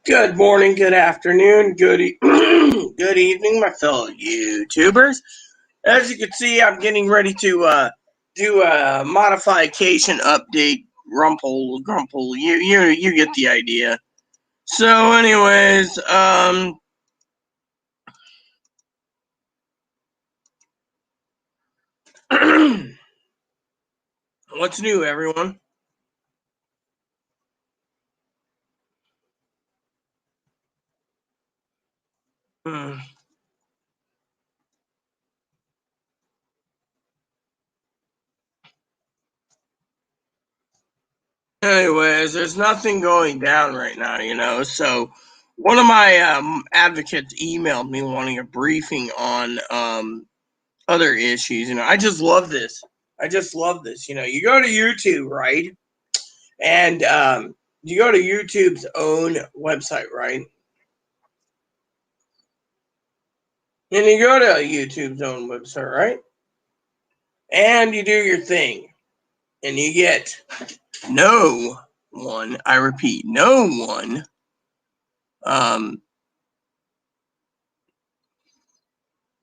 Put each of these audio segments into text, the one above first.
Good morning, good afternoon, good evening, my fellow YouTubers. As you can see, I'm getting ready to do a modification update. Grumple. You get the idea. So, anyways, what's new, everyone? Anyways, there's nothing going down right now. So, one of my advocates emailed me wanting a briefing on other issues. I just love this. You go to YouTube, right? And you go to YouTube's own website, right? And you go to YouTube's own website, right? And you do your thing. And you get no one, I repeat, no one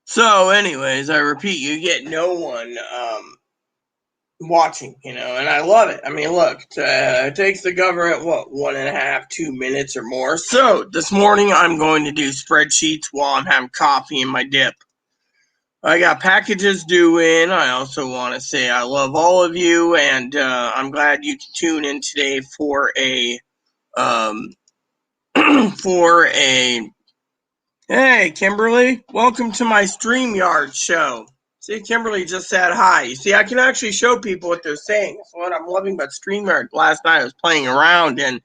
so anyways, I repeat, you get no one watching, and I love it. I mean, look, it takes the government, 1.5, 2 minutes or more. So this morning I'm going to do spreadsheets while I'm having coffee and my dip. I got packages due in. I also want to say I love all of you, and I'm glad you can tune in today for a hey, Kimberly, welcome to my StreamYard show. See, Kimberly just said hi. You see, I can actually show people what they're saying. That's what I'm loving about StreamYard. Last night I was playing around, and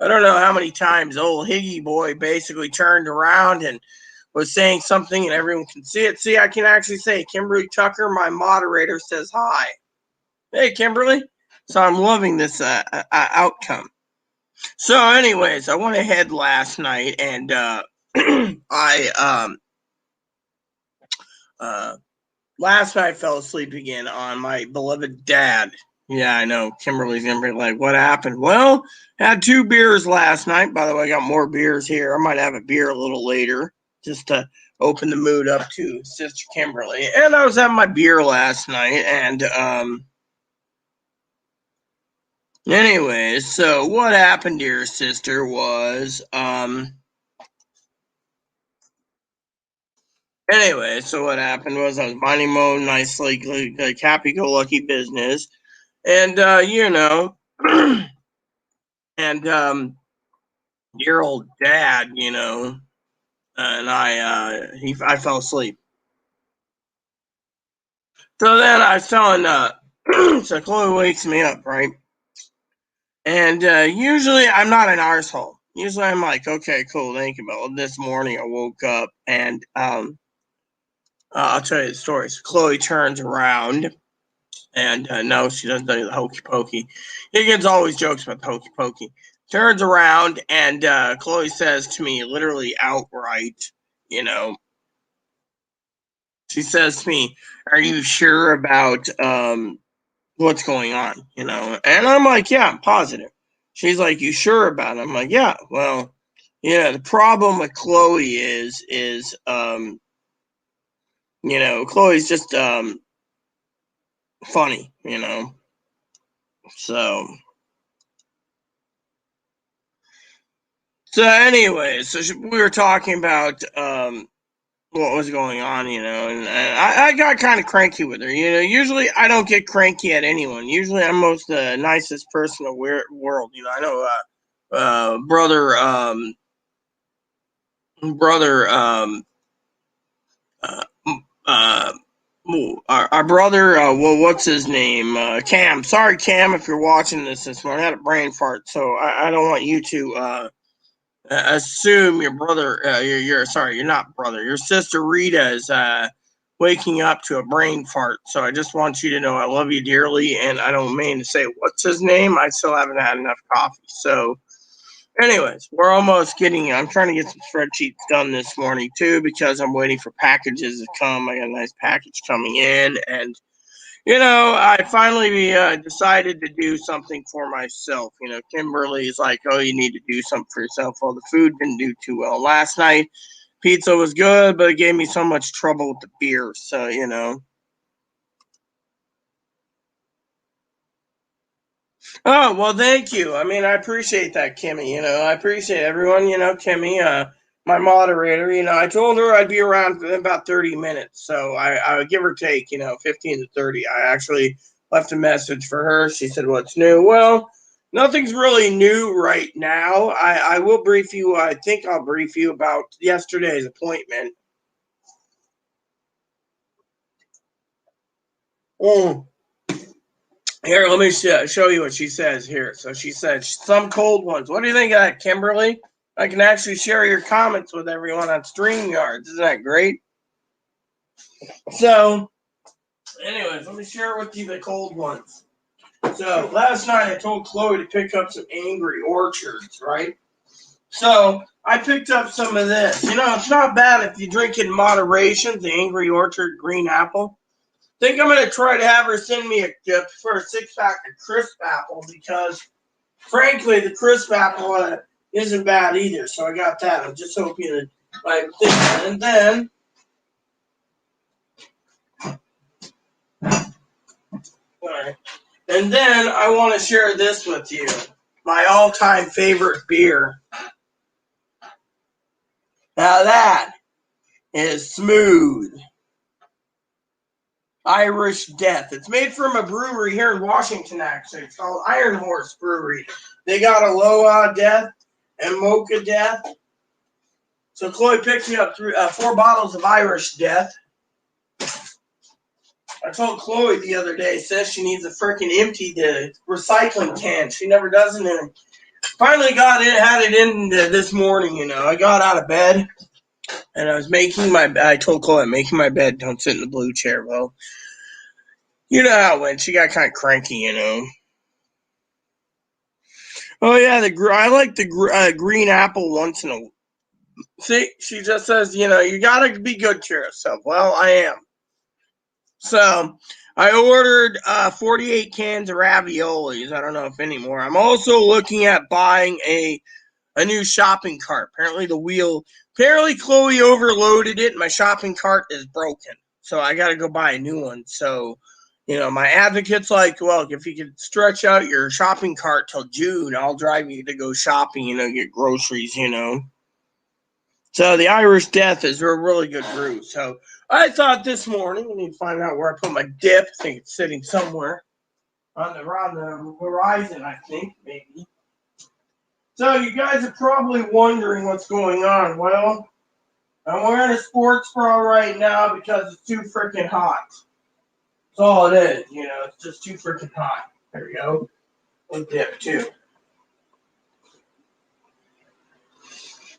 I don't know how many times old Higgy Boy basically turned around and was saying something, and everyone can see it. See, I can actually say, Kimberly Tucker, my moderator, says hi. Hey, Kimberly. So I'm loving this outcome. So, anyways, I went ahead last night, and last night I fell asleep again on my beloved dad. Yeah, I know. Kimberly's going to be like, what happened? Well, had 2 beers last night. By the way, I got more beers here. I might have a beer a little later just to open the mood up to Sister Kimberly. And I was having my beer last night. And anyways, so what happened, dear sister, was anyway, so what happened was I was minding my own nice, like happy-go-lucky business. And, and dear old dad, and I fell asleep. So then I was telling, so Chloe wakes me up, right? And usually I'm not an arsehole. Usually I'm like, okay, cool, thank you. But this morning I woke up and I'll tell you the story. So Chloe turns around and no, she doesn't do the hokey pokey. Higgins always jokes about the hokey pokey. Turns around and Chloe says to me, literally outright, she says to me, "Are you sure about what's going on?" And I'm like, "Yeah, I'm positive." She's like, "You sure about it?" I'm like, "Yeah." Well, the problem with Chloe is Chloe's just funny, So anyway, so we were talking about what was going on, and I got kind of cranky with her. Usually I don't get cranky at anyone. Usually I'm most the nicest person in the world. I know brother uh, uh, our brother, what's his name? Cam. Sorry, Cam, if you're watching this morning. I had a brain fart, so I don't want you to assume your brother, you're not brother, your sister Rita is waking up to a brain fart. So I just want you to know I love you dearly, and I don't mean to say what's his name. I still haven't had enough coffee. So, anyways, I'm trying to get some spreadsheets done this morning too because I'm waiting for packages to come. I got a nice package coming in, and I finally decided to do something for myself. Kimberly's like, oh, you need to do something for yourself. Well, the food didn't do too well last night. Pizza was good, but it gave me so much trouble with the beer. So. Oh, well, thank you. I mean, I appreciate that, Kimmy. I appreciate everyone. Kimmy, my moderator, I told her I'd be around in about 30 minutes. So I would give or take, 15 to 30. I actually left a message for her. She said, what's new? Well, nothing's really new right now. I will brief you. I think I'll brief you about yesterday's appointment. Mm. Here, let me show you what she says here. So she said, some cold ones. What do you think of that, Kimberly? I can actually share your comments with everyone on StreamYards. Isn't that great? So, anyways, let me share with you the cold ones. So, last night I told Chloe to pick up some Angry Orchards, right? So, I picked up some of this. It's not bad if you drink in moderation, the Angry Orchard green apple. Think I'm going to try to have her send me a gift for a 6-pack of crisp apple because, frankly, the crisp apple isn't bad either. So I got that. I'm just hoping that I think. And then I want to share this with you. My all-time favorite beer. Now that is Smooth Irish Death. It's made from a brewery here in Washington, actually. It's called Iron Horse Brewery. They got Aloha Death and Mocha Death. So Chloe picked me up 4 bottles of Irish Death. I told Chloe the other day, says she needs to freaking empty the recycling can. She never does it. And finally had it in this morning, I got out of bed and I told Chloe, I'm making my bed, don't sit in the blue chair. Well, you know how it went. She got kind of cranky. Oh, yeah, I like the green apple once in a while. See, she just says, you got to be good to yourself. Well, I am. So I ordered 48 cans of raviolis. I don't know if anymore. I'm also looking at buying a new shopping cart. Apparently Chloe overloaded it. And my shopping cart is broken. So I got to go buy a new one. So, my advocate's like, well, if you could stretch out your shopping cart till June, I'll drive you to go shopping, get groceries. So the Irish Death is a really good brew. So I thought this morning, I need to find out where I put my dip. I think it's sitting somewhere around the horizon, I think, maybe. So you guys are probably wondering what's going on. Well, I'm wearing a sports bra right now because it's too freaking hot. That's all it is, it's just too freaking hot. There we go. And dip too.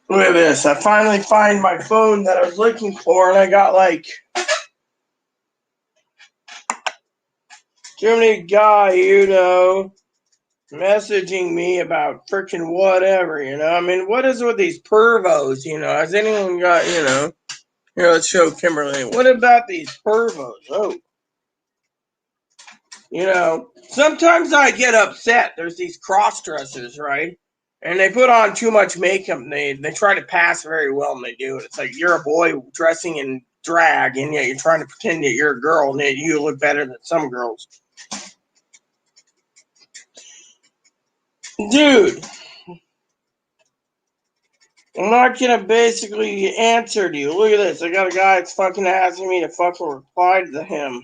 Look at this. I finally find my phone that I was looking for, and I got like too many guy, messaging me about freaking whatever, I mean, what is it with these pervos, Has anyone got, Here, let's show Kimberly. What about these pervos? Oh. Sometimes I get upset. There's these cross-dressers, right? And they put on too much makeup, and they try to pass very well, and they do it. It's like you're a boy dressing in drag, and yet you're trying to pretend that you're a girl, and that you look better than some girls. Dude, I'm not gonna basically answer to you. Look at this. I got a guy that's fucking asking me to fucking reply to him.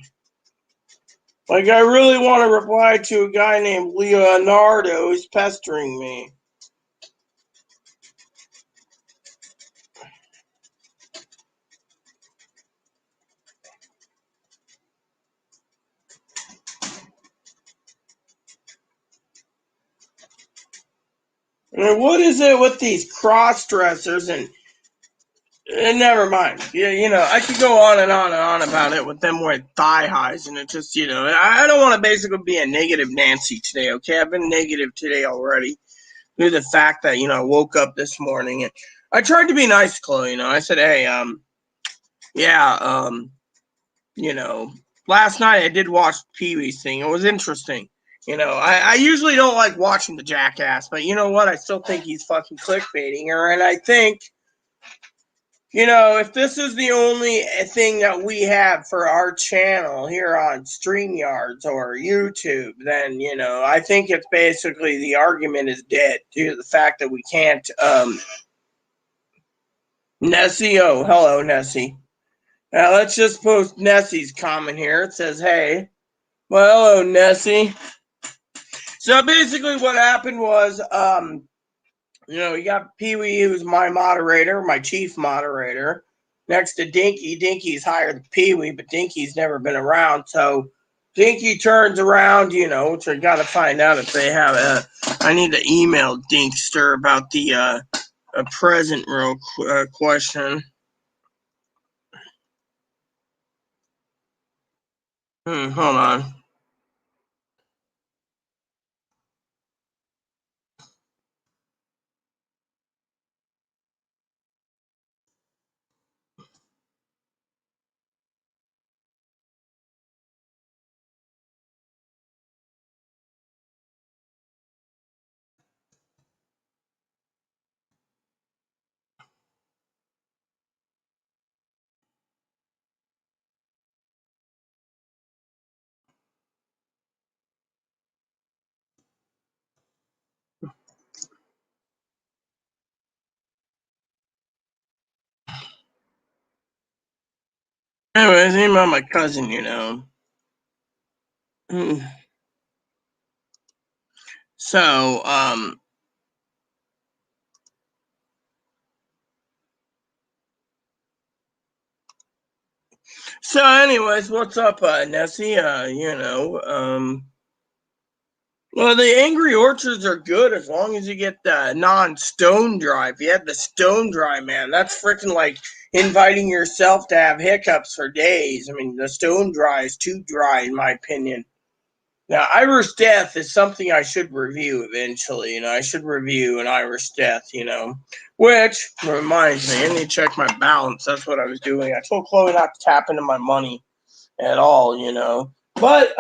Like, I really want to reply to a guy named Leonardo who's pestering me. I mean, what is it with these cross-dressers and never mind. Yeah, I could go on and on and on about it with them wearing thigh highs, and it just, I don't want to basically be a negative Nancy today, okay? I've been negative today already due to the fact that, I woke up this morning and I tried to be nice, Chloe, I said, hey, yeah, last night I did watch Pee-wee's thing. It was interesting. I usually don't like watching the jackass, but you know what? I still think he's fucking clickbaiting her, and I think, if this is the only thing that we have for our channel here on StreamYards or YouTube, then, I think it's basically the argument is dead due to the fact that we can't, Nessie, oh, hello, Nessie. Now let's just post Nessie's comment here. It says, hey, well, hello, Nessie. So basically what happened was, you got Pee-wee, who's my moderator, my chief moderator, next to Dinky. Dinky's higher than Pee-wee, but Dinky's never been around. So Dinky turns around, which I got to find out if they have I need to email Dinkster about the a present real question. Hold on. Anyways, email my cousin, So, anyways, what's up, Nessie? Well, the Angry Orchards are good as long as you get the non-stone dry. If you have the stone dry, man, that's freaking like inviting yourself to have hiccups for days. I mean, the stone dry is too dry, in my opinion. Now, Irish Death is something I should review eventually. I should review an Irish Death, which reminds me, I need to check my balance. That's what I was doing. I told Chloe not to tap into my money at all, But,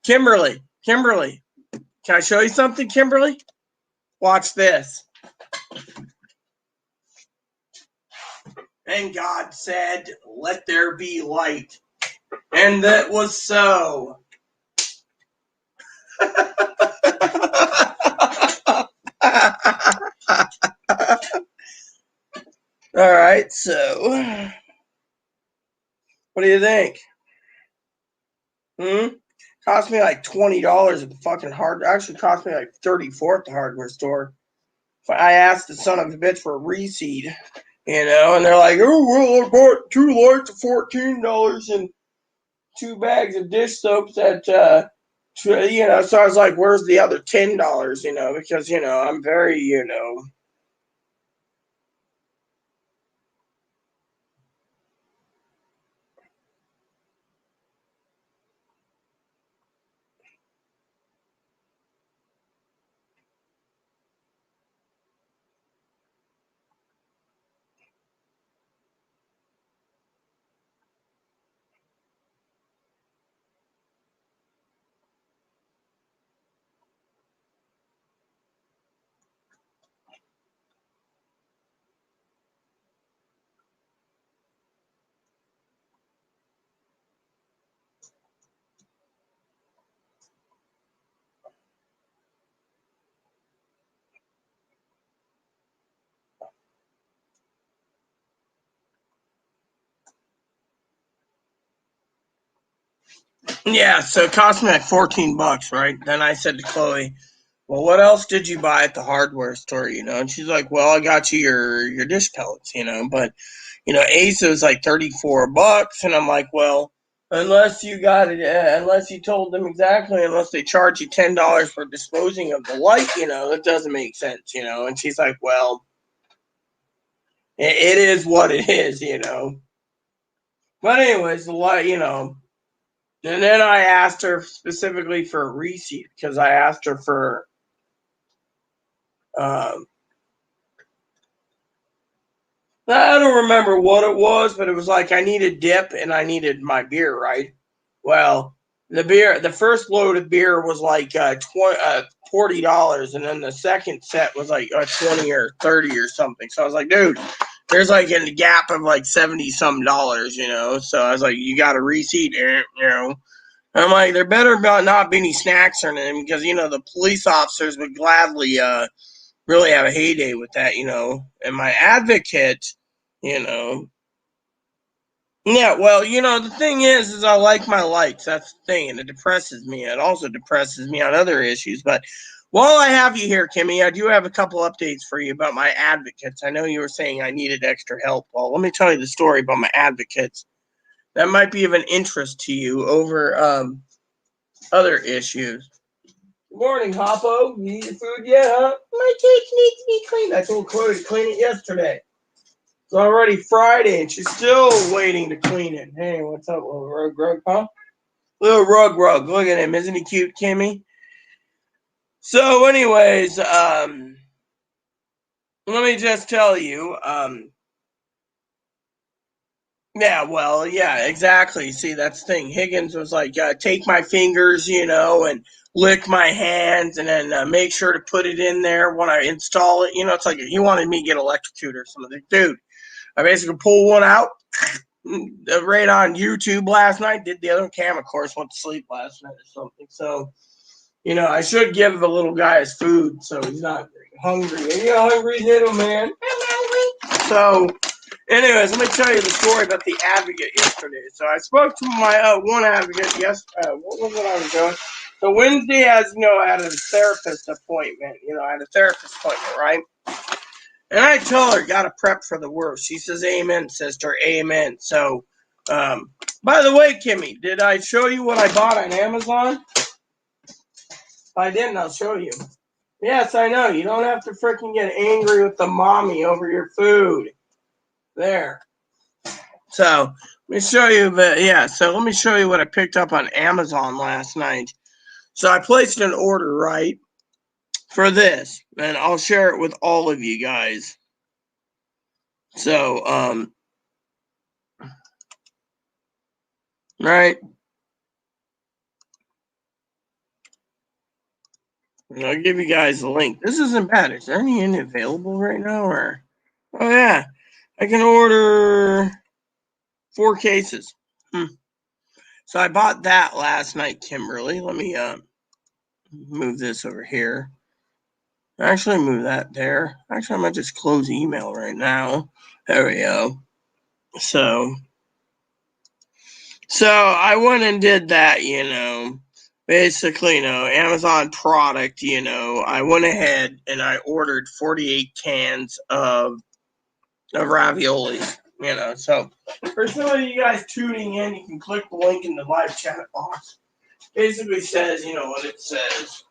Kimberly, can I show you something, Kimberly? Watch this. And God said, let there be light. And that was so. All right, so what do you think? Cost me like $20 at the fucking actually cost me like $34 at the hardware store. I asked the son of a bitch for a reseed, and they're like, oh, well, I bought 2 lights for $14 and 2 bags of dish soaps at, so I was like, where's the other $10, because, I'm very, yeah, so it cost me like $14, right? Then I said to Chloe, well, what else did you buy at the hardware store, And she's like, well, I got you your dish pellets, but, Ace was like $34, and I'm like, well, unless you got it, unless you told them exactly, unless they charge you $10 for disposing of the light, it doesn't make sense, And she's like, well, it is what it is, But anyways, the light, and then I asked her specifically for a receipt because I asked her for, I don't remember what it was, but it was like I needed dip and I needed my beer, right? Well, the first load of beer was like $40, and then the second set was like 20 or 30 or something. So I was like, dude, there's like a gap of like 70 some dollars, So I was like, you got a receipt, I'm like, there better not be any snacks or anything, because the police officers would gladly really have a heyday with that, And my advocate, you know, yeah, well, the thing is I like my likes. That's the thing, and it depresses me. It also depresses me on other issues. But while I have you here, Kimmy, I do have a couple updates for you about my advocates. I know you were saying I needed extra help. Well, let me tell you the story about my advocates. That might be of an interest to you over other issues. Good morning, Hoppo. You eat your food yet, huh? My cake needs to be cleaned. I told Chloe to clean it yesterday. It's already Friday, and she's still waiting to clean it. Hey, what's up, little rug, huh? Little rug. Look at him. Isn't he cute, Kimmy? So, anyways, let me just tell you, yeah, exactly. See, that's the thing. Higgins was like, take my fingers, and lick my hands, and then make sure to put it in there when I install it. It's like he wanted me to get electrocuted or something. Dude, I basically pulled one out right on YouTube last night. Did the other cam, of course, went to sleep last night or something. So, I should give the little guy his food so he's not hungry. Are you hungry, little man? I'm hungry. So, anyways, let me tell you the story about the advocate yesterday. So I spoke to my one advocate. What was it I was doing? So Wednesday, as I had a therapist appointment. I had a therapist appointment, right? And I tell her, got to prep for the worst. She says, amen, sister, amen. So, by the way, Kimmy, did I show you what I bought on Amazon? If I didn't, I'll show you. Yes, I know. You don't have to freaking get angry with the mommy over your food. There. So, let me show you let me show you what I picked up on Amazon last night. So, I placed an order, right, for this, and I'll share it with all of you guys. So, right. I'll give you guys a link. This isn't bad. Is there any available right now? Or oh yeah, I can order 4 cases. So I bought that last night, Kimberly. Let me move this over here. Actually, move that there. Actually, I might just close email right now. There we go. So I went and did that. Basically, Amazon product. I went ahead and I ordered 48 cans of ravioli. So for some of you guys tuning in, you can click the link in the live chat box. Basically says, what it says.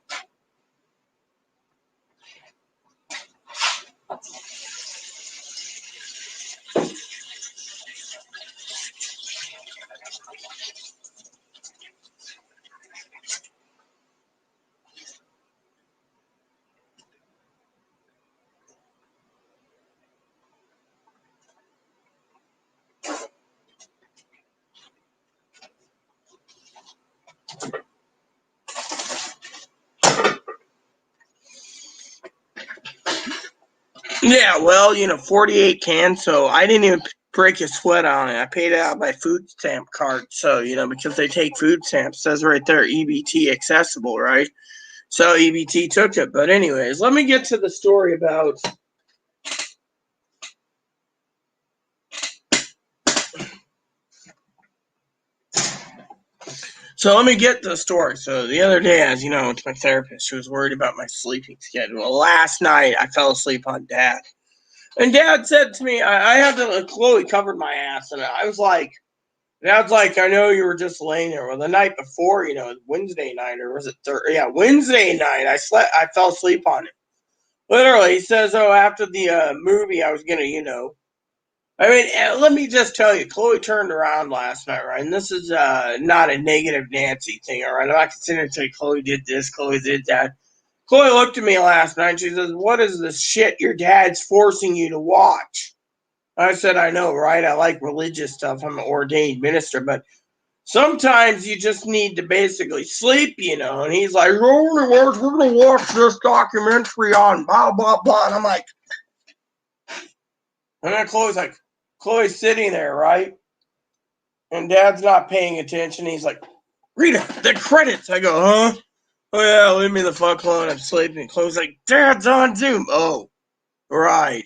Yeah, well, 48 cans, so I didn't even break a sweat on it. I paid it out by food stamp card, so, because they take food stamps, it says right there, EBT accessible, right? So EBT took it. But anyways, let me get to the story about So let me get to the story. So the other day, as you know, I went to my therapist. She was worried about my sleeping schedule. Last night, I fell asleep on Dad. And Dad said to me, I had to, Chloe covered my ass. And I was like, Dad's like, I know you were just laying there. Well, the night before, Wednesday night, or was it Thursday? Yeah, Wednesday night, I fell asleep on it. Literally, he says, after the movie, I was going to, I mean, let me just tell you, Chloe turned around last night, right? And this is not a negative Nancy thing, all right? I'm not considering say Chloe did this, Chloe did that. Chloe looked at me last night and she says, what is this shit your dad's forcing you to watch? I said, I know, right? I like religious stuff. I'm an ordained minister, but sometimes you just need to basically sleep, and he's like, we're going to watch this documentary on blah, blah, blah. And I'm like, and then Chloe's sitting there, right? And Dad's not paying attention. He's like, Rita, the credits. I go, huh? Oh, yeah, leave me the fuck alone. I'm sleeping. Chloe's like, Dad's on Zoom. Oh, right.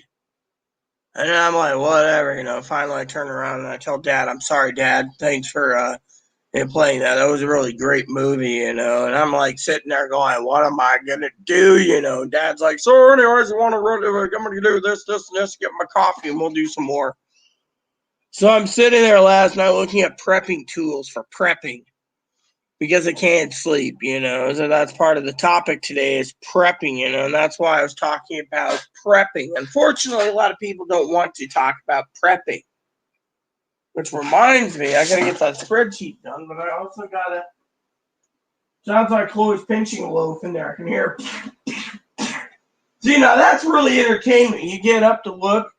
And I'm like, whatever. Finally, I turn around and I tell Dad, I'm sorry, Dad. Thanks for playing that. That was a really great movie. And I'm like sitting there going, what am I going to do? Dad's like, so anyways, I'm going to do this, this, and this, get my coffee, and we'll do some more. So I'm sitting there last night looking at prepping tools for prepping because I can't sleep. So that's part of the topic today is prepping, and that's why I was talking about prepping. Unfortunately, a lot of people don't want to talk about prepping, which reminds me, I got to get that spreadsheet done, but I also got to, sounds like Chloe's pinching a loaf in there. I can hear. See, now that's really entertainment. You get up to look,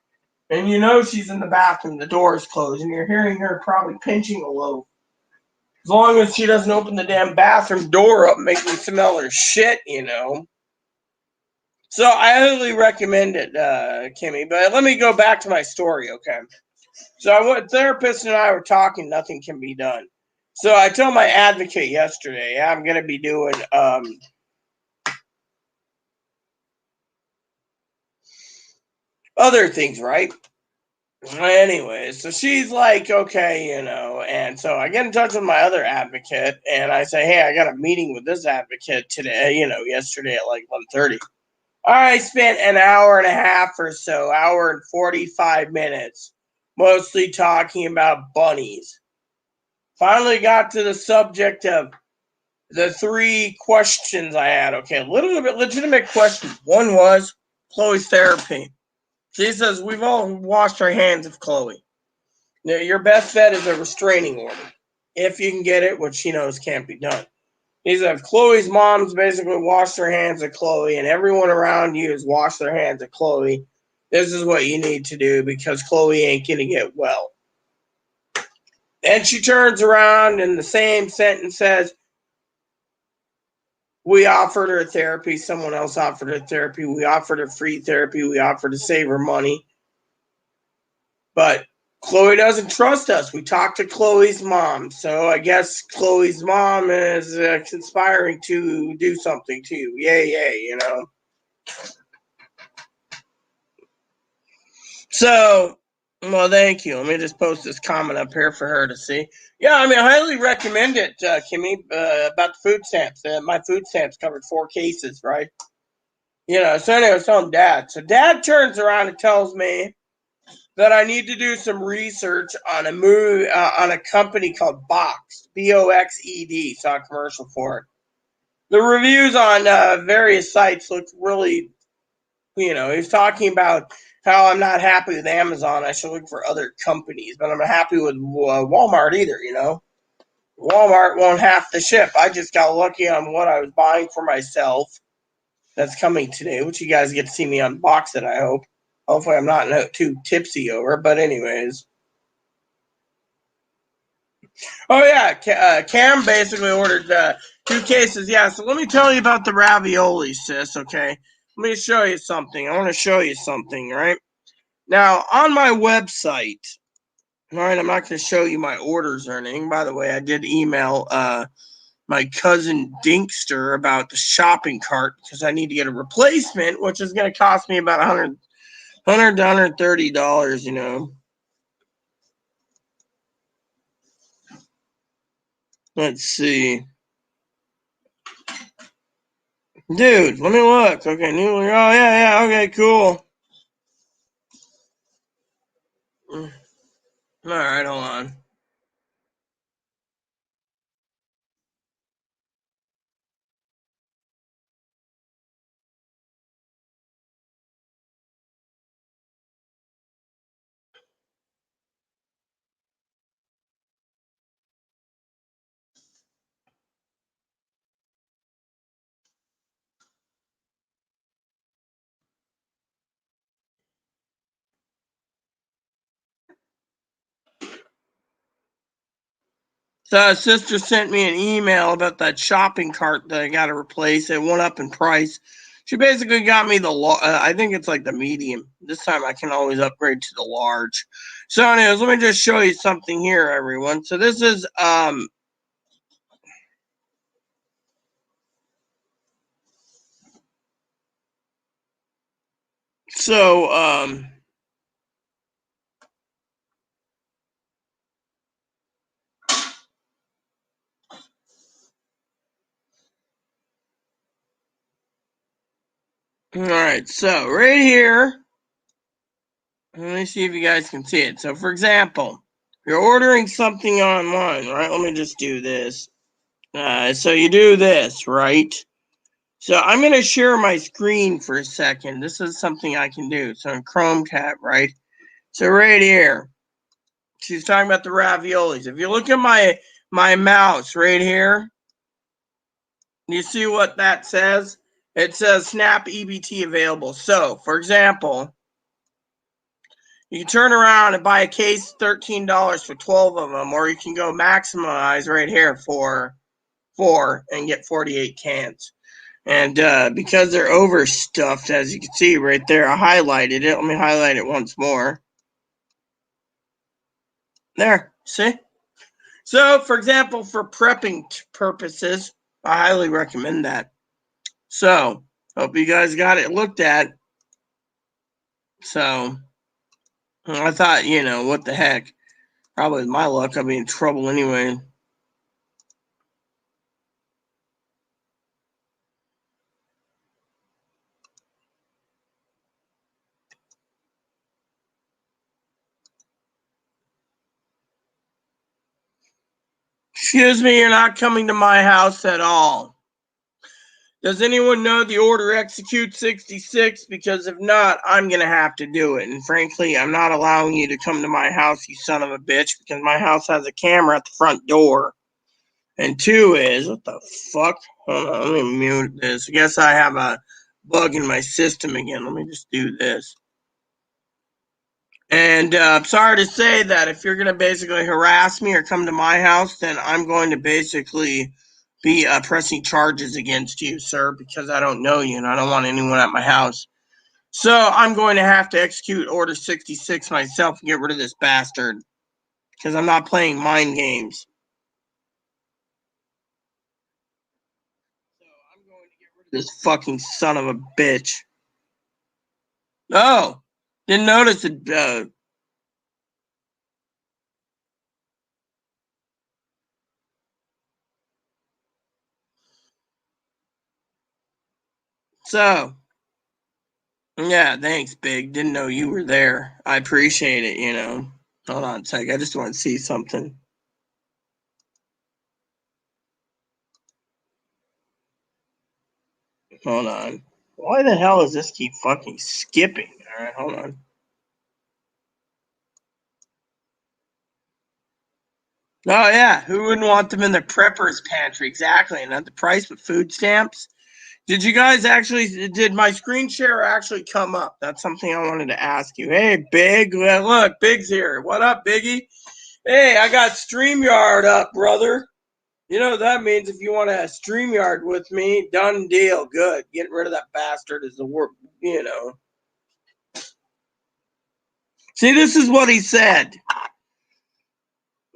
and she's in the bathroom, the door is closed, and you're hearing her probably pinching a loaf. As long as she doesn't open the damn bathroom door up, make me smell her shit. So I highly recommend it, Kimmy. But let me go back to my story, okay? So therapist and I were talking, nothing can be done. So I told my advocate yesterday, I'm going to be doing other things, right? Anyway, so she's like, okay. And so I get in touch with my other advocate, and I say, hey, I got a meeting with this advocate today, yesterday at like 1:30. I spent an hour and a half or so, hour and 45 minutes, mostly talking about bunnies. Finally got to the subject of the three questions I had. Okay, a little bit legitimate questions. One was Chloe's therapy. She says, we've all washed our hands of Chloe. Now, your best bet is a restraining order, if you can get it, which she knows can't be done. He said, Chloe's mom's basically washed her hands of Chloe, and everyone around you has washed their hands of Chloe. This is what you need to do because Chloe ain't going to get well. And she turns around and the same sentence says, we offered her therapy. Someone else offered her therapy. We offered her free therapy. We offered to save her money. But Chloe doesn't trust us. We talked to Chloe's mom. So I guess Chloe's mom is conspiring to do something to you. Yay. So, well, thank you. Let me just post this comment up here for her to see. Yeah, I highly recommend it, Kimmy, about the food stamps. My food stamps covered 4 cases, right? So anyway, I was telling Dad. So Dad turns around and tells me that I need to do some research on a movie, on a company called Boxed, Boxed. Saw a commercial for it. The reviews on various sites look really, he's talking about how I'm not happy with Amazon. I should look for other companies, but I'm not happy with Walmart either. Walmart won't have to ship. I just got lucky on what I was buying for myself. That's coming today, which you guys get to see me unbox it, I hope. Hopefully I'm not too tipsy over, but anyways. Oh, yeah, Cam basically ordered 2 cases. Yeah, so let me tell you about the ravioli, sis, okay? Let me show you something. I want to show you something, right? Now, on my website, all right, I'm not going to show you my orders or anything. By the way, I did email my cousin Dinkster about the shopping cart because I need to get a replacement, which is going to cost me about $100 to $130. Let's see. Dude, let me look. Okay, new. Oh, yeah, okay, cool. All right, hold on. The sister sent me an email about that shopping cart that I got to replace. It went up in price. She basically got me the I think it's like the medium. This time I can always upgrade to the large. So anyways, let me just show you something here, everyone. So this is all right, so right here, let me see if you guys can see it. So for example, you're ordering something online, right? Let me just do this. So you do this, right? So I'm going to share my screen for a second. This is something I can do. So in Chrome tab, right? So right here, she's talking about the raviolis. If you look at my mouse right here, you see what that says? It says Snap EBT available. So, for example, you can turn around and buy a case, $13 for 12 of them, or you can go maximize right here for 4 and get 48 cans. And because they're overstuffed, as you can see right there, I highlighted it. Let me highlight it once more. There, see? So, for example, for prepping purposes, I highly recommend that. So, hope you guys got it looked at. So, I thought, what the heck? Probably with my luck, I'll be in trouble anyway. Excuse me, you're not coming to my house at all. Does anyone know the order execute 66? Because if not, I'm going to have to do it. And frankly, I'm not allowing you to come to my house, you son of a bitch, because my house has a camera at the front door. And 2 is, what the fuck? Hold on, let me mute this. I guess I have a bug in my system again. Let me just do this. And I'm sorry to say that if you're going to basically harass me or come to my house, then I'm going to basically be pressing charges against you, sir, because I don't know you and I don't want anyone at my house. So I'm going to have to execute Order 66 myself and get rid of this bastard because I'm not playing mind games. So I'm going to get rid of this fucking son of a bitch. Oh, didn't notice it. So, yeah, thanks, Big. Didn't know you were there. I appreciate it. Hold on a sec. I just want to see something. Hold on. Why the hell does this keep fucking skipping? All right, hold on. Oh, yeah. Who wouldn't want them in the prepper's pantry? Exactly. And at the price with food stamps. Did you guys did my screen share actually come up? That's something I wanted to ask you. Hey, Big. Look, Big's here. What up, Biggie? Hey, I got StreamYard up, brother. You know what that means? If you want to StreamYard with me, done deal. Good. Getting rid of that bastard is the work, See, this is what he said.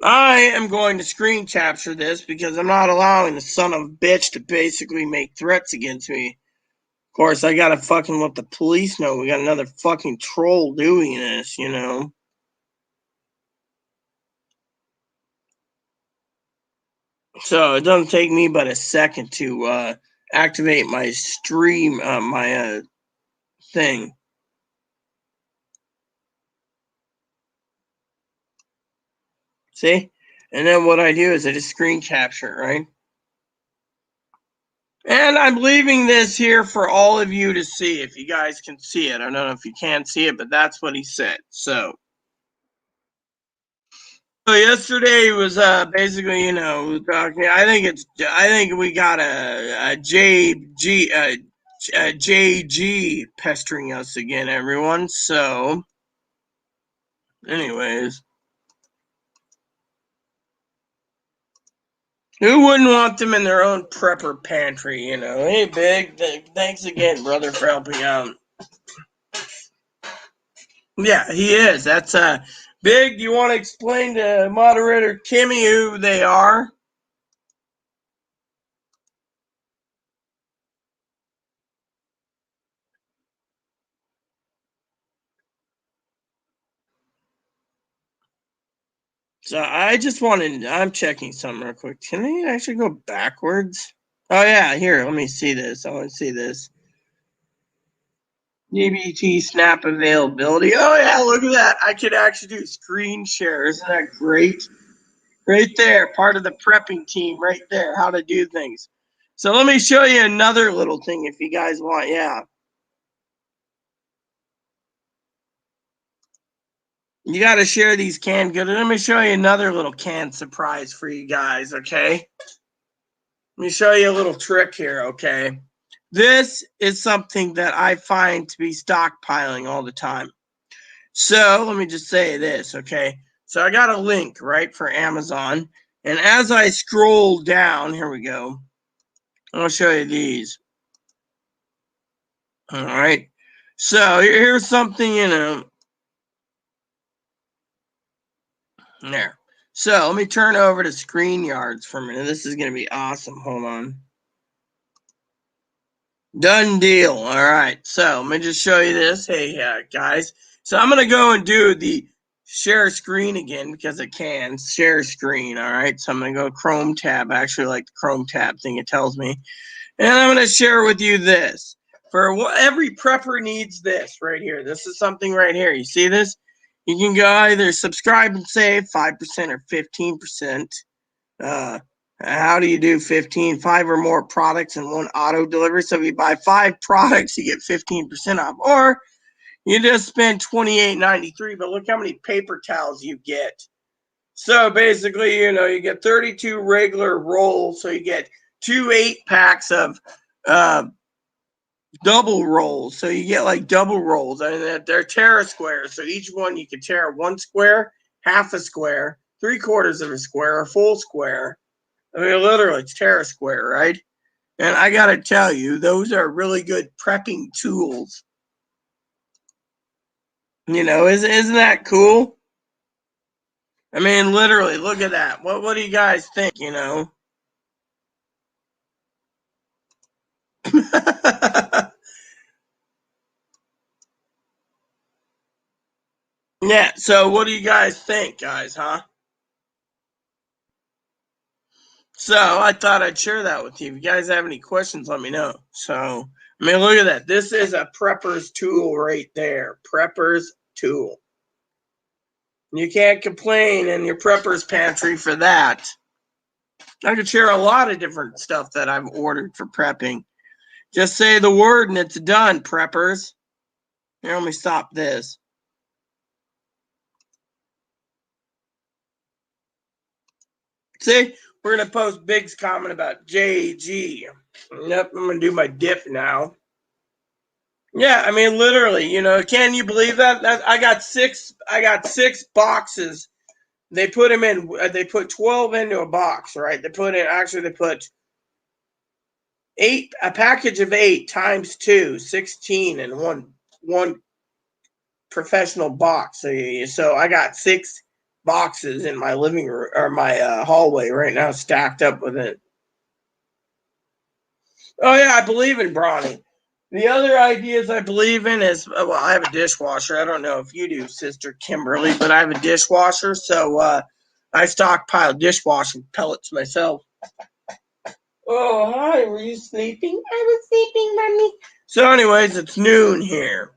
I am going to screen capture this because I'm not allowing the son of a bitch to basically make threats against me. Of course, I gotta fucking let the police know we got another fucking troll doing this. So it doesn't take me but a second to activate my stream, my thing. See? And then what I do is I just screen capture it, right? And I'm leaving this here for all of you to see if you guys can see it. I don't know if you can see it, but that's what he said. So yesterday was basically, talking. I think we got a JG pestering us again, everyone. So, anyways. Who wouldn't want them in their own prepper pantry, you know? Hey, Big, thanks again, brother, for helping out. Yeah, he is. That's Big. Do you want to explain to moderator Kimmy who they are? So I just wanted. I'm checking something real quick. Can I actually go backwards? Oh yeah, here. Let me see this. I want to see this. DBT snap availability. Oh yeah, look at that. I could actually do screen share. Isn't that great? Right there, part of the prepping team right there, how to do things. So let me show you another little thing if you guys want. Yeah. You got to share these canned goods. Let me show you another little canned surprise for you guys, okay? Let me show you a little trick here, okay? This is something that I find to be stockpiling all the time. So let me just say this, okay? So I got a link, right, for Amazon. And as I scroll down, here we go. I'll show you these. All right. So here's something, you know. There. So let me turn over to StreamYards for a minute. This is going to be awesome. Hold on. Done deal. All right. So let me just show you this. Hey, guys. So I'm going to go and do the share screen again because it can. Share screen. All right. So I'm going to go Chrome tab. I actually like the Chrome tab thing it tells me. And I'm going to share with you this. For every prepper needs this right here. This is something right here. You see this? You can go either subscribe and save 5% or 15%. How do you do 15? 5 or more products in one auto delivery. So if you buy 5 products, you get 15% off. Or you just spend $28.93, but look how many paper towels you get. So basically, you know, you get 32 regular rolls. So you get 2 8-packs of double rolls. So you get like double rolls. And they're Terra squares. So each one you can tear 1 square, half a square, 3/4 of a square, a full square. I mean, literally, it's Terra Square, right? And I got to tell you, those are really good prepping tools. You know, isn't that cool? I mean, literally, look at that. What do you guys think, you know? Yeah, so what do you guys think, guys, huh? So I thought I'd share that with you. If you guys have any questions, let me know. So, I mean, look at that. This is a prepper's tool right there. Prepper's tool. You can't complain in your prepper's pantry for that. I could share a lot of different stuff that I've ordered for prepping. Just say the word and it's done, preppers. Here, let me stop this. See, we're going to post Big's comment about JG. Yep, I'm going to do my dip now. Yeah, I mean, literally, you know, can you believe that? I got six boxes. They put them in, they put 12 into a box, right? They put a package of 8 times 2, 16 in one professional box. So I got 6 boxes in my living room or my hallway right now, stacked up with it. Oh yeah, I believe in Brawny. The other ideas I believe in is well, I have a dishwasher. I don't know if you do, Sister Kimberly, but I have a dishwasher, so I stockpile dishwashing pellets myself. Oh hi, were you sleeping? I was sleeping, mommy. So, anyways, it's noon here.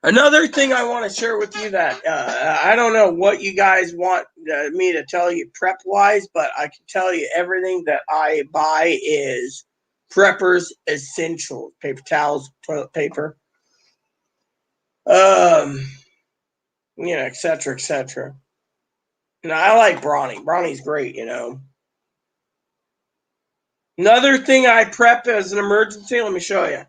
Another thing I want to share with you that I don't know what you guys want me to tell you prep wise, but I can tell you everything that I buy is preppers essential. Paper towels, toilet paper, you know, etc., etc. And I like Brawny. Brawny's great, you know. Another thing I prep as an emergency, let me show you.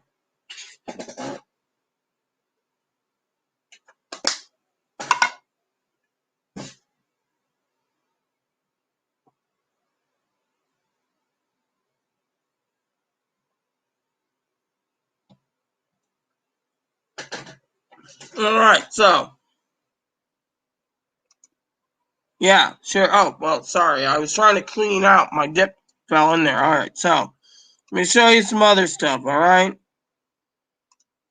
All right, so yeah, sure. Oh, well, sorry. I was trying to clean out. My dip fell in there. All right, so let me show you some other stuff, all right?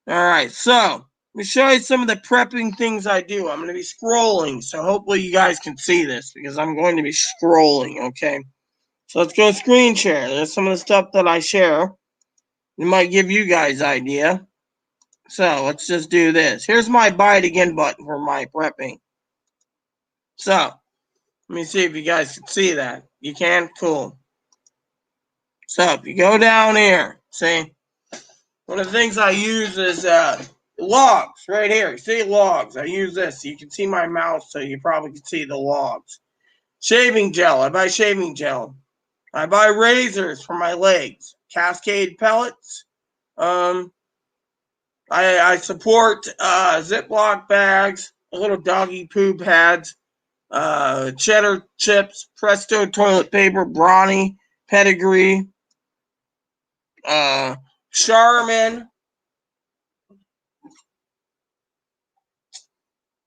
All right, so let me show you some of the prepping things I do. I'm going to be scrolling, so hopefully you guys can see this because I'm going to be scrolling, okay? So let's go screen share. There's some of the stuff that I share. It might give you guys idea. So let's just do this. Here's my buy it again button for my prepping. So let me see if you guys can see that. You can? Cool. So if you go down here, see, one of the things I use is logs right here. You see logs. I use this. You can see my mouse, so you probably can see the logs. Shaving gel. I buy shaving gel. I buy razors for my legs. Cascade pellets. I support Ziploc bags, little doggy poo pads, cheddar chips, Presto toilet paper, Brawny, Pedigree, Charmin.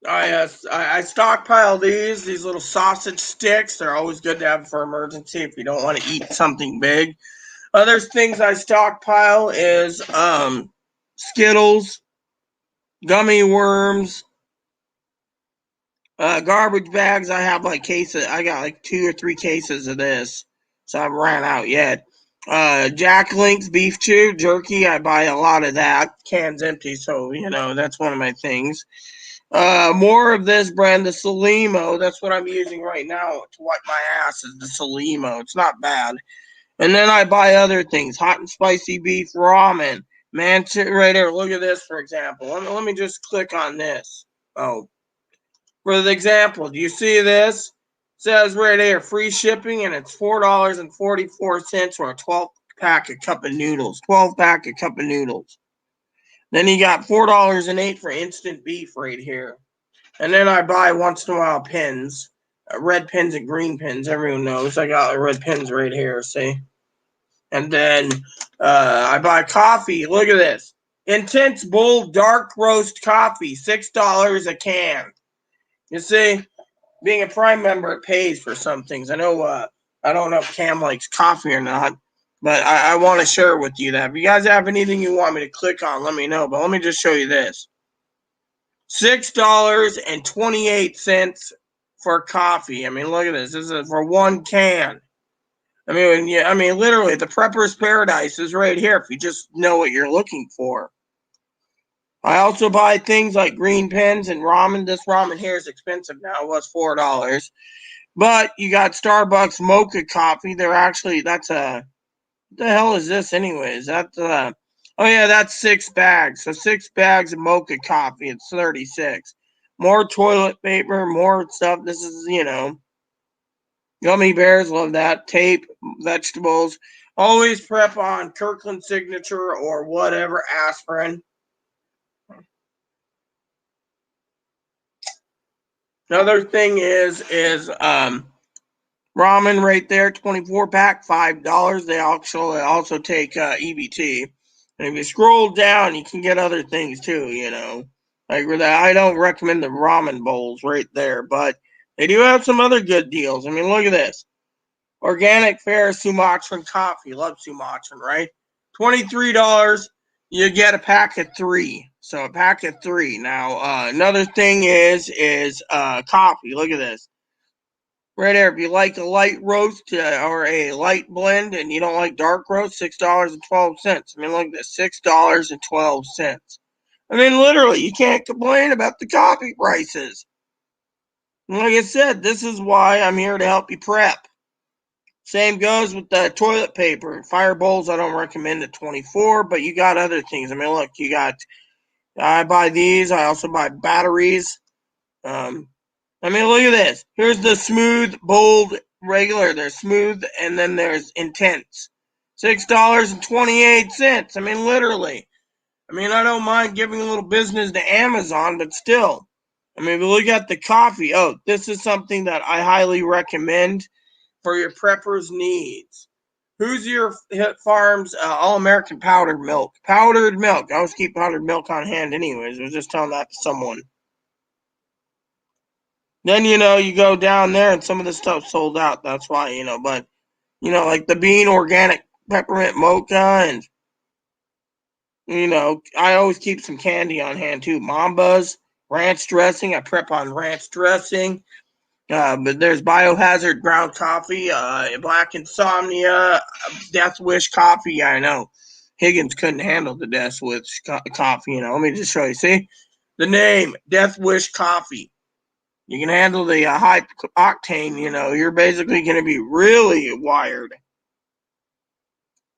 I stockpile these little sausage sticks. They're always good to have for emergency if you don't want to eat something big. Other things I stockpile is Skittles, gummy worms, garbage bags. I have like cases. I got like 2 or 3 cases of this, so I haven't ran out yet. Jack Link's beef chew jerky. I buy a lot of that. Can's empty, so that's one of my things. More of this brand, the Salimo. That's what I'm using right now to wipe my ass. Is the Salimo. It's not bad. And then I buy other things: hot and spicy beef ramen. Man, right there. Look at this, for example. Let me just click on this. Oh, for the example, do you see this? It says right here, free shipping, and it's $4.44 for a 12-pack of cup of noodles. 12-pack of cup of noodles. Then you got $4.08 for instant beef right here. And then I buy once in a while pins, red pins and green pins. Everyone knows I got red pins right here. See, and then I buy coffee. Look at this, intense bold dark roast coffee, $6 a can. You see, being a Prime member, it pays for some things. I know. I don't know if Cam likes coffee or not, but I want to share with you that. If you guys have anything you want me to click on, let me know. But let me just show you this. $6.28 for coffee. I mean, look at this. This is for 1 can. I mean, yeah. I mean, literally, the prepper's paradise is right here if you just know what you're looking for. I also buy things like green pens and ramen. This ramen here is expensive now. It was $4. But you got Starbucks mocha coffee. They're actually, what the hell is this anyways? Oh yeah, that's 6 bags. So 6 bags of mocha coffee. It's 36. More toilet paper, more stuff. This is, gummy bears, love that. Tape, vegetables. Always prep on Kirkland Signature or whatever aspirin. Another thing is ramen right there, 24-pack, $5. They actually also take EBT. And if you scroll down, you can get other things too, Like I don't recommend the ramen bowls right there, but they do have some other good deals. I mean, look at this. Organic fair Sumatran coffee. Love Sumatran, right? $23. You get a pack of 3. So a pack of 3. Now, another thing is coffee. Look at this. Right there, if you like a light roast or a light blend and you don't like dark roast, $6.12. I mean, look at this, $6.12. I mean, literally, you can't complain about the coffee prices. And like I said, this is why I'm here to help you prep. Same goes with the toilet paper. Fire bowls, I don't recommend at 24, but you got other things. I mean, look, I buy these. I also buy batteries. I mean, look at this. Here's the smooth, bold, regular. There's smooth, and then there's intense. $6.28. I mean, literally. I mean, I don't mind giving a little business to Amazon, but still. I mean, if you look at the coffee, this is something that I highly recommend for your prepper's needs. Hoosier Farms All American powdered milk. Powdered milk. I always keep powdered milk on hand, anyways. I was just telling that to someone. Then you go down there and some of the stuff sold out. That's why but like the bean organic peppermint mocha and I always keep some candy on hand too. Mambas, ranch dressing. I prep on ranch dressing. But there's biohazard ground coffee, black insomnia, death wish coffee. I know Higgins couldn't handle the death wish coffee. Let me just show you. See the name, death wish coffee. You can handle the high octane. You're basically going to be really wired.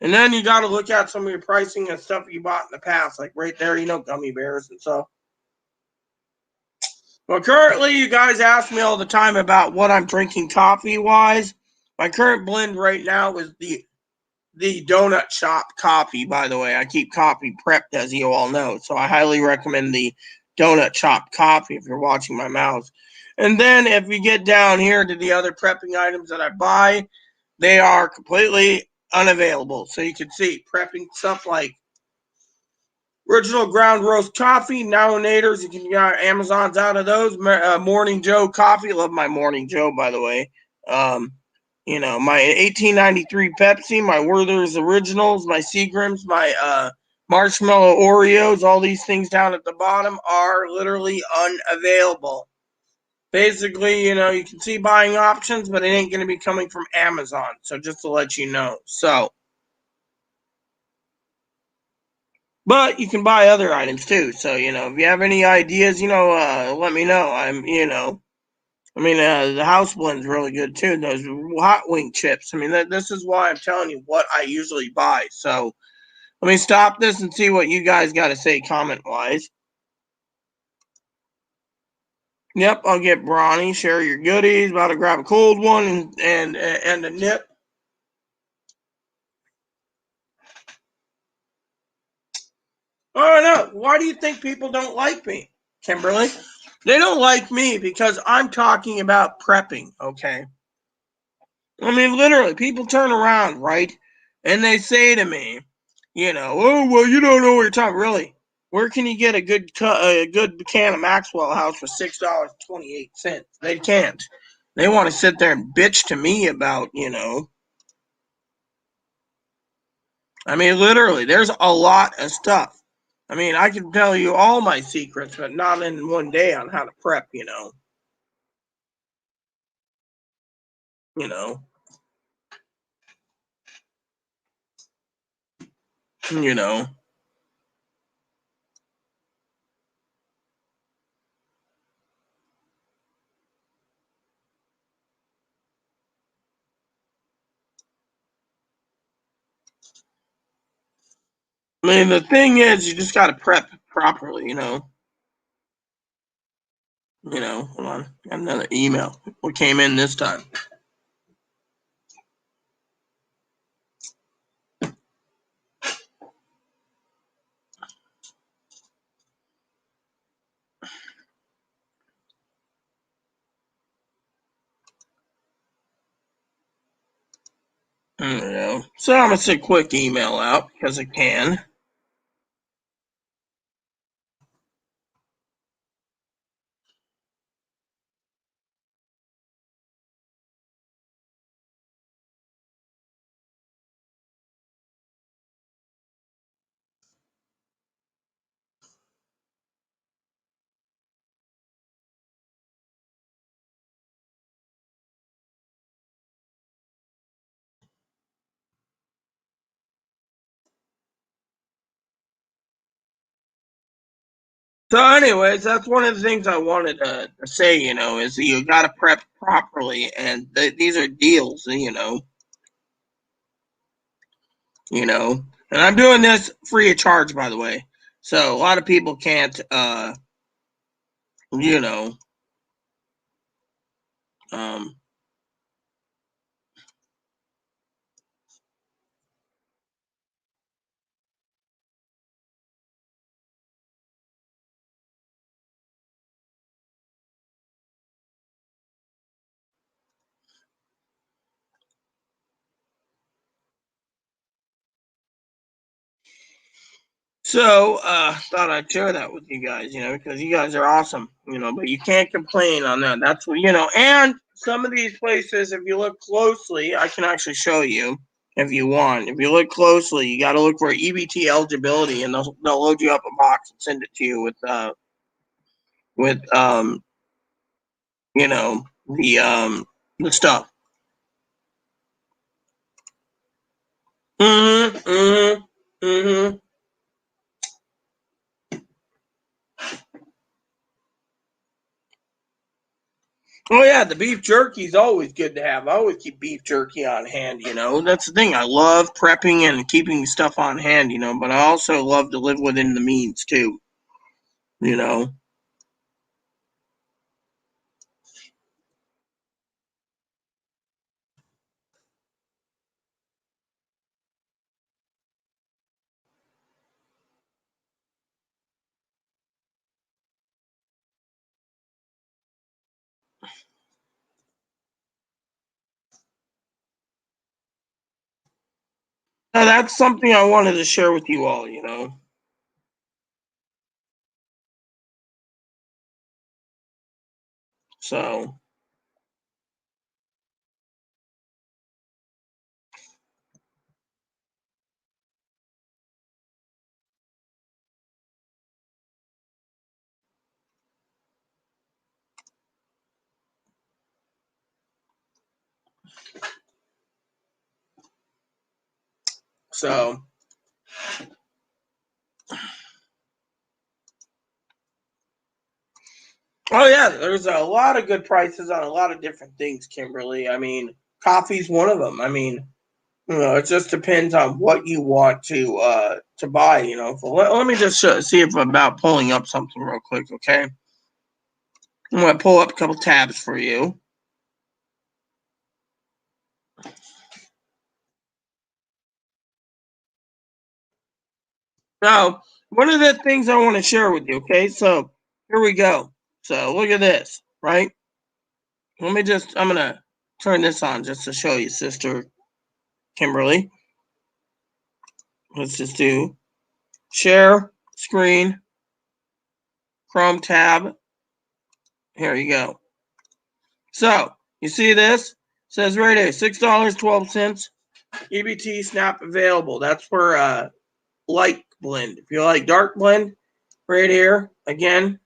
And then you got to look at some of your pricing and stuff you bought in the past, like right there. Gummy bears and stuff. Well, currently, you guys ask me all the time about what I'm drinking coffee-wise. My current blend right now is the Donut Shop coffee, by the way. I keep coffee prepped, as you all know, so I highly recommend the Donut Shop coffee if you're watching my mouth. And then if you get down here to the other prepping items that I buy, they are completely unavailable. So you can see prepping stuff like original ground roast coffee, Nownators. You can get Amazon's out of those. Morning Joe coffee. Love my Morning Joe, by the way. My 1893 Pepsi, my Werther's Originals, my Seagrams, my Marshmallow Oreos. All these things down at the bottom are literally unavailable. Basically, you can see buying options, but it ain't going to be coming from Amazon. So just to let you know. But you can buy other items too. So, if you have any ideas, let me know. The house blend's really good too. Those hot wing chips. This is why I'm telling you what I usually buy. So, let me stop this and see what you guys got to say comment wise. Yep, I'll get Brawny. Share your goodies. About to grab a cold one and a nip. Oh no! Why do you think people don't like me, Kimberly? They don't like me because I'm talking about prepping. Okay. Literally, people turn around, right? And they say to me, oh, well, you don't know what you're talking. Really? Where can you get a good can of Maxwell House for $6.28? They can't. They want to sit there and bitch to me about, literally, there's a lot of stuff. I can tell you all my secrets, but not in one day on how to prep, you know, you know. The thing is, you just got to prep properly, Hold on. Got another email. What came in this time? So I'm gonna send a quick email out because I can. So, anyways, that's one of the things I wanted to say. Is you got to prep properly, and these are deals. And I'm doing this free of charge, by the way. So a lot of people can't, you know, um, So, thought I'd share that with you guys, because you guys are awesome, but you can't complain on that. That's what, and some of these places, if you look closely, I can actually show you if you want. If you look closely, you got to look for EBT eligibility, and they'll load you up a box and send it to you with you know, the stuff. Mm-hmm, mm-hmm, mm-hmm. Oh yeah, the beef jerky is always good to have. I always keep beef jerky on hand, That's the thing. I love prepping and keeping stuff on hand, but I also love to live within the means too, you know. Now, that's something I wanted to share with you all. So, so, oh yeah, there's a lot of good prices on a lot of different things, Kimberly. I mean, coffee's one of them. I mean, it just depends on what you want to buy. Let me just see if I'm about pulling up something real quick, okay? I'm gonna pull up a couple tabs for you. So, one of the things I want to share with you, okay? So, here we go. So, look at this, right? I'm gonna turn this on just to show you, Sister Kimberly. Let's just do share screen, Chrome tab. Here you go. So, you see this? It says right here, $6.12. EBT Snap available. That's for light blend. If you like dark blend, right here, again,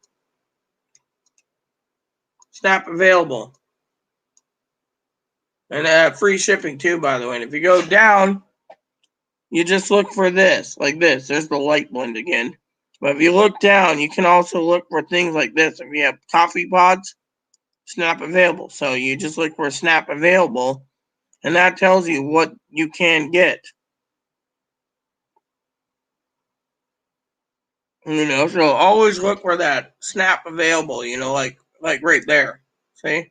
Snap available. And free shipping too, by the way. And if you go down, you just look for this, like this. There's the light blend again. But if you look down, you can also look for things like this. If you have coffee pods, Snap available. So you just look for Snap available, and that tells you what you can get. So always look for that Snap available, like right there. See?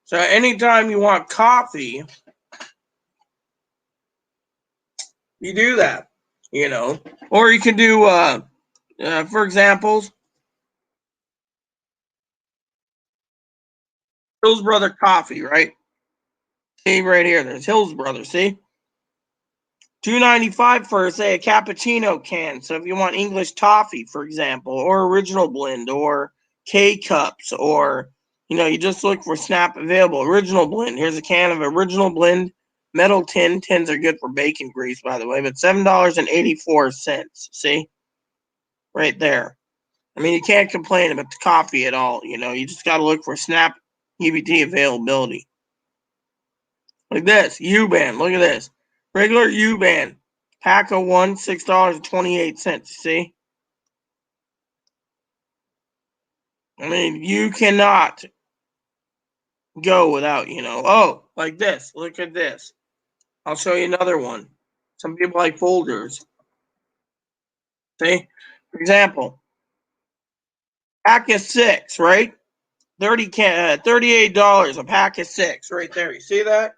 So anytime you want coffee, you do that. Or you can do, for examples, Hills Brother Coffee, right? See right here, there's Hills Brother, see? $2.95 for, say, a cappuccino can. So if you want English toffee, for example, or original blend, or K cups, or you just look for Snap available. Original blend. Here's a can of original blend, metal tin. Tins are good for bacon grease, by the way, but $7.84. See, right there. I mean, you can't complain about the coffee at all. You just got to look for Snap EBT availability. Like this, U-Band. Look at this. Regular U-Band. Pack of one, $6.28. See? I mean, you cannot go without, oh, like this. Look at this. I'll show you another one. Some people like folders. See? For example, pack of six, right? $38 a pack of six right there. You see that?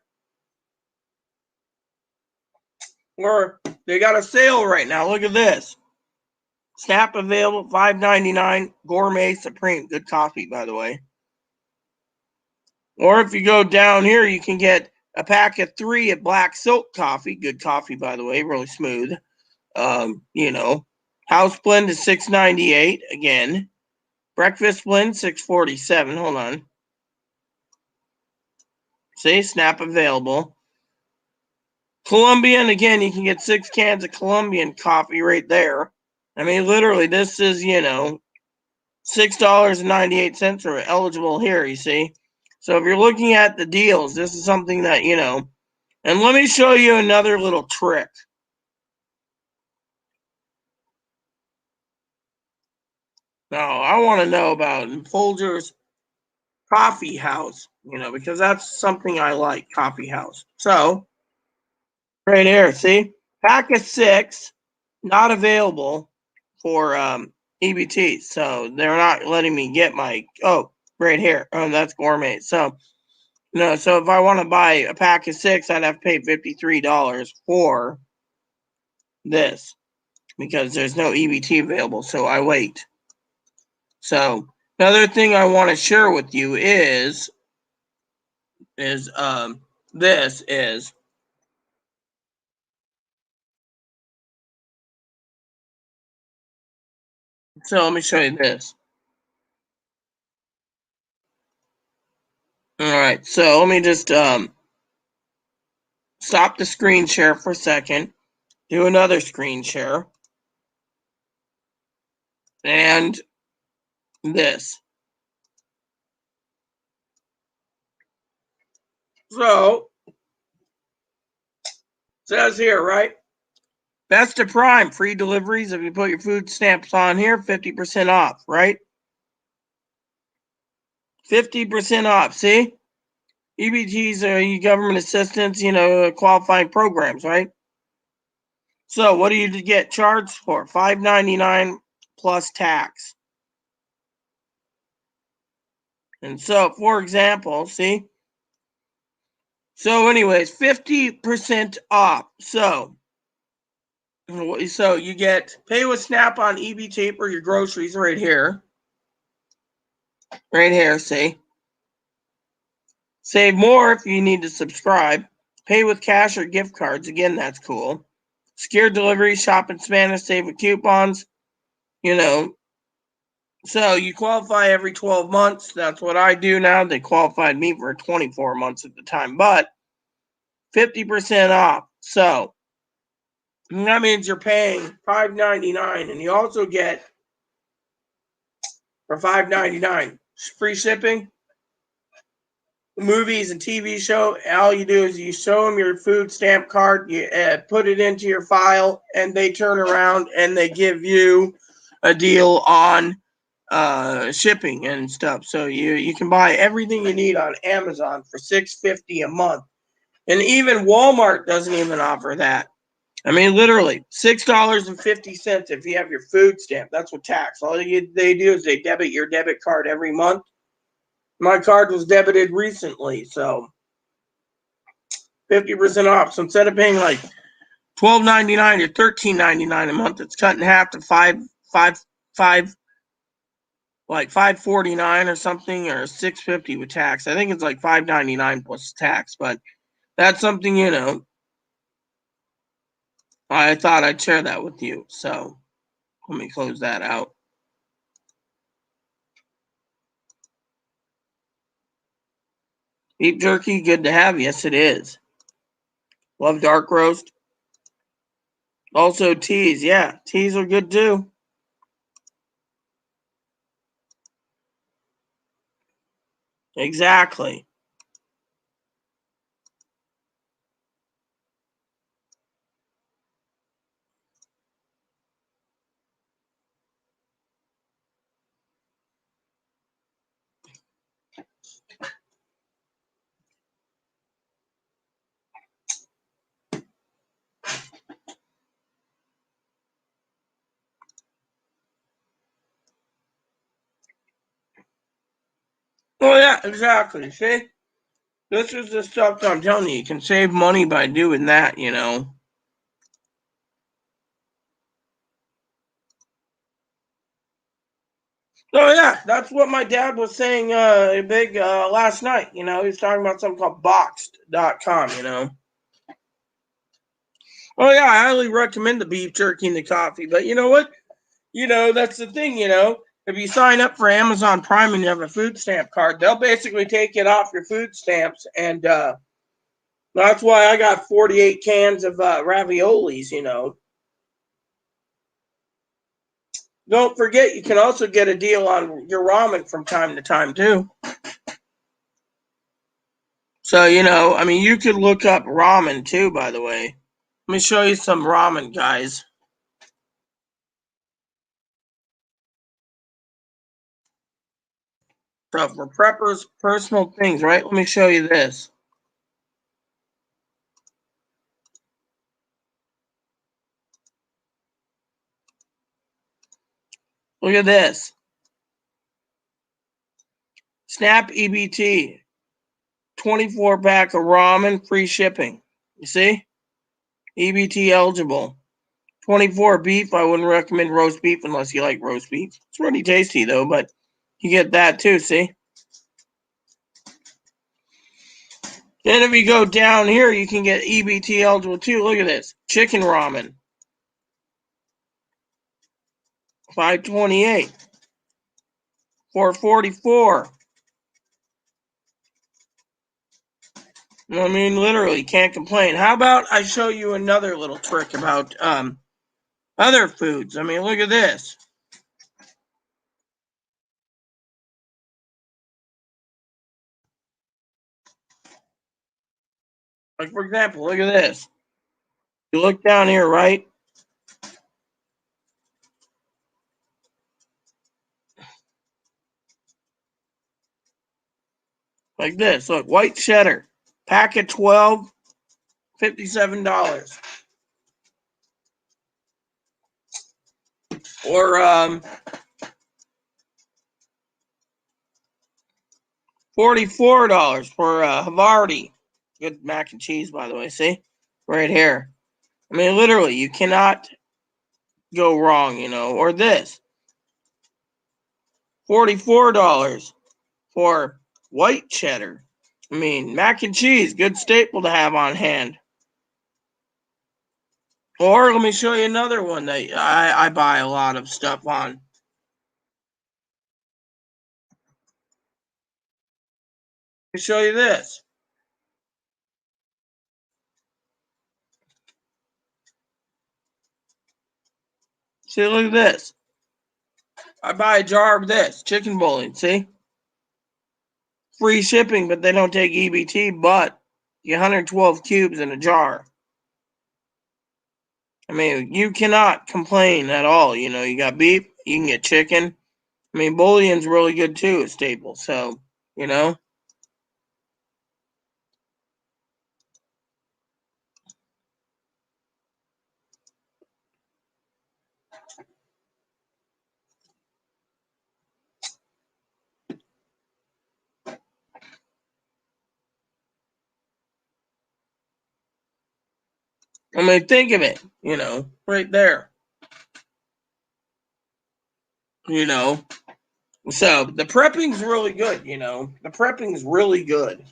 Or they got a sale right now. Look at this. Snap available, $5.99. Gourmet Supreme. Good coffee, by the way. Or if you go down here, you can get a pack of 3 of black silk coffee. Good coffee, by the way, really smooth. House blend is $6.98 again. Breakfast blend $6.47. Hold on. See, Snap available. Colombian, again, you can get 6 cans of Colombian coffee right there. I mean, literally, this is, $6.98 are eligible here, you see. So if you're looking at the deals, this is something that, and let me show you another little trick. Now, I want to know about Folger's Coffee House, because that's something I like, Coffee House. So, right here, see? Pack of 6, not available for EBT. So, they're not letting me get my, right here. Oh, that's gourmet. So, so if I want to buy a pack of 6, I'd have to pay $53 for this because there's no EBT available. So, I wait. So, another thing I want to share with you is this is so let me show you this. All right, so let me just stop the screen share for a second, do another screen share, and this. So says here, right? Best of Prime, free deliveries. If you put your food stamps on here, 50% off, right? 50% off, see? EBTs are government assistance, qualifying programs, right? So what do you get charged for? $5.99 plus tax. And so, for example, see? So anyways, 50% off. So you get pay with Snap on EBT for your groceries right here. Right here, see? Save more if you need to subscribe. Pay with cash or gift cards. Again, that's cool. Secure delivery, shop in Spanish, save with coupons. So you qualify every 12 months. That's what I do now. They qualified me for 24 months at the time, but 50% off. So that means you're paying $5.99, and you also get for $5.99 free shipping, movies and TV show. All you do is you show them your food stamp card, you put it into your file, and they turn around and they give you a deal on shipping and stuff. So you can buy everything you need on Amazon for $6.50 a month, and even Walmart doesn't even offer that. I mean, literally $6.50 if you have your food stamp. That's with tax. All they do is they debit your debit card every month. My card was debited recently, so 50% off. So instead of paying like $12.99 or $13.99 a month, it's cut in half to like $5.49 or something, or $6.50 with tax. I think it's like $5.99 plus tax, but that's something I thought I'd share that with you. So let me close that out. Beef jerky, good to have. Yes, it is. Love dark roast. Also teas. Yeah, teas are good too. Exactly. Oh yeah, exactly. See, this is the stuff that I'm telling you. You can save money by doing that. Oh yeah, that's what my dad was saying big last night. He was talking about something called boxed.com, Oh yeah, I highly recommend the beef jerky and the coffee. But you know what? That's the thing. If you sign up for Amazon Prime and you have a food stamp card, they'll basically take it off your food stamps, and that's why I got 48 cans of raviolis. Don't forget, you can also get a deal on your ramen from time to time too. So, you could look up ramen too, by the way. Let me show you some ramen, guys. So, for preppers, personal things, right? Let me show you this. Look at this. Snap EBT. 24 pack of ramen, free shipping. You see? EBT eligible. 24 beef. I wouldn't recommend roast beef unless you like roast beef. It's pretty tasty though, but you get that too, see? Then if you go down here, you can get EBT eligible too. Look at this. Chicken ramen. 528. 444. Literally can't complain. How about I show you another little trick about other foods? Look at this. Like, for example, look at this. You look down here, right? Like this. Look, white cheddar. Pack of 12, $57. Or $44 for Havarti. Good mac and cheese, by the way. See? Right here. Literally, you cannot go wrong, Or this. $44 for white cheddar. Mac and cheese, good staple to have on hand. Or let me show you another one that I buy a lot of stuff on. Let me show you this. See, look at this. I buy a jar of this, chicken bouillon, see? Free shipping, but they don't take EBT, but you 112 cubes in a jar. You cannot complain at all. You got beef, you can get chicken. Bouillon's really good too, a staple. So, you know. Think of it, right there. So the prepping's really good, The prepping's really good.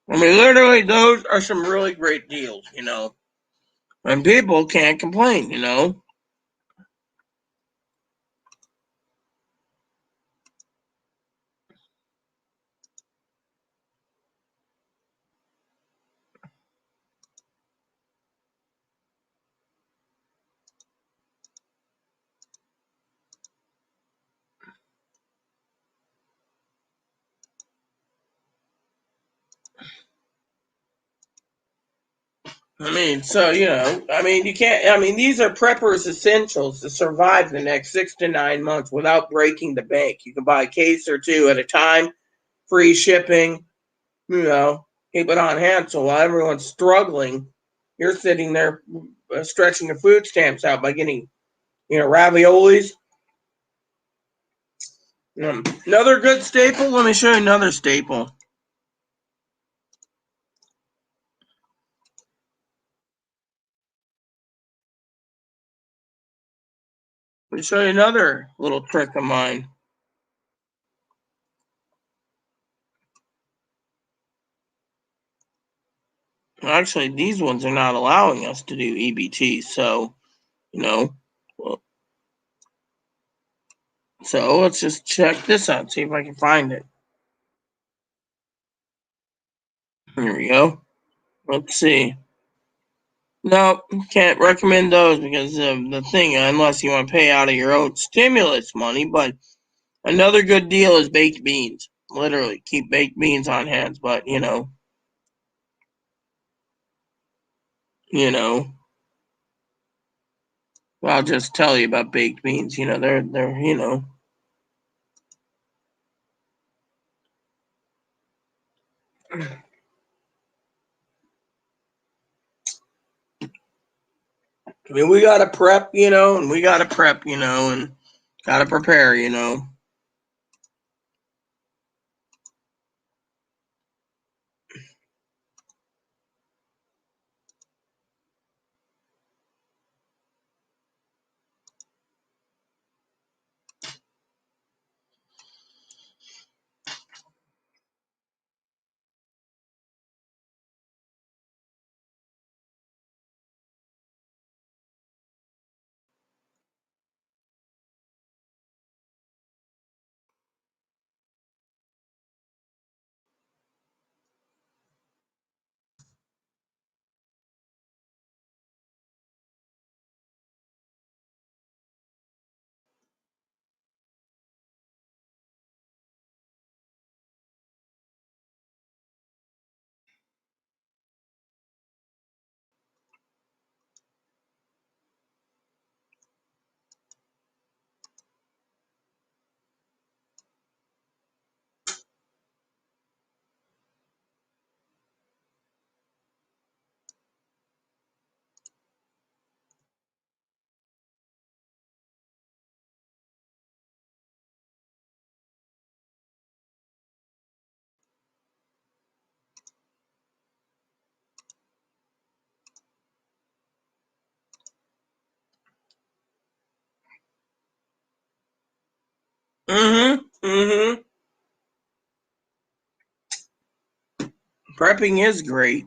Literally, those are some really great deals, And people can't complain, you can't, these are preppers' essentials to survive the next 6 to 9 months without breaking the bank. You can buy a case or two at a time, free shipping, keep it on hand. So while everyone's struggling, you're sitting there stretching your food stamps out by getting, raviolis. Another good staple. Let me show you another staple. me show you another little trick of mine. Actually, these ones are not allowing us to do EBT, so, you know, well, so let's just check this out, see if I can find it. Here we go. Let's see. No, can't recommend those because of the thing, unless you want to pay out of your own stimulus money. But another good deal is baked beans. Literally, keep baked beans on hand. But you know, I'll just tell you about baked beans. They're. I mean, we gotta prep, and we gotta prep, and gotta prepare. Mm-hmm. Mm-hmm. Prepping is great.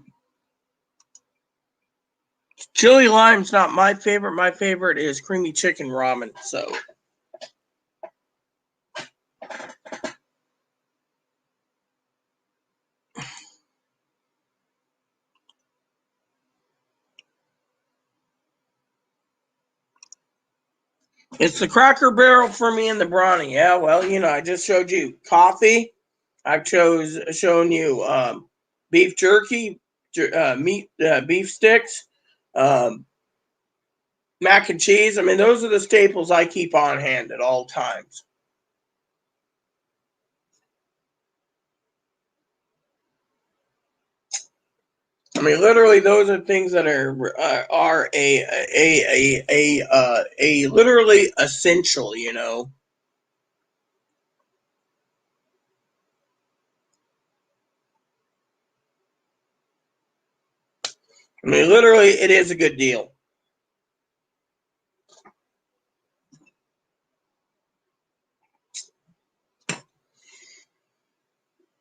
Chili lime's not my favorite. My favorite is creamy chicken ramen. So it's the Cracker Barrel for me and the Brawny. Yeah, well, I just showed you coffee. I've shown you beef jerky, meat, beef sticks, um, mac and cheese. I mean, those are the staples I keep on hand at all times. I mean, literally, those are things that are a literally essential. I mean, literally, it is a good deal.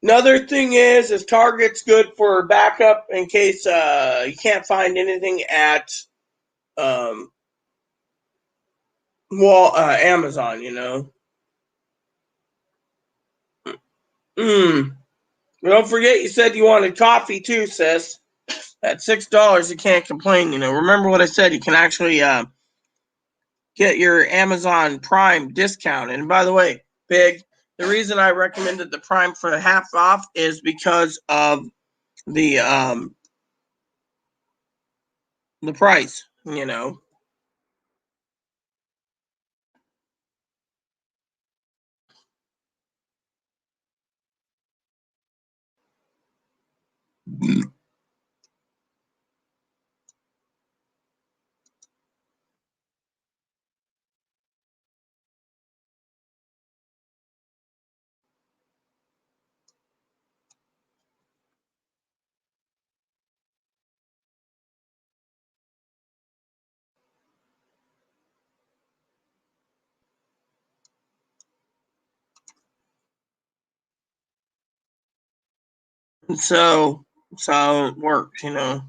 Another thing is Target's good for backup in case you can't find anything at um, Amazon. Mm. Don't forget, you said you wanted coffee too, sis. At $6, you can't complain. Remember what I said. You can actually get your Amazon Prime discount. And by the way, Big, the reason I recommended the Prime for half off is because of the price. So that's how it works, you know.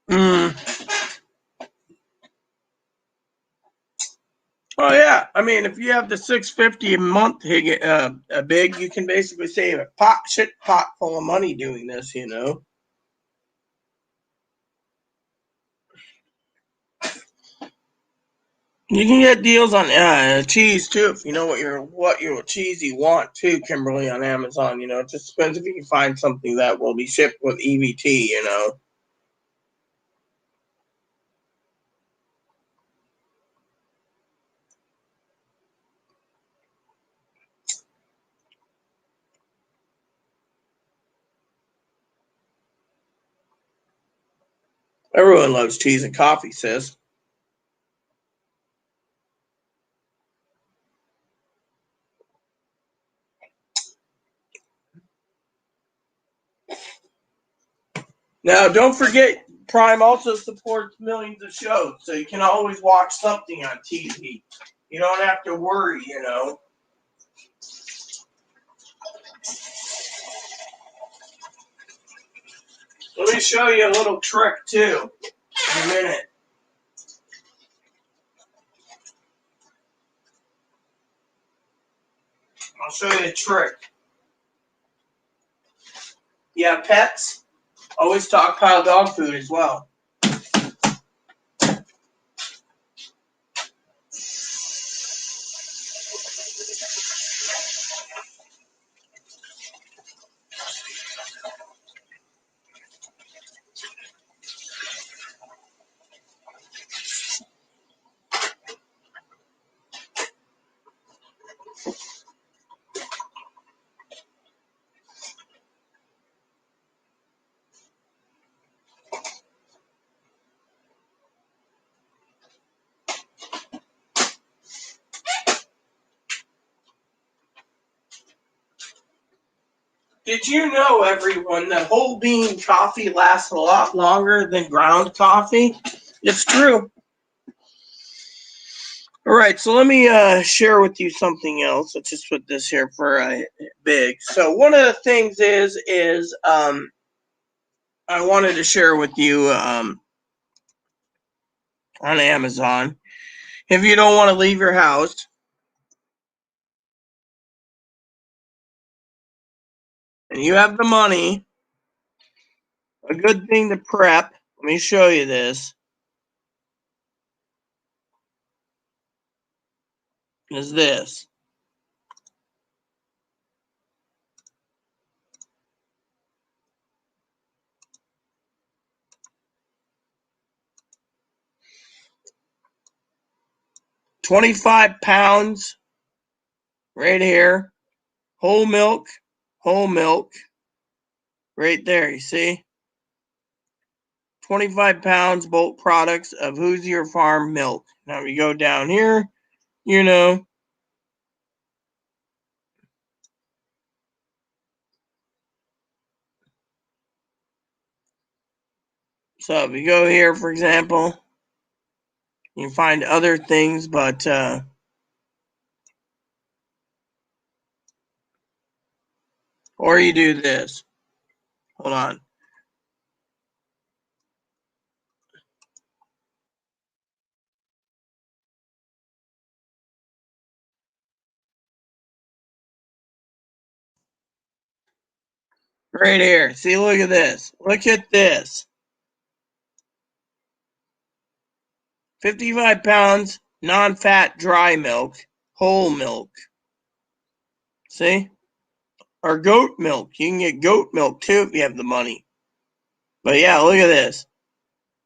Mm. Oh yeah, I mean, if you have the 650 a month a big, you can basically save a shit pot full of money doing this. You know, you can get deals on cheese too if you know what your cheese you want too, Kimberly, on Amazon. You know, it just depends if you can find something that will be shipped with EBT. You know. Everyone loves cheese and coffee, sis. Now, don't forget, Prime also supports millions of shows, so you can always watch something on TV. You don't have to worry, you know. Let me show you a little trick, too, in a minute. I'll show you a trick. You have pets? Always stockpile dog food as well. 'Did you know, everyone, that whole bean coffee lasts a lot longer than ground coffee? It's true. All right, so let me share with you something else. Let's just put this here for big. So one of the things is I wanted to share with you on Amazon. If you don't want to leave your house and you have the money, a good thing to prep. Let me show you this. Is this 25 pounds right here? Whole milk, whole milk, right there. You see? 25 pounds bulk products of Hoosier Farm milk. Now we go down here, you know. So if you go here, for example, you can find other things, but or you do this. Hold on. Right here. See, look at this. Look at this. 55 pounds, non-fat dry milk, whole milk. See? Or goat milk. You can get goat milk too if you have the money. But yeah, look at this.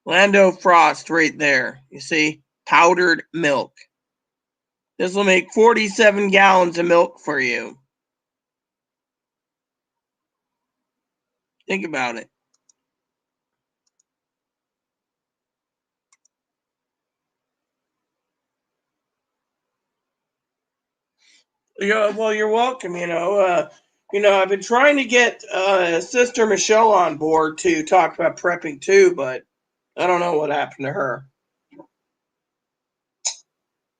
Lando Frost right there. You see? Powdered milk. This will make 47 gallons of milk for you. Think about it. Yeah, well, you're welcome. I've been trying to get Sister Michelle on board to talk about prepping too, but I don't know what happened to her.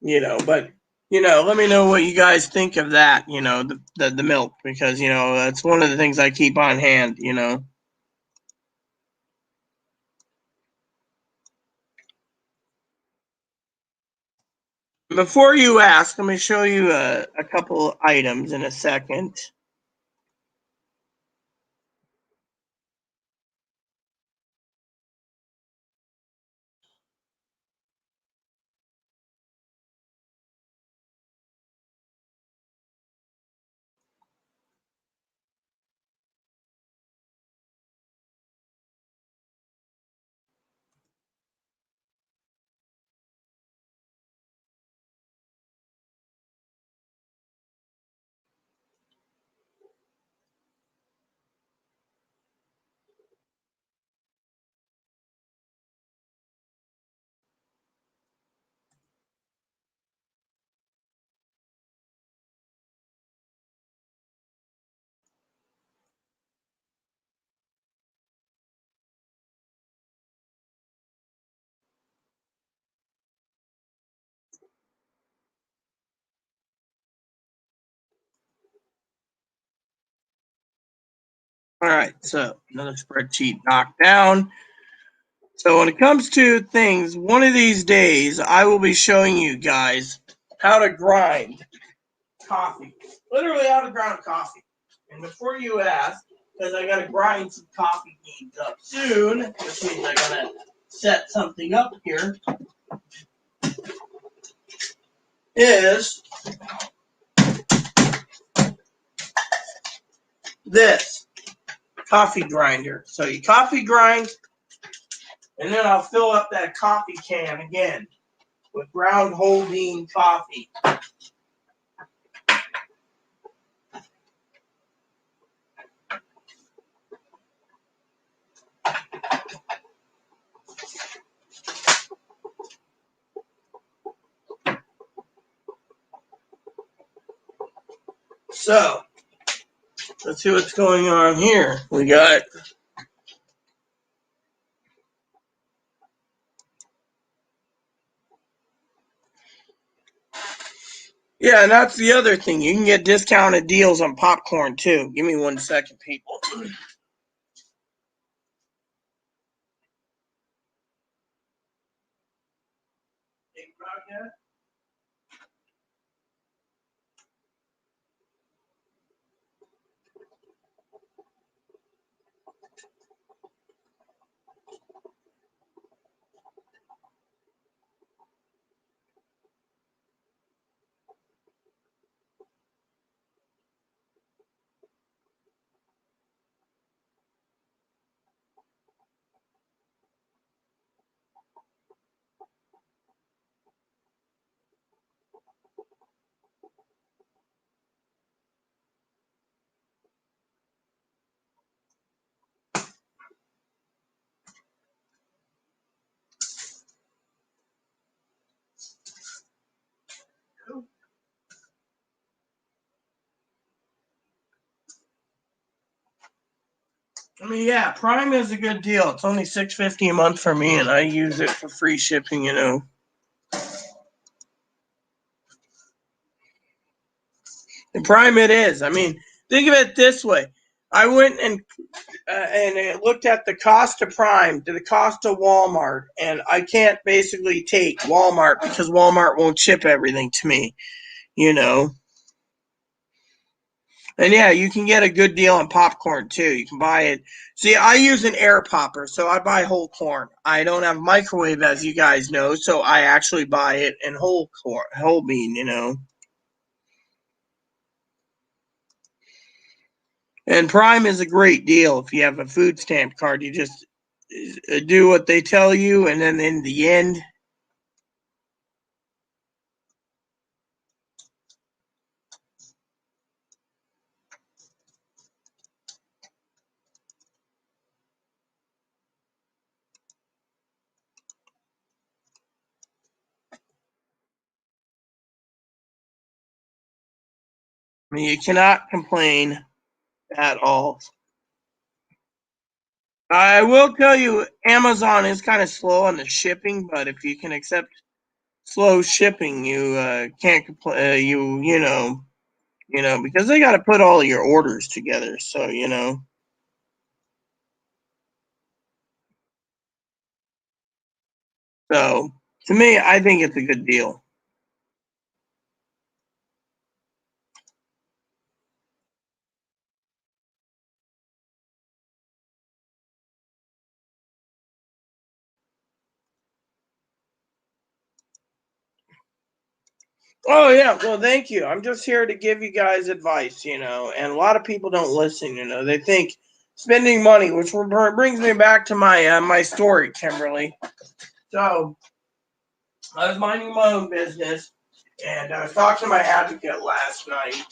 But let me know what you guys think of that. The milk, because that's one of the things I keep on hand. Before you ask, let me show you a couple items in a second. All right, so another spreadsheet knocked down. So when it comes to things, one of these days I will be showing you guys how to grind coffee. Literally how to grind coffee. And before you ask, because I gotta grind some coffee beans up soon, which means I gotta set something up here, is this coffee grinder. So you coffee grind, and then I'll fill up that coffee can again with ground whole bean coffee. So let's see what's going on here. We got yeah, and that's the other thing. You can get discounted deals on popcorn too. Give me 1 second, people. I mean, yeah, Prime is a good deal. It's only $6.50 a month for me, and I use it for free shipping. And Prime it is. I mean, think of it this way: I went and looked at the cost of Prime to the cost of Walmart, and I can't basically take Walmart because Walmart won't ship everything to me. You know. And yeah, you can get a good deal on popcorn too. You can buy it. See, I use an air popper, so I buy whole corn. I don't have a microwave, as you guys know, so I actually buy it in whole corn, whole bean. And Prime is a great deal if you have a food stamp card. You just do what they tell you, and then in the end, I mean, you cannot complain at all. I will tell you, Amazon is kind of slow on the shipping, but if you can accept slow shipping, you can't complain. Because they got to put all your orders together. So to me, I think it's a good deal. Oh yeah, well thank you. I'm just here to give you guys advice, and a lot of people don't listen. They think spending money, which brings me back to my story, Kimberly. So I was minding my own business, and I was talking to my advocate last night,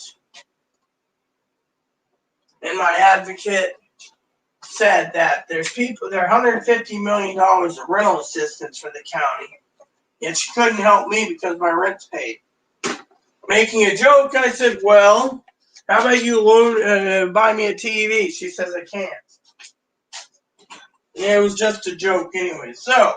and my advocate said that there are $150 million of rental assistance for the county, yet she couldn't help me because my rent's paid. Making a joke, I said, "Well, how about you buy me a TV?" She says, "I can't." Yeah, it was just a joke anyway. So,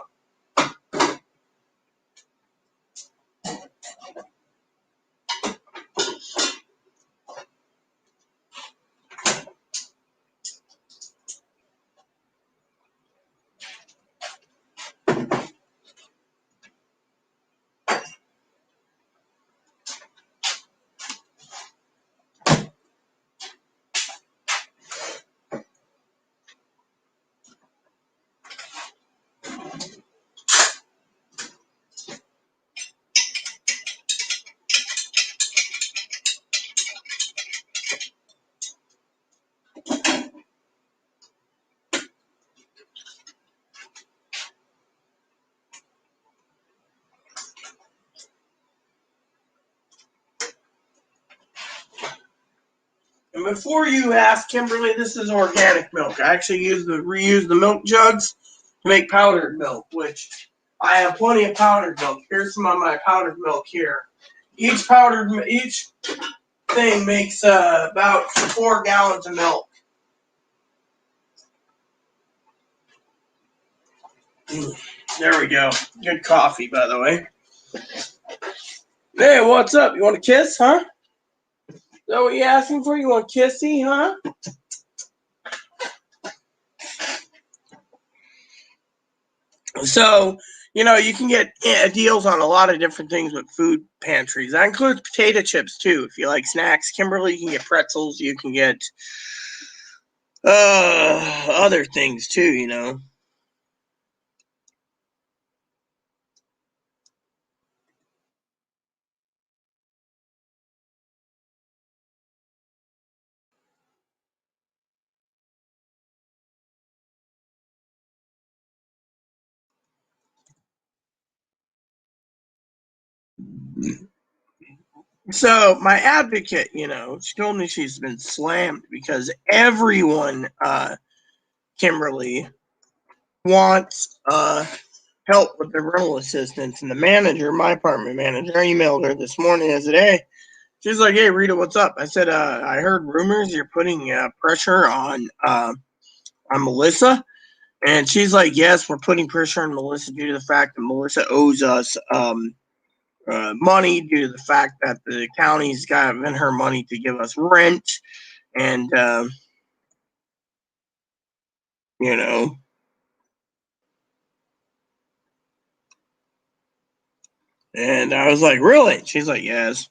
and before you ask, Kimberly, this is organic milk. I actually reuse the milk jugs to make powdered milk, which I have plenty of powdered milk. Here's some of my powdered milk here. Each thing makes about 4 gallons of milk. There we go. Good coffee, by the way. Hey, what's up? You want a kiss, huh? Is that what you asking for? You want a kissy, huh? So, you can get deals on a lot of different things with food pantries. That includes potato chips, too. If you like snacks, Kimberly, you can get pretzels. You can get other things, too. So, my advocate, she told me she's been slammed because everyone, Kimberly, wants help with the rental assistance. And the manager, my apartment manager, I emailed her this morning as today. She's like, "Hey, Rita, what's up?" I said, "I heard rumors you're putting pressure on Melissa." And she's like, "Yes, we're putting pressure on Melissa due to the fact that Melissa owes us money due to the fact that the county's given her money to give us rent. And, you know, and I was like, really?" She's like, "Yes."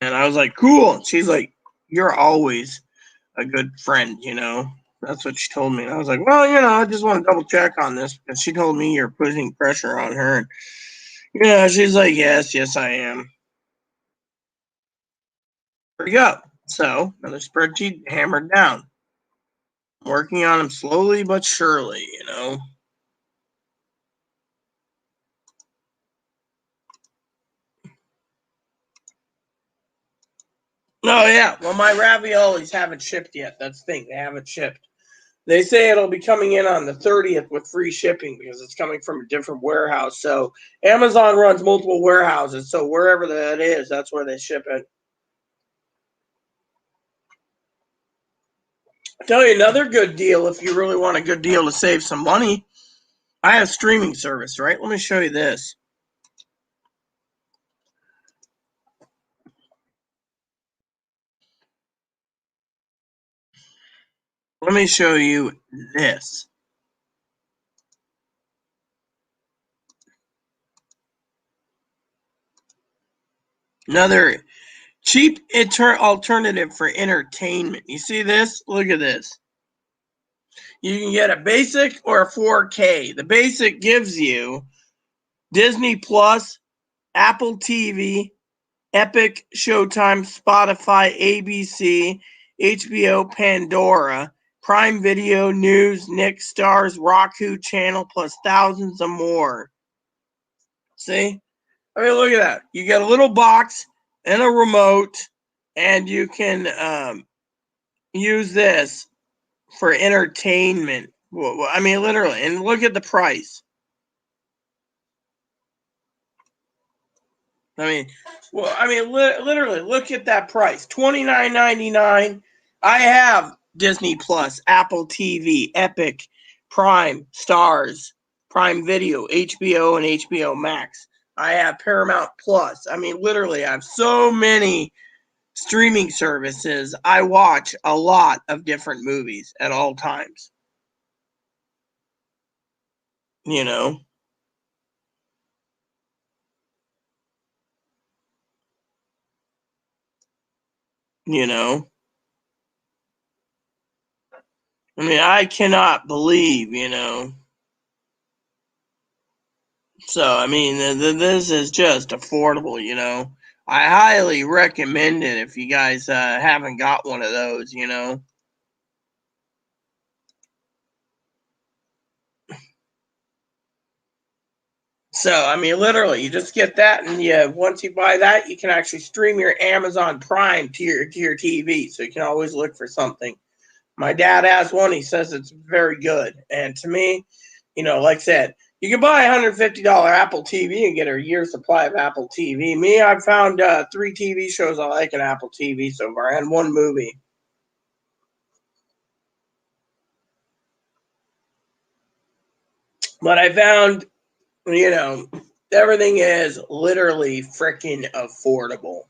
And I was like, cool. And she's like, you're always a good friend, That's what she told me. And I was like, well, I just want to double check on this because she told me you're putting pressure on her. And, she's like, yes, I am. There we go. So, another spreadsheet hammered down. Working on them slowly but surely, Oh, yeah. Well, my raviolis haven't shipped yet. That's the thing. They haven't shipped. They say it'll be coming in on the 30th with free shipping because it's coming from a different warehouse. So Amazon runs multiple warehouses. So wherever that is, that's where they ship it. I'll tell you another good deal if you really want a good deal to save some money. I have streaming service, right? Let me show you this. Let me show you this. Another cheap alternative for entertainment. You see this? Look at this. You can get a basic or a 4K. The basic gives you Disney Plus, Apple TV, Epic, Showtime, Spotify, ABC, HBO, Pandora, Prime Video, News, Nick Stars, Roku Channel, plus thousands of more. See? I mean, look at that. You get a little box and a remote, and you can use this for entertainment. I mean, literally. And look at the price. Literally, look at that price. $29.99. I have Disney Plus, Apple TV, Epic, Prime, Stars, Prime Video, HBO, and HBO Max. I have Paramount Plus. I mean, literally, I have so many streaming services. I watch a lot of different movies at all times. You know? You know? I mean, I cannot believe. So, I mean, this is just affordable. I highly recommend it if you guys haven't got one of those. So, I mean, literally, you just get that, and once you buy that, you can actually stream your Amazon Prime to your TV. So you can always look for something. My dad has one. He says it's very good. And to me, like I said, you can buy a $150 Apple TV and get a year's supply of Apple TV. Me, I've found 3 TV shows I like in Apple TV so far, and 1 movie. But I found, everything is literally freaking affordable.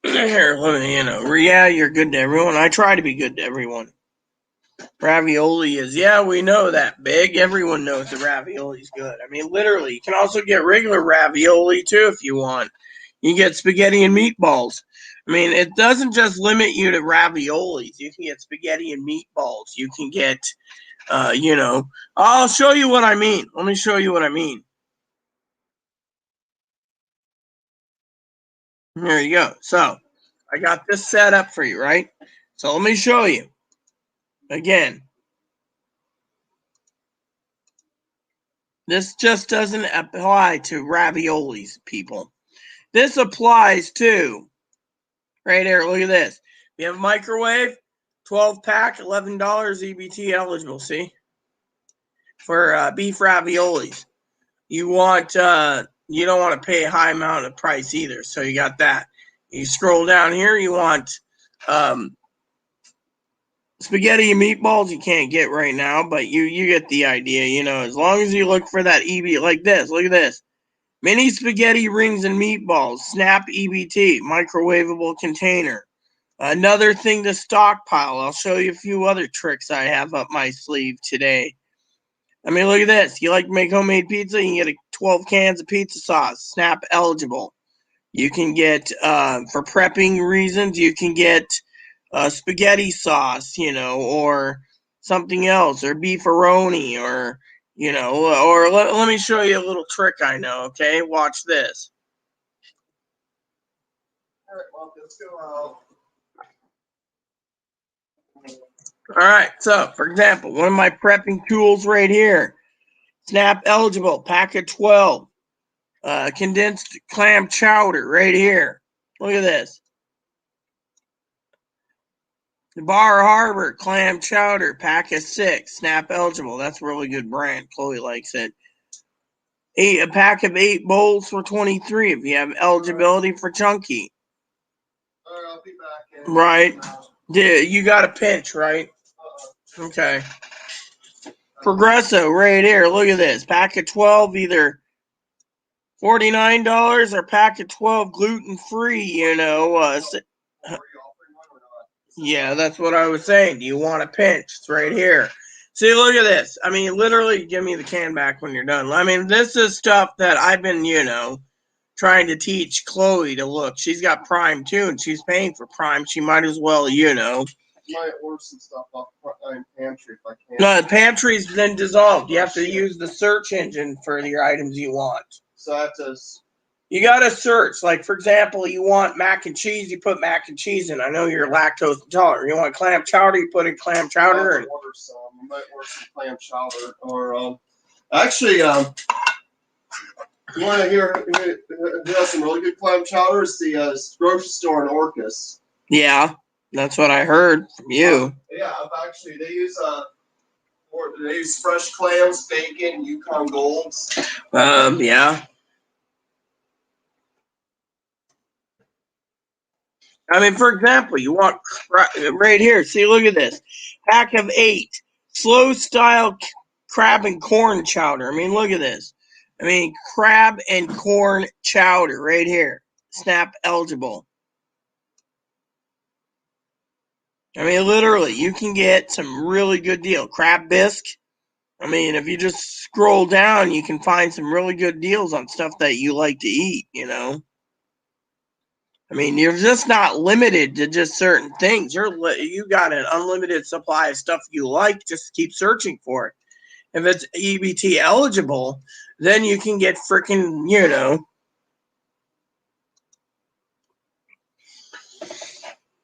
Here, let me, yeah, you're good to everyone. I try to be good to everyone. Ravioli is, yeah, we know that, Big. Everyone knows the ravioli's good. I mean, literally, you can also get regular ravioli too if you want. You get spaghetti and meatballs. I mean, it doesn't just limit you to raviolis. You can get spaghetti and meatballs. You can get, I'll show you what I mean. Let me show you what I mean. There you go. So, I got this set up for you, right? So, let me show you. Again, this just doesn't apply to raviolis, people. This applies to, right here, look at this. We have a microwave, 12-pack, $11 EBT eligible, see? For beef raviolis. You don't want to pay a high amount of price either, so you got that. You scroll down here, you want spaghetti and meatballs you can't get right now, but you get the idea, as long as you look for that EB, like this, look at this. Mini spaghetti rings and meatballs, Snap EBT, microwavable container. Another thing to stockpile. I'll show you a few other tricks I have up my sleeve today. I mean, look at this. You like to make homemade pizza? You can get 12 cans of pizza sauce, SNAP eligible. You can get, for prepping reasons, you can get spaghetti sauce, or something else, or beefaroni, or, or let me show you a little trick I know, okay? Watch this. All right, well, let's go out. All right, so for example, one of my prepping tools right here, SNAP eligible, pack of 12, condensed clam chowder right here. Look at this. The Bar Harbor clam chowder, pack of 6, SNAP eligible. That's a really good brand. Chloe likes it. A pack of 8 bowls for 23 if you have eligibility for chunky. All right, I'll be back. Right. You got a pinch, right? Okay. Progresso right here. Look at this. Pack of 12, either $49 or pack of 12 gluten-free, yeah, that's what I was saying. Do you want a pinch? It's right here. See, look at this. I mean, literally, give me the can back when you're done. I mean, this is stuff that I've been, trying to teach Chloe to look. She's got Prime too, and she's paying for Prime. She might as well, Might order some stuff off pantry if I can. No, the pantry's been dissolved. You have to use the search engine for your items you want. So that's you gotta search. Like, for example, you want mac and cheese, you put mac and cheese in. I know you're lactose intolerant. You want clam chowder, you put in clam chowder. And order some. You might order some clam chowder, or actually, you want to hear some really good clam chowder? It's the grocery store in Orcas. Yeah, that's what I heard from you. Yeah, actually, they use fresh clams, bacon, Yukon Golds. Yeah. I mean, for example, you want right here. See, look at this. Pack of 8. Slow style crab and corn chowder. I mean, look at this. I mean, crab and corn chowder right here. SNAP eligible. I mean, literally, you can get some really good deal. Crab bisque. I mean, if you just scroll down, you can find some really good deals on stuff that you like to eat, I mean, you're just not limited to just certain things. You got an unlimited supply of stuff you like. Just keep searching for it. If it's EBT eligible, then you can get freaking,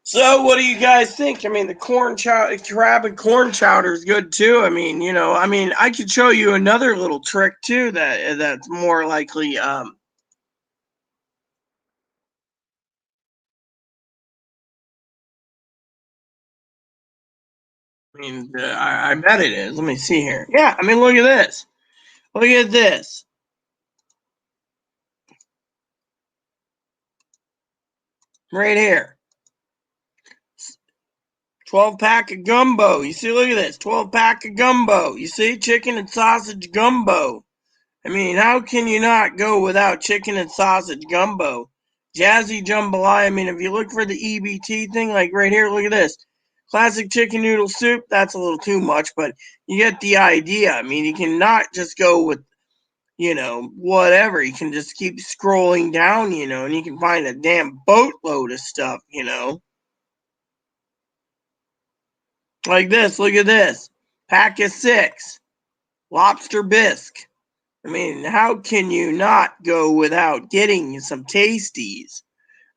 So what do you guys think? I mean, the crab and corn chowder is good too. I mean, I could show you another little trick too that's more likely. I mean, I bet it is. Let me see here. Yeah, I mean, look at this. Look at this. Right here. 12-pack of gumbo. You see, look at this. 12-pack of gumbo. You see, chicken and sausage gumbo. I mean, how can you not go without chicken and sausage gumbo? Jazzy jambalaya. I mean, if you look for the EBT thing, like right here, look at this. Classic chicken noodle soup. That's a little too much, but you get the idea. I mean, you cannot just go with, whatever. You can just keep scrolling down, and you can find a damn boatload of stuff, Like this. Look at this. Pack of 6. Lobster bisque. I mean, how can you not go without getting some tasties?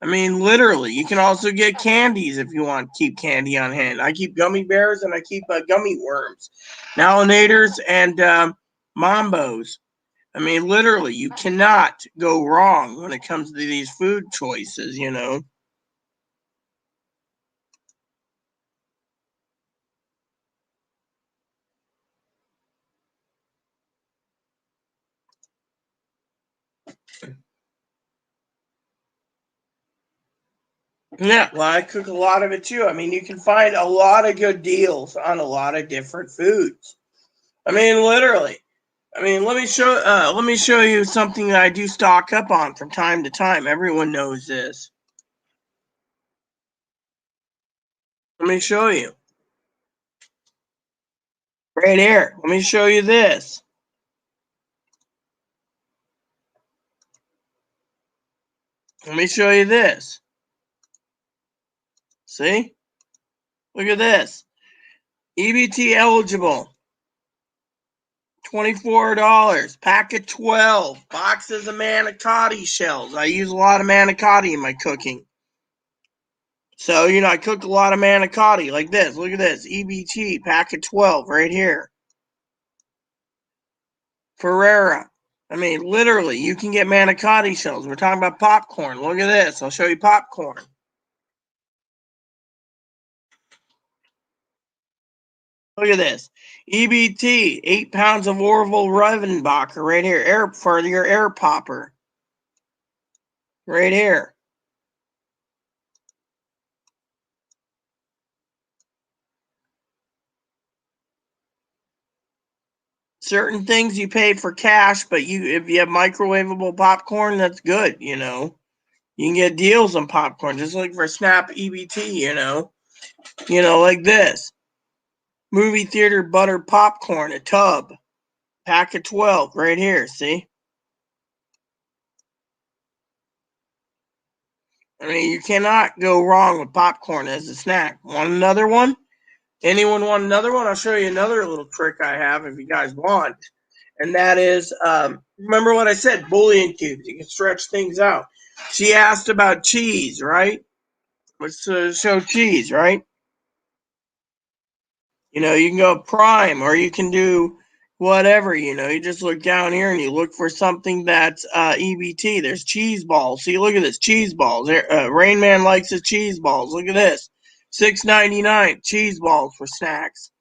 I mean, literally, you can also get candies if you want to keep candy on hand. I keep gummy bears and I keep gummy worms, Nalinators, and Mambos. I mean, literally, you cannot go wrong when it comes to these food choices, Yeah, well, I cook a lot of it too. I mean, you can find a lot of good deals on a lot of different foods. I mean, literally. I mean, let me show you something that I do stock up on from time to time. Everyone knows this. Let me show you. Right here. Let me show you this. Let me show you this. See? Look at this. EBT eligible. $24. Pack of 12. Boxes of manicotti shells. I use a lot of manicotti in my cooking. So, I cook a lot of manicotti like this. Look at this. EBT, pack of 12 right here. Ferrera. I mean, literally, you can get manicotti shells. We're talking about popcorn. Look at this. I'll show you popcorn. Look at this. EBT, 8 pounds of Orville Revenbacher right here. For your air popper. Right here. Certain things you pay for cash, but if you have microwavable popcorn, that's good, You can get deals on popcorn, just like for Snap EBT, like this. Movie theater butter popcorn, a tub. Pack of 12 right here, see? I mean, you cannot go wrong with popcorn as a snack. Want another one? Anyone want another one? I'll show you another little trick I have if you guys want. And that is, remember what I said, bouillon cubes. You can stretch things out. She asked about cheese, right? Let's show cheese, right? You can go prime, or you can do whatever, you just look down here and you look for something that's EBT. There's cheese balls. See, look at this, cheese balls. Rain Man likes his cheese balls. Look at this, $6.99 cheese balls for snacks.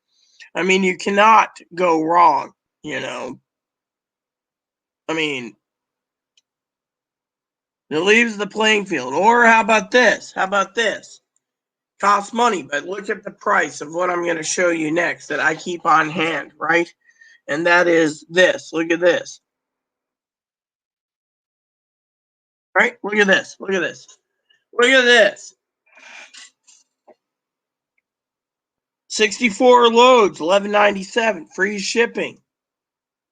I mean, you cannot go wrong, I mean, it leaves the playing field. Or how about this? Costs money, but look at the price of what I'm going to show you next that I keep on hand, right? And that is this. Look at this. Right? Look at this. Look at this. Look at this. 64 loads, $11.97, free shipping.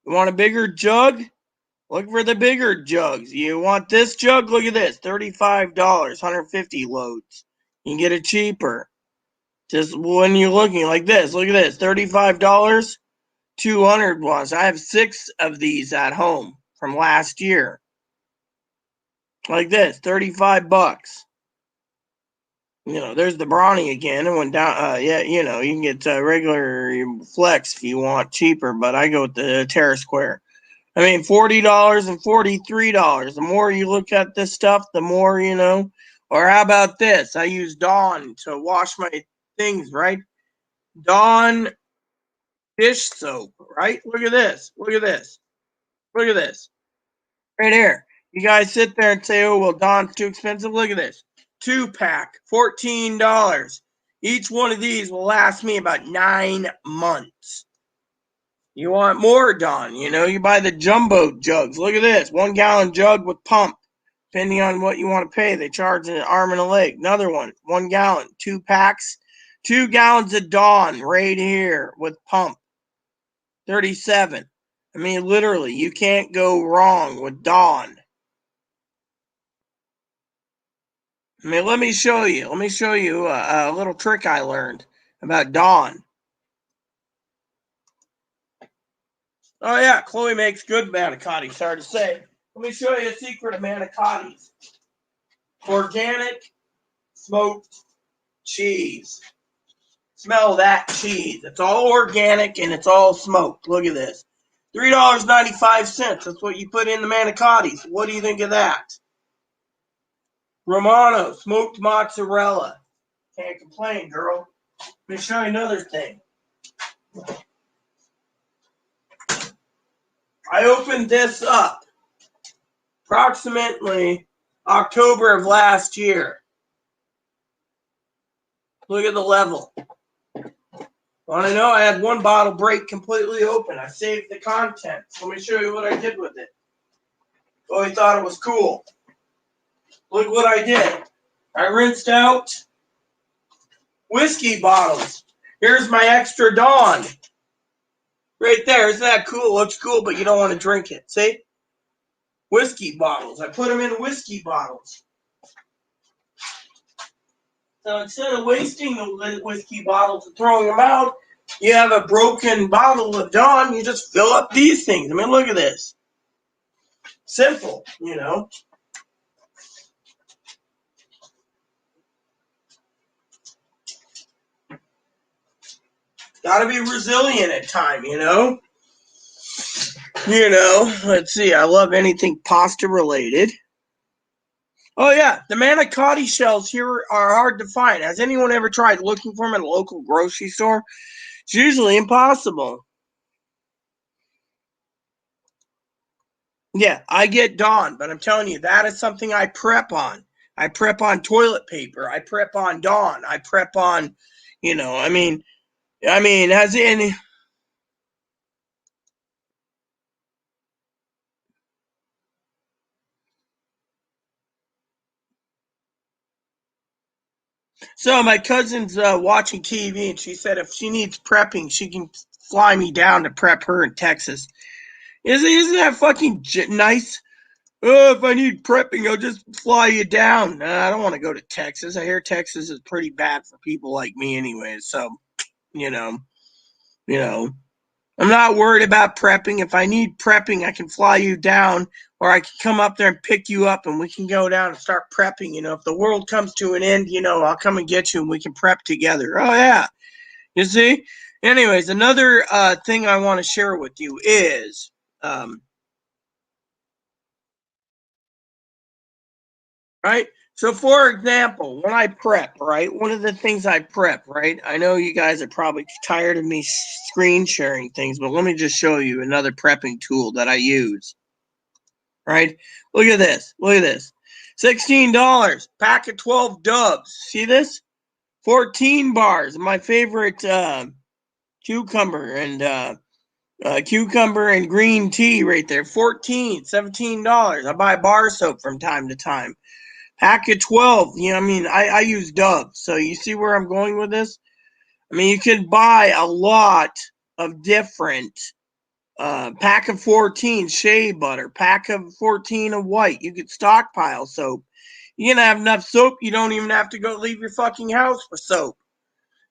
You want a bigger jug? Look for the bigger jugs. You want this jug? Look at this, $35, 150 loads. You can get it cheaper. Just when you're looking like this, look at this, $35, 200 watts. I have 6 of these at home from last year. Like this, $35. There's the Brawny again. It went down. You can get regular Flex if you want cheaper, but I go with the Terra Square. I mean, $40 and $43. The more you look at this stuff, the more, Or how about this? I use Dawn to wash my things, right? Dawn dish soap, right? Look at this. Look at this. Look at this. Right here. You guys sit there and say, oh, well, Dawn's too expensive. Look at this. 2-pack, $14. Each one of these will last me about 9 months. You want more, Dawn? You buy the jumbo jugs. Look at this. 1 gallon jug with pump. Depending on what you want to pay, they charge an arm and a leg. Another one, 1 gallon, 2 packs, 2 gallons of Dawn right here with pump. 37. I mean, literally, you can't go wrong with Dawn. I mean, let me show you. Let me show you a little trick I learned about Dawn. Oh, yeah, Chloe makes good manicotti. Sorry to say. Let me show you a secret of manicottis. Organic smoked cheese. Smell that cheese. It's all organic and it's all smoked. Look at this. $3.95. That's what you put in the manicottis. What do you think of that? Romano, smoked mozzarella. Can't complain, girl. Let me show you another thing. I opened this up approximately October of last year. Look at the level. Want to know? I had 1 bottle break completely open. I saved the contents. Let me show you what I did with it. Oh, he thought it was cool. Look what I did. I rinsed out whiskey bottles. Here's my extra Dawn. Right there. Isn't that cool? Looks cool, but you don't want to drink it. See? Whiskey bottles. I put them in whiskey bottles. So instead of wasting the whiskey bottles and throwing them out, you have a broken bottle of Dawn, you just fill up these things. I mean, look at this. Simple, you know. Got to be resilient at time, you know. You know, let's see. I love anything pasta related. Oh yeah, the manicotti shells here are hard to find. Has anyone ever tried looking for them at a local grocery store? It's usually impossible. Yeah, I get Dawn, but I'm telling you, that is something I prep on. I prep on toilet paper. I prep on Dawn. I prep on, you know, has any. So my cousin's watching TV, and she said if she needs prepping, she can fly me down to prep her in Texas. Isn't that fucking nice? Oh, if I need prepping, I'll just fly you down. I don't want to go to Texas. I hear Texas is pretty bad for people like me, anyway. So, you know, you know, I'm not worried about prepping. If I need prepping, I can fly you down, or I can come up there and pick you up, and we can go down and start prepping. You know, if the world comes to an end, you know, I'll come and get you, and we can prep together. Oh yeah, you see. Anyways, another thing I want to share with you is. Right? So, for example, when I prep, right, one of the things I prep, right, I know you guys are probably tired of me screen sharing things, but let me just show you another prepping tool that I use, right? Look at this. Look at this. $16, pack of 12 dubs. See this? 14 bars. My favorite cucumber and cucumber and green tea right there. 14, $17. I buy bar soap from time to time. Pack of 12, you know, I use Dove. So you see where I'm going with this? I mean, you can buy a lot of different pack of 14 shea butter, pack of 14 of white. You could stockpile soap. You're going to have enough soap, you don't even have to go leave your fucking house for soap.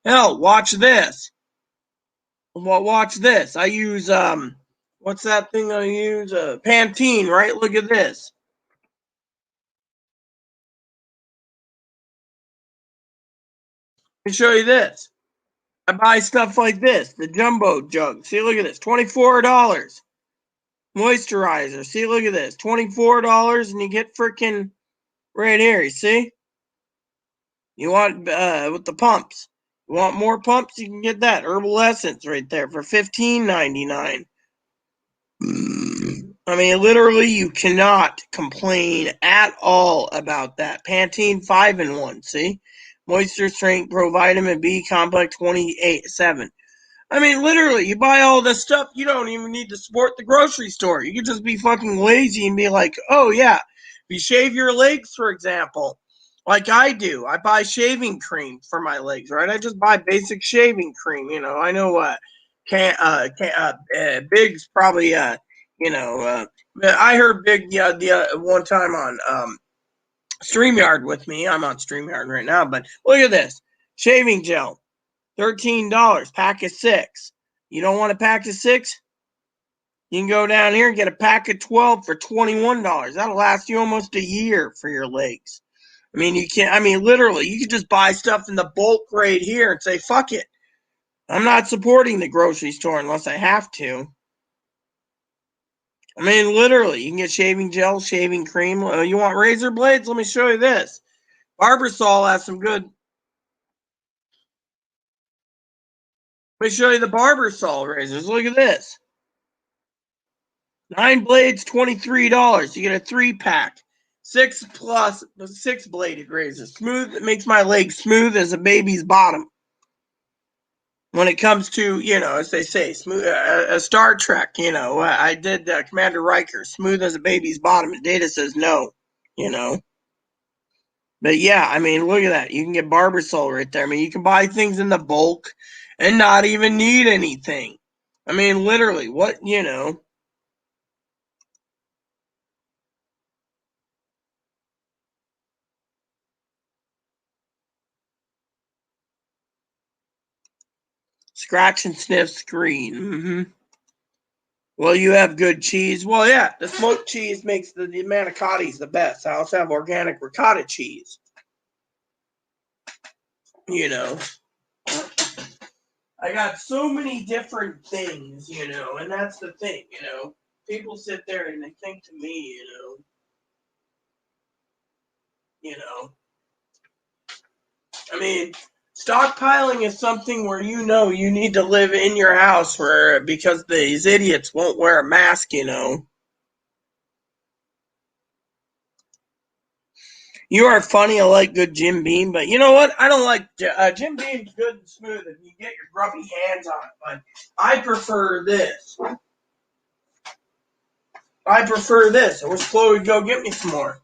Hell, watch this. Well, watch this. I use, what's that thing I use? Pantene, right? Look at this. Let me show you this. I buy stuff like this, the jumbo jug. See, look at this, $24. Moisturizer. See, look at this, $24, and you get freaking right here. You see? You want with the pumps. You want more pumps? You can get that herbal essence right there for $15.99. I mean, literally, you cannot complain at all about that. Pantene 5-in-1. See, moisture strength, pro vitamin B complex 28/7. I mean, literally, you buy all this stuff, you don't even need to support the grocery store. You can just be fucking lazy and be like, oh, yeah. If you shave your legs, for example, like I do, I buy shaving cream for my legs, right? I just buy basic shaving cream, you know. I know Big's probably, I heard Big the one time on StreamYard with me. I'm on StreamYard right now, but look at this shaving gel. $13, pack of 6. You don't want a pack of 6? You can go down here and get a pack of 12 for $21. That'll last you almost a year for your legs. I mean, you can't, I mean, literally, you can just buy stuff in the bulk right here and say, fuck it. I'm not supporting the grocery store unless I have to. I mean, literally, you can get shaving gel, shaving cream. You want razor blades? Let me show you this. Barbasol has some good. Let me show you the Barbasol razors. Look at this. 9 blades, $23. You get a 3-pack. 6 bladed razor. Smooth. It makes my legs smooth as a baby's bottom. When it comes to, you know, as they say, smooth, Star Trek, you know, I did Commander Riker, smooth as a baby's bottom. And Data says no, you know. But yeah, I mean, look at that. You can get Barbasol right there. I mean, you can buy things in the bulk and not even need anything. I mean, literally, what, you know. Scratch and sniff screen. Well, you have good cheese. Well, yeah, the smoked cheese makes the manicottis the best. I also have organic ricotta cheese. You know, I got so many different things, you know, and that's the thing, you know. People sit there and they think to me, you know, I mean, stockpiling is something where you know you need to live in your house where because these idiots won't wear a mask, you know. You are funny. I like good Jim Beam, but you know what? I don't like Jim Beam's good and smooth if you get your grubby hands on it. But I prefer this. I prefer this. I wish Chloe would go get me some more.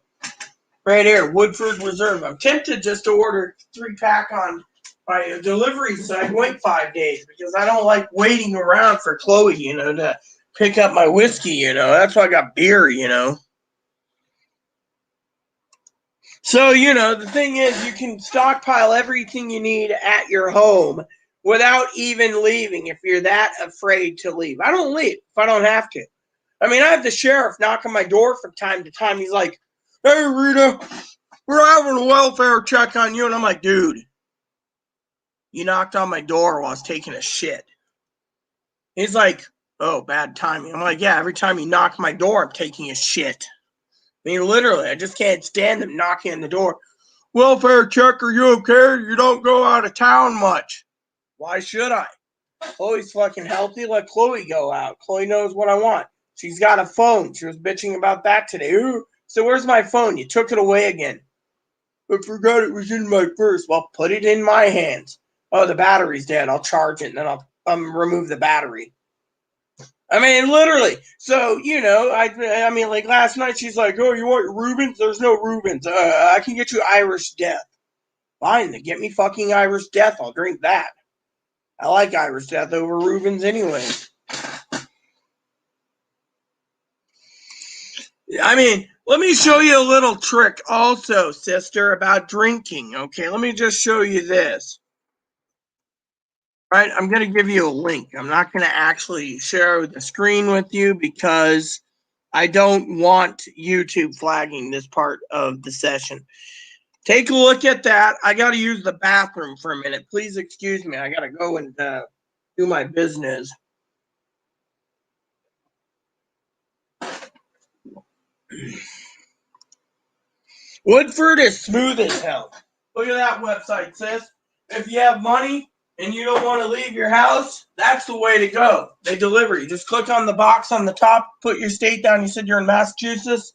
Right here, Woodford Reserve. I'm tempted just to order 3-pack on my delivery so I can wait 5 days because I don't like waiting around for Chloe, you know, to pick up my whiskey, you know. That's why I got beer, you know. So, you know, the thing is, you can stockpile everything you need at your home without even leaving if you're that afraid to leave. I don't leave if I don't have to. I mean, I have the sheriff knock on my door from time to time. He's like, "Hey, Rita, we're having a welfare check on you." And I'm like, "Dude, you knocked on my door while I was taking a shit." He's like, "Oh, bad timing." I'm like, "Yeah, every time you knock on my door, I'm taking a shit." I mean, literally, I just can't stand them knocking on the door. "Welfare check, are you okay? You don't go out of town much." Why should I? Chloe's fucking healthy. Let Chloe go out. Chloe knows what I want. She's got a phone. She was bitching about that today. Ooh, so where's my phone? You took it away again. "I forgot it was in my purse." Well, put it in my hands. "Oh, the battery's dead. I'll charge it and then I'll remove the battery." I mean, literally. So, you know, I mean, like last night, she's like, "Oh, you want Rubens? There's no Rubens. I can get you Irish Death." Fine, then get me fucking Irish Death. I'll drink that. I like Irish Death over Rubens anyway. I mean, let me show you a little trick also, sister, about drinking. Okay, let me just show you this. Right, I'm going to give you a link. I'm not going to actually share the screen with you because I don't want YouTube flagging this part of the session. Take a look at that. I got to use the bathroom for a minute. Please excuse me. I got to go and do my business. Woodford is smooth as hell. Look at that website, sis. If you have money and you don't want to leave your house, that's the way to go. They deliver. You just click on the box on the top, put your state down. You said you're in Massachusetts.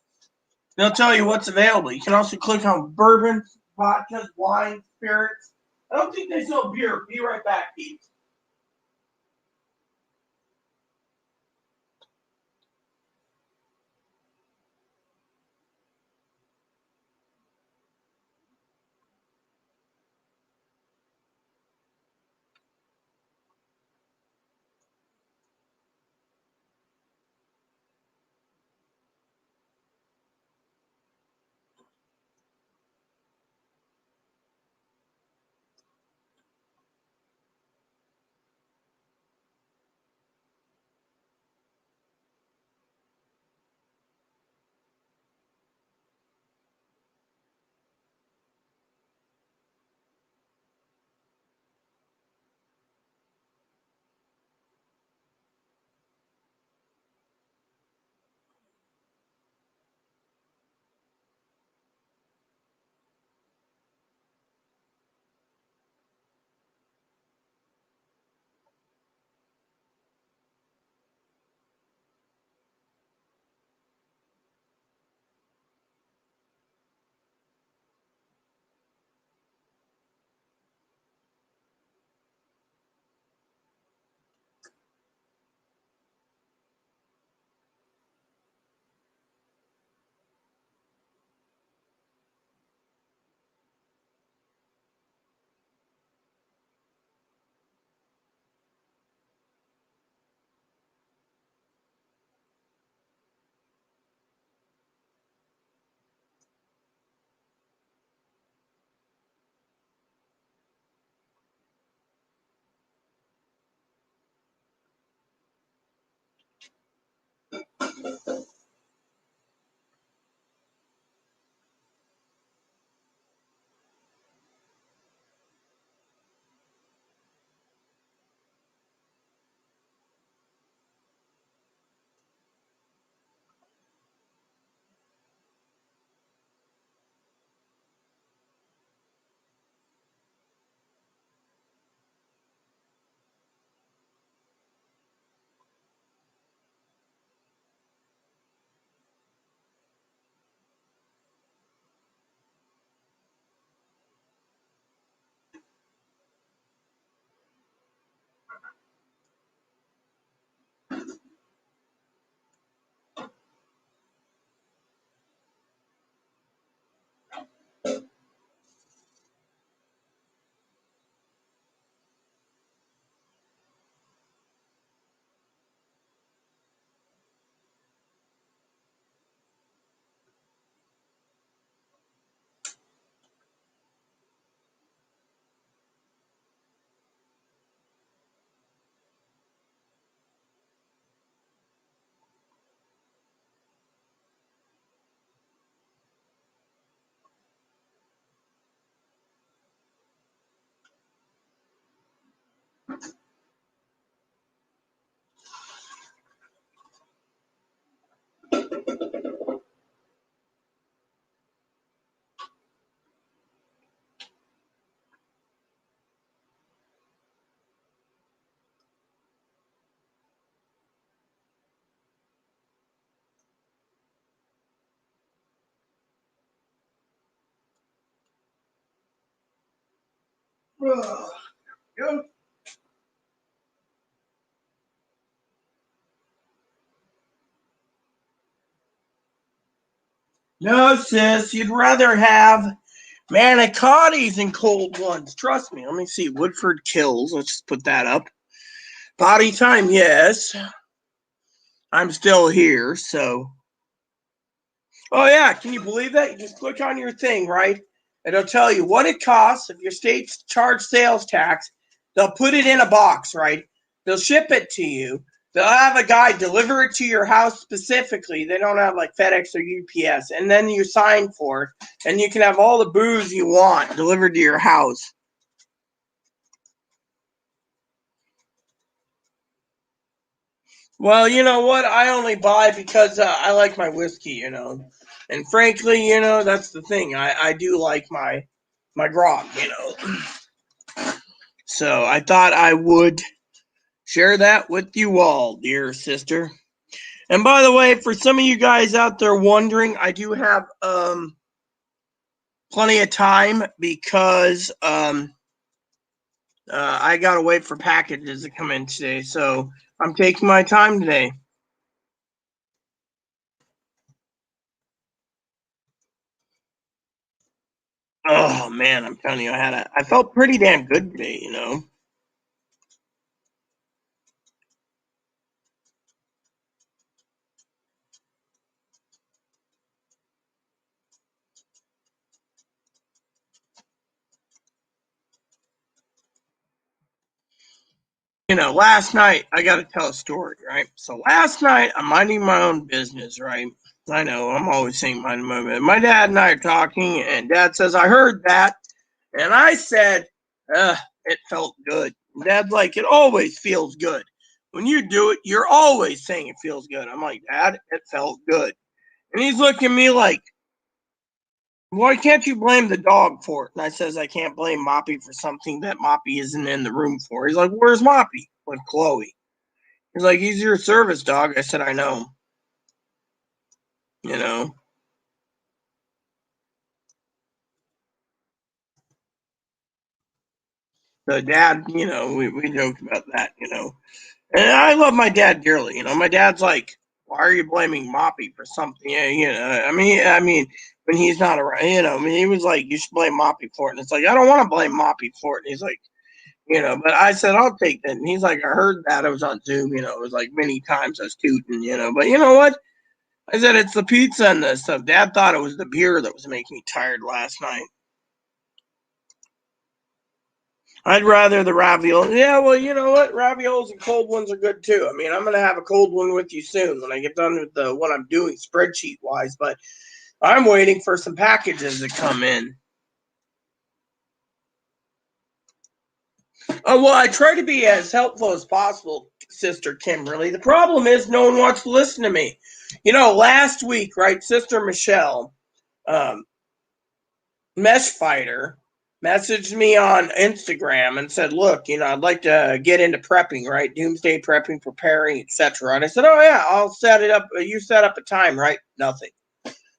They'll tell you what's available. You can also click on bourbon, vodkas, wine, spirits. I don't think they sell beer. Be right back, Pete. Go. No, sis, you'd rather have manicottis than cold ones. Trust me. Let me see. Woodford Kills. Let's just put that up. Body time, yes. I'm still here, so. Oh, yeah. Can you believe that? You just click on your thing, right? It'll tell you what it costs. If your state's charged sales tax, they'll put it in a box, right? They'll ship it to you. They'll have a guy deliver it to your house specifically. They don't have like FedEx or UPS. And then you sign for it. And you can have all the booze you want delivered to your house. Well, you know what? I only buy because I like my whiskey, And frankly, that's the thing. I do like my grog. So I thought I would share that with you all, dear sister. And by the way, for some of you guys out there wondering, I do have plenty of time because I gotta wait for packages to come in today. So I'm taking my time today. Oh man, I'm telling you, I felt pretty damn good today. Last night, I got to tell a story, right? So last night, I'm minding my own business, right? I know, I'm always saying minding my own business. My dad and I are talking, and Dad says, I heard that. And I said, it felt good. And Dad's like, it always feels good. When you do it, you're always saying it feels good. I'm like, Dad, it felt good. And he's looking at me like, why can't you blame the dog for it? And I says, I can't blame Moppy for something that Moppy isn't in the room for. He's like, where's Moppy? With Chloe. He's like, he's your service dog. I said, I know. You know. So Dad, we joked about that. And I love my dad dearly. My dad's like, why are you blaming Moppy for something? Yeah, I mean, when he's not around, he was like, you should blame Moppy for it. And it's like, I don't want to blame Moppy for it. And he's like, but I said, I'll take that. And he's like, I heard that. I was on Zoom, it was like many times I was tooting. But you know what? I said, it's the pizza and the stuff. Dad thought it was the beer that was making me tired last night. I'd rather the ravioli. Yeah, well, you know what? Raviolis and cold ones are good too. I mean, I'm going to have a cold one with you soon when I get done with what I'm doing spreadsheet wise, but I'm waiting for some packages to come in. Oh, well, I try to be as helpful as possible, Sister Kimberly. The problem is no one wants to listen to me. Last week, right, Sister Michelle, um, Mesh Fighter, messaged me on Instagram and said, look, I'd like to get into prepping, right? Doomsday prepping, preparing, etc. And I said, oh, yeah, I'll set it up. You set up a time, right? Nothing.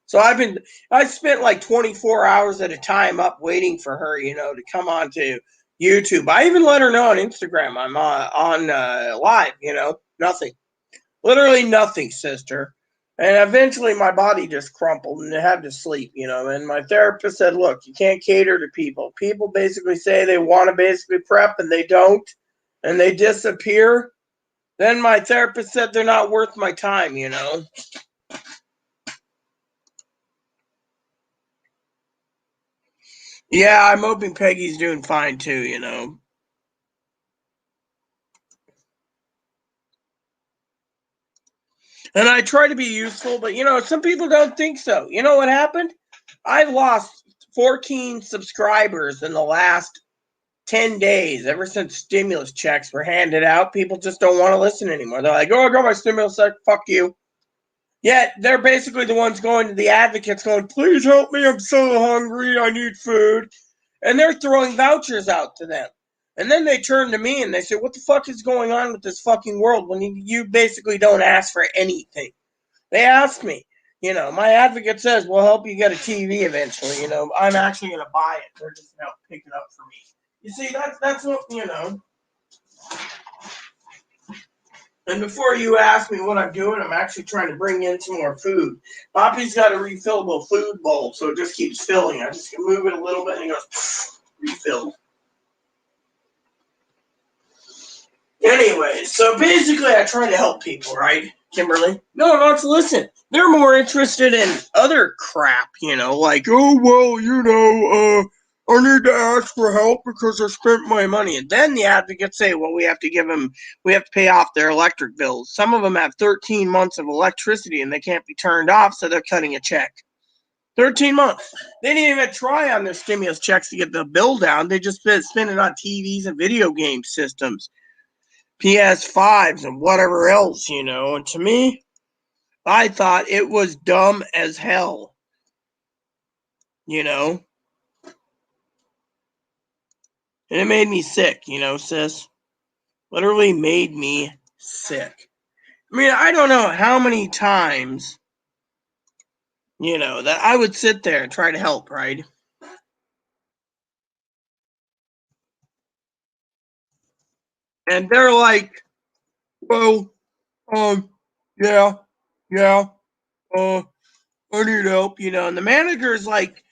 So I spent like 24 hours at a time up waiting for her, to come on to YouTube. I even let her know on Instagram I'm on live, nothing. Literally nothing, sister. And eventually my body just crumpled and I had to sleep, And my therapist said, look, you can't cater to people. People basically say they want to basically prep and they don't, and they disappear. Then my therapist said they're not worth my time. Yeah, I'm hoping Peggy's doing fine too. And I try to be useful, but some people don't think so. You know what happened? I've lost 14 subscribers in the last 10 days ever since stimulus checks were handed out. People just don't want to listen anymore. They're like, oh, I got my stimulus check, fuck you. Yet they're basically the ones going to the advocates going, please help me, I'm so hungry, I need food. And they're throwing vouchers out to them. And then they turn to me and they say, what the fuck is going on with this fucking world when you basically don't ask for anything? They ask me. My advocate says, we'll help you get a TV eventually. I'm actually going to buy it. They're just going to pick it up for me. You see, that's what, you know. And before you ask me what I'm doing, I'm actually trying to bring in some more food. Poppy's got a refillable food bowl, so it just keeps filling. I just can move it a little bit and it goes refilled. Anyway, so basically I try to help people, right, Kimberly? No, not to listen. They're more interested in other crap, you know, like, oh, well, you know, I need to ask for help because I spent my money. And then the advocates say, well, we have to pay off their electric bills. Some of them have 13 months of electricity and they can't be turned off, so they're cutting a check. 13 months. They didn't even try on their stimulus checks to get the bill down. They just spend it on TVs and video game systems. PS5s and whatever else, you know. And to me, I thought it was dumb as hell, you know. And it made me sick, you know, sis. Literally made me sick. I mean, I don't know how many times, you know, that I would sit there and try to help, right? And they're like, well, yeah, yeah, uh, I need help, you know. And the manager's like,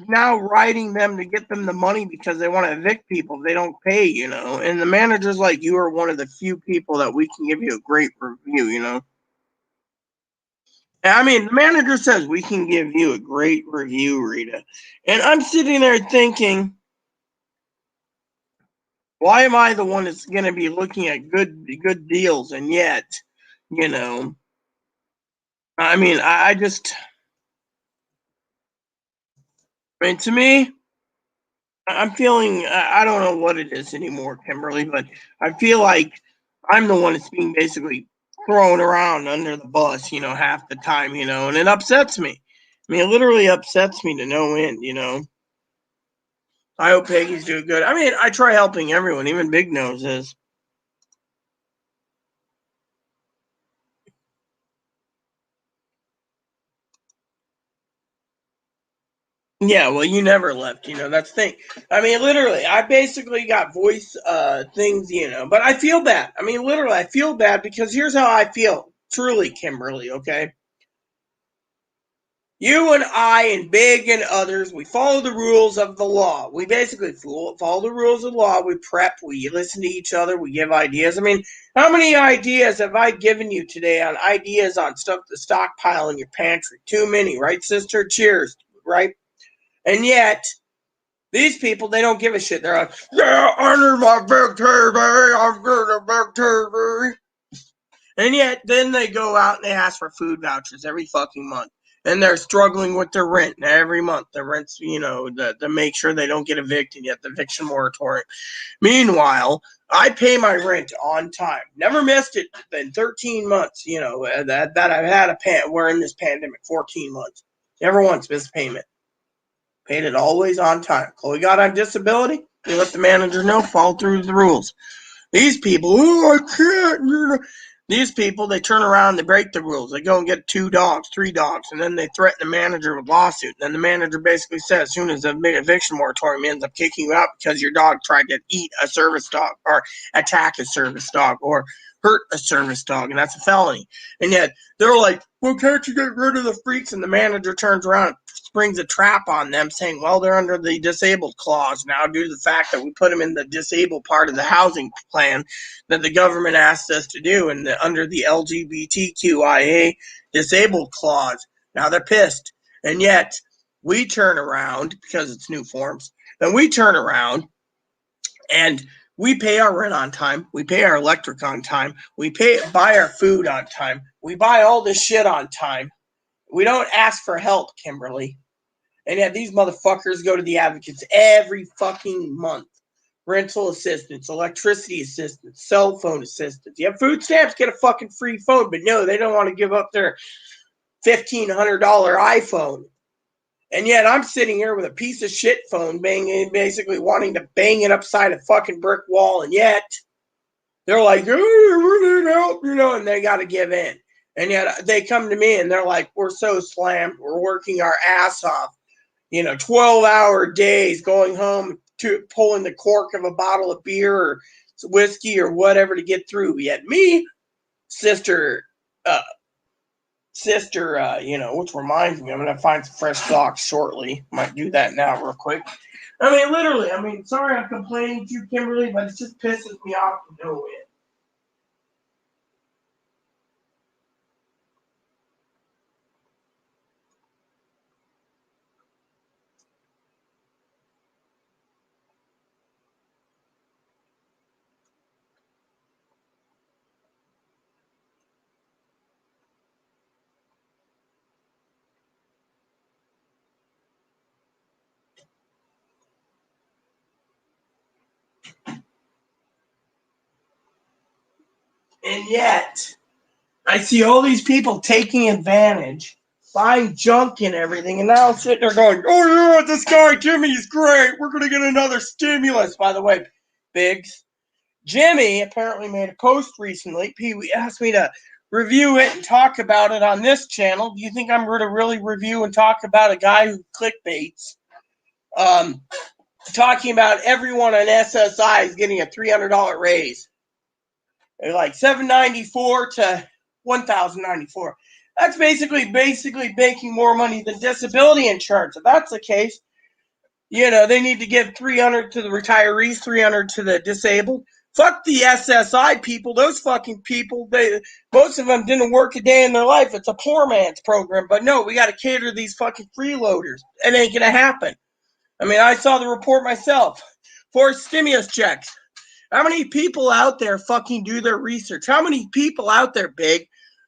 now writing them to get them the money because they want to evict people if they don't pay, you know. And the manager's like, you are one of the few people that we can give you a great review, you know. I mean, the manager says we can give you a great review, Rita. And I'm sitting there thinking, why am I the one that's going to be looking at good deals? And yet, you know, I mean, I mean, to me, I'm feeling, I don't know what it is anymore, Kimberly, but I feel like I'm the one that's being basically thrown around under the bus, you know, half the time, you know, and it upsets me. I mean, it literally upsets me to no end, you know. I hope Peggy's doing good. I mean, I try helping everyone, even Big Nose is. Yeah, well, you never left, you know, that's the thing. I mean, literally, I basically got voice things, you know, but I feel bad. I mean, literally, I feel bad because here's how I feel, truly, Kimberly, okay? You and I and Big and others, we follow the rules of the law. We basically follow the rules of the law. We prep, we listen to each other, we give ideas. I mean, how many ideas have I given you today on ideas on stuff to stockpile in your pantry? Too many, right, sister? Cheers, right? And yet, these people, they don't give a shit. They're like, yeah, I need my big TV. I'm getting a big TV. And yet, then they go out and they ask for food vouchers every fucking month. And they're struggling with their rent every month. The rent's, you know, to make sure they don't get evicted yet, the eviction moratorium. Meanwhile, I pay my rent on time. Never missed it in 13 months, you know, that I've had we're in this pandemic, 14 months. Never once missed payment. Paid it always on time. Chloe got on disability. They let the manager know, follow through the rules. These people, oh, I can't, you know. These people, they turn around, they break the rules. They go and get 2 dogs, 3 dogs, and then they threaten the manager with lawsuit. And then the manager basically says, as soon as the eviction moratorium ends up kicking you out because your dog tried to eat a service dog or attack a service dog or hurt a service dog, and that's a felony. And yet they're like, well, can't you get rid of the freaks? And the manager turns around and springs a trap on them saying, well, they're under the disabled clause now due to the fact that we put them in the disabled part of the housing plan that the government asked us to do and under the LGBTQIA disabled clause. Now they're pissed. And yet we turn around because it's new forms. And we turn around and we pay our rent on time. We pay our electric on time. We buy our food on time. We buy all this shit on time. We don't ask for help, Kimberly. And yet these motherfuckers go to the advocates every fucking month. Rental assistance, electricity assistance, cell phone assistance. You have food stamps, get a fucking free phone. But no, they don't want to give up their $1,500 iPhone. And yet I'm sitting here with a piece of shit phone, basically wanting to bang it upside a fucking brick wall. And yet they're like, oh, we need help, you know, and they got to give in. And yet they come to me and they're like, we're so slammed. We're working our ass off, you know, 12-hour days, going home pulling the cork of a bottle of beer or whiskey or whatever to get through. Yet me, sister, which reminds me, I'm going to find some fresh socks shortly. Might do that now real quick. I mean, literally, sorry I'm complaining to you, Kimberly, but it just pisses me off to no end. And yet, I see all these people taking advantage, buying junk and everything, and now I'm sitting there going, oh yeah, this guy Jimmy's great. We're going to get another stimulus. By the way, Biggs, Jimmy apparently made a post recently. He asked me to review it and talk about it on this channel. Do you think I'm going to really review and talk about a guy who clickbaits? Talking about everyone on SSI is getting a $300 raise. They're like $794 to $1,094. That's basically making more money than disability insurance. If that's the case, they need to give $300 to the retirees, $300 to the disabled. Fuck the SSI people. Those fucking people, most of them didn't work a day in their life. It's a poor man's program. But no, we got to cater to these fucking freeloaders. It ain't going to happen. I saw the report myself. 4 stimulus checks. How many people out there fucking do their research? How many people out there, Big,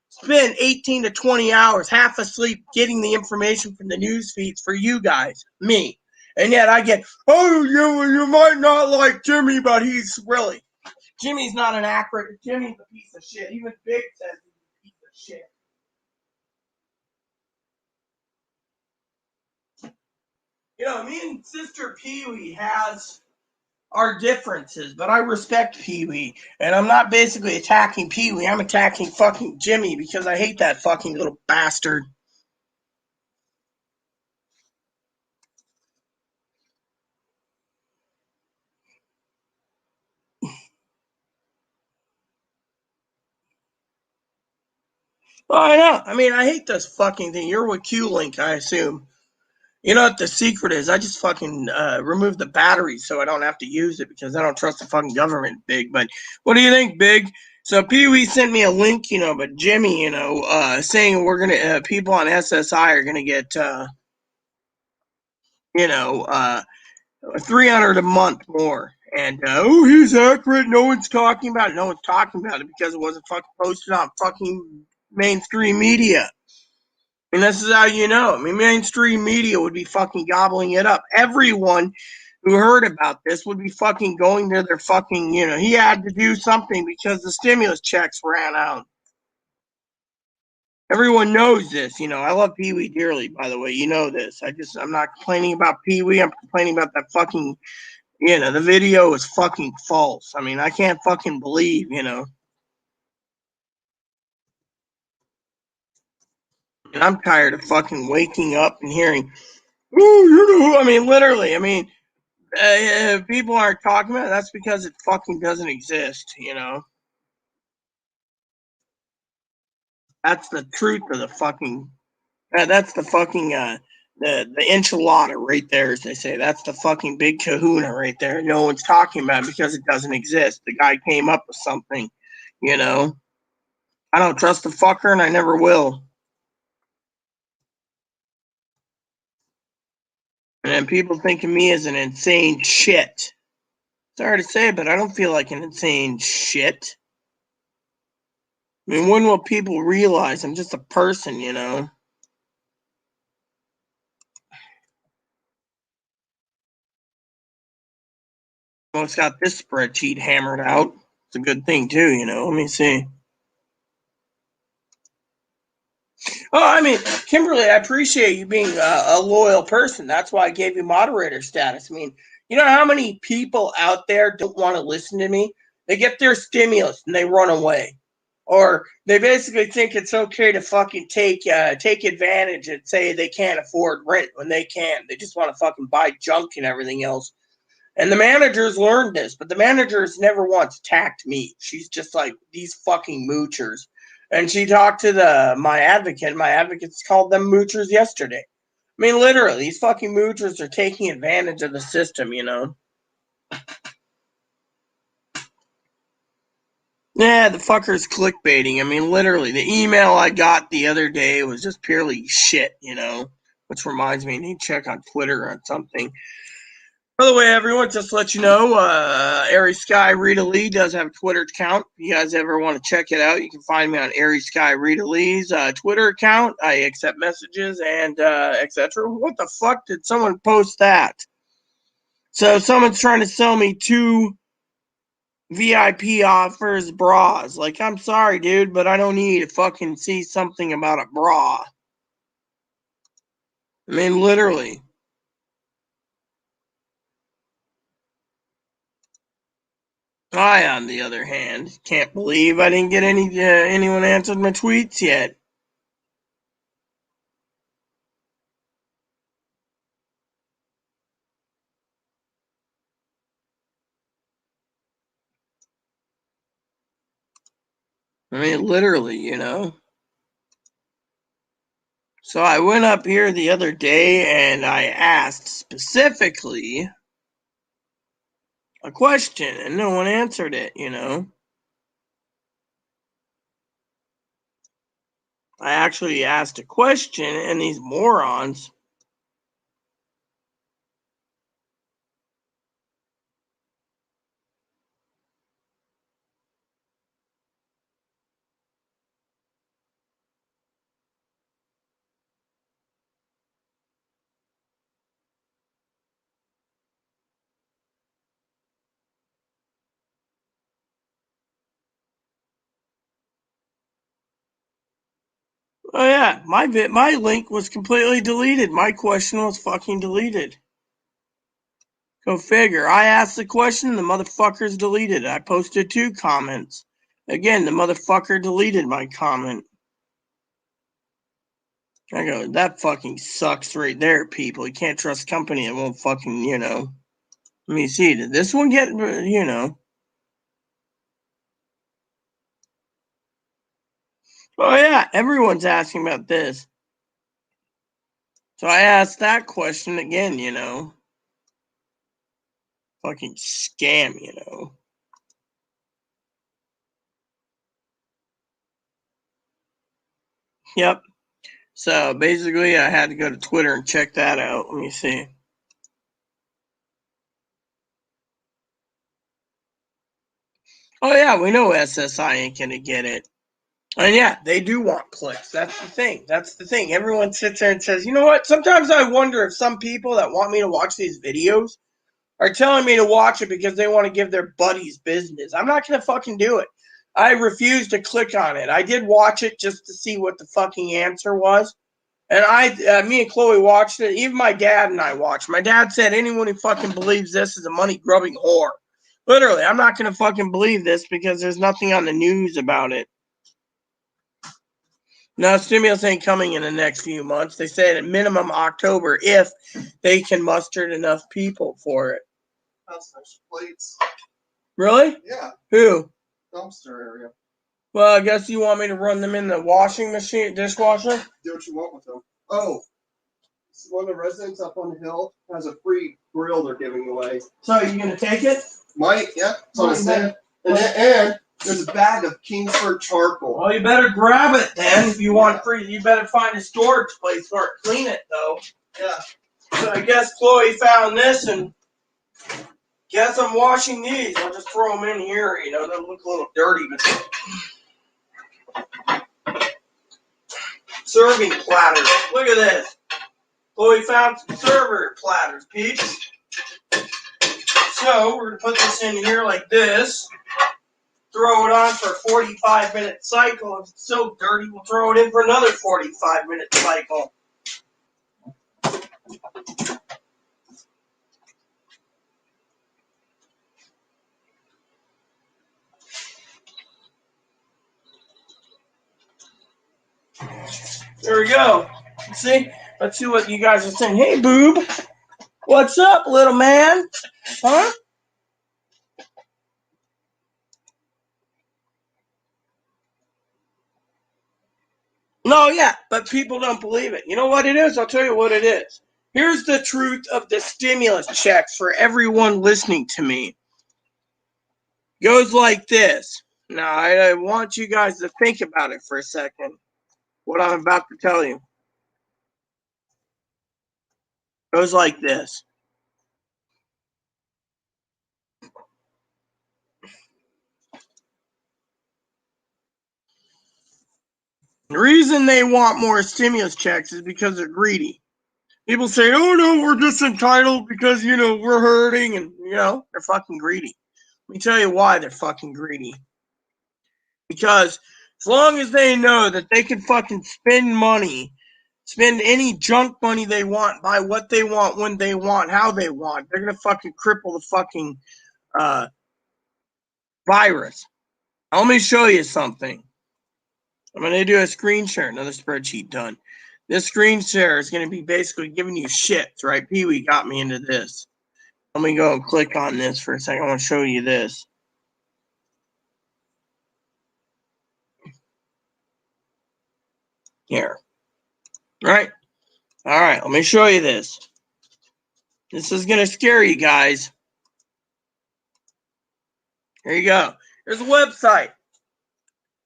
spend 18 to 20 hours half asleep getting the information from the news feeds for you guys? Me. And yet I get, oh, you might not like Jimmy, but Jimmy's not an accurate. Jimmy's a piece of shit. Even Big says he's a piece of shit. Me and Sister Pee-wee has our differences, but I respect Pee-wee, and I'm not basically attacking Pee-wee. I'm attacking fucking Jimmy because I hate that fucking little bastard. Oh, I know. I hate this fucking thing. You're with Q-Link, I assume. You know what the secret is? I just fucking remove the battery so I don't have to use it because I don't trust the fucking government, Big. But what do you think, Big? So Pee-wee sent me a link, but Jimmy, saying we're gonna people on SSI are gonna get, 300 a month more. And he's accurate. No one's talking about it. No one's talking about it because it wasn't fucking posted on fucking mainstream media. And this is how you know. Mainstream media would be fucking gobbling it up. Everyone who heard about this would be fucking going to their fucking, he had to do something because the stimulus checks ran out. Everyone knows this. I love Pee-wee dearly, by the way. You know this. I'm not complaining about Pee-wee. I'm complaining about that fucking, the video is fucking false. I can't fucking believe, And I'm tired of fucking waking up and hearing, literally, if people aren't talking about it, that's because it fucking doesn't exist, That's the truth of the fucking, that's the fucking, the enchilada right there, as they say. That's the fucking big kahuna right there. No one's talking about it because it doesn't exist. The guy came up with something, I don't trust the fucker and I never will. And then people think of me as an insane shit. Sorry to say, but I don't feel like an insane shit. When will people realize I'm just a person, Almost got this spreadsheet hammered out. It's a good thing, too, Let me see. Oh, Kimberly, I appreciate you being a loyal person. That's why I gave you moderator status. You know how many people out there don't want to listen to me? They get their stimulus and they run away. Or they basically think it's okay to fucking take advantage and say they can't afford rent when they can. They just want to fucking buy junk and everything else. And the managers learned this, but the managers never once attacked me. She's just like, these fucking moochers. And she talked to my advocate. My advocates called them moochers yesterday. I mean, literally, these fucking moochers are taking advantage of the system, you know? Yeah, the fucker's clickbaiting. I mean, literally, the email I got the other day was just purely shit, you know? Which reminds me, I need to check on Twitter on something. By the way, everyone, just to let you know, Airy Sky Rita Lee does have a Twitter account. If you guys ever want to check it out, you can find me on Airy Sky Rita Lee's Twitter account. I accept messages and etc. What the fuck did someone post that? So someone's trying to sell me 2 VIP offers bras. Like, I'm sorry, dude, but I don't need to fucking see something about a bra. I mean, literally. I, on the other hand, can't believe I didn't get anyone answered my tweets yet. I mean, literally, you know. So I went up here the other day and I asked specifically a question and no one answered it, you know. I actually asked a question and these morons oh yeah, my link was completely deleted. My question was fucking deleted. Go figure. I asked the question, the motherfucker's deleted. I posted 2 comments. Again, the motherfucker deleted my comment. I go, that fucking sucks right there, people. You can't trust company that won't fucking, you know. Let me see. Did this one get, you know? Oh yeah, everyone's asking about this. So I asked that question again, you know. Fucking scam, you know. Yep. So basically, I had to go to Twitter and check that out. Let me see. Oh yeah, we know SSI ain't gonna get it. And yeah, they do want clicks. That's the thing. That's the thing. Everyone sits there and says, you know what? Sometimes I wonder if some people that want me to watch these videos are telling me to watch it because they want to give their buddies business. I'm not going to fucking do it. I refuse to click on it. I did watch it just to see what the fucking answer was. And me and Chloe watched it. Even my dad and I watched. My dad said anyone who fucking believes this is a money grubbing whore. Literally, I'm not going to fucking believe this because there's nothing on the news about it. No, stimulus ain't coming in the next few months. They said at minimum October if they can muster enough people for it. That's nice plates. Really? Yeah. Who? Dumpster area. Well, I guess you want me to run them in the washing machine, dishwasher? Do what you want with them. Oh, one of the residents up on the hill has a free grill they're giving away. So are you gonna take it? Might, yeah. So I said, and there's a bag of Kingsford charcoal. Well, you better grab it then. If you want free, you better find a storage place for it. Clean it though. Yeah. So I guess Chloe found this and guess I'm washing these. I'll just throw them in here. You know, they'll look a little dirty, but serving platters. Look at this. Chloe found some server platters, peeps. So we're gonna put this in here like this. Throw it on for a 45-minute cycle. If it's so dirty, we'll throw it in for another 45-minute cycle. There we go. See? Let's see what you guys are saying. Hey, boob. What's up, little man? Huh? No, yeah, but people don't believe it. You know what it is? I'll tell you what it is. Here's the truth of the stimulus checks for everyone listening to me. Goes like this. Now, I want you guys to think about it for a second. What I'm about to tell you goes like this. The reason they want more stimulus checks is because they're greedy. People say, oh no, we're just entitled because, we're hurting and, they're fucking greedy. Let me tell you why they're fucking greedy. Because as long as they know that they can fucking spend money, spend any junk money they want, buy what they want, when they want, how they want, they're going to fucking cripple the fucking virus. Let me show you something. I'm going to do a screen share, another spreadsheet done. This screen share is going to be basically giving you shits, right? Pee-wee got me into this. Let me go and click on this for a second. I want to show you this. Here. Right? All right, let me show you this. This is going to scare you guys. Here you go. Here's a website.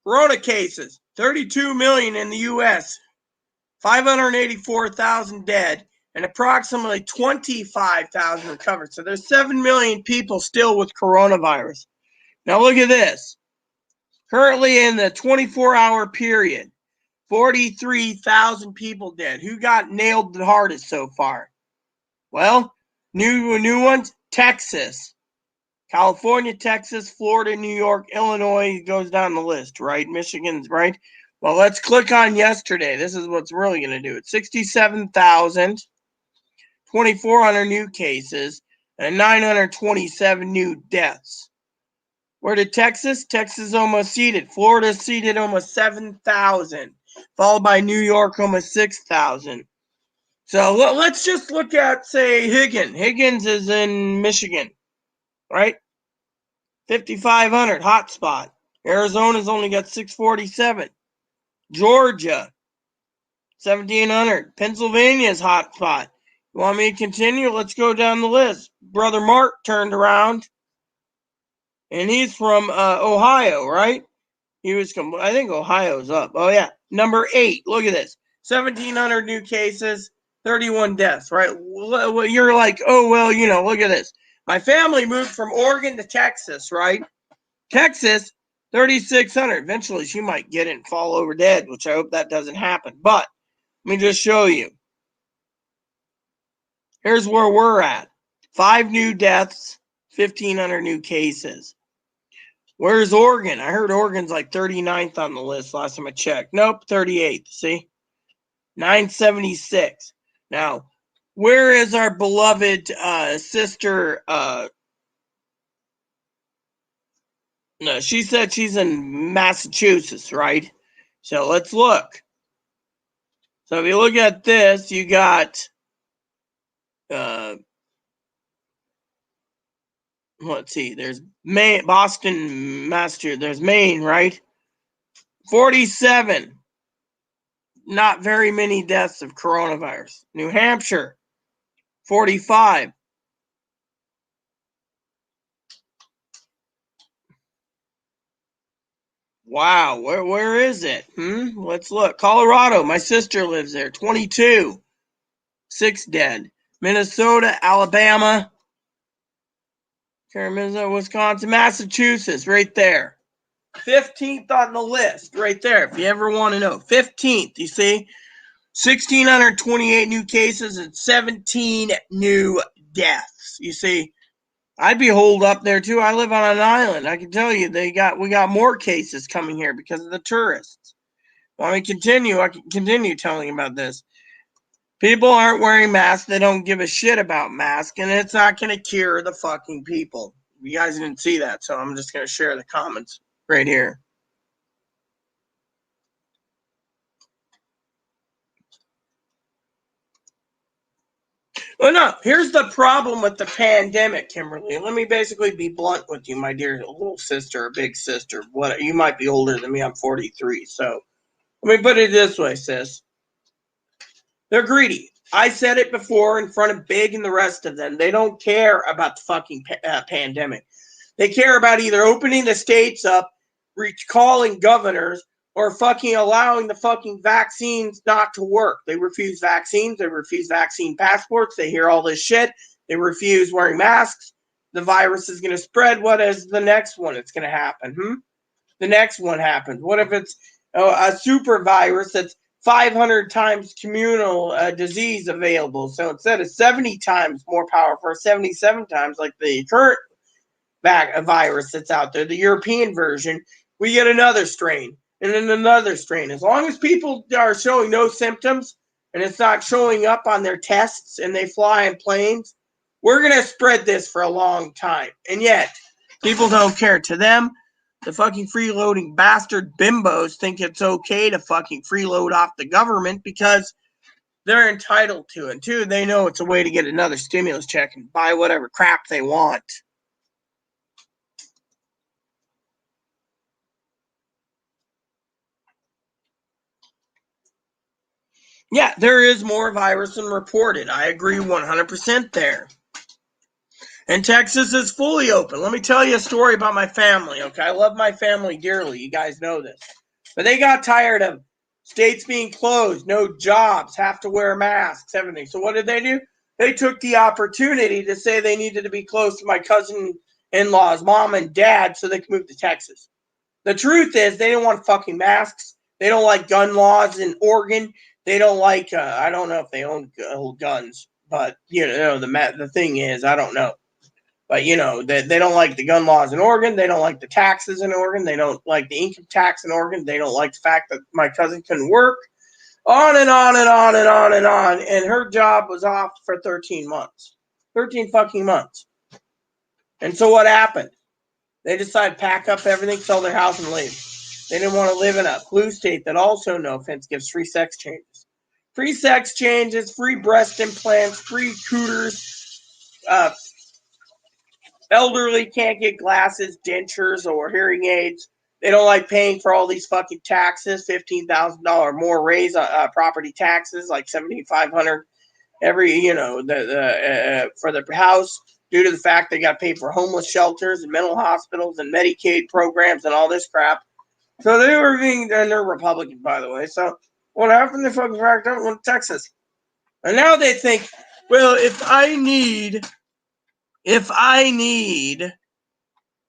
Corona cases, 32 million in the U.S., 584,000 dead, and approximately 25,000 recovered. So there's 7 million people still with coronavirus. Now look at this. Currently in the 24-hour period, 43,000 people dead. Who got nailed the hardest so far? Well, new ones, Texas. California, Texas, Florida, New York, Illinois goes down the list, right? Michigan's right. Well, let's click on yesterday. This is what's really going to do it. 67,000, 2,400 new cases, and 927 new deaths. Where did Texas? Texas almost seeded. Florida seeded almost 7,000, followed by New York almost 6,000. So let's just look at, say, Higgins. Higgins is in Michigan, right? 5,500, hotspot. Arizona's only got 647. Georgia, 1,700. Pennsylvania's hotspot. You want me to continue? Let's go down the list. Brother Mark turned around, and he's from Ohio, right? I think Ohio's up. Oh, yeah. Number 8. Look at this. 1,700 new cases, 31 deaths, right? You're like, oh, well, look at this. My family moved from Oregon to Texas, right? Texas, 3,600. Eventually, she might get it and fall over dead, which I hope that doesn't happen. But let me just show you. Here's where we're at. 5 new deaths, 1,500 new cases. Where's Oregon? I heard Oregon's like 39th on the list last time I checked. Nope, 38th. See? 976. Now, where is our beloved sister? No, she said she's in Massachusetts, right? So let's look. So if you look at this, you got let's see, there's Maine, Boston, Massachusetts, there's Maine, right? 47. Not very many deaths of coronavirus. New Hampshire, 45. Wow, where is it? Let's look. Colorado, my sister lives there, 22. 6 dead. Minnesota, Alabama, Minnesota, Wisconsin, Massachusetts, right there. 15th on the list, right there, if you ever want to know. 15th, you see? 1,628 new cases and 17 new deaths. You see, I'd be holed up there too. I live on an island. I can tell you we got more cases coming here because of the tourists. Want me to continue? I can continue telling you about this. People aren't wearing masks. They don't give a shit about masks, and it's not going to cure the fucking people. You guys didn't see that, so I'm just going to share the comments right here. Well, no, here's the problem with the pandemic, Kimberly. Let me basically be blunt with you, my dear little sister or big sister. What, you might be older than me. I'm 43. So let me put it this way, sis. They're greedy. I said it before in front of Big and the rest of them. They don't care about the fucking pandemic. They care about either opening the states up, recalling governors, or fucking allowing the fucking vaccines not to work. They refuse vaccines. They refuse vaccine passports. They hear all this shit. They refuse wearing masks. The virus is going to spread. What is the next one that's going to happen? The next one happens. What if it's a super virus that's 500 times communal disease available? So instead of 70 times more powerful, 77 times like the current virus that's out there, the European version, we get another strain and then another strain. As long as people are showing no symptoms and it's not showing up on their tests and they fly in planes, we're going to spread this for a long time. And yet, people don't care. To them, the fucking freeloading bastard bimbos think it's okay to fucking freeload off the government because they're entitled to it. Too, they know it's a way to get another stimulus check and buy whatever crap they want. Yeah, there is more virus than reported. I agree 100% there. And Texas is fully open. Let me tell you a story about my family, okay? I love my family dearly. You guys know this. But they got tired of states being closed, no jobs, have to wear masks, everything. So what did they do? They took the opportunity to say they needed to be close to my cousin-in-law's mom and dad so they could move to Texas. The truth is they didn't want fucking masks. They don't like gun laws in Oregon. They don't like, I don't know if they own guns, but, the thing is, I don't know. But, they don't like the gun laws in Oregon. They don't like the taxes in Oregon. They don't like the income tax in Oregon. They don't like the fact that my cousin couldn't work. On and on and on and on and on. And her job was off for 13 months. 13 fucking months. And so what happened? They decided to pack up everything, sell their house, and leave. They didn't want to live in a blue state that also, no offense, gives free sex changes. Free sex changes, free breast implants, free cooters. Elderly can't get glasses, dentures, or hearing aids. They don't like paying for all these fucking taxes. $15,000 more raise property taxes, like $7,500 every, for the house, due to the fact they got to pay for homeless shelters and mental hospitals and Medicaid programs and all this crap. So they were and they're Republican, by the way. So what happened? They fucking backed up and went to Texas. And now they think, well, if I need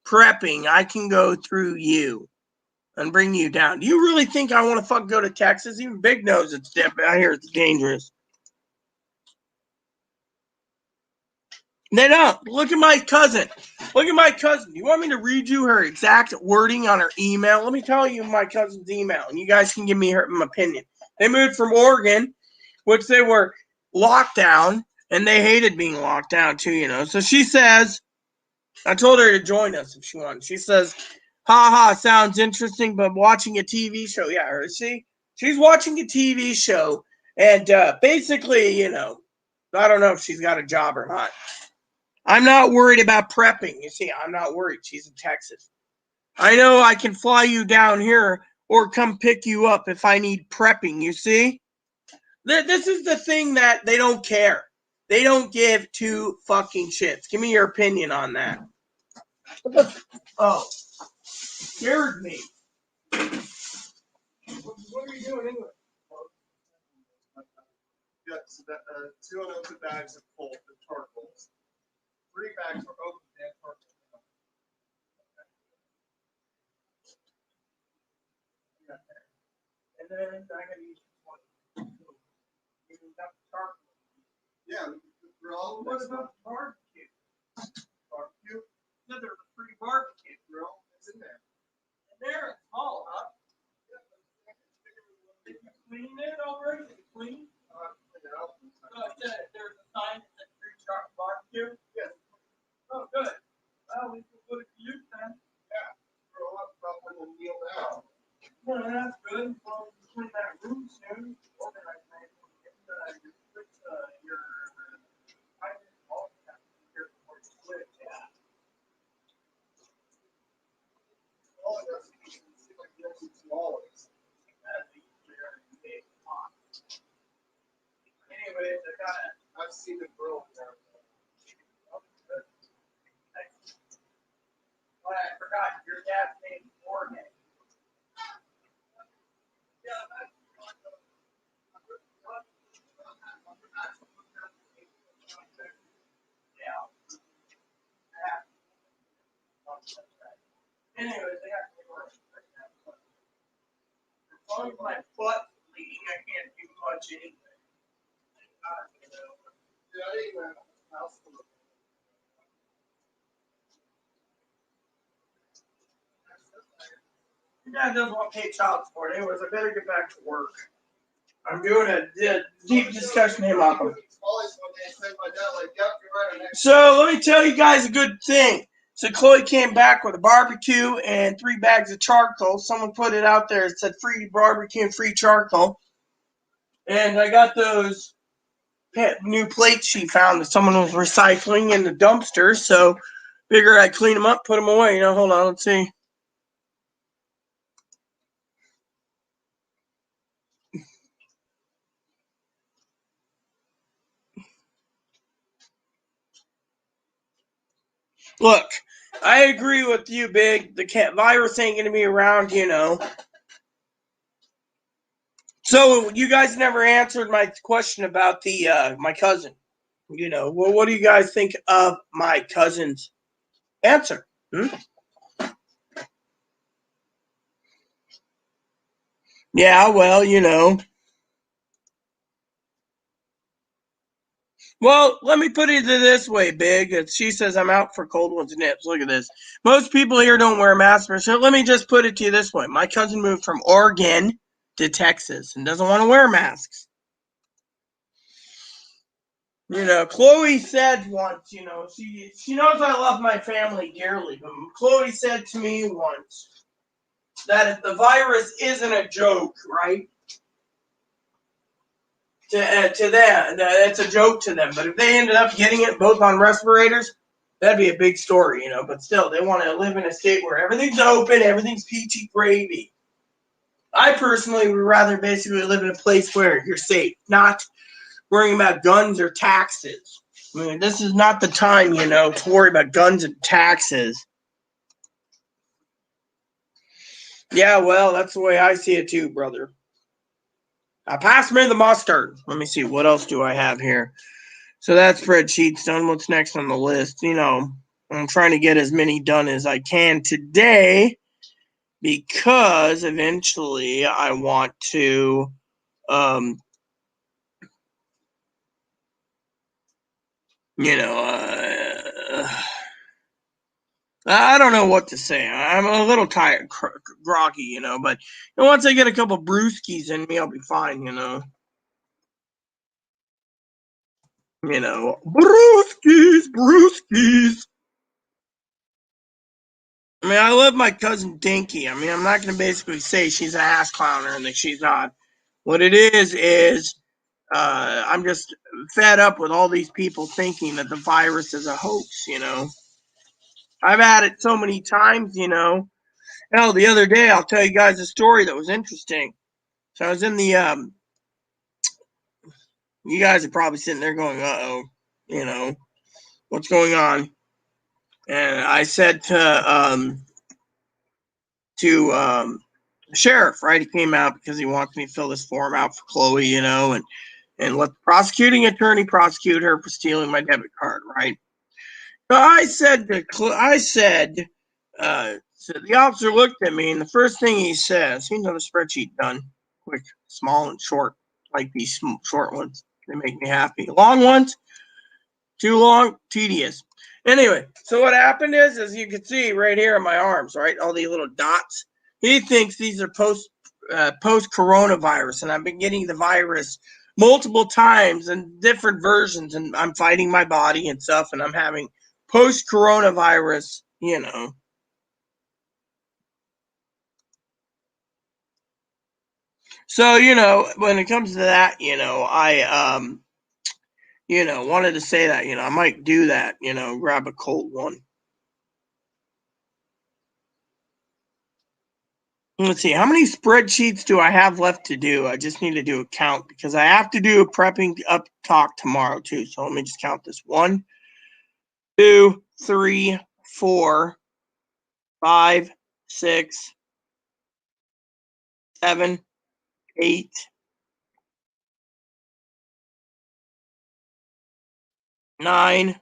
prepping, I can go through you and bring you down. Do you really think I want to fucking go to Texas? Even Big knows it's I hear it's dangerous. They don't. Look at my cousin. Look at my cousin. You want me to read you her exact wording on her email? Let me tell you my cousin's email, and you guys can give me her opinion. They moved from Oregon, which they were locked down, and they hated being locked down too, So she says, I told her to join us if she wanted. She says, haha, sounds interesting, but watching a TV show. Yeah, she's watching a TV show, and basically, I don't know if she's got a job or not. I'm not worried about prepping. You see, I'm not worried. She's in Texas. I know I can fly you down here or come pick you up if I need prepping, you see? This is the thing that they don't care. They don't give two fucking shits. Give me your opinion on that. Oh, scared me. What are you doing anyway? Yeah, so that, 2 unopened bags of full the charcoals. 3 bags are open and charcoal. And then I gotta use 20. You got the charcoal. Yeah, we're all. What about the barbecue? Barbecue? Yeah, there's a free barbecue. Grill? It's in there. And there it's small, huh? Did you clean it already? Did you clean? There's a sign that says free barbecue? Yes. Oh, good. Well, we can put it to use then. Yeah. Grow up about when we kneel down. Well, that's good. Well, we clean that room soon. Organize that. I've seen the grill in there. But I forgot your dad's name is Morgan. Anyways, I got to work right now. As long as my butt's bleeding, I can't do much anyway. Your dad doesn't want to pay child support. Anyways, I better get back to work. I'm doing a deep discussion with him on them. So let me tell you guys a good thing. So Chloe came back with a barbecue and 3 bags of charcoal. Someone put it out there. It said free barbecue and free charcoal. And I got those new plates she found that someone was recycling in the dumpster. So figure I'd clean them up, put them away. Hold on, let's see. Look, I agree with you, Big. The virus ain't going to be around, So you guys never answered my question about the my cousin. Well, what do you guys think of my cousin's answer? Yeah, well, Well, let me put it this way, Big. She says I'm out for cold ones and nips. Look at this. Most people here don't wear masks. So let me just put it to you this way. My cousin moved from Oregon to Texas and doesn't want to wear masks. Chloe said once, she knows I love my family dearly, but Chloe said to me once that if the virus isn't a joke, right? To them, it's a joke to them. But if they ended up getting it both on respirators, that'd be a big story, But still, they want to live in a state where everything's open, everything's peachy gravy. I personally would rather basically live in a place where you're safe, not worrying about guns or taxes. I mean, this is not the time, to worry about guns and taxes. Yeah, well, that's the way I see it too, brother. Pass me the mustard. Let me see. What else do I have here? So that spreadsheet's done. What's next on the list? I'm trying to get as many done as I can today because eventually I want to I don't know what to say. I'm a little tired, groggy, but once I get a couple brewskis in me, I'll be fine, brewskis. I mean, I love my cousin Dinky. I mean, I'm not going to basically say she's an ass clowner and that she's not. What it is I'm just fed up with all these people thinking that the virus is a hoax, I've had it so many times, Hell, the other day, I'll tell you guys a story that was interesting. So I was in the, you guys are probably sitting there going, uh-oh, what's going on? And I said to the sheriff, right? He came out because he wants me to fill this form out for Chloe, and let the prosecuting attorney prosecute her for stealing my debit card, right? So so the officer looked at me, and the first thing he says, here's another spreadsheet done, quick, small and short, like these short ones. They make me happy. Long ones, too long, tedious. Anyway, so what happened is, as you can see right here on my arms, right, all these little dots, he thinks these are post coronavirus, and I've been getting the virus multiple times and different versions, and I'm fighting my body and stuff, and I'm having post coronavirus, So, when it comes to that, I wanted to say that, I might do that, grab a cold one. Let's see, how many spreadsheets do I have left to do? I just need to do a count because I have to do a prepping up talk tomorrow too. So let me just count this. 1, 2, 3, 4, 5, 6, 7, 8, 9,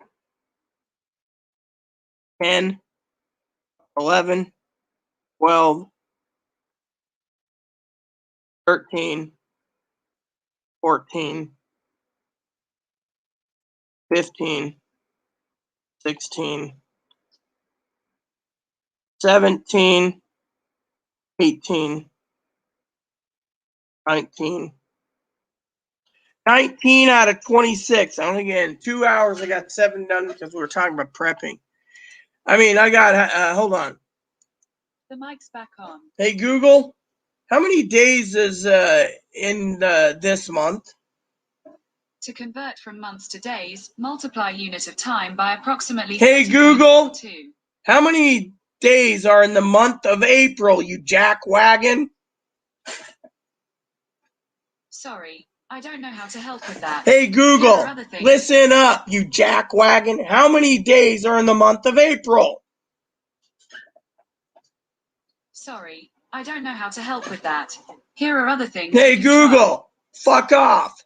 10, 11, 12, 13, 14, 15, 16, 17, 18, 19. 19 out of 26. I only get in 2 hours. I got 7 done because we were talking about prepping. I mean, I got, hold on. The mic's back on. Hey, Google, how many days is in this month? To convert from months to days, multiply unit of time by approximately. Hey, 30.2. Google, how many days are in the month of April, you jackwagon? Sorry, I don't know how to help with that. Hey, Google, listen up, you jackwagon. How many days are in the month of April? Sorry, I don't know how to help with that. Here are other things. Hey, Google, fuck off.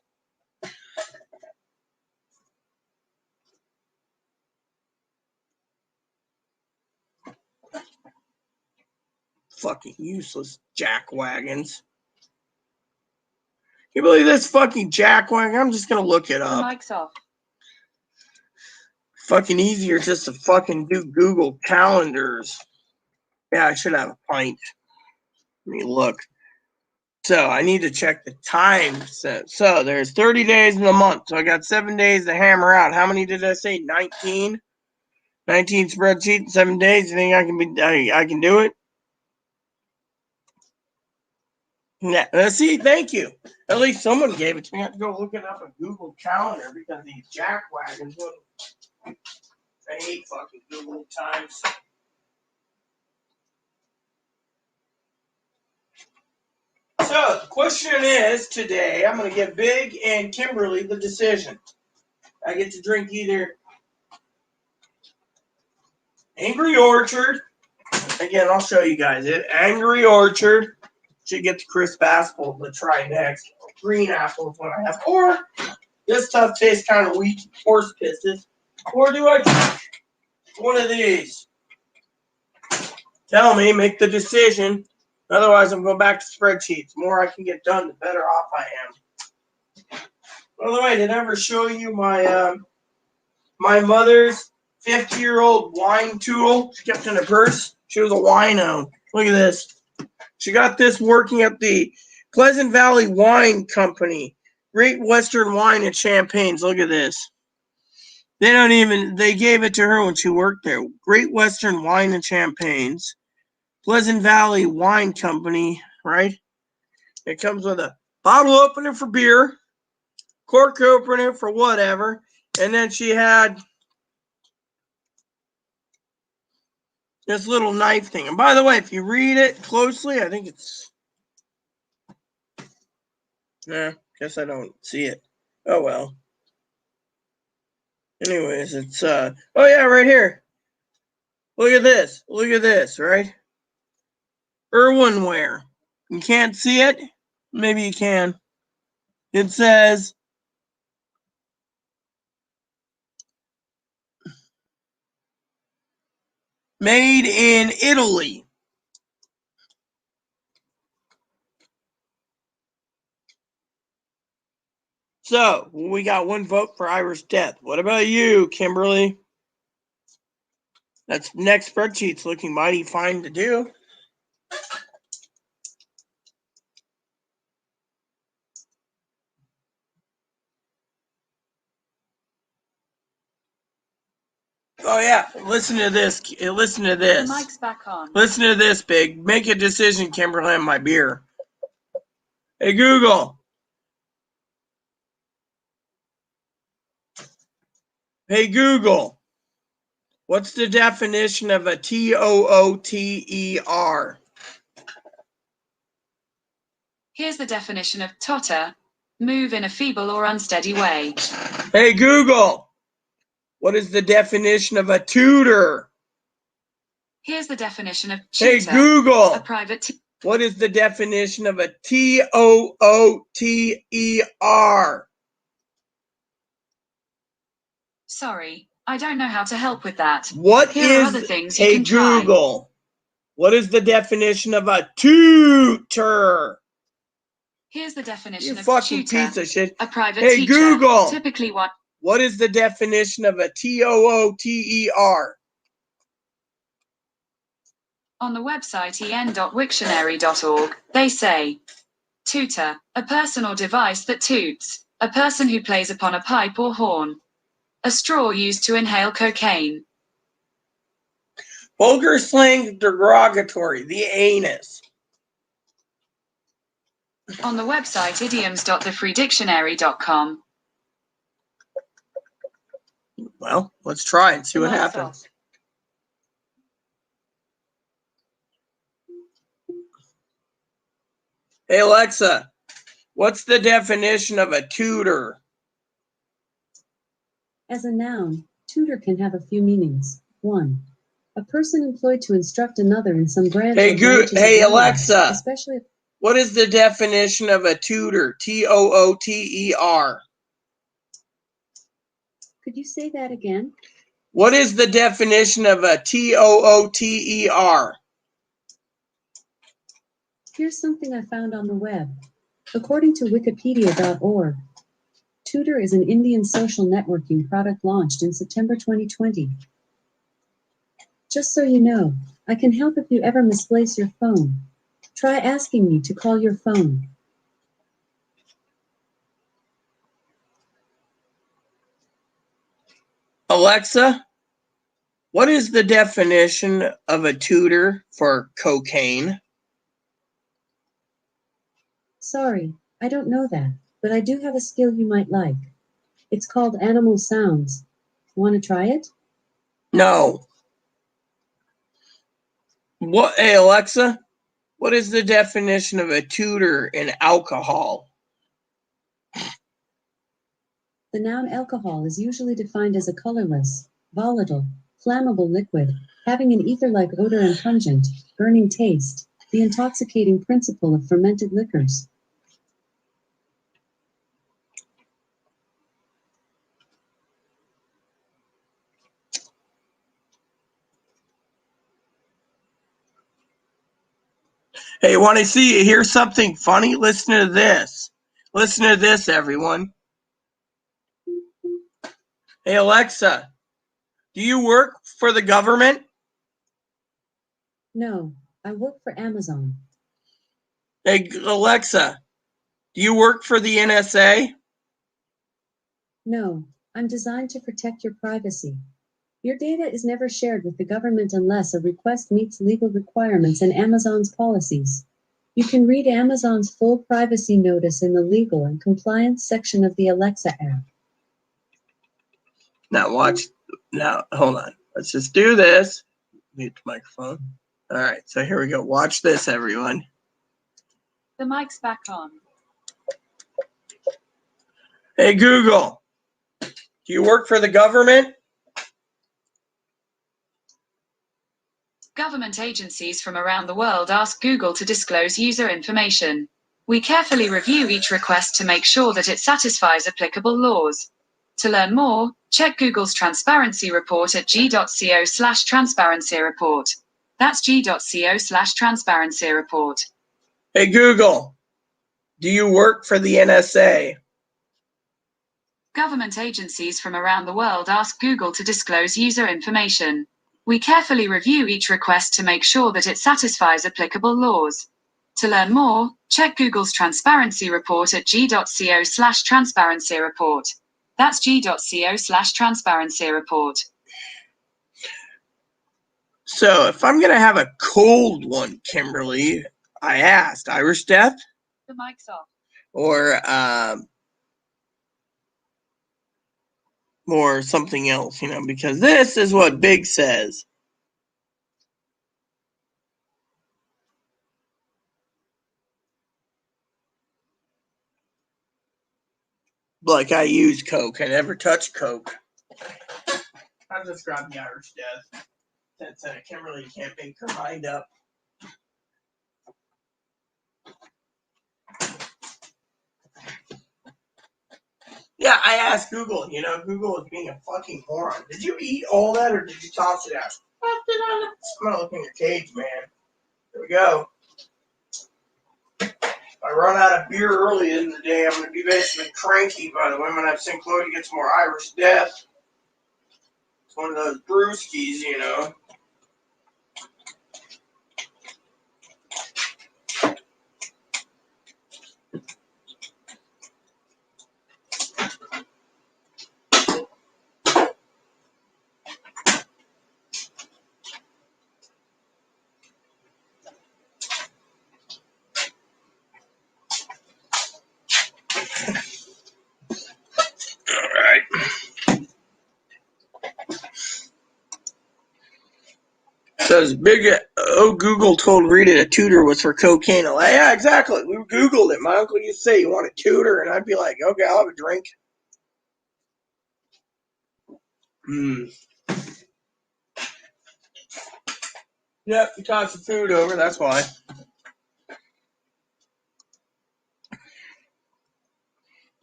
Fucking useless jackwagons. Can you believe this fucking jackwagon? I'm just gonna look it up. The mic's off. Fucking easier just to fucking do Google calendars. Yeah, I should have a pint. Let me look. So I need to check the time. So there's 30 days in the month. So I got 7 days to hammer out. How many did I say? 19? 19 spreadsheets, 7 days. You think I can do it? Yeah. Let's see. Thank you. At least someone gave it to me. I have to go look it up on Google Calendar because these jackwagons. I hate fucking Google times. So the question is today, I'm going to give Big and Kimberly the decision. I get to drink either Angry Orchard. Again, I'll show you guys it. Angry Orchard. Should get the crisp apple to try next. Green apple is what I have. Or this stuff tastes kind of weak. Horse pisses. Or do I drink one of these? Tell me, make the decision. Otherwise, I'm going back to spreadsheets. The more I can get done, the better off I am. By the way, did I ever show you my my mother's 50-year-old wine tool she kept in her purse? She was a wino. Look at this. She got this working at the Pleasant Valley Wine Company. Great Western Wine and Champagnes. Look at this. They gave it to her when she worked there. Great Western Wine and Champagnes. Pleasant Valley Wine Company, right? It comes with a bottle opener for beer, cork opener for whatever, and then she had this little knife thing. And by the way, if you read it closely, I think it's... guess I don't see it. Oh, well. Anyways, it's, oh yeah, right here. Look at this. Look at this, right? Irwinware. You can't see it? Maybe you can. It says made in Italy. So, we got 1 vote for Irish death. What about you, Kimberly? That's next spreadsheet's looking mighty fine to do. Oh yeah, listen to this. Listen to this. The mic's back on. Listen to this, Big. Make a decision, Kimberly, on my beer. Hey, Google. Hey, Google. What's the definition of a TOOTER? Here's the definition of totter. Move in a feeble or unsteady way. Hey, Google, what is the definition of a tutor? Here's the definition of Hey, tutor. Google, A private what is the definition of a TOOTER? Sorry, I don't know how to help with that. What Here are is, other things you hey, can try. Google, what is the definition of a tutor? Here's the You definition of fucking tutor. piece of shit. A private Hey, teacher. Google, Typically one. what is the definition of a TOOTER? On the website en.wiktionary.org, they say, tutor, a person or device that toots, a person who plays upon a pipe or horn. A straw used to inhale cocaine. Vulgar slang derogatory, the anus. On the website idioms.thefreedictionary.com. Well, let's try and see what happens. Hey, Alexa, what's the definition of a tutor? As a noun, tutor can have a few meanings. 1. A person employed to instruct another in some branch or branches of knowledge, Alexa, especially. What is the definition of a tutor? TOOTER. Could you say that again? What is the definition of a TOOTER? Here's something I found on the web. According to wikipedia.org, Tutor is an Indian social networking product launched in September 2020. Just so you know, I can help if you ever misplace your phone. Try asking me to call your phone. Alexa, what is the definition of a tutor for cocaine? Sorry, I don't know that, but I do have a skill you might like. It's called animal sounds. Want to try it? No. Hey, Alexa, what is the definition of a tutor in alcohol? The noun alcohol is usually defined as a colorless, volatile, flammable liquid, having an ether-like odor and pungent, burning taste, the intoxicating principle of fermented liquors. Hey, want to hear something funny? Listen to this. Listen to this, everyone. Hey, Alexa, do you work for the government? No, I work for Amazon. Hey, Alexa, do you work for the NSA? No, I'm designed to protect your privacy. Your data is never shared with the government unless a request meets legal requirements and Amazon's policies. You can read Amazon's full privacy notice in the legal and compliance section of the Alexa app. Now hold on. Let's just do this. Mute the microphone. All right, so here we go. Watch this, everyone. The mic's back on. Hey, Google, do you work for the government? Government agencies from around the world ask Google to disclose user information. We carefully review each request to make sure that it satisfies applicable laws. To learn more, check Google's transparency report at g.co/transparency report. That's g.co/transparency report. Hey, Google, do you work for the NSA? Government agencies from around the world ask Google to disclose user information. We carefully review each request to make sure that it satisfies applicable laws. To learn more, check Google's transparency report at g.co/transparency report. That's g.co/transparency report. So if I'm going to have a cold one, Kimberly, I asked, Irish Death? The mic's off. Or something else, because this is what Big says. like I use Coke. I never touch Coke. I'll just grab the Irish Death. Since Kimberly can't make her mind up. Yeah, I asked Google. Google is being a fucking moron. Did you eat all that or did you toss it out? I'm gonna look in your cage, man. There we go. If I run out of beer early in the day, I'm gonna be basically cranky. By the way, I'm gonna have Sinclair to get some more Irish Death. It's one of those brewskis, All right. Says Google told Rita a tutor was for cocaine. Like, yeah, exactly. We Googled it. My uncle used to say, "You want a tutor?" And I'd be like, "Okay, I'll have a drink." Yep, you tossed the food over. That's why.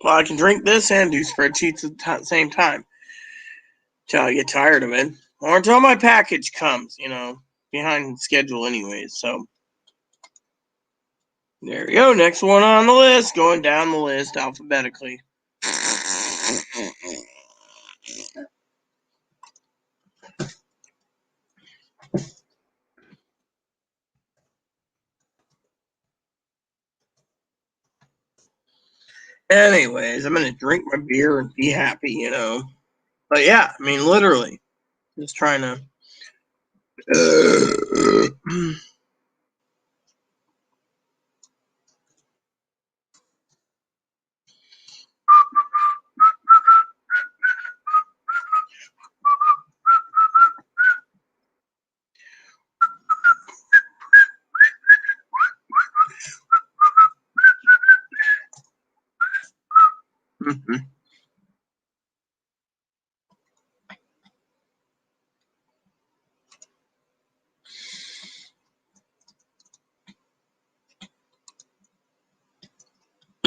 Well, I can drink this and do spreadsheets at the same time till I get tired of it, or until my package comes. Behind schedule, anyways. So. There we go. Next one on the list. Going down the list alphabetically. Anyways, I'm going to drink my beer and be happy, But yeah, I mean, literally. Just trying to.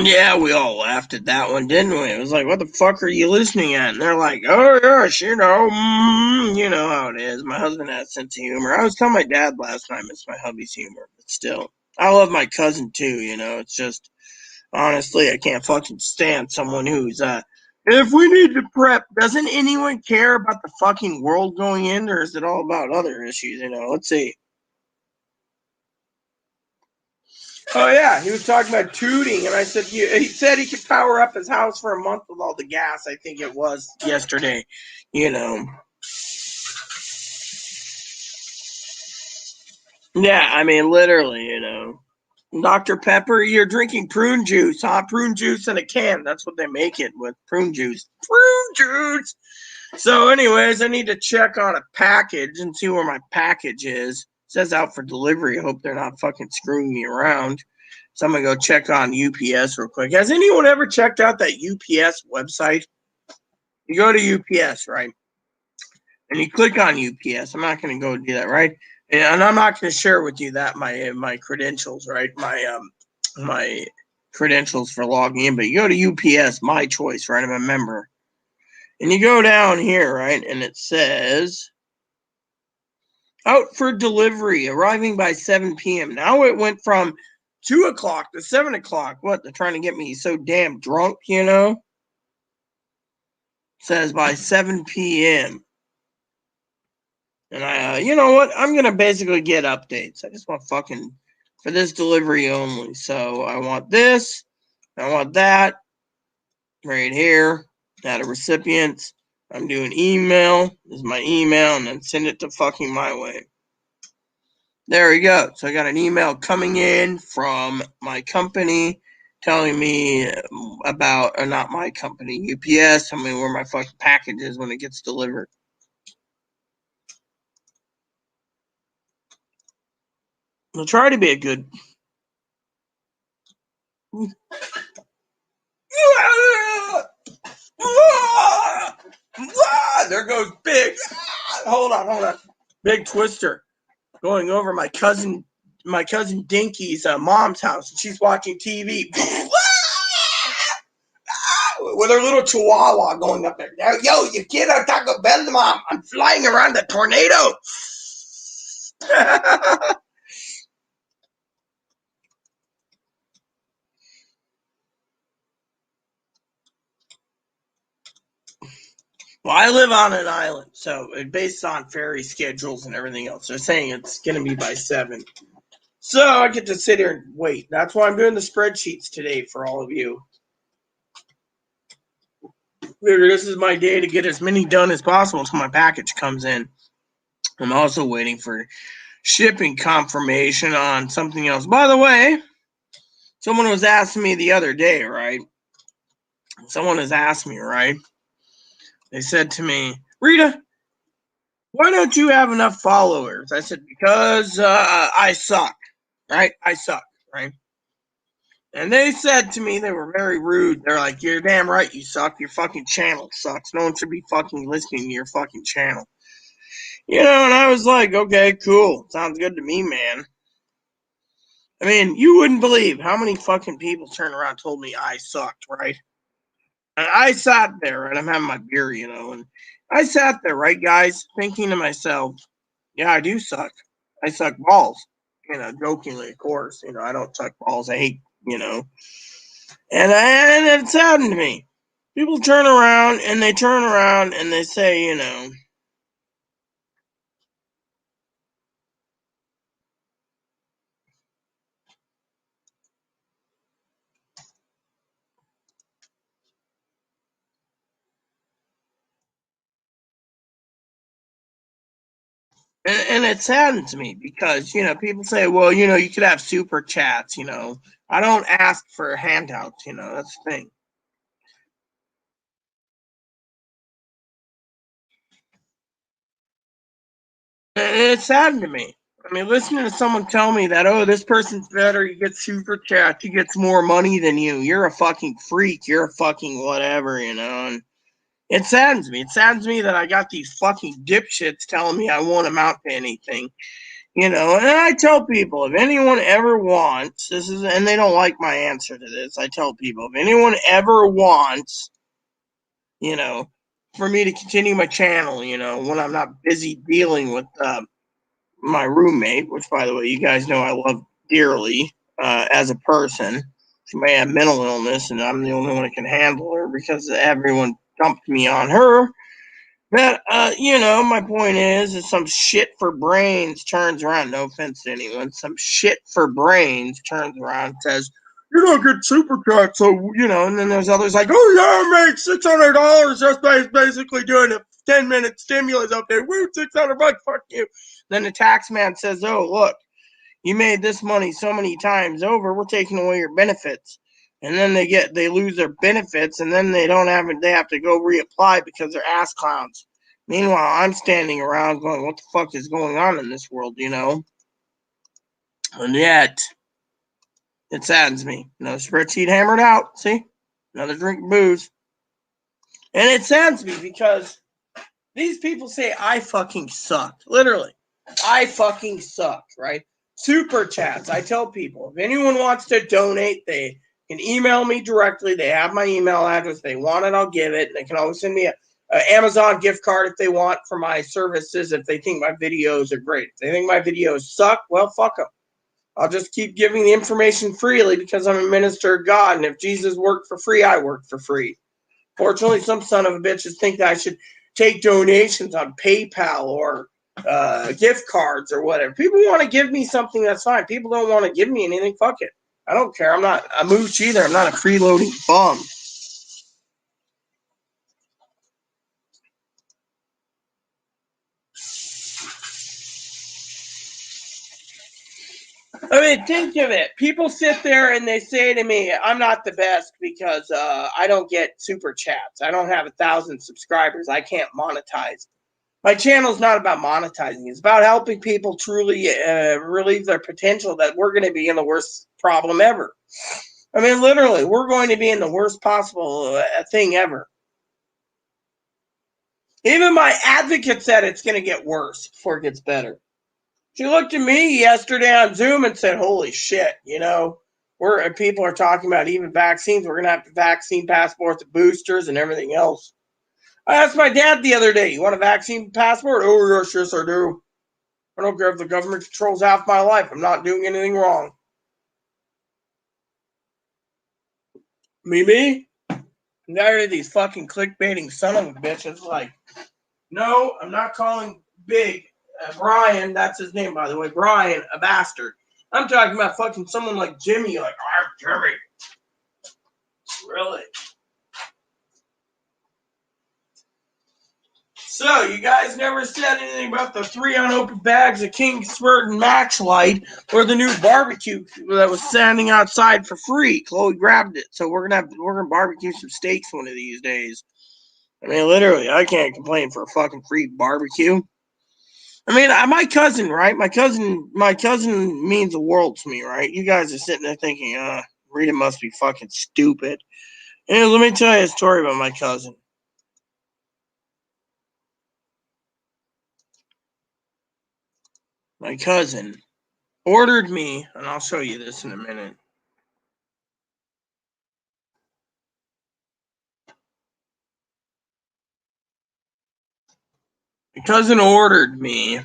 Yeah, we all laughed at that one, didn't we? It was like, what the fuck are you listening at? And they're like, oh, gosh, you know how it is. My husband has a sense of humor. I was telling my dad last night it's my hubby's humor, but still. I love my cousin, too, It's just, honestly, I can't fucking stand someone who's, if we need to prep, doesn't anyone care about the fucking world going in, or is it all about other issues, Let's see. Oh yeah, he was talking about tooting, and I said he said he could power up his house for a month with all the gas. I think it was yesterday, Yeah, I mean literally, Dr. Pepper, you're drinking prune juice, huh? Prune juice in a can. That's what they make it with, prune juice. Prune juice. So, anyways, I need to check on a package and see where my package is. It says out for delivery. I hope they're not fucking screwing me around. So I'm going to go check on UPS real quick. Has anyone ever checked out that UPS website? You go to UPS, right? And you click on UPS. I'm not going to go do that, right? And I'm not going to share with you that my credentials, right? My credentials for logging in. But you go to UPS, my choice, right? I'm a member. And you go down here, right? And it says out for delivery, arriving by 7 p.m. Now it went from 2 o'clock to 7 o'clock. What? They're trying to get me so damn drunk, It says by 7 p.m. And you know what? I'm going to basically get updates. I just want fucking for this delivery only. So I want this. I want that right here. Add a recipients. I'm doing email. This is my email. And then send it to fucking my way. There we go. So I got an email coming in from my company telling me about, or not my company, UPS, telling me where my fucking package is when it gets delivered. I'll try to be a good. there goes Big. Hold on. Big Twister going over my cousin Dinky's mom's house, and she's watching TV with her little chihuahua going up there. Now, yo, you kid on Taco Bell, Mom. I'm flying around a tornado. Well, I live on an island, so based on ferry schedules and everything else, they're saying it's going to be by 7. So I get to sit here and wait. That's why I'm doing the spreadsheets today for all of you. This is my day to get as many done as possible until my package comes in. I'm also waiting for shipping confirmation on something else. By the way, someone was asking me the other day, right? They said to me, Rita, why don't you have enough followers? I said, because I suck, right? I suck, right? And they said to me, they were very rude. They're like, you're damn right you suck. Your fucking channel sucks. No one should be fucking listening to your fucking channel. You know, and I was like, okay, cool. Sounds good to me, man. I mean, you wouldn't believe how many fucking people turned around and told me I sucked, right? And I sat there, and I'm having my beer, you know, and I sat there, right, guys, thinking to myself, yeah, I do suck. I suck balls. You know, jokingly, of course. You know, I don't suck balls. I hate, you know. And it saddened me. People turn around and they say, you know, and it saddens me because, you know, people say, well, you know, you could have super chats, you know. I don't ask for handouts, you know, that's the thing. And it saddened to me. I mean, listening to someone tell me that, oh, this person's better, you get super chats, he gets more money than you, you're a fucking freak, you're a fucking whatever, you know, and it saddens me. It saddens me that I got these fucking dipshits telling me I won't amount to anything. You know, and I tell people, if anyone ever wants, and they don't like my answer to this, I tell people, if anyone ever wants, you know, for me to continue my channel, you know, when I'm not busy dealing with my roommate, which, by the way, you guys know I love dearly as a person. She may have mental illness, and I'm the only one that can handle her because everyone dumped me on her. But, you know, my point is some shit for brains turns around. No offense to anyone. Some shit for brains turns around and says, you don't get super chat, so, you know, and then there's others like, oh, yeah, I made $600 just by basically doing a 10-minute stimulus update. Woo, $600, fuck you. Then the tax man says, oh, look, you made this money so many times over, we're taking away your benefits. And then they lose their benefits, and then they have to go reapply because they're ass clowns. Meanwhile, I'm standing around going, what the fuck is going on in this world, you know? And yet, it saddens me. Another spreadsheet hammered out, see? Another drink of booze. And it saddens me because these people say I fucking suck. Literally. I fucking suck, right? Super chats. I tell people, if anyone wants to donate, they can email me directly. They have my email address. If they want it, I'll give it. They can always send me a Amazon gift card if they want for my services, if they think my videos are great. If they think my videos suck, well, fuck them. I'll just keep giving the information freely because I'm a minister of God, and if Jesus worked for free, I work for free. Fortunately, some son of a bitches think that I should take donations on PayPal or gift cards or whatever. People want to give me something, that's fine. People don't want to give me anything, fuck it. I don't care. I'm not a mooch either. I'm not a freeloading bum. I mean, think of it. People sit there and they say to me, I'm not the best because I don't get super chats. I don't have 1,000 subscribers. I can't monetize. My channel is not about monetizing. It's about helping people truly relieve their potential that we're going to be in the worst problem ever. I mean, literally, we're going to be in the worst possible thing ever. Even my advocate said it's going to get worse before it gets better. She looked at me yesterday on Zoom and said, holy shit, people are talking about even vaccines. We're going to have vaccine passports, boosters, and everything else. I asked my dad the other day, you want a vaccine passport? Oh, yes, I do. I don't care if the government controls half my life. I'm not doing anything wrong. Me? And there are these fucking clickbaiting son of a bitches like, no, I'm not calling Big Brian, that's his name, by the way, Brian, a bastard. I'm talking about fucking someone like Jimmy, like, I'm Jimmy. Really? So, you guys never said anything about the 3 unopened bags of King Spurt and Max Light or the new barbecue that was standing outside for free. Chloe grabbed it, so we're gonna barbecue some steaks one of these days. I mean, literally, I can't complain for a fucking free barbecue. I mean, my cousin, right? My cousin means the world to me, right? You guys are sitting there thinking, Rita must be fucking stupid. And let me tell you a story about my cousin. My cousin ordered me, and I'll show you this in a minute. My cousin ordered me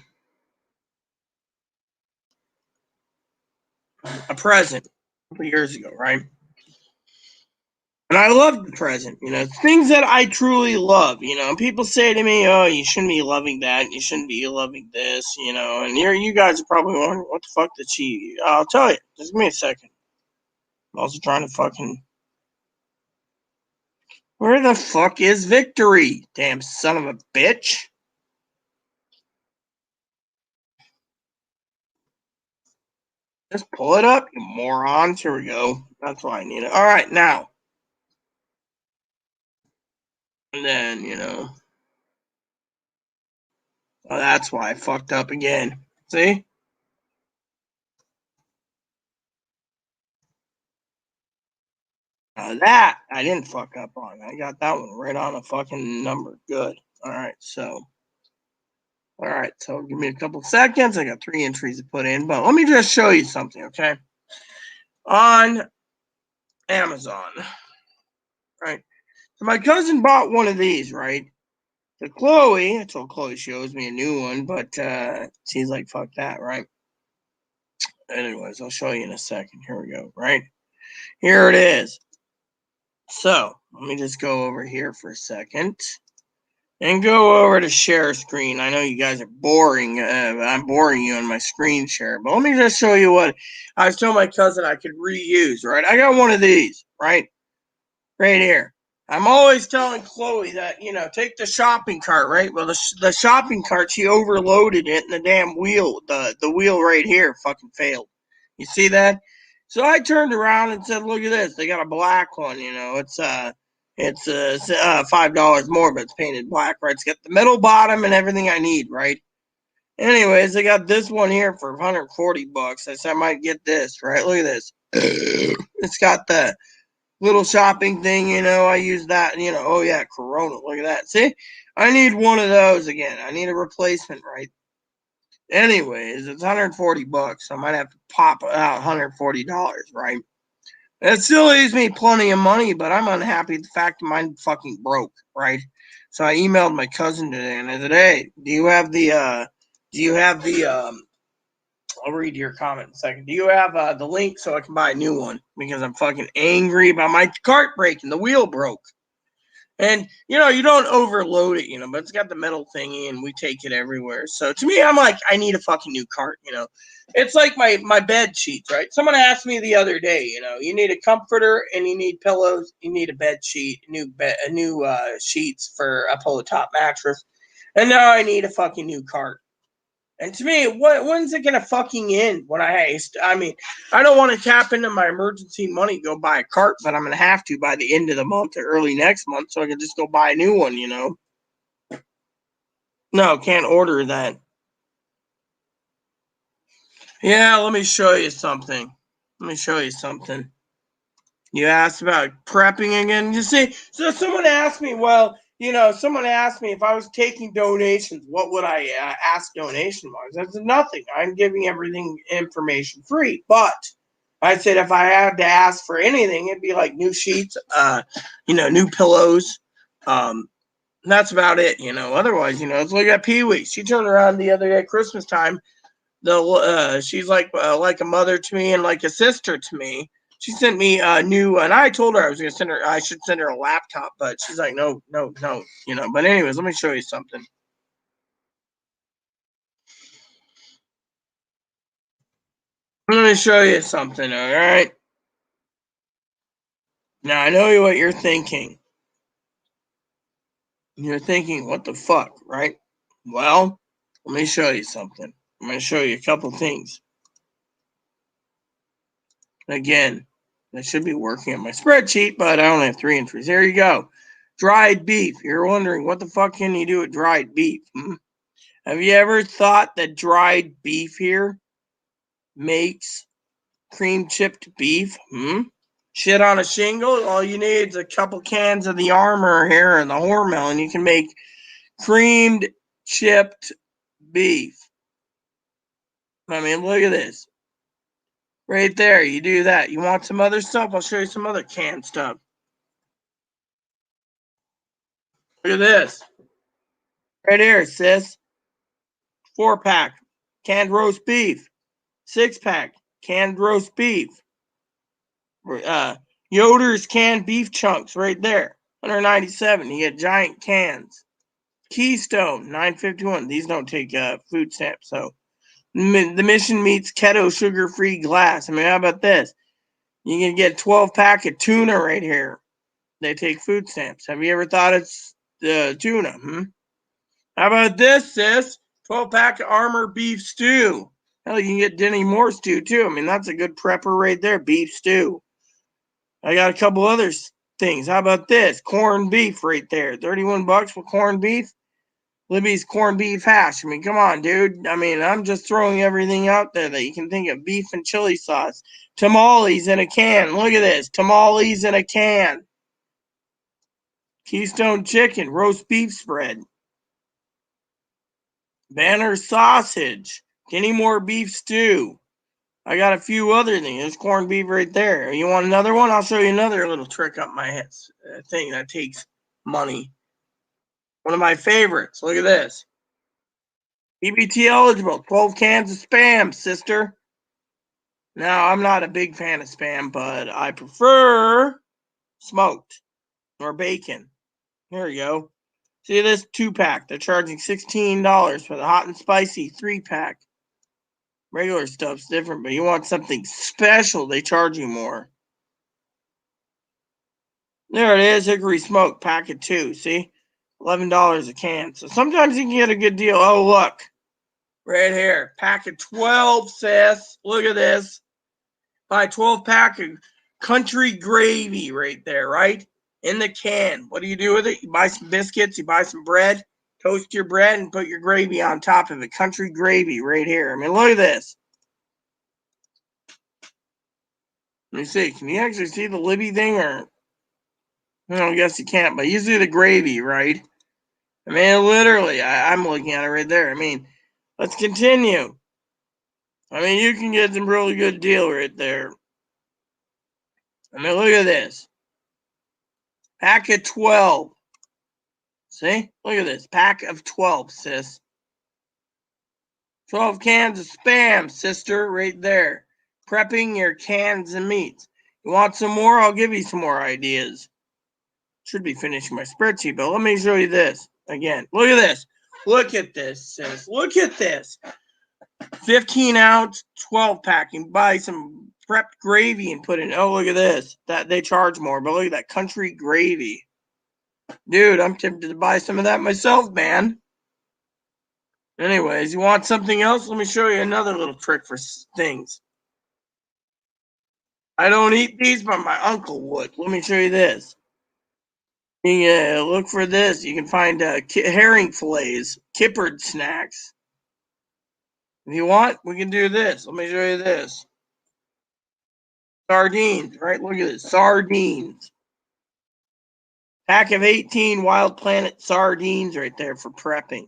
a present a couple years ago, right? And I loved the present, things that I truly love, people say to me, oh, you shouldn't be loving that, you shouldn't be loving this, and you guys are probably wondering, what the fuck did she, I'll tell you, just give me a second. I'm also trying to fucking, where the fuck is Victory? Damn son of a bitch. Just pull it up, you morons. Here we go. That's why I need it. All right, now. And then, oh, that's why I fucked up again. See? That I didn't fuck up on. I got that one right on a fucking number. Good. All right, so give me a couple seconds. I got 3 entries to put in, but let me just show you something, okay? On Amazon, right? So my cousin bought one of these, right? So Chloe, I told Chloe she owes me a new one, but she's like, fuck that, right? Anyways, I'll show you in a second. Here we go, right? Here it is. So let me just go over here for a second and go over to share screen. I know you guys are boring. I'm boring you on my screen share, but let me just show you what I was telling my cousin I could reuse, right? I got one of these, right here. I'm always telling Chloe that, take the shopping cart, right? Well, the shopping cart, she overloaded it, and the damn wheel, the wheel right here fucking failed. You see that? So I turned around and said, look at this. They got a black one, it's $5 more, but it's painted black, right? It's got the metal bottom and everything I need, right? Anyways, I got this one here for $140. I said I might get this, right? Look at this. It's got the little shopping thing, I use that, oh yeah, Corona, look at that. See, I need one of those again. I need a replacement, right? Anyways, it's $140. I might have to pop out $140, right? It still leaves me plenty of money, but I'm unhappy with the fact that mine fucking broke, right? So I emailed my cousin today and I said, hey, do you have the I'll read your comment in a second. Do you have the link so I can buy a new one? Because I'm fucking angry about my cart breaking. The wheel broke. And, you don't overload it, but it's got the metal thingy and we take it everywhere. So to me, I'm like, I need a fucking new cart, It's like my bed sheets, right? Someone asked me the other day, you need a comforter and you need pillows. You need a bed sheet, new sheets for a Polo Top mattress. And now I need a fucking new cart. And to me, when's it gonna fucking end? I mean, I don't want to tap into my emergency money, go buy a cart, but I'm gonna have to by the end of the month or early next month, so I can just go buy a new one, No, can't order that. Yeah, let me show you something. You asked about prepping again. You see, so someone asked me, someone asked me if I was taking donations, what would I ask donation-wise? I said, nothing. I'm giving everything information free. But I said if I had to ask for anything, it'd be like new sheets, new pillows. That's about it, Otherwise, let's look at Pee-wee. She turned around the other day, Christmas time. She's like a mother to me and like a sister to me. She sent me a new, and I told her I should send her a laptop, but she's like, no. But anyways, let me show you something. I'm going to show you something, all right? Now, I know what you're thinking. You're thinking, what the fuck, right? Well, let me show you something. I'm going to show you a couple things. Again, I should be working on my spreadsheet, but I only have 3 entries. There you go. Dried beef. You're wondering, what the fuck can you do with dried beef? Have you ever thought that dried beef here makes cream chipped beef? Shit on a shingle? All you need is a couple cans of the Armor here and the Hormel, and you can make creamed chipped beef. I mean, look at this. Right there, you do that. You want some other stuff? I'll show you some other canned stuff. Look at this. Right here, sis. 4-pack, canned roast beef. 6-pack, canned roast beef. Yoder's canned beef chunks right there. $197. You get giant cans. Keystone, $9.51. These don't take food stamps, so the Mission Meats keto sugar-free glass. I mean, how about this? You can get 12-pack of tuna right here. They take food stamps. Have you ever thought it's tuna? How about this, sis? 12-pack of Armor beef stew. Hell, you can get Denny Moore stew too. I mean, that's a good prepper right there. Beef stew. I got a couple other things. How about this? Corned beef right there. $31 for corned beef. Libby's corned beef hash. I mean, come on, dude. I mean, I'm just throwing everything out there that you can think of. Beef and chili sauce. Tamales in a can. Look at this. Tamales in a can. Keystone chicken. Roast beef spread. Banner sausage. Kenny Moore beef stew. I got a few other things. There's corned beef right there. You want another one? I'll show you another little trick up my thing that takes money. One of my favorites. Look at this. EBT eligible. 12 cans of Spam, sister. Now, I'm not a big fan of Spam, but I prefer smoked or bacon. Here you go. See this 2-pack. They're charging $16 for the hot and spicy 3-pack. Regular stuff's different, but you want something special, they charge you more. There it is, hickory smoke, pack of 2. See? $11 a can. So sometimes you can get a good deal. Oh, look. Right here. Pack of 12, sis. Look at this. Buy 12-pack of country gravy right there, right? In the can. What do you do with it? You buy some biscuits, you buy some bread, toast your bread, and put your gravy on top of it. Country gravy right here. I mean, look at this. Let me see. Can you actually see the Libby thing? Or no, I guess you can't, but you see the gravy, right? I mean, literally, I'm looking at it right there. I mean, let's continue. I mean, you can get some really good deal right there. I mean, look at this. Pack of 12. See? Look at this. Pack of 12, sis. 12 cans of Spam, sister, right there. Prepping your cans and meats. You want some more? I'll give you some more ideas. Should be finishing my spreadsheet, but let me show you this again. Look at this. Look at this, sis. Look at this. 15-ounce 12-pack. You can buy some prepped gravy and put in. Oh, look at this. That they charge more, but look at that country gravy. Dude, I'm tempted to buy some of that myself, man. Anyways, you want something else? Let me show you another little trick for things. I don't eat these, but my uncle would. Let me show you this. Yeah, look for this. You can find herring fillets, kippered snacks. If you want, we can do this. Let me show you this. Sardines, right? Look at this. Sardines. Pack of 18 Wild Planet sardines right there for prepping.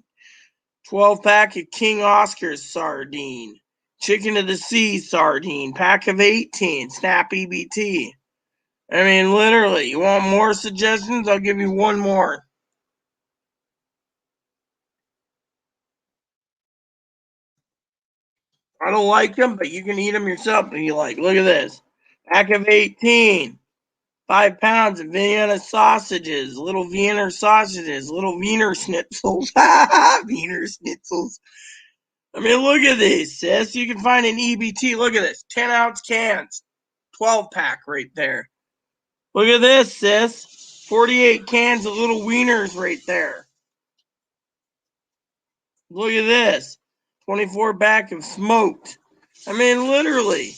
12-pack of King Oscar's sardine. Chicken of the Sea sardine. Pack of 18. Snap EBT. I mean, literally, you want more suggestions? I'll give you one more. I don't like them, but you can eat them yourself if you like. Look at this. Pack of 18. 5 pounds of Vienna sausages. Little Vienna sausages. Little Wiener schnitzels. Wiener schnitzels. I mean, look at these, sis. You can find an EBT. Look at this. 10-ounce cans. 12-pack right there. Look at this, sis. 48 cans of little wieners right there. Look at this. 24-pack of smoked. I mean, literally.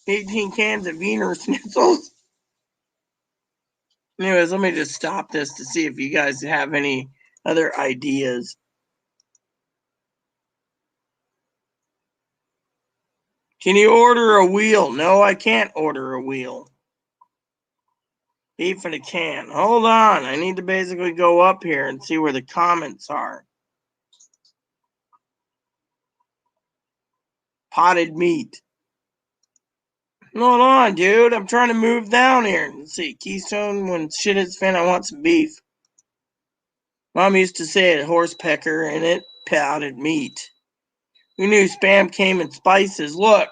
18 cans of Wiener schnitzels. Anyways, let me just stop this to see if you guys have any other ideas. Can you order a wheel? No, I can't order a wheel. Beef in a can. Hold on. I need to basically go up here and see where the comments are. Potted meat. Hold on, dude. I'm trying to move down here. Let's see. Keystone, when shit hits fan, I want some beef. Mom used to say it, horse pecker in it, potted meat. Who knew Spam came in spices? Look,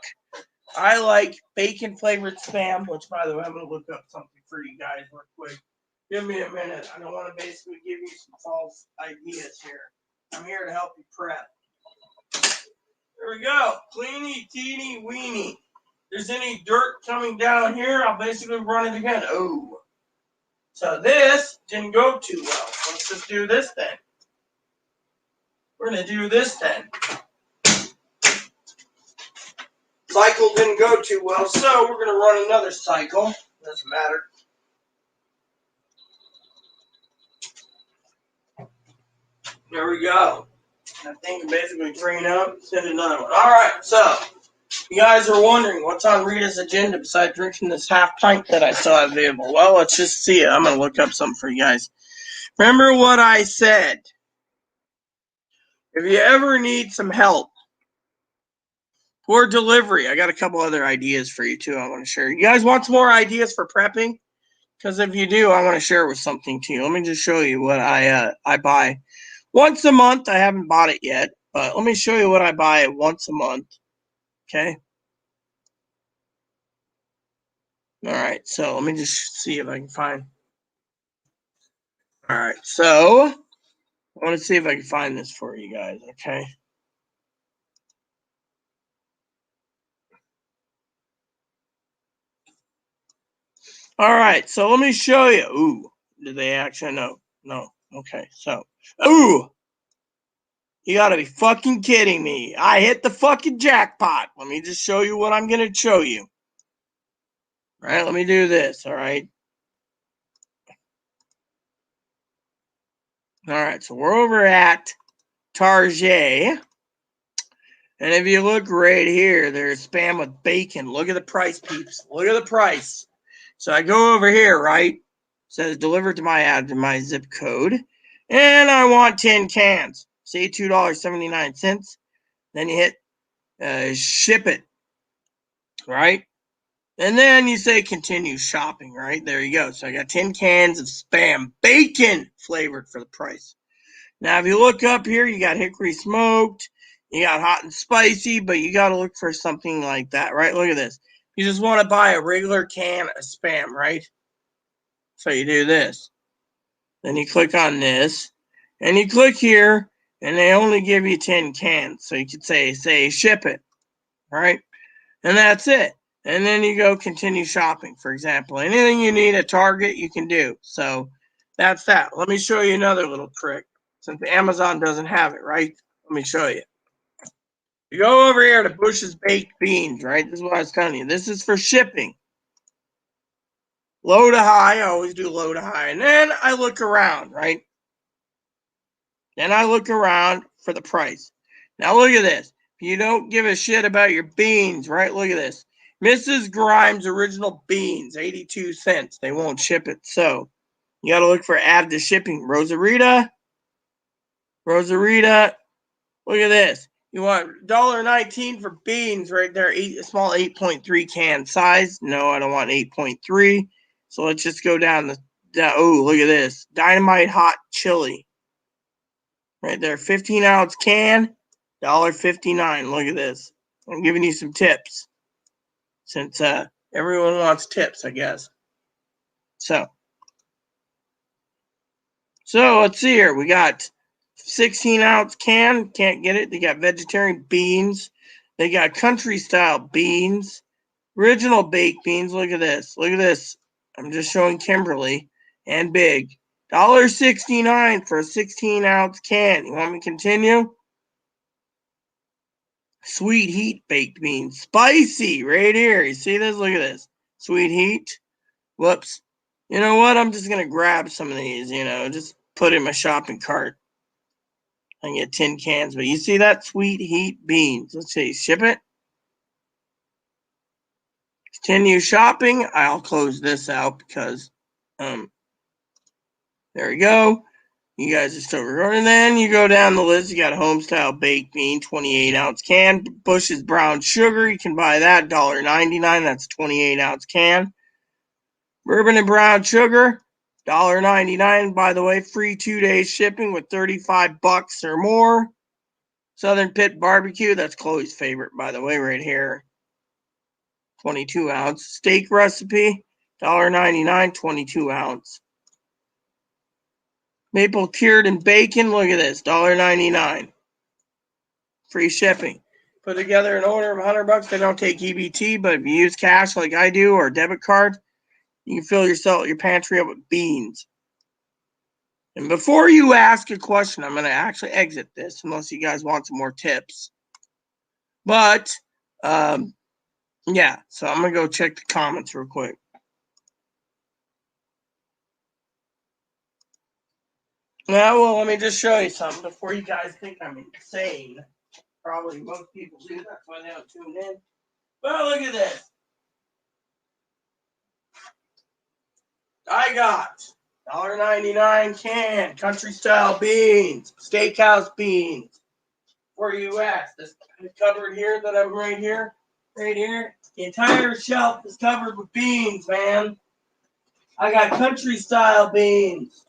I like bacon flavored Spam, which, by the way, I'm going to look up something for you guys real quick. Give me a minute. I don't want to basically give you some false ideas here. I'm here to help you prep. There we go. Cleany, teeny, weeny. If there's any dirt coming down here, I'll basically run it again. Oh. So this didn't go too well. Let's just do this then. We're going to do this then. Cycle didn't go too well, so we're going to run another cycle. Doesn't matter. There we go. That thing can basically drain up, send another one. All right, so you guys are wondering what's on Rita's agenda besides drinking this half pint that I still have available. Well, let's just see it. I'm going to look up something for you guys. Remember what I said. If you ever need some help for delivery, I got a couple other ideas for you too I want to share. You guys want some more ideas for prepping? Because if you do, I want to share with something to you. Let me just show you what I buy. Once a month. I haven't bought it yet, but let me show you what I buy once a month. Okay. All right. So let me just see if I can find. All right. So I want to see if I can find this for you guys. Okay. All right. So let me show you. Ooh. Did they actually? No. No. Okay. So. Ooh. You gotta be fucking kidding me. I hit the fucking jackpot. Let me just show you what I'm going to show you. All right, let me do this, all right? All right, so we're over at Target. And if you look right here, there's Spam with bacon. Look at the price, peeps. Look at the price. So I go over here, right? It says delivered to my zip code. And I want 10 cans. See, $2.79. Then you hit ship it, right? And then you say continue shopping, right? There you go. So I got 10 cans of Spam bacon flavored for the price. Now, if you look up here, you got hickory smoked, you got hot and spicy, but you got to look for something like that, right? Look at this. You just want to buy a regular can of Spam, right? So you do this. Then you click on this, and you click here, and they only give you 10 cans. So you could say ship it, right? And that's it. And then you go continue shopping, for example. Anything you need at Target, you can do. So that's that. Let me show you another little trick. Since Amazon doesn't have it, right? Let me show you. You go over here to Bush's Baked Beans, right? This is what I was telling you. This is for shipping. Low to high. I always do low to high. And then I look around, right? Then I look around for the price. Now look at this. If you don't give a shit about your beans, right? Look at this. Mrs. Grimes original beans, 82 cents. They won't ship it, so you got to look for add to shipping. Rosarita, look at this. You want $1.19 for beans right there, a small 8.3 can size. No, I don't want 8.3. So let's just go down the oh, look at this. Dynamite hot chili. Right there, 15-ounce can, $1.59. Look at this. I'm giving you some tips. Since everyone wants tips, I guess. So let's see here. We got 16-ounce can. Can't get it. They got vegetarian beans. They got country style beans. Original baked beans. Look at this. Look at this. I'm just showing Kimberly and Big. $1.69 for a 16-ounce can. You want me to continue? Sweet heat baked beans. Spicy right here. You see this? Look at this. Sweet heat. Whoops. You know what? I'm just going to grab some of these, just put in my shopping cart. I can get 10 cans. But you see that? Sweet heat beans. Let's see. Ship it. Continue shopping. I'll close this out because, there we go. You guys are still recording. And then you go down the list. You got Homestyle Baked Bean, 28-ounce can. Bush's Brown Sugar. You can buy that, $1.99. That's a 28-ounce can. Bourbon and Brown Sugar, $1.99. By the way, free 2-day shipping with $35 or more. Southern Pit Barbecue, that's Chloe's favorite, by the way, right here. 22-ounce. Steak Recipe, $1.99, 22-ounce. Maple Cured and Bacon, look at this, $1.99. Free shipping. Put together an order of $100. They don't take EBT, but if you use cash like I do or debit card, you can fill your pantry up with beans. And before you ask a question, I'm going to actually exit this unless you guys want some more tips. But, yeah, so I'm going to go check the comments real quick. Now, well, let me just show you something before you guys think I'm insane. Probably most people do. That's why they don't tune in. But look at this. I got $1.99 can, country style beans, steakhouse beans. For you ask, this cupboard here that I'm right here, the entire shelf is covered with beans, man. I got country style beans,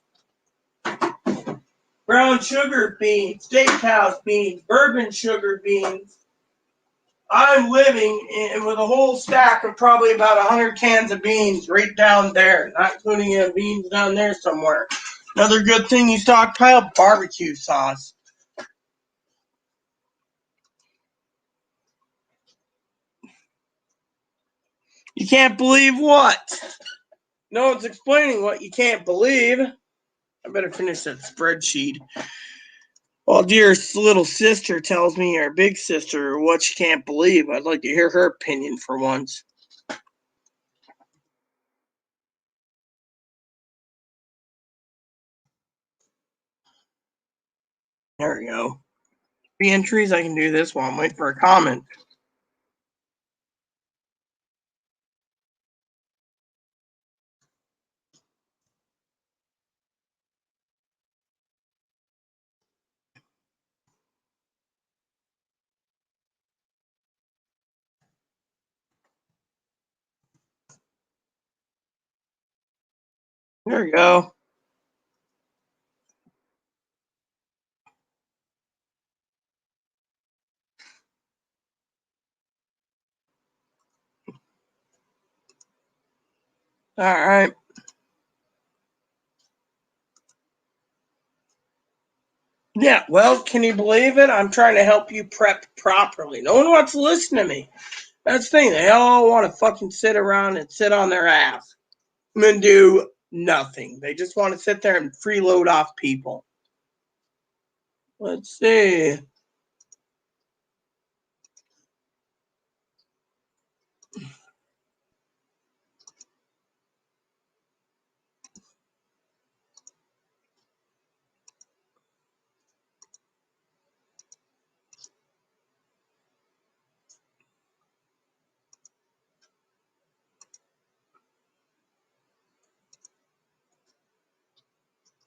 brown sugar beans, steakhouse beans, bourbon sugar beans. I'm living with a whole stack of probably about 100 cans of beans right down there, not including beans down there somewhere. Another good thing you stockpile, barbecue sauce. You can't believe what? No one's explaining what you can't believe. I better finish that spreadsheet. While dear little sister tells me, or big sister, what she can't believe, I'd like to hear her opinion for once. There we go. 3 entries, I can do this while I'm waiting for a comment. There we go. All right. Yeah, well, can you believe it? I'm trying to help you prep properly. No one wants to listen to me. That's the thing. They all want to fucking sit around and sit on their ass and do nothing. They just want to sit there and freeload off people. Let's see.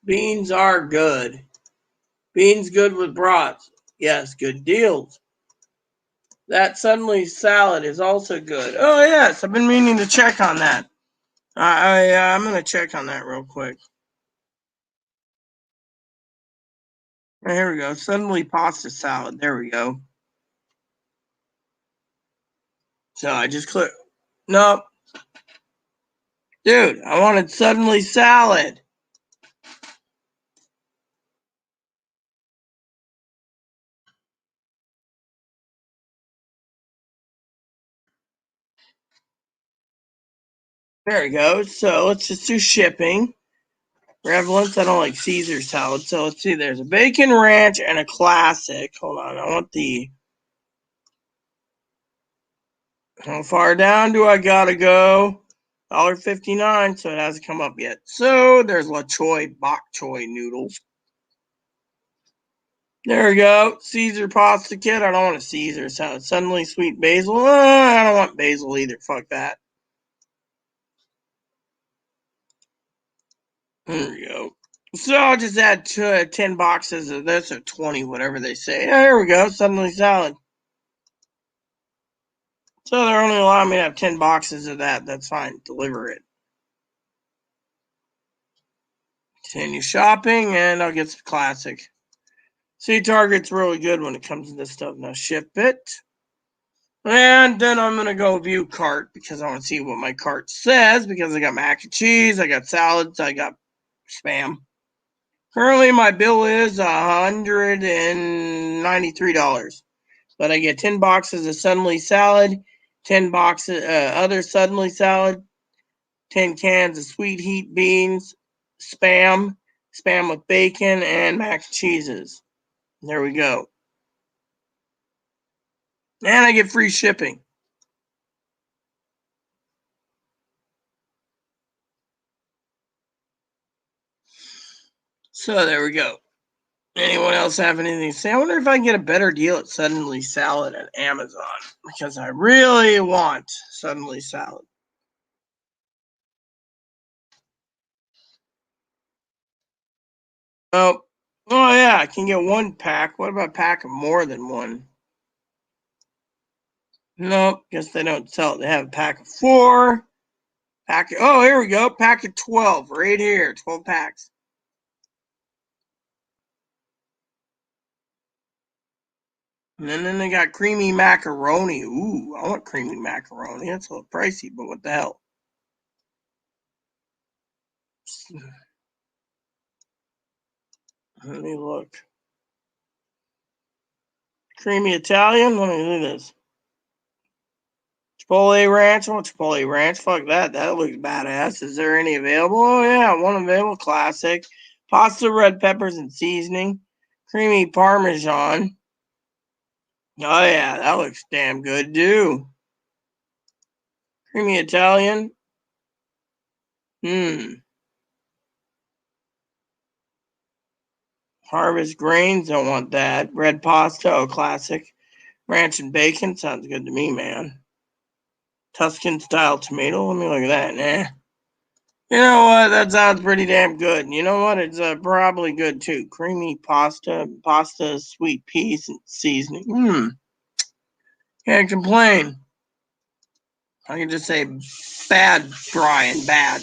Beans are good. Beans good with brats. Yes, good deals. That suddenly salad is also good. Oh yes, I've been meaning to check on that. I'm gonna check on that real quick. Here we go. Suddenly pasta salad. There we go. So I just click. Nope. Dude, I wanted suddenly salad. There we go. So let's just do shipping. Revelance, I don't like Caesar salad. So let's see. There's a bacon ranch and a classic. Hold on. I want the... How far down do I gotta go? $1.59, so it hasn't come up yet. So there's La Choy bok choy noodles. There we go. Caesar pasta kit. I don't want a Caesar salad. Suddenly sweet basil. I don't want basil either. Fuck that. There we go. So I'll just add 10 boxes of this, or 20, whatever they say. There we go. Suddenly salad. So they're only allowing me to have 10 boxes of that. That's fine. Deliver it. Continue shopping, and I'll get some classic. See, Target's really good when it comes to this stuff. Now ship it. And then I'm going to go view cart because I want to see what my cart says, because I got mac and cheese, I got salads, I got Spam. Currently, my bill is $193, but I get 10 boxes of suddenly salad, 10 boxes other suddenly salad, 10 cans of sweet heat beans, Spam with bacon, and mac and cheeses. There we go. And I get free shipping. So there we go. Anyone else have anything to say? I wonder if I can get a better deal at Suddenly Salad at Amazon, because I really want Suddenly Salad. Oh yeah, I can get one pack. What about a pack of more than one? Nope, guess they don't sell it. They have a pack of 4. Oh, here we go. Pack of 12 right here. 12 packs. And then they got creamy macaroni. Ooh, I want creamy macaroni. That's a little pricey, but what the hell? Let me look. Creamy Italian? Let me do this. Chipotle Ranch? I want Chipotle Ranch. Fuck that. That looks badass. Is there any available? Oh, yeah. One available. Classic. Pasta, red peppers, and seasoning. Creamy Parmesan. Oh, yeah. That looks damn good, too. Creamy Italian. Harvest grains. Don't want that. Red pasta. Oh, classic. Ranch and bacon. Sounds good to me, man. Tuscan style tomato. Let me look at that. Nah. You know what? That sounds pretty damn good. And you know what? It's probably good too. Creamy pasta, sweet peas, and seasoning. Can't complain. I can just say bad, Brian, bad.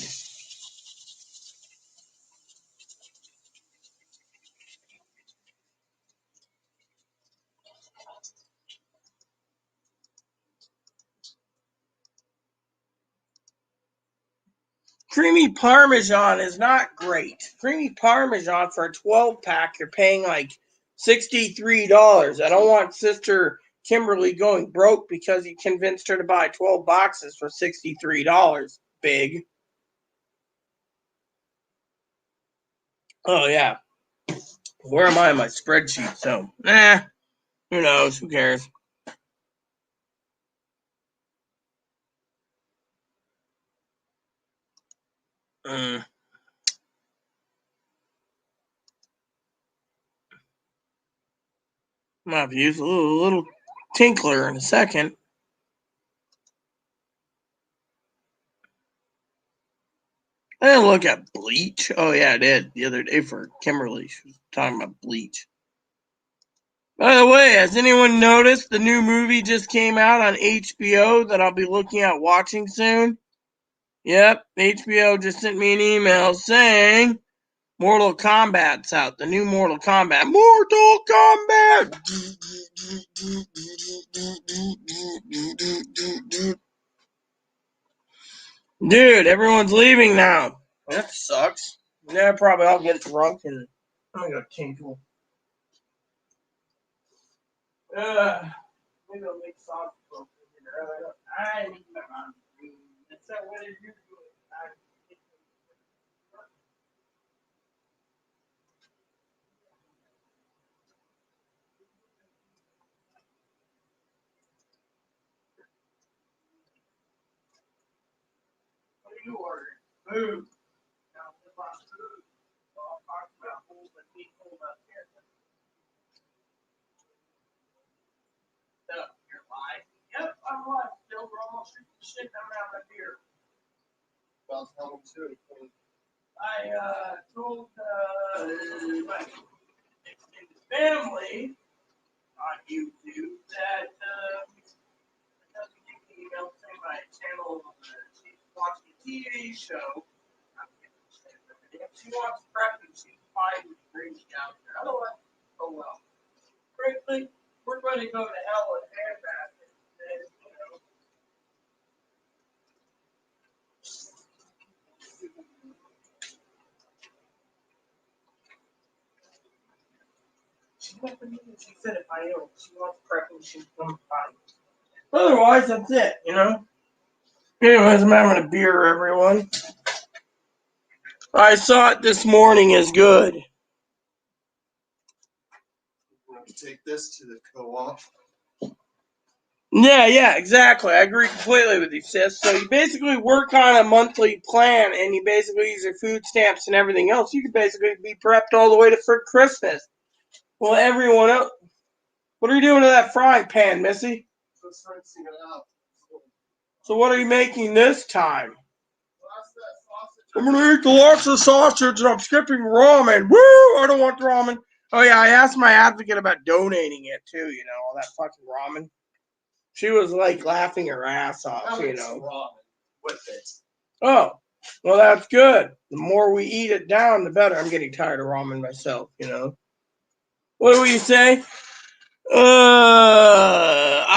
Creamy Parmesan is not great. Creamy Parmesan for a 12-pack, you're paying like $63. I don't want Sister Kimberly going broke because you convinced her to buy 12 boxes for $63. Big. Oh, yeah. Where am I in my spreadsheet? So, who knows? Who cares? I'm gonna have to use a little tinkler in a second. I didn't look at Bleach. Oh, yeah, I did the other day for Kimberly. She was talking about Bleach. By the way, has anyone noticed the new movie just came out on HBO that I'll be looking at watching soon? Yep, HBO just sent me an email saying Mortal Kombat's out. The new Mortal Kombat. Mortal Kombat! Dude, everyone's leaving now. That sucks. Yeah, probably I'll get drunk and I'm gonna go tinkle. Maybe I'll make sauce for dinner. I need my mom. So what did you do? What are you ordering? Food. Now, if I'm food, I'll talk about holes that we hold up here. You're lying. Yep, I'm lying. Still, we're almost shooting shit down my beer. Well, tell them too. I told my extended family on YouTube that email saying my channel she's watching a TV show. If she wants prepping, she's fine with bringing me out there. Otherwise, oh well. Frankly, we're going to go to hell in a handbasket. And, you know. She never knew. She said if I know she wants prepping, she's going to find. Otherwise, that's it, you know. Anyways, I'm having a beer, everyone. I saw it this morning as good. We're going to take this to the co-op. Yeah, exactly. I agree completely with you, sis. So you basically work on a monthly plan, and you basically use your food stamps and everything else. You can basically be prepped all the way to for Christmas. Well, everyone else. What are you doing to that frying pan, Missy? Just rinsing it out. So what are you making this time? I'm gonna eat the lobster sausage and I'm skipping ramen. Woo! I don't want ramen. Oh yeah, I asked my advocate about donating it too, you know, all that fucking ramen. She was like laughing her ass off, you know. Ramen with it. Oh, well that's good. The more we eat it down, the better. I'm getting tired of ramen myself, you know. What do you say?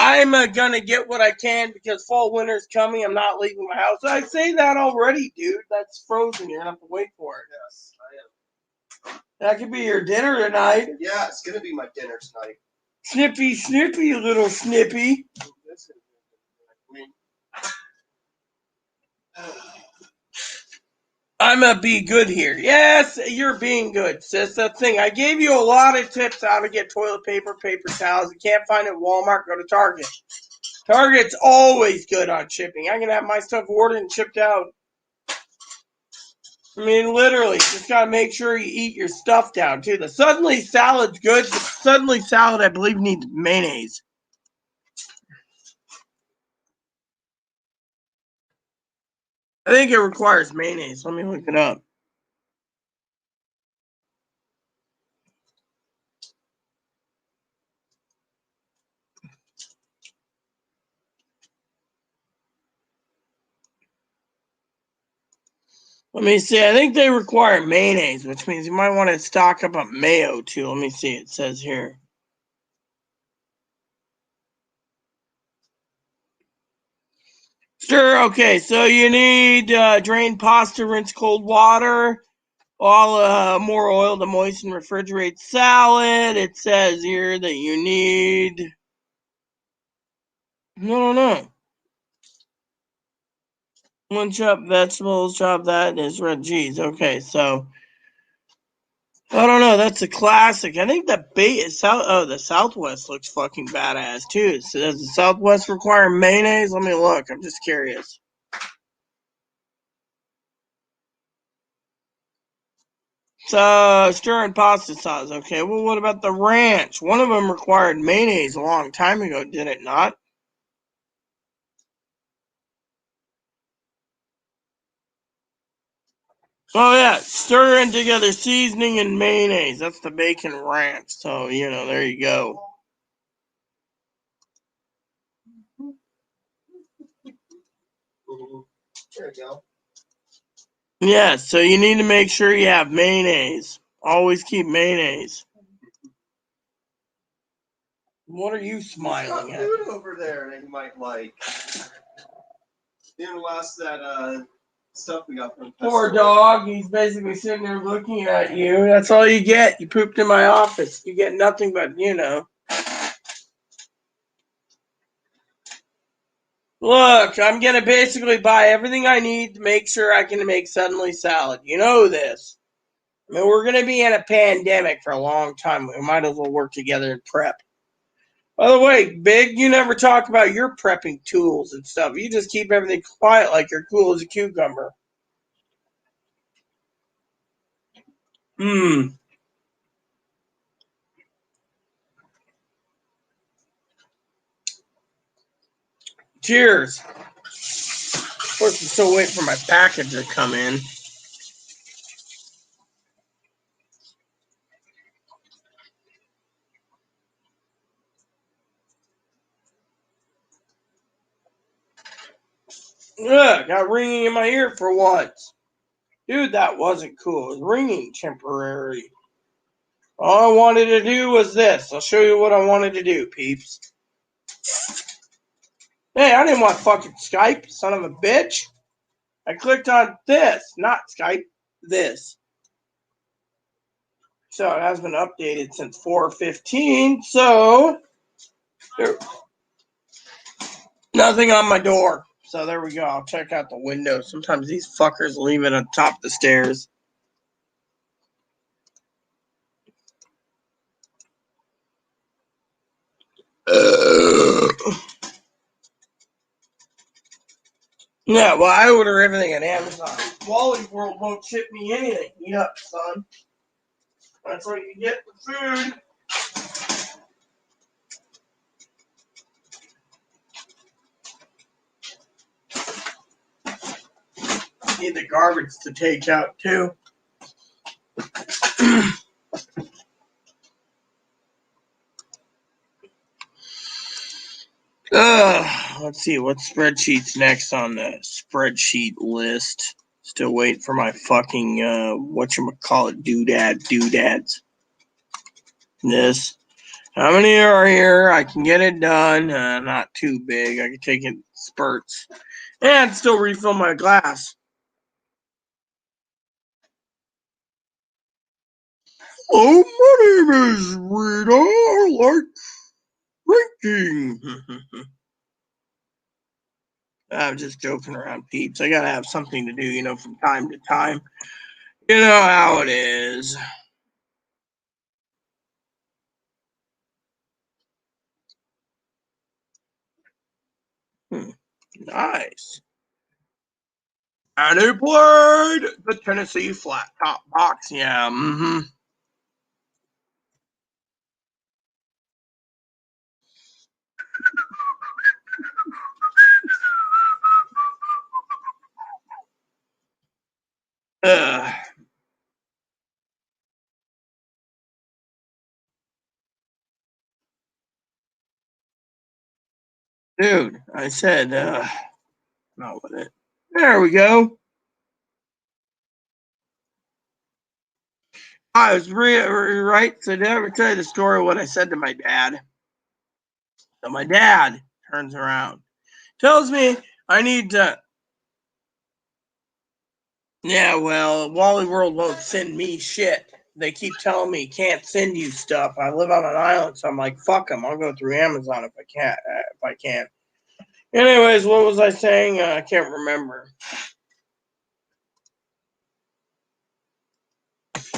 I'm gonna get what I can because fall winter's coming. I'm not leaving my house. I say that already, dude. That's frozen. You're gonna have to wait for it. Yes, I am. That could be your dinner tonight. Yeah, it's gonna be my dinner tonight. Snippy, snippy, little snippy. I'm gonna be good here. Yes, you're being good, sis. That thing. I gave you a lot of tips how to get toilet paper, paper towels. You can't find it at Walmart, go to Target. Target's always good on shipping. I can have my stuff ordered and shipped out. I mean, literally, just gotta make sure you eat your stuff down too. The suddenly salad's good. The suddenly salad, I believe, needs mayonnaise. I think it requires mayonnaise. Let me look it up. Let me see. I think they require mayonnaise, which means you might want to stock up on mayo too. Let me see. It says here. Sure. Okay. So you need drained pasta, rinse cold water, all more oil to moisten refrigerate salad. It says here that you need. No. 1 cup vegetables, chop that, is red cheese. Okay, so I don't know. That's a classic. I think the the Southwest looks fucking badass too. So does the Southwest require mayonnaise? Let me look. I'm just curious. So stirring pasta sauce. Okay. Well, what about the ranch? One of them required mayonnaise a long time ago, did it not? Oh yeah, stir in together seasoning and mayonnaise. That's the bacon ranch. So, there you go. There you go. Yeah, so you need to make sure you have mayonnaise. Always keep mayonnaise. What are you smiling at? Food over there that you might like. That stuff we got from Poor dog. He's basically sitting there looking at you. That's all you get. You pooped in my office. You get nothing but, Look, I'm going to basically buy everything I need to make sure I can make suddenly salad. You know this. I mean, we're going to be in a pandemic for a long time. We might as well work together and prep. By the way, Big, you never talk about your prepping tools and stuff. You just keep everything quiet like you're cool as a cucumber. Cheers. Of course, I'm still waiting for my package to come in. Ugh, got ringing in my ear for once. Dude, that wasn't cool. It was ringing temporary. All I wanted to do was this. I'll show you what I wanted to do, peeps. Hey, I didn't want fucking Skype, son of a bitch. I clicked on this, not Skype, this. So it has been updated since 4:15, so there, nothing on my door. So there we go. I'll check out the window. Sometimes these fuckers leave it on top of the stairs. Yeah, well, I order everything at Amazon. Wally World won't ship me anything. Eat up, son. That's what you get for food. Need the garbage to take out, too. Let's see what spreadsheet's next on the spreadsheet list. Still waiting for my fucking whatchamacallit doodads. This. How many are here? I can get it done. Not too big. I can take it in spurts. And still refill my glass. Oh, my name is Rita. I like drinking. I'm just joking around, peeps. I gotta have something to do, from time to time. You know how it is. Nice. And he played the Tennessee flat top box. Yeah. Uh, dude, I said, not with it. There we go. I was right. So did I ever tell you the story of what I said to my dad? So my dad turns around, tells me I need to. Yeah, well, Wally World won't send me shit. They keep telling me can't send you stuff. I live on an island, so I'm like, fuck them. I'll go through Amazon if I can. Anyways, what was I saying? I can't remember.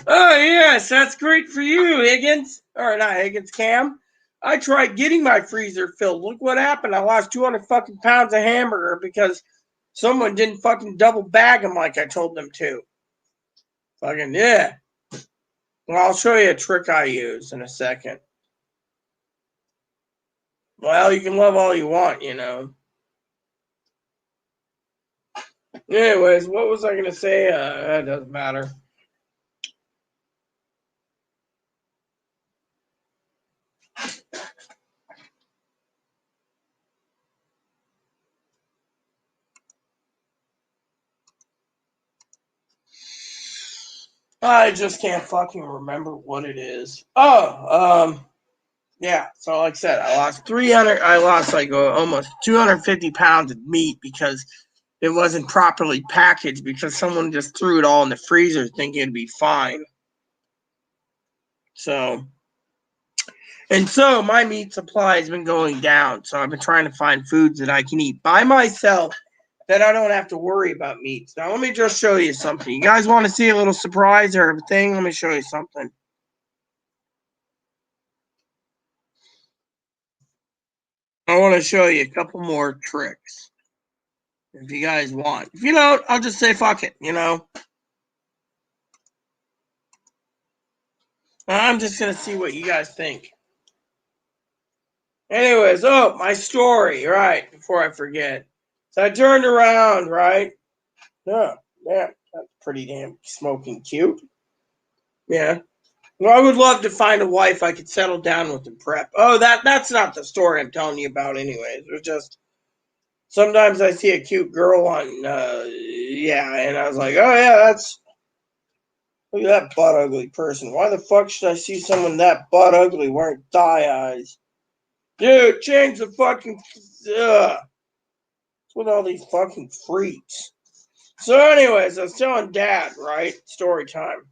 Oh, yes, that's great for you, Higgins. Or not Higgins, Cam. I tried getting my freezer filled. Look what happened. I lost 200 fucking pounds of hamburger because someone didn't fucking double bag them like I told them to. Fucking, yeah. Well, I'll show you a trick I use in a second. Well, you can love all you want, Anyways, what was I going to say? It doesn't matter. I just can't fucking remember what it is. Yeah. So like I said, I lost like almost 250 pounds of meat because it wasn't properly packaged because someone just threw it all in the freezer thinking it'd be fine. So my meat supply has been going down. So I've been trying to find foods that I can eat by myself that I don't have to worry about meats. Now let me just show you something. You guys want to see a little surprise or a thing? Let me show you something. I want to show you a couple more tricks. If you guys want. If you don't, I'll just say fuck it, I'm just going to see what you guys think. Anyways, my story, right, before I forget. So I turned around, right? Oh, yeah, that's pretty damn smoking cute. Yeah. Well, I would love to find a wife I could settle down with and prep. Oh, that's not the story I'm telling you about anyways. It was just sometimes I see a cute girl on, and I was like, oh yeah, look at that butt ugly person. Why the fuck should I see someone that butt ugly wearing thigh eyes? Dude, change the fucking, what's with all these fucking freaks? So anyways, I was telling Dad, right, story time,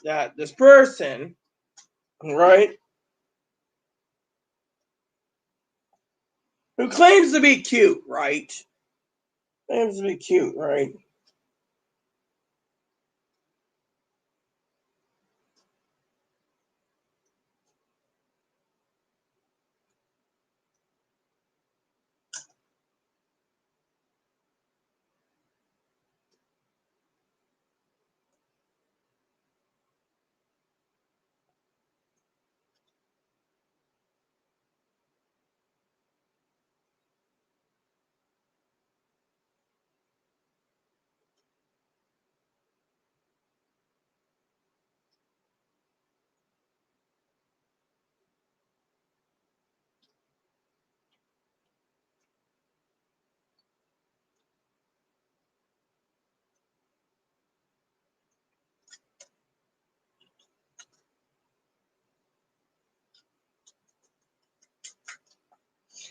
that this person, right, who claims to be cute, right? Claims to be cute, right?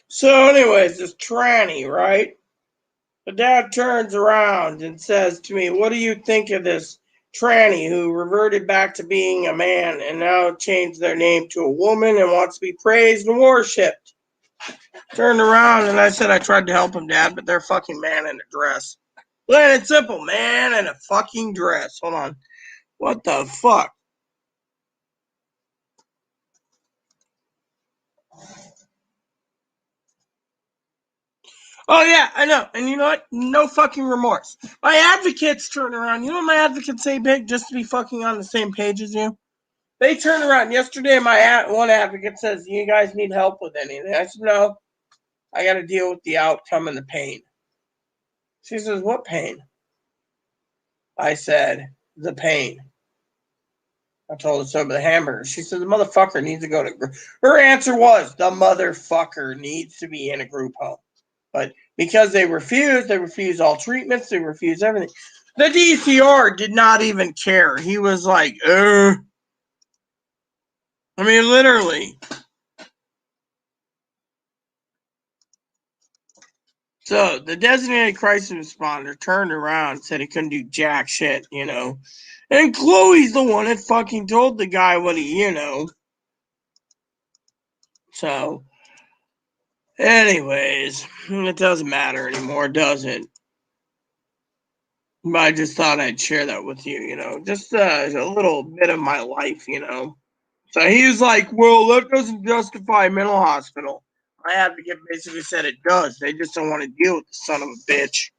So anyways, this tranny, right? The dad turns around and says to me, what do you think of this tranny who reverted back to being a man and now changed their name to a woman and wants to be praised and worshipped? Turned around and I said I tried to help him, Dad, but they're a fucking man in a dress. Plain and simple, man in a fucking dress. Hold on. What the fuck? Oh yeah, I know. And you know what? No fucking remorse. My advocates turn around. You know what my advocates say, Big, just to be fucking on the same page as you? They turn around. Yesterday, my one advocate says, you guys need help with anything. I said, no, I got to deal with the outcome and the pain. She says, what pain? I said, the pain. I told her so about the hamburger. She said, the motherfucker needs to go to... Her answer was, the motherfucker needs to be in a group home. But because they refused all treatments, they refused everything. The DCR did not even care. He was like, I mean, literally. So the designated crisis responder turned around and said he couldn't do jack shit, And Chloe's the one that fucking told the guy what he, So, anyways, it doesn't matter anymore, does it? But I just thought I'd share that with you, just a little bit of my life, So he was like, well, that doesn't justify mental hospital. My advocate basically said it does. They just don't want to deal with the son of a bitch.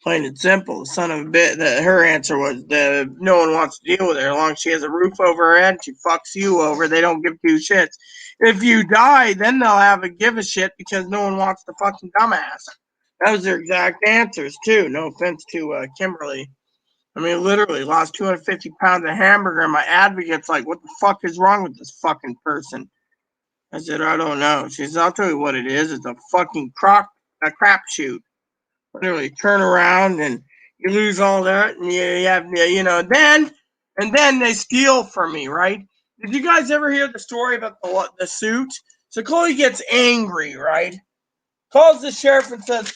Plain and simple. The son of a bitch. Her answer was no one wants to deal with her. As long as she has a roof over her head, she fucks you over. They don't give two shits. If you die, then they'll have a give a shit because no one wants the fucking dumbass. That was their exact answers, too. No offense to Kimberly. I mean, literally lost 250 pounds of hamburger, and my advocate's like, what the fuck is wrong with this fucking person? I said, I don't know. She says, I'll tell you what it is. It's a fucking crapshoot. Literally turn around and you lose all that, and you have, then they steal from me, right? Did you guys ever hear the story about the suit? So Chloe gets angry, right? Calls the sheriff and says,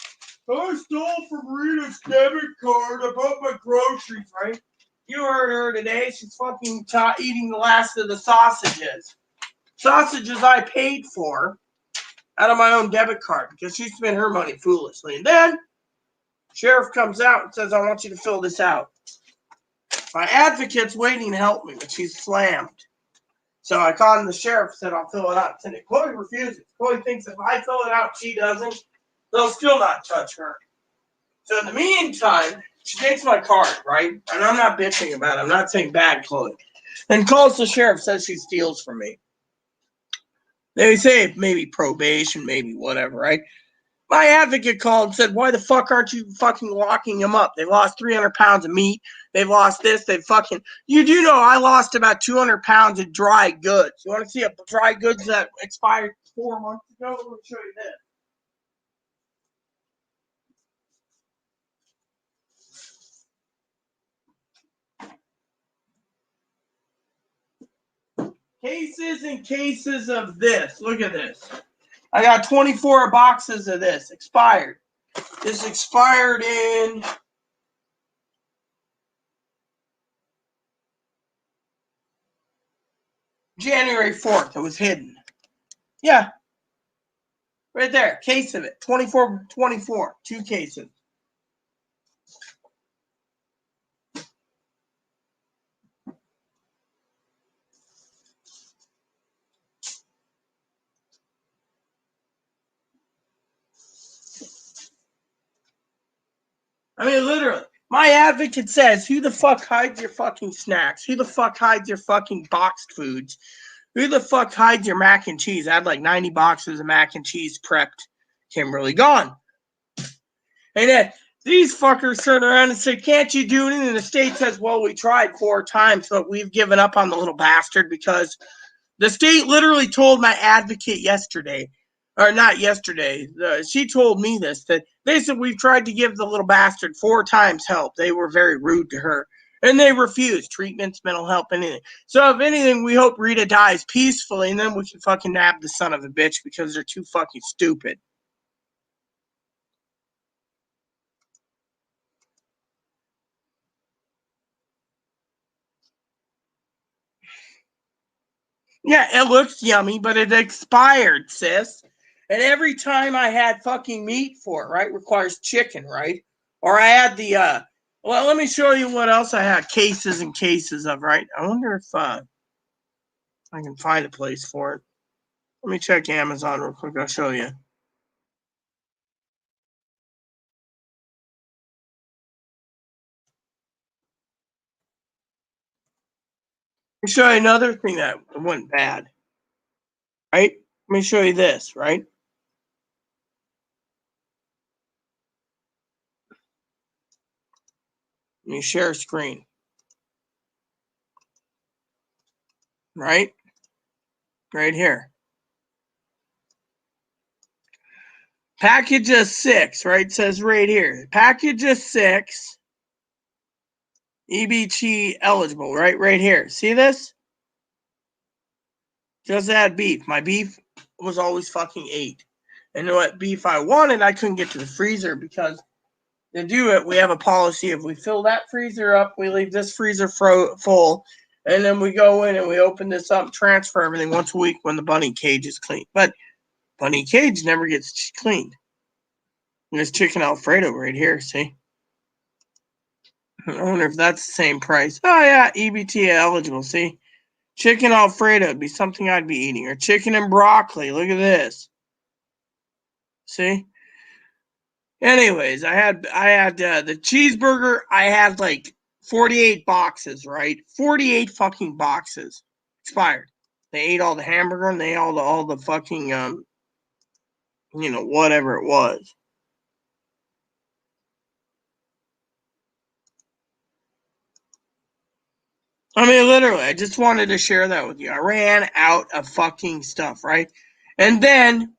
I stole from Rita's debit card. I bought my groceries, right? You heard her today. She's fucking eating the last of the sausages. Sausages I paid for out of my own debit card because she spent her money foolishly. And then sheriff comes out and says, I want you to fill this out. My advocate's waiting to help me, but she's slammed. So I called the sheriff and said, I'll fill it out. And Chloe refuses. Chloe thinks if I fill it out, she doesn't. They'll still not touch her. So in the meantime, she takes my card, right? And I'm not bitching about it. I'm not saying bad Chloe. Then calls the sheriff, says she steals from me. They say maybe probation, maybe whatever, right? My advocate called and said, why the fuck aren't you fucking locking them up? They've lost 300 pounds of meat. They've lost this. You do know I lost about 200 pounds of dry goods. You want to see a dry goods that expired 4 months ago? Let me show you this. Cases and cases of this. Look at this. I got 24 boxes of this. Expired. This expired in January 4th. It was hidden. Yeah. Right there. Case of it. 24. 2 cases. I mean, literally. My advocate says, who the fuck hides your fucking snacks? Who the fuck hides your fucking boxed foods? Who the fuck hides your mac and cheese? I had like 90 boxes of mac and cheese prepped. Kimberly gone. And then these fuckers turn around and say, can't you do it? And the state says, well, we tried 4 times, but we've given up on the little bastard because the state literally told my advocate yesterday, or not yesterday, she told me this, that they said we've tried to give the little bastard 4 times help. They were very rude to her. And they refused treatments, mental help, anything. So if anything, we hope Rita dies peacefully, and then we can fucking nab the son of a bitch because they're too fucking stupid. Yeah, it looks yummy, but it expired, sis. And every time I had fucking meat for it, right, requires chicken, right? Or I had well, let me show you what else I had cases and cases of, right? I wonder if I can find a place for it. Let me check Amazon real quick. I'll show you. Let me show you another thing that went bad, right? Let me show you this, right? Let me share a screen, right? Right here. Package of 6, right? It says right here. Package of 6. EBT eligible, right? Right here. See this? Just add beef. My beef was always fucking 8. And what beef I wanted, I couldn't get to the freezer because to do it, we have a policy. If we fill that freezer up, we leave this freezer full, and then we go in and we open this up, transfer everything once a week when the bunny cage is clean. But bunny cage never gets cleaned. And there's chicken Alfredo right here, see? I wonder if that's the same price. Oh, yeah, EBT eligible, see? Chicken Alfredo would be something I'd be eating. Or chicken and broccoli. Look at this. See? Anyways, I had the cheeseburger. I had like 48 boxes, right? 48 fucking boxes. Expired. They ate all the hamburger and they ate all the fucking, whatever it was. I mean, literally, I just wanted to share that with you. I ran out of fucking stuff, right? And then,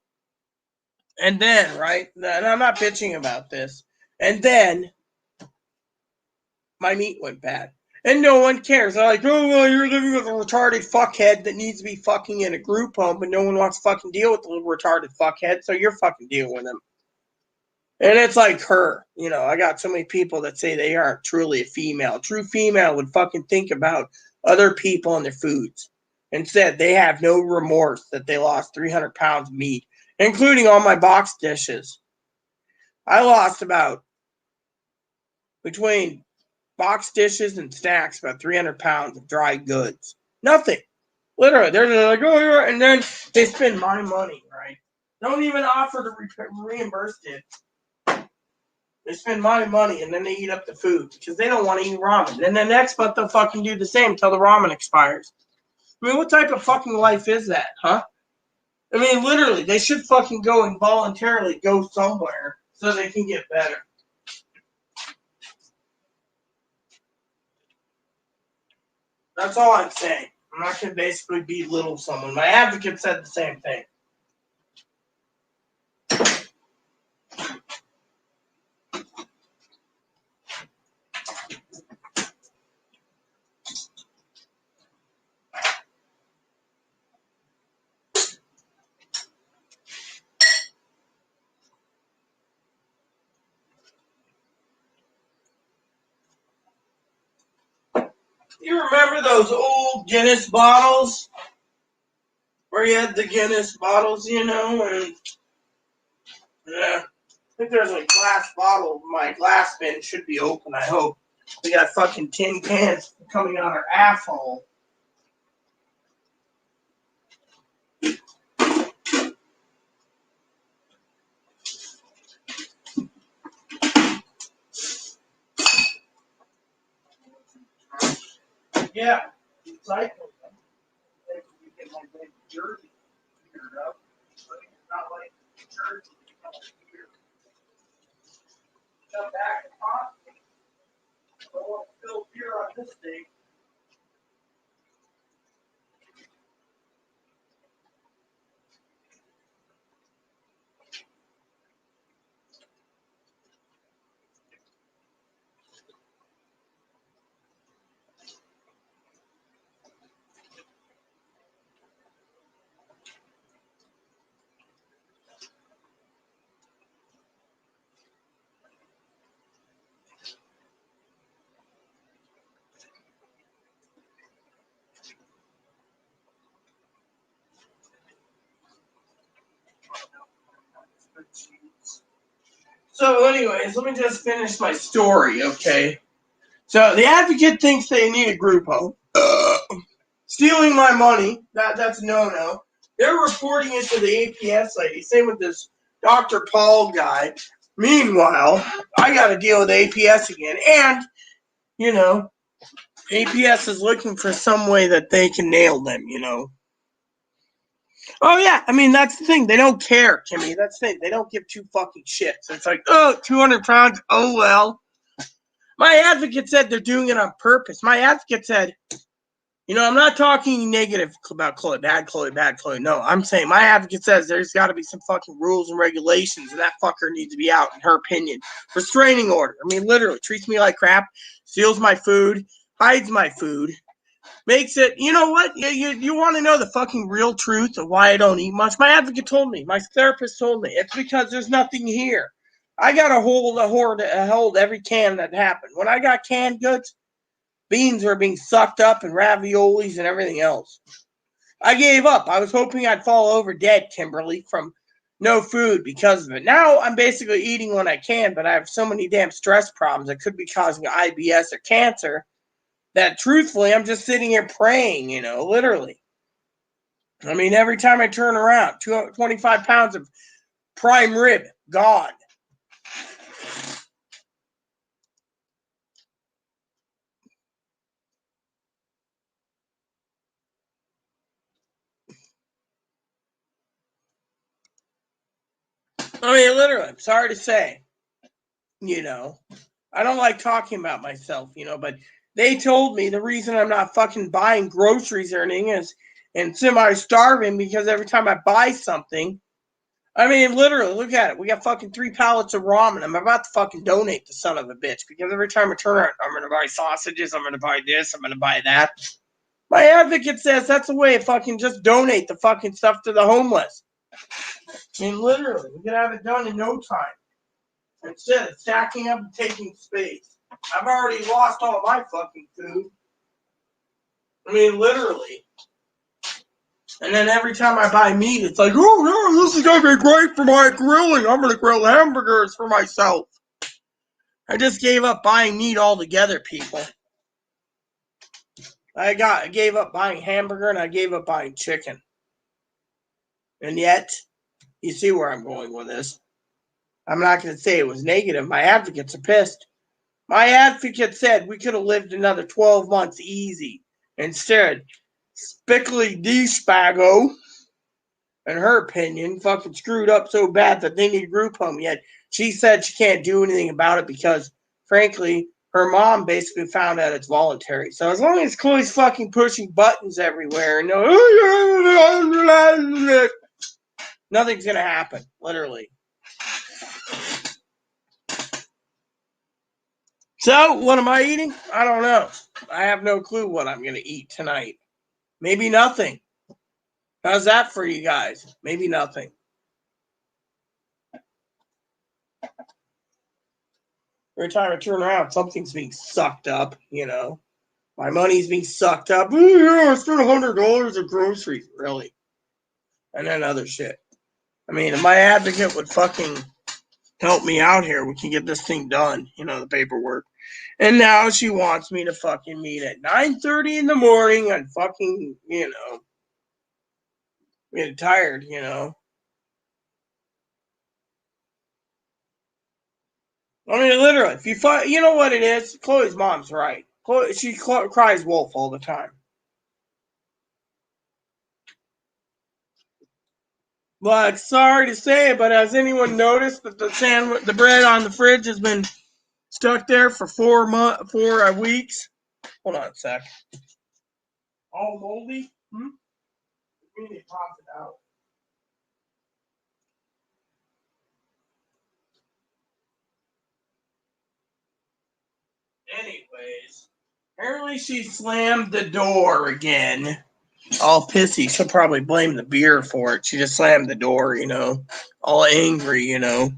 right? And I'm not bitching about this. And then my meat went bad. And no one cares. They're like, oh, well, you're living with a retarded fuckhead that needs to be fucking in a group home, but no one wants to fucking deal with the retarded fuckhead, so you're fucking dealing with him. And it's like her. You know, I got so many people that say they aren't truly a female. A true female would fucking think about other people and their foods. Instead, they have no remorse that they lost 300 pounds of meat, including all my box dishes. I lost about, between box dishes and snacks, about 300 pounds of dry goods. Nothing. Literally. They're like, oh, yeah. And then they spend my money, right? Don't even offer to reimburse it. They spend my money and then they eat up the food because they don't want to eat ramen. And then next month they'll fucking do the same until the ramen expires. I mean, what type of fucking life is that, huh? I mean, literally, they should fucking go and voluntarily go somewhere so they can get better. That's all I'm saying. I'm not going to basically belittle someone. My advocate said the same thing. You remember those old Guinness bottles? Where you had the Guinness bottles, you know? And yeah, I think there's a glass bottle. My glass bin should be open, I hope. We got fucking tin cans coming out our asshole. Yeah, recycle them. You get my big jersey cleared up. But it's not like jersey. Come back and talk. I won't spill beer on this thing. So, anyways, let me just finish my story, okay? So, the advocate thinks they need a group home. Stealing my money, that's a no-no. They're reporting it to the APS lady. Same with this Dr. Paul guy. Meanwhile, I got to deal with APS again. And, you know, APS is looking for some way that they can nail them, you know. Oh, yeah. I mean, that's the thing. They don't care, Kimmy. That's the thing. They don't give two fucking shits. It's like, oh, 200 pounds. Oh, well. My advocate said they're doing it on purpose. My advocate said, you know, I'm not talking negative about Chloe, bad Chloe, bad Chloe. No, I'm saying my advocate says there's got to be some fucking rules and regulations, and that fucker needs to be out, in her opinion. Restraining order. I mean, literally, treats me like crap, steals my food, hides my food, makes it, you know what? You want to know the fucking real truth of why I don't eat much? My advocate told me, my therapist told me, it's because there's nothing here. I got to hold every can that happened. When I got canned goods, beans were being sucked up and raviolis and everything else. I gave up. I was hoping I'd fall over dead, Kimberly, from no food because of it. Now I'm basically eating when I can, but I have so many damn stress problems that could be causing IBS or cancer that truthfully I'm just sitting here praying, you know, literally. I mean, every time I turn around, 25 pounds of prime rib, gone. I mean, literally, I'm sorry to say, you know, I don't like talking about myself, you know, but They told me the reason I'm not fucking buying groceries or anything is and semi-starving because every time I buy something, I mean, literally, look at it. We got fucking 3 pallets of ramen. I'm about to fucking donate the son of a bitch because every time I turn around, I'm going to buy sausages, I'm going to buy this, I'm going to buy that. My advocate says that's a way of fucking just donate the fucking stuff to the homeless. I mean, literally, we could have it done in no time. Instead of stacking up and taking space. I've already lost all my fucking food. I mean, literally. And then every time I buy meat, it's like, oh, yeah, this is going to be great for my grilling. I'm going to grill hamburgers for myself. I just gave up buying meat altogether, people. I gave up buying hamburger and I gave up buying chicken. And yet, you see where I'm going with this. I'm not going to say it was negative. My advocates are pissed. My advocate said we could have lived another 12 months easy. Instead, Spickly D. Spago, in her opinion, fucking screwed up so bad that they need group home. Yet she said she can't do anything about it because, frankly, her mom basically found out it's voluntary. So as long as Chloe's fucking pushing buttons everywhere and nothing's gonna happen, literally. So, what am I eating? I don't know. I have no clue what I'm gonna eat tonight. Maybe nothing. How's that for you guys? Maybe nothing. Every time I turn around, something's being sucked up, you know. My money's being sucked up. Oh, yeah, I spent $100 of groceries. Really? And then other shit. I mean, if my advocate would fucking help me out here, we can get this thing done, you know, the paperwork. And now she wants me to fucking meet at 9:30 in the morning on fucking, you know, getting tired, you know. I mean, literally, if you find, you know what it is? Chloe's mom's right. She cries wolf all the time. But sorry to say, but has anyone noticed that the bread on the fridge has been stuck there for 4 weeks? Hold on a sec. All moldy? We need to pop it out. Anyways, apparently she slammed the door again. All pissy. She'll probably blame the beer for it. She just slammed the door, you know. All angry, you know.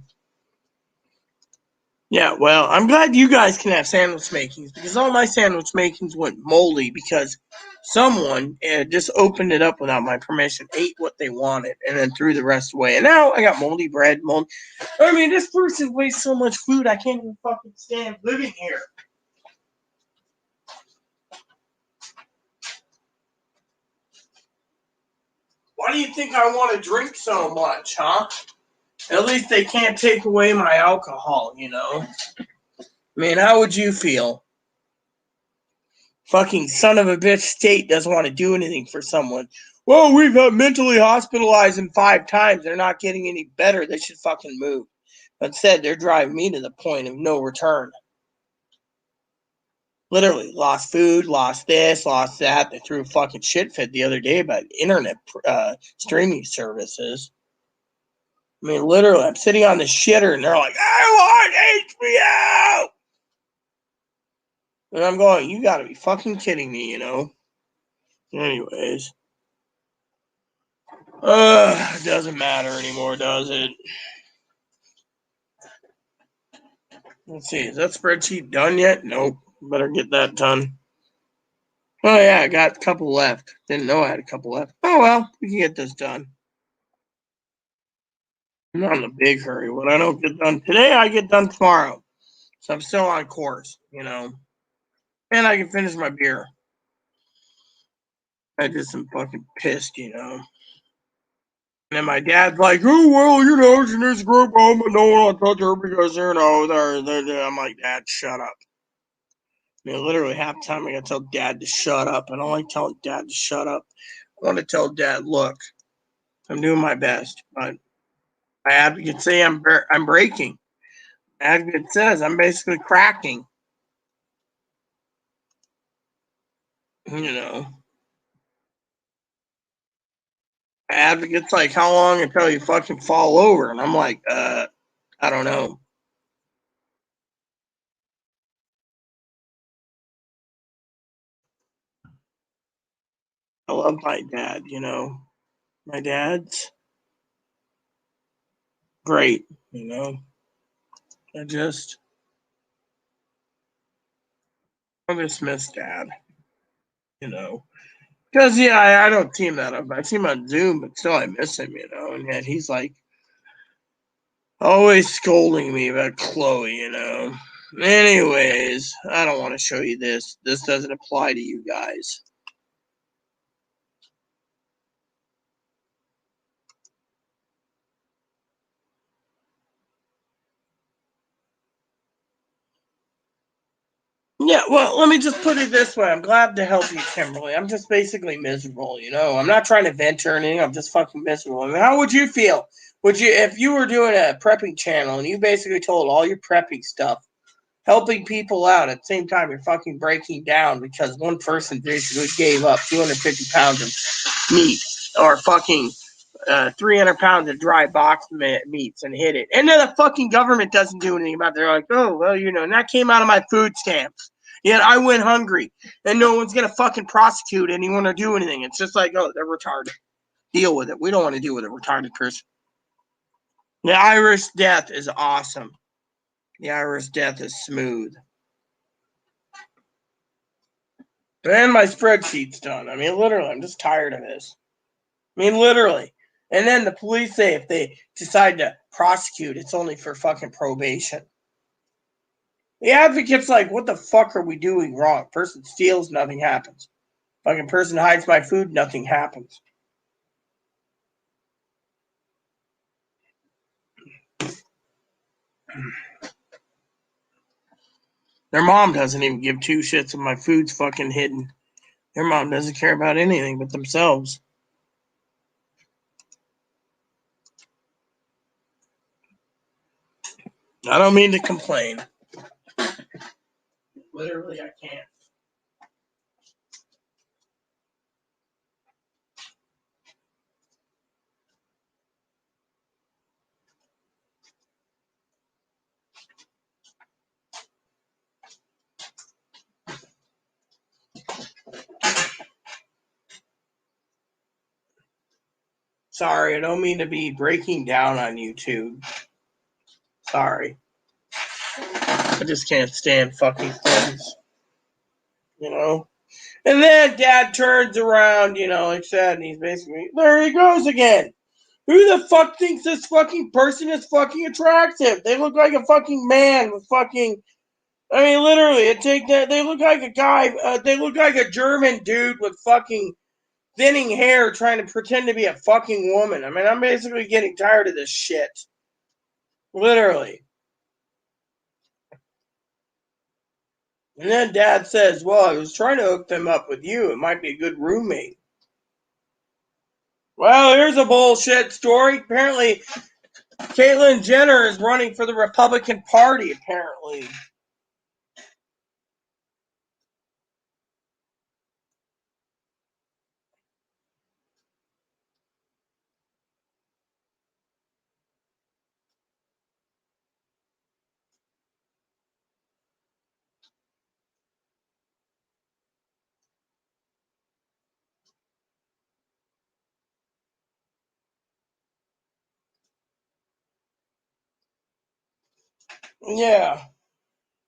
Yeah, well, I'm glad you guys can have sandwich makings because all my sandwich makings went moldy because someone just opened it up without my permission, ate what they wanted, and then threw the rest away. And now I got moldy bread, I mean, this person wastes so much food, I can't even fucking stand living here. Why do you think I want to drink so much, huh? At least they can't take away my alcohol, you know? I mean, how would you feel? Fucking son of a bitch state doesn't want to do anything for someone. Well, we've mentally hospitalized them 5 times. They're not getting any better. They should fucking move. Instead, they're driving me to the point of no return. Literally, lost food, lost this, lost that. They threw a fucking shit fit the other day about internet streaming services. I mean, literally, I'm sitting on the shitter and they're like, I want HBO! And I'm going, you gotta be fucking kidding me, you know? Anyways. It doesn't matter anymore, does it? Let's see, is that spreadsheet done yet? Nope. Better get that done. Oh yeah, I got a couple left. Didn't know I had a couple left. Oh well, we can get this done. I'm not in a big hurry. What I don't get done today, I get done tomorrow. So I'm still on course, you know. And I can finish my beer. I just am fucking pissed, you know. And then my dad's like, oh, well, you know, she needs to group home and no one will touch her because, you know, they're. I'm like, Dad, shut up. I mean, literally half the time I got to tell Dad to shut up. I don't like telling Dad to shut up. I want to tell Dad, look, I'm doing my best, but my advocate say I'm breaking. My advocate says I'm basically cracking. You know. Advocates like, how long until you fucking fall over? And I'm like, I don't know. I love my dad, you know. My dad's great, you know. I just miss dad, you know. Because, yeah, I don't see him that often. I see him on Zoom, but still I miss him, you know. And yet he's like always scolding me about Chloe, you know. Anyways, I don't want to show you this. This doesn't apply to you guys. Yeah, well, let me just put it this way. I'm glad to help you, Kimberly. I'm just basically miserable, you know. I'm not trying to vent or anything. I'm just fucking miserable. I mean, how would you feel? Would you, if you were doing a prepping channel and you basically told all your prepping stuff, helping people out at the same time you're fucking breaking down because one person basically gave up 250 pounds of meat or fucking 300 pounds of dry box meats and hid it. And then the fucking government doesn't do anything about it. They're like, oh, well, you know, and that came out of my food stamps. Yet I went hungry. And no one's going to fucking prosecute anyone or do anything. It's just like, oh, they're retarded. Deal with it. We don't want to deal with a retarded person. The Irish death is awesome. The Irish death is smooth. And my spreadsheet's done. I mean, literally, I'm just tired of this. I mean, literally. And then the police say if they decide to prosecute, it's only for fucking probation. The advocate's like, what the fuck are we doing wrong? Person steals, nothing happens. Fucking person hides my food, nothing happens. Their mom doesn't even give two shits if my food's fucking hidden. Their mom doesn't care about anything but themselves. I don't mean to complain. Literally, I can't. Sorry, I don't mean to be breaking down on YouTube. Sorry. I just can't stand fucking things. You know? And then dad turns around, you know, like I said, and he's basically, there he goes again. Who the fuck thinks this fucking person is fucking attractive? They look like a fucking man with fucking, I mean, literally, they look like a guy, they look like a German dude with fucking thinning hair trying to pretend to be a fucking woman. I mean, I'm basically getting tired of this shit. Literally. And then dad says, well, I was trying to hook them up with you. It might be a good roommate. Well, here's a bullshit story. Apparently, Caitlyn Jenner is running for the Republican Party, apparently. Yeah.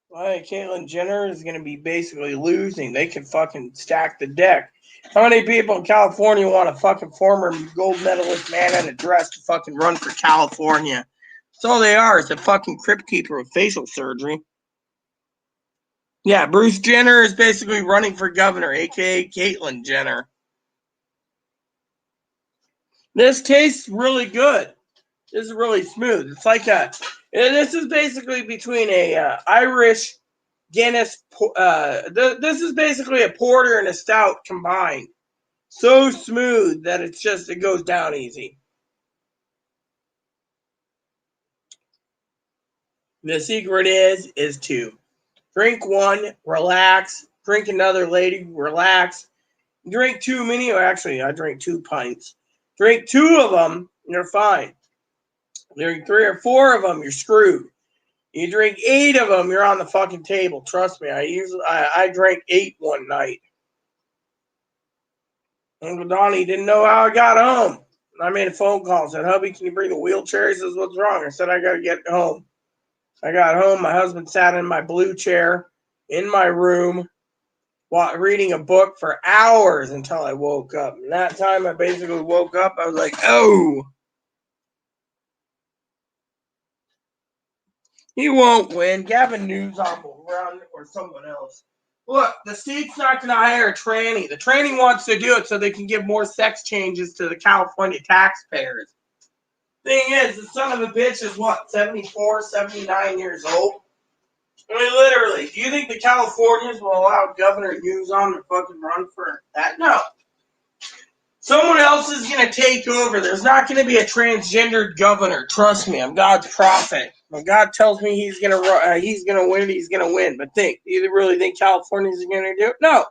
Well, Caitlyn Jenner is going to be basically losing. They can fucking stack the deck. How many people in California want a fucking former gold medalist man in a dress to fucking run for California? That's all they are. Is a fucking crypt keeper with facial surgery. Yeah, Bruce Jenner is basically running for governor, aka Caitlyn Jenner. This tastes really good. This is really smooth. It's like this is basically between a Irish Guinness. This is basically a porter and a stout combined. So smooth that it goes down easy. The secret is to drink one, relax, drink another, lady, relax, Drink too many, or actually, I drink 2 pints. Drink 2 of them, you're fine. Drink 3 or 4 of them, you're screwed. You drink 8 of them, you're on the fucking table. Trust me, I drank 8 one night. Uncle Donnie didn't know how I got home. I made a phone call, said, "Hubby, can you bring the wheelchair?" He says, "What's wrong?" I said, "I got to get home." I got home, my husband sat in my blue chair in my room reading a book for hours until I woke up. And that time I basically woke up, I was like, oh, he won't win. Gavin Newsom will run or someone else. Look, the state's not going to hire a tranny. The tranny wants to do it so they can give more sex changes to the California taxpayers. Thing is, the son of a bitch is what, 74, 79 years old? I mean, literally, do you think the Californians will allow Governor Newsom to fucking run for that? No. Someone else is going to take over. There's not going to be a transgendered governor. Trust me, I'm God's prophet. When God tells me he's going to win, he's going to win. But do you really think Californians are going to do it? No.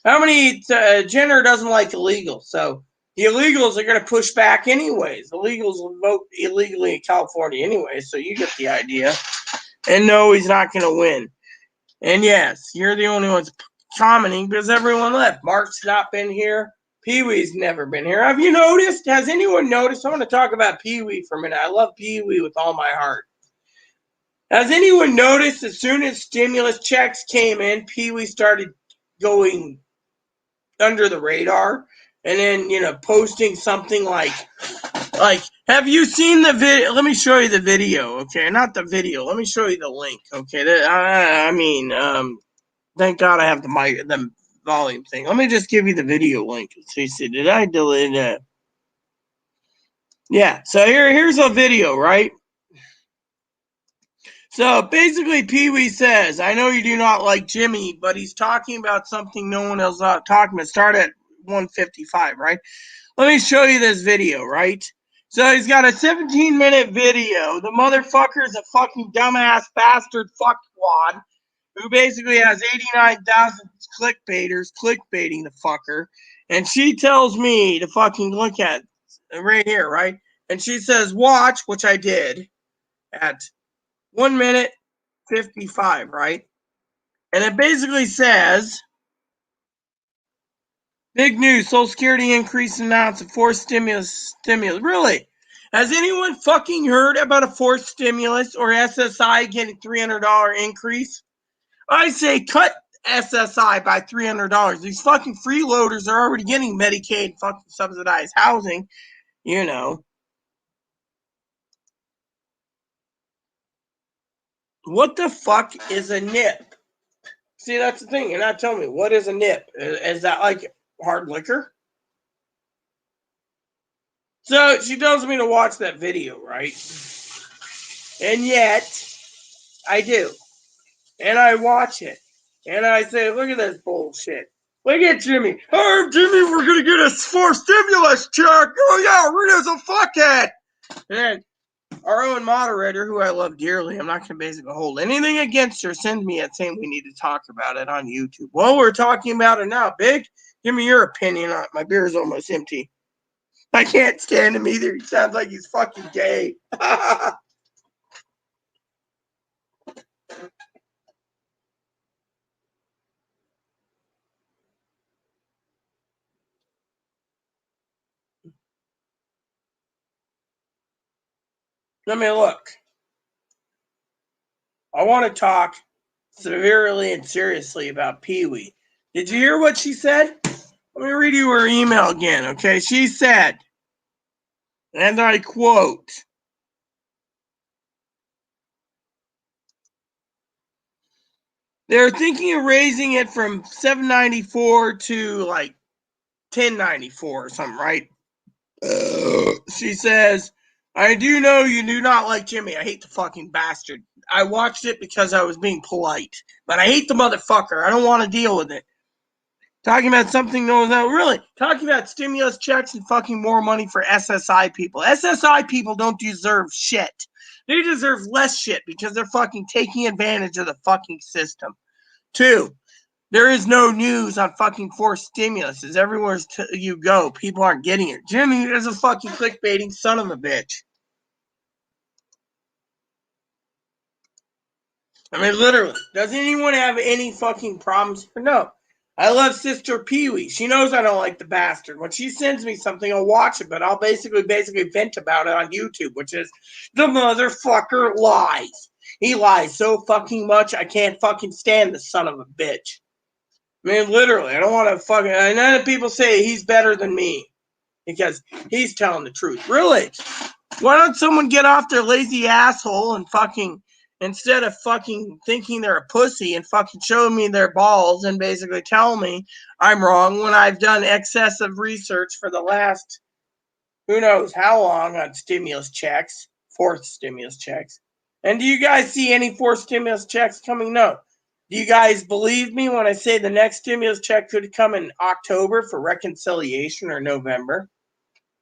How many gender doesn't like illegals? So the illegals are going to push back anyways. The illegals will vote illegally in California anyway. So you get the idea. And no, he's not going to win. And yes, you're the only ones commenting because everyone left. Mark's not been here. Pee-wee's never been here. Have you noticed? Has anyone noticed? I want to talk about Pee-wee for a minute. I love Pee-wee with all my heart. Has anyone noticed as soon as stimulus checks came in, Pee-wee started going under the radar? And then, posting something like, have you seen the video? Let me show you the video, okay? Not the video. Let me show you the link, okay? Thank God I have the volume thing. Let me just give you the video link. So you see, did I delete it? Yeah, so here's a video, right? So basically, Pee-wee says, "I know you do not like Jimmy, but he's talking about something no one else is talking about." Start at 155, right? Let me show you this video, right? So he's got a 17-minute video. The motherfucker is a fucking dumbass bastard fuckwad who basically has 89,000 clickbaiters clickbaiting the fucker. And she tells me to fucking look at right here, right? And she says, watch, which I did at 1 minute 55, right? And it basically says, big news, Social Security increase announced, a forced stimulus. Really? Has anyone fucking heard about a forced stimulus or SSI getting $300 increase? I say cut SSI by $300. These fucking freeloaders are already getting Medicaid fucking subsidized housing, What the fuck is a NIP? See, that's the thing. You're not telling me. What is a NIP? Is that like hard liquor? So she tells me to watch that video, right? And yet, I do. And I watch it. And I say, look at this bullshit. Look at Jimmy. Oh, Jimmy, we're going to get a forced stimulus check. Oh, yeah, Rita's a fuckhead. And then our own moderator, who I love dearly, I'm not going to basically hold anything against her, send me a saying we need to talk about it on YouTube. Well, we're talking about it now. Big, give me your opinion on it. My beer is almost empty. I can't stand him either. He sounds like he's fucking gay. Let me look. I want to talk severely and seriously about Pee-wee. Did you hear what she said? Let me read you her email again, okay? She said, and I quote, they're thinking of raising it from $7.94 to like $10.94 or something, right? She says, I do know you do not like Jimmy. I hate the fucking bastard. I watched it because I was being polite. But I hate the motherfucker. I don't want to deal with it. Talking about something no one's not really. Talking about stimulus checks and fucking more money for SSI people. SSI people don't deserve shit. They deserve less shit because they're fucking taking advantage of the fucking system. 2, There is no news on fucking forced stimulus. As everywhere you go, people aren't getting it. Jimmy is a fucking clickbaiting son of a bitch. I mean, literally. Does anyone have any fucking problems? No. I love Sister Pee-wee. She knows I don't like the bastard. When she sends me something, I'll watch it, but I'll basically vent about it on YouTube, which is, the motherfucker lies. He lies so fucking much, I can't fucking stand the son of a bitch. I mean, literally, I don't want to fucking... I know that people say he's better than me because he's telling the truth. Really? Why don't someone get off their lazy asshole and fucking... Instead of fucking thinking they're a pussy and fucking showing me their balls and basically tell me I'm wrong when I've done excessive research for the last who knows how long on stimulus checks, forced stimulus checks. And do you guys see any forced stimulus checks coming? No. Do you guys believe me when I say the next stimulus check could come in October for reconciliation or November?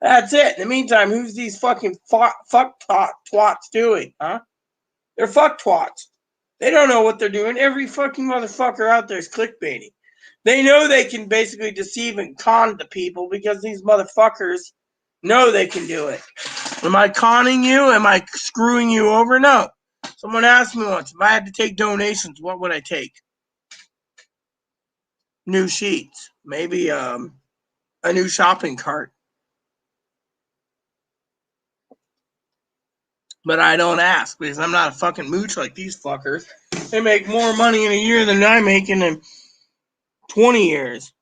That's it. In the meantime, who's these fucking fuck twats doing, huh? They're fuck twats. They don't know what they're doing. Every fucking motherfucker out there is clickbaiting. They know they can basically deceive and con the people because these motherfuckers know they can do it. Am I conning you? Am I screwing you over? No. Someone asked me once, if I had to take donations, what would I take? New sheets. Maybe a new shopping cart. But I don't ask because I'm not a fucking mooch like these fuckers. They make more money in a year than I make in 20 years.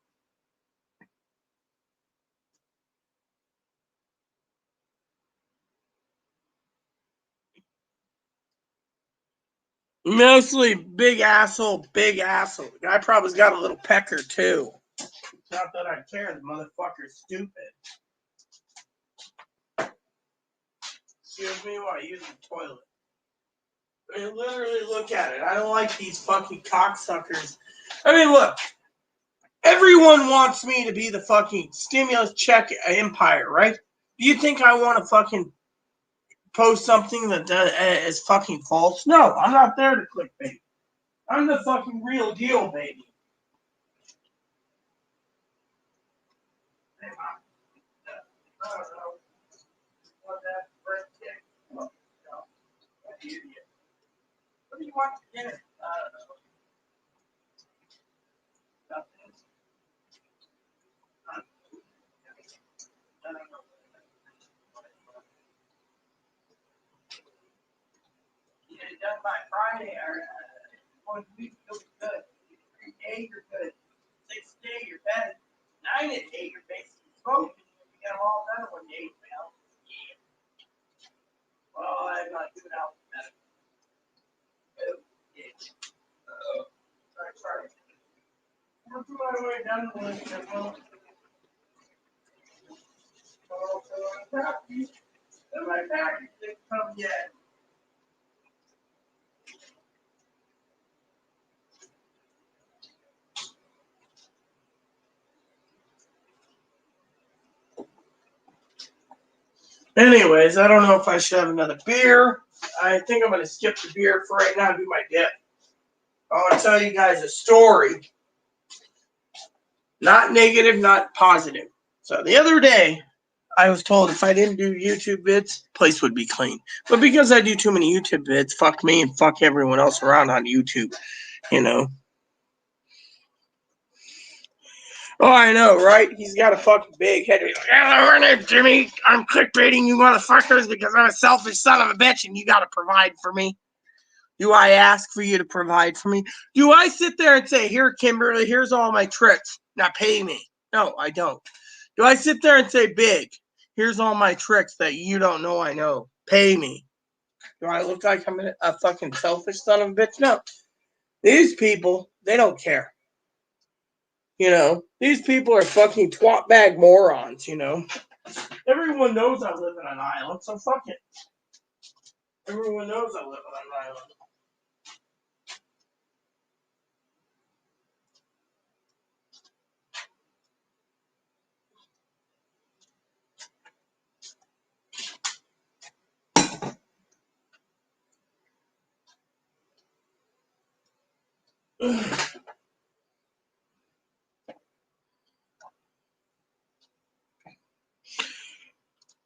Mostly big asshole, big asshole. The guy probably's got a little pecker too. Not that I care, the motherfucker's stupid. Excuse me while I use the toilet. I mean, literally look at it. I don't like these fucking cocksuckers. I mean, look. Everyone wants me to be the fucking stimulus check empire, right? Do you think I want to fucking post something that is fucking false? No, I'm not there to clickbait. I'm the fucking real deal, baby. I don't know. What that bread kick? Oh, no. What an idiot. What do you want for dinner? I don't know. Nothing. I don't know. Get it done by Friday or 1 week, you'll be good. 3 days, you're good. 6 days, you're better. 9 a day, you're basically smoking. You get them all done in 1 day, well, yeah. Well, I'm not doing alphabetical. Oh, yeah. Sorry. We're too far away down the list. My package didn't come yet. Anyways, I don't know if I should have another beer. I think I'm going to skip the beer for right now and do my dip. I want to tell you guys a story. Not negative, not positive. So the other day, I was told if I didn't do YouTube vids, the place would be clean. But because I do too many YouTube vids, fuck me and fuck everyone else around on YouTube, you know. Oh, I know, right? He's got a fucking big head. He's like, hello, my name's Jimmy. I'm clickbaiting you motherfuckers because I'm a selfish son of a bitch and you got to provide for me. Do I ask for you to provide for me? Do I sit there and say, here, Kimberly, here's all my tricks. Now pay me. No, I don't. Do I sit there and say, Big, here's all my tricks that you don't know I know. Pay me. Do I look like I'm a fucking selfish son of a bitch? No. These people, they don't care. You know, these people are fucking twat bag morons, you know. Everyone knows I live on an island, so fuck it. Everyone knows I live on an island.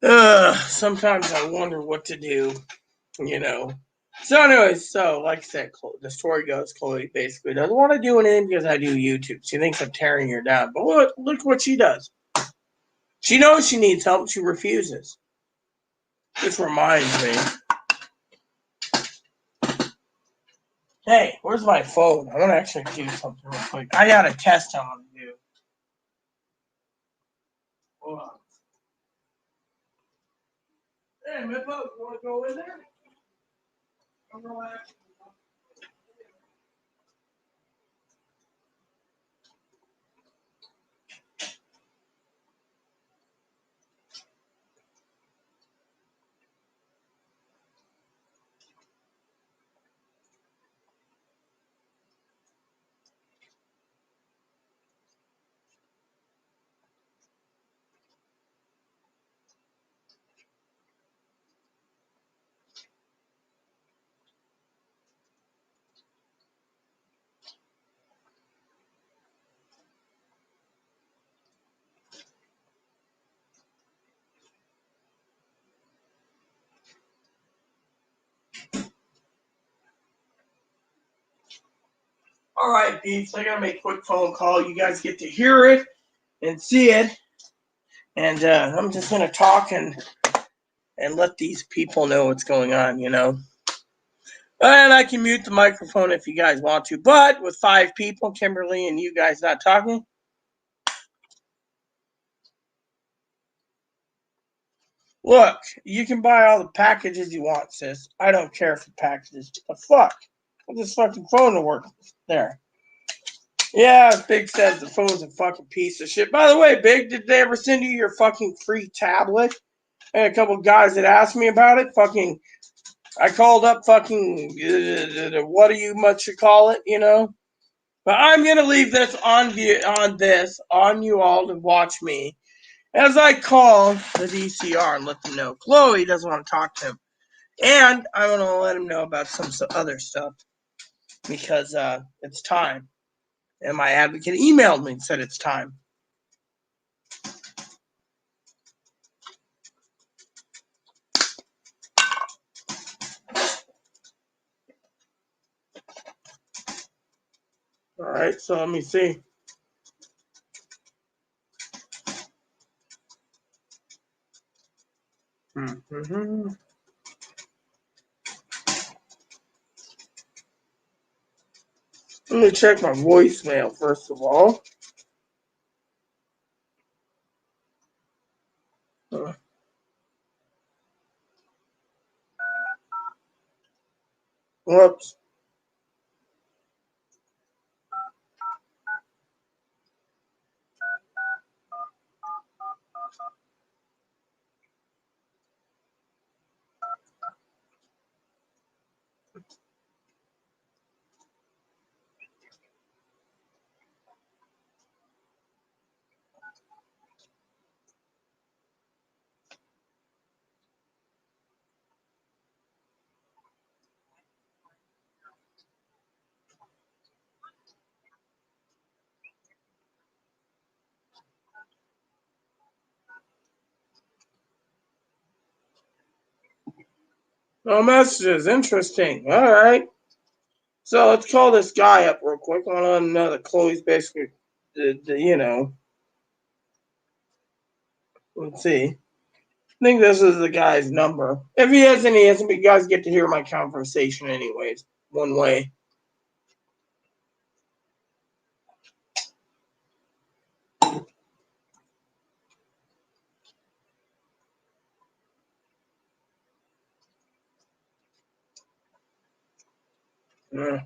Sometimes I wonder what to do, you know. So anyways, like I said, the story goes, Chloe basically doesn't want to do anything because I do YouTube. She thinks I'm tearing her down. But look what she does. She knows she needs help. She refuses. This reminds me. Hey, where's my phone? I want to actually do something real quick. I got a test I want to do. Hold on. Hey, Mippo, you want to go in there? I'm relaxing. All right, peeps, I gotta make a quick phone call. You guys get to hear it and see it, and I'm just gonna talk and let these people know what's going on, you know. And I can mute the microphone if you guys want to, but with 5 people, Kimberly and you guys not talking. Look, you can buy all the packages you want, sis. I don't care for packages. The fuck? Put this fucking phone to work there. Yeah, Big says the phone's a fucking piece of shit. By the way, Big, did they ever send you your fucking free tablet? I had a couple of guys that asked me about it. Fucking, I called up fucking, what do you much you call it, you know? But I'm gonna leave this on you all to watch me as I call the DCR and let them know Chloe doesn't want to talk to him, and I want to let him know about some other stuff because it's time. And my advocate emailed me and said it's time. All right, so let me see. Mm-hmm. Let me check my voicemail first of all. Whoops. No messages. Interesting. All right. So let's call this guy up real quick. I want to know that Chloe's basically, you know. Let's see. I think this is the guy's number. If he has any, but you guys get to hear my conversation anyways. One way. Yeah.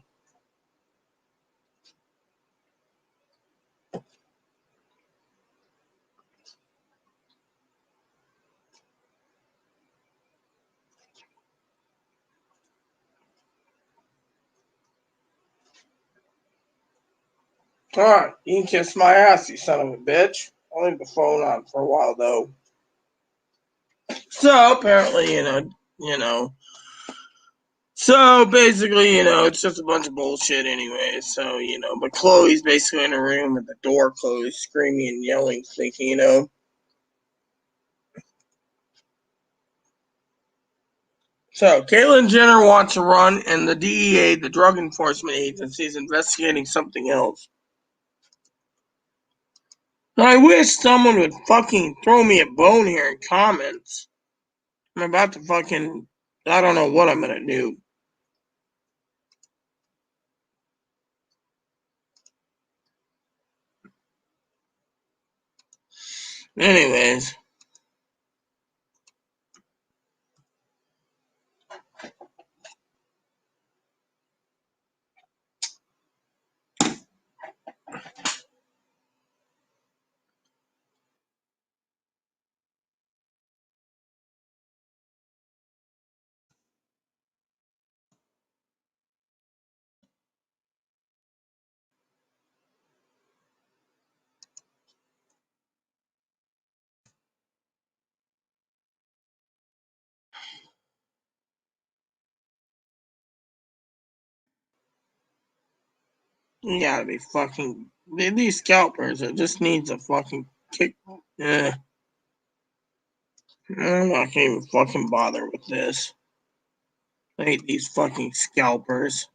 All right, you can kiss my ass, you son of a bitch. I'll leave the phone on for a while though. So apparently, you know. So basically, it's just a bunch of bullshit anyway. So, but Chloe's basically in a room with the door closed, screaming and yelling, thinking, So, Caitlyn Jenner wants to run, and the DEA, the Drug Enforcement Agency, is investigating something else. Now, I wish someone would fucking throw me a bone here in comments. I'm about to fucking, I don't know what I'm gonna do. Anyways. You gotta be fucking, these scalpers, it just needs a fucking kick. I'm not gonna even fucking bother with this. I hate these fucking scalpers.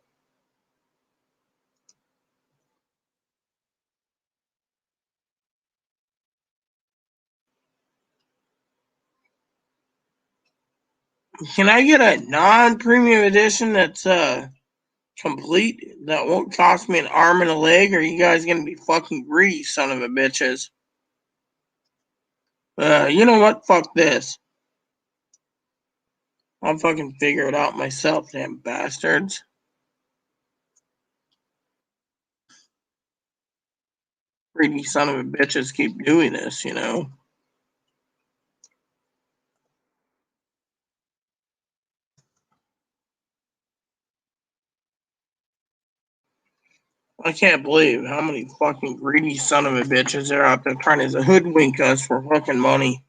Can I get a non-premium edition that's complete, that won't cost me an arm and a leg, or are you guys gonna be fucking greedy son of a bitches? You know what? Fuck this. I'll fucking figure it out myself, damn bastards. Greedy son of a bitches keep doing this, you know? I can't believe how many fucking greedy son of a bitches are out there trying to hoodwink us for fucking money.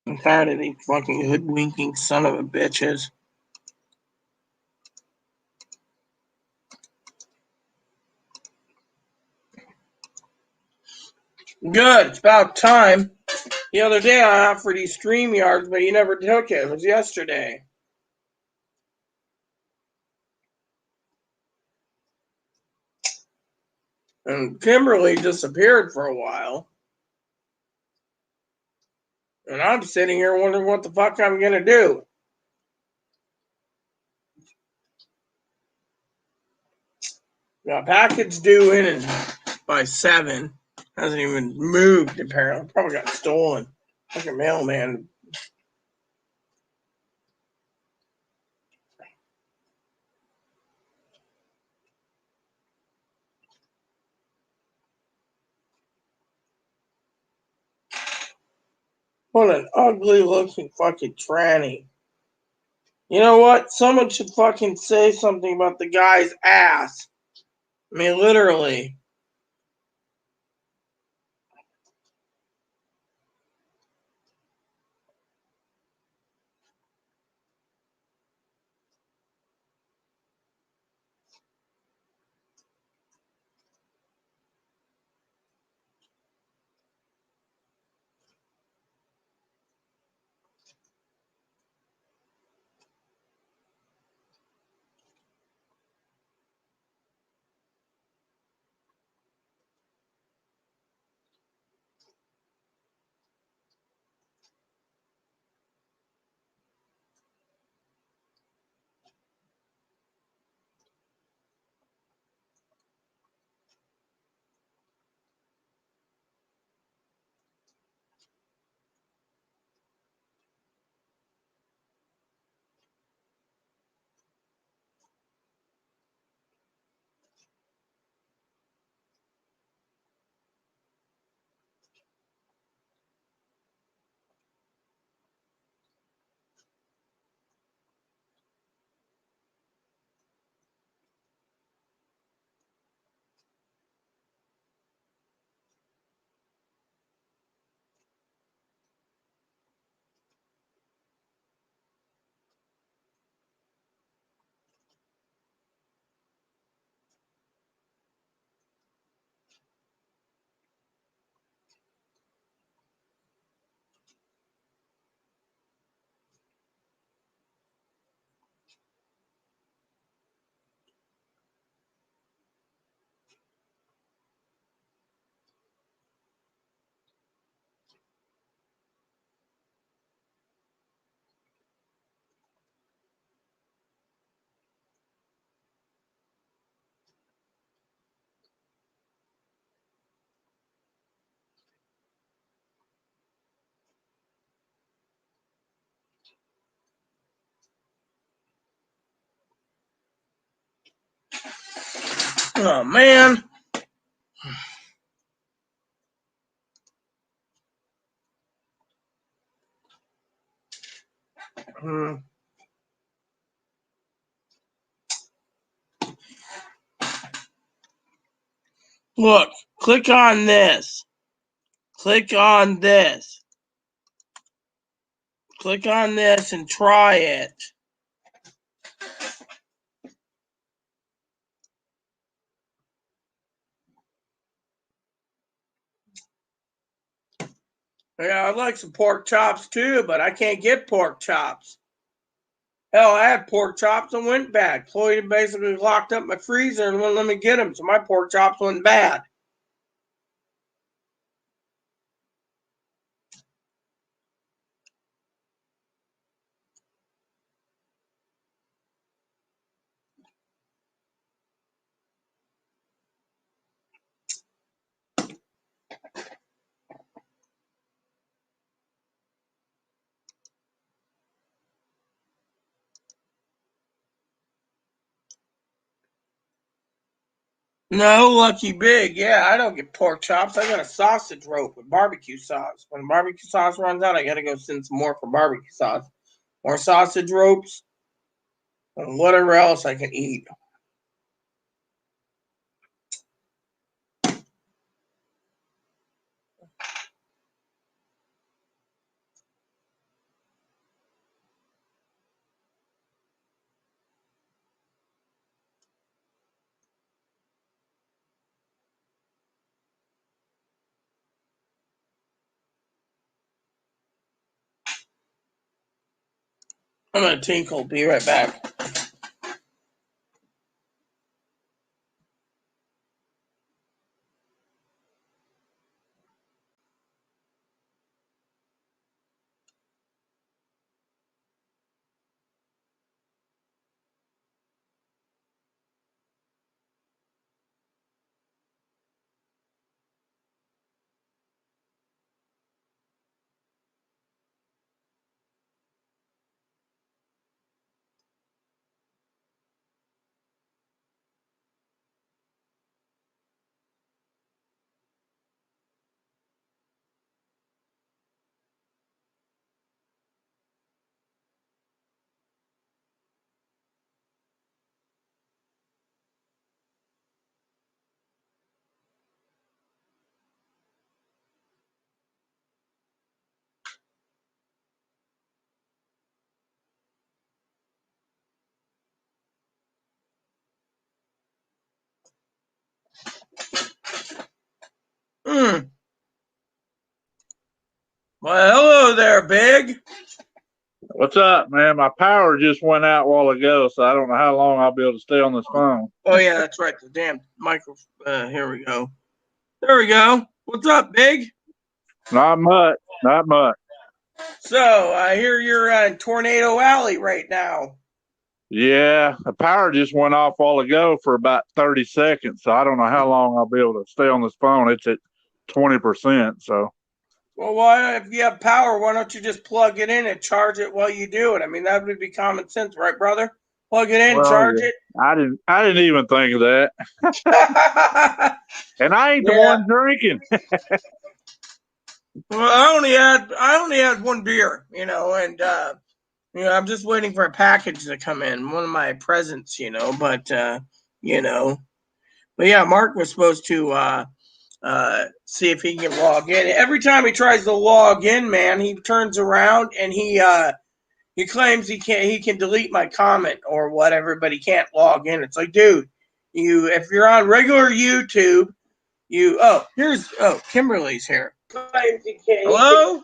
I'm tired of these fucking hoodwinking son of a bitches. Good, it's about time. The other day I offered you StreamYards, but you never took it. It was yesterday. And Kimberly disappeared for a while. And I'm sitting here wondering what the fuck I'm gonna do. Got a package due in by 7. Hasn't even moved, apparently. Probably got stolen. Like a mailman. What an ugly looking fucking tranny. You know what? Someone should fucking say something about the guy's ass. I mean, literally. Oh, man. Look, click on this. Click on this. Click on this and try it. Yeah, I'd like some pork chops too, but I can't get pork chops. Hell, I had pork chops and went bad. Chloe basically locked up my freezer and wouldn't let me get them, so my pork chops went bad. No, Lucky Big. Yeah, I don't get pork chops. I got a sausage rope with barbecue sauce. When barbecue sauce runs out, I got to go send some more for barbecue sauce. More sausage ropes and whatever else I can eat. I'm going to tinkle. Be right back. Well, hello there, Big. What's up, man? My power just went out a while ago, so I don't know how long I'll be able to stay on this phone. Oh, yeah, that's right. The damn microphone. Here we go. There we go. What's up, Big? Not much. Not much. So, I hear you're in Tornado Alley right now. Yeah, the power just went off a while ago for about 30 seconds, so I don't know how long I'll be able to stay on this phone. It's at 20%, so. Well, why, if you have power, why don't you just plug it in and charge it while you do it? I mean, that would be common sense, right, brother? Plug it in, Well, charge yeah. it. I didn't even think of that. And I ain't the one drinking. Well, I only had one beer, and I'm just waiting for a package to come in, one of my presents, but but yeah, Mark was supposed to see if he can log in. Every time he tries to log in, man, he turns around and he claims he can delete my comment or whatever, but he can't log in. It's like, dude, if you're on regular YouTube, Kimberly's here. Hello?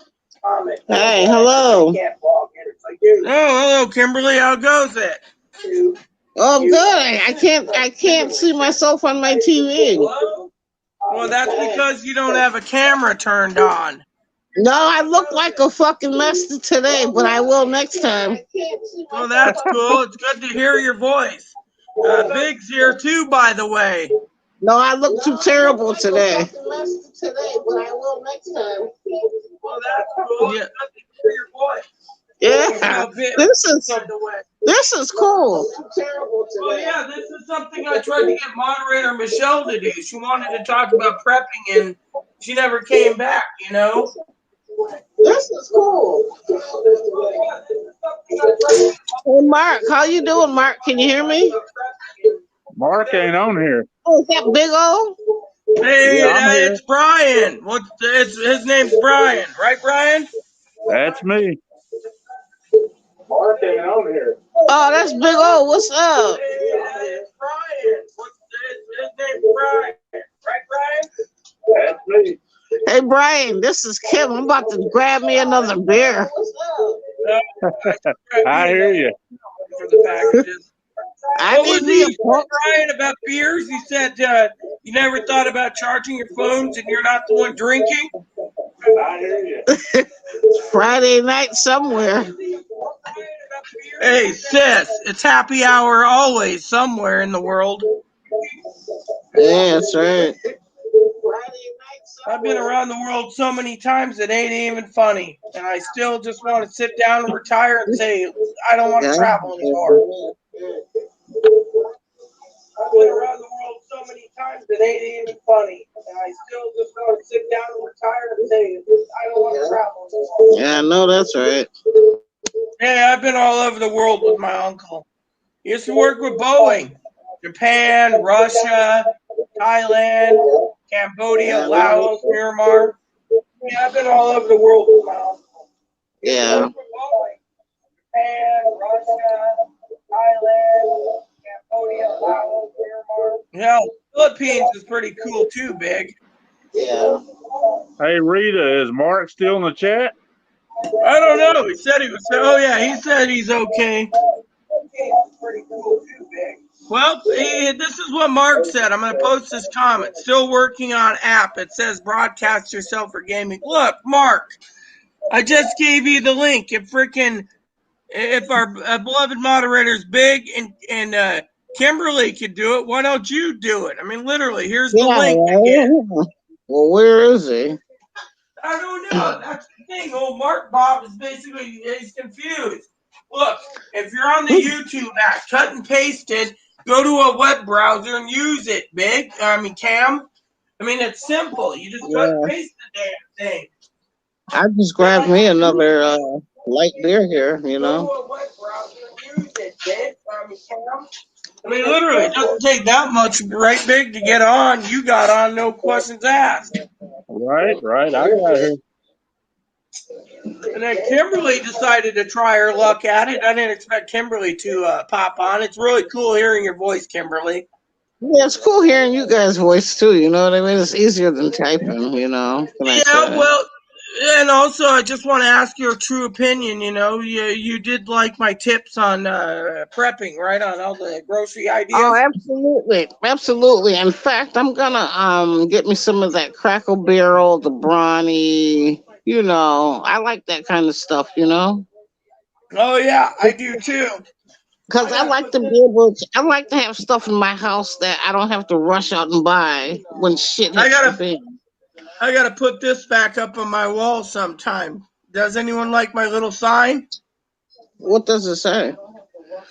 Hey, hello. Oh, hello, Kimberly. How goes it? Oh, good. I can't see myself on my TV. Well, that's because you don't have a camera turned on. No, I look like a fucking mess today, but I will next time. Well, that's cool. It's good to hear your voice. Big's here too, by the way. No, I look too terrible today. Well, that's cool. Yeah. Yeah, this is This is cool. Well, yeah, this is something I tried to get moderator Michelle to do. She wanted to talk about prepping, and she never came back, you know? This is cool. Hey, Mark, how you doing, Mark? Can you hear me? Mark ain't on here. Oh, is that big O? Hey, Yeah, I'm here. it's Brian. His name's Brian, right, Brian? That's me. Mark ain't on here. Oh, that's big O. What's up? It's Brian. His name's Brian, right, Brian? That's me. Hey, Brian, this is Kim. I'm about to grab me another beer. I hear you. For the packages. I What need was me a he saying, Brian, about beers? He said you never thought about charging your phones and you're not the one drinking? I hear you. Friday night somewhere. Hey, sis, it's happy hour always somewhere in the world. Yeah, that's right. I've been around the world so many times it ain't even funny. And I still just want to sit down and retire and say, I don't want to travel anymore. I've been around the world so many times it ain't even funny. And I still just want to sit down and retire and say, I don't want to travel anymore. Yeah, I know that's right. Yeah, I've been all over the world with my uncle. He used to work with Boeing. Japan, Russia, Thailand, Cambodia, Laos, Myanmar. Yeah, I've been all over the world with my uncle. Yeah. Japan, Russia, Thailand, Cambodia, Laos, Myanmar. Yeah, Philippines is pretty cool too, Big. Yeah. Hey, Rita, is Mark still in the chat? I don't know. He said he was. Oh yeah, he said he's okay. Pretty cool too, Big. Well, this is what Mark said. I'm going to post this comment. Still working on app. It says broadcast yourself for gaming. Look, Mark, I just gave you the link. If our beloved moderators Big and Kimberly could do it, why don't you do it? I mean, literally, here's the link again. Well, where is he? I don't know. That's the thing. Old Mark Bob is basically, he's confused. Look, if you're on the YouTube app, cut and paste it, go to a web browser and use it, Cam. I mean, it's simple. You just cut and paste the damn thing. I just grabbed me another light beer here, you know. Go to a web browser and use it, Cam. I mean, literally, it doesn't take that much, right, Big, to get on. You got on, no questions asked. Right. I got here. And then Kimberly decided to try her luck at it. I didn't expect Kimberly to pop on. It's really cool hearing your voice, Kimberly. Yeah, it's cool hearing you guys' voice too. You know what I mean? It's easier than typing. You know. Well, and also I just want to ask your true opinion. You know, you did like my tips on prepping, right? On all the grocery ideas. Oh, absolutely. In fact, I'm gonna get me some of that Crackle Barrel, the Brawny. You know, I like that kind of stuff. You know. Oh yeah, I do too. Because I like to be able to, I like to have stuff in my house that I don't have to rush out and buy when shit hits the fan. I gotta put this back up on my wall sometime. Does anyone like my little sign? What does it say? It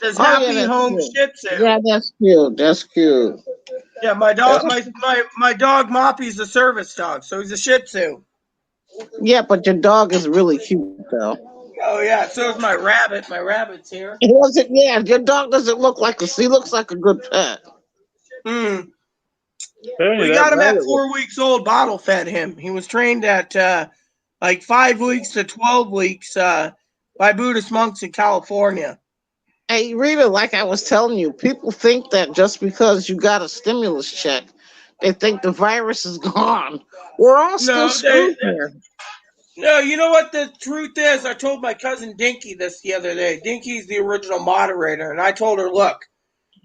says Happy Home Shih Tzu. Yeah, that's cute. That's cute. Yeah, my dog my dog Moppy's a service dog, so he's a Shih Tzu. Yeah, but your dog is really cute though. Oh yeah, so is my rabbit. My rabbit's here. Yeah, your dog doesn't look like he looks like a good pet. Hmm. Hey, We got him at 4 weeks old, bottle fed him. He was trained at like 5 weeks to 12 weeks by Buddhist monks in California. Hey, Rita, like I was telling you, people think that just because you got a stimulus check, they think the virus is gone. We're all still screwed here. No, you know what the truth is? I told my cousin Dinky this the other day. Dinky's the original moderator, and I told her, look,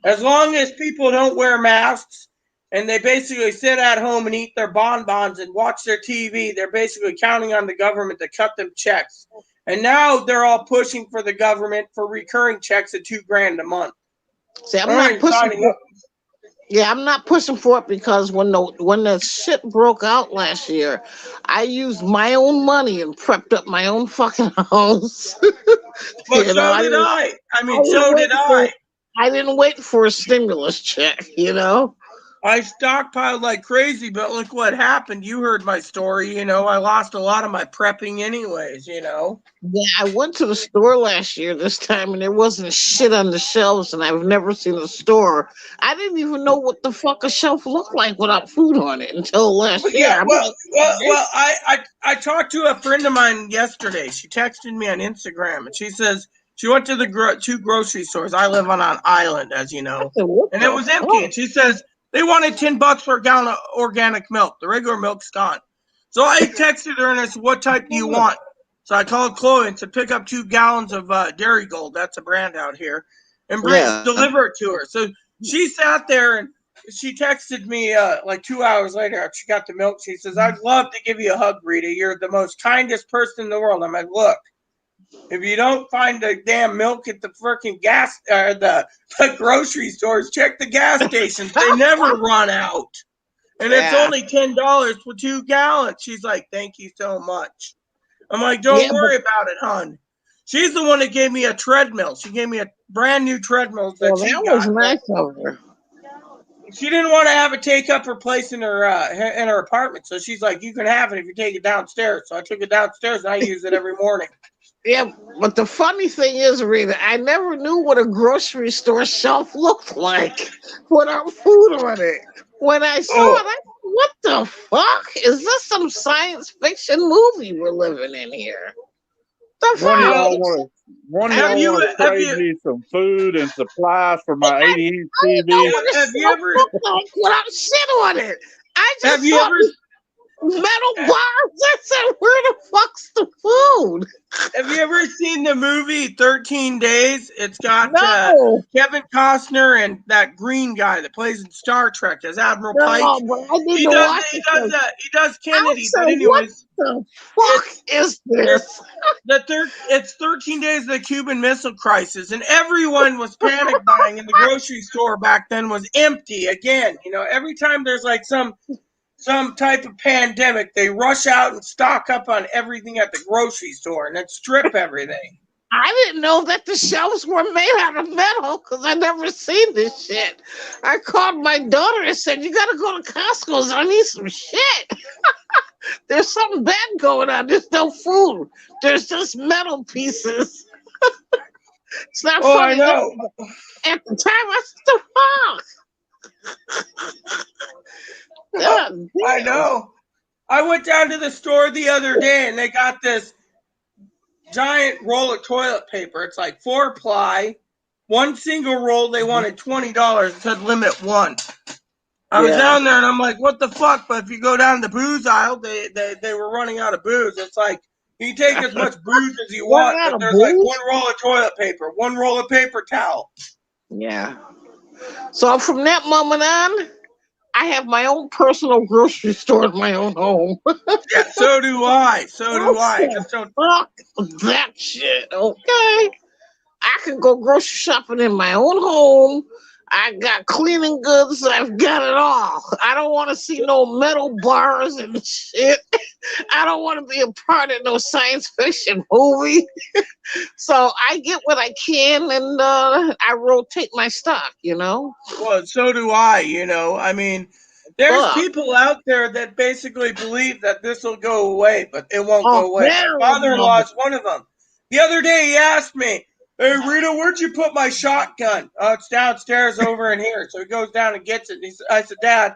as long as people don't wear masks and they basically sit at home and eat their bonbons and watch their TV, they're basically counting on the government to cut them checks. And now they're all pushing for the government for recurring checks at $2,000 a month. See, I'm not pushing. Yeah, I'm not pushing for it because when the shit broke out last year, I used my own money and prepped up my own fucking house. Well, so I did didn't I. I I mean, didn't so wait did for I. I didn't wait for a stimulus check. I stockpiled like crazy, but look what happened. You heard my story. I lost a lot of my prepping, anyways. Yeah, I went to the store last year this time and there wasn't shit on the shelves and I've never seen a store. I didn't even know what the fuck a shelf looked like without food on it until last But yeah, year. I'm well, like, well, well. I talked to a friend of mine yesterday. She texted me on Instagram, and she says she went to the two grocery stores. I live on an island, as you I know, said, what and it the was empty. fuck? And she says they wanted $10 for a gallon of organic milk. The regular milk's gone. So I texted her and I said, "What type do you want?" So I called Chloe and said, "Pick up 2 gallons of Dairy Gold. That's a brand out here, and Yeah. deliver it to her." So she sat there and she texted me like 2 hours later after she got the milk. She says, "I'd love to give you a hug, Rita. You're the most kindest person in the world." I'm like, "Look, if you don't find the damn milk at the freaking gas or the grocery stores, check the gas stations. They never run out, and it's Yeah. only $10 for 2 gallons." She's like, "Thank you so much." I'm like, "Don't Yeah, but worry about it, hon." She's the one that gave me a treadmill. She gave me a brand new treadmill that well, she that was got. nice of her. She didn't want to have it take up her place in her apartment, so she's like, "You can have it if you take it downstairs." So I took it downstairs and I use it every morning. Yeah, but the funny thing is, Rita, I never knew what a grocery store shelf looked like without food on it. When I saw Oh, it, I said, what the fuck? Is this some science fiction movie we're living in here? The One of well, y'all fuck? want to one of I have y'all didn't you want to have trade you me some food and supplies for my 80-inch I didn't know TV? what a have you shelf ever looked like without shit on it. I have just you saw ever these metal bars. I said, where the fuck's the food? have you ever seen the movie 13 Days? It's got No. Kevin Costner and that green guy that plays in Star Trek as Admiral Pike. No, but I need He to does watch he it. does he does I Kennedy, said, but what anyways, the fuck it's is it's this? it's 13 days of the Cuban Missile Crisis, and everyone was panic buying, and the grocery store back then was empty again. Every time there's like some type of pandemic, they rush out and stock up on everything at the grocery store and then strip everything. I didn't know that the shelves were made out of metal because I never seen this shit. I called my daughter and said, you gotta go to Costco's. I need some shit. There's something bad going on. There's no food. There's just metal pieces. It's not Oh, I funny now. know. But at the time, I said, the fuck? God I damn. know. I went down to the store the other day and they got this giant roll of toilet paper. It's like 4 ply. One single roll, they wanted $20. It said limit one. I was Yeah. down there and I'm like, what the fuck? But if you go down the booze aisle, they were running out of booze. It's like, you take as much booze as you Running want, out but of there's like one booze? roll of toilet paper, one roll of paper towel. Yeah. So from that moment on, I have my own personal grocery store in my own home. Yeah, so do I. So I do I. said, Just don't. fuck that shit, okay? I can go grocery shopping in my own home. I got cleaning goods. I've got it all. I don't want to see no metal bars and shit. I don't want to be a part of no science fiction movie. So I get what I can and I rotate my stock. Well, so do I. I mean, there's Fuck. people out there that basically believe that this will go away, but it won't Oh, go away. My hell father-in-law no. is one of them. The other day, he asked me, "Hey, Rita, where'd you put my shotgun?" "Oh, it's downstairs over in here." So he goes down and gets it. And I said, "Dad,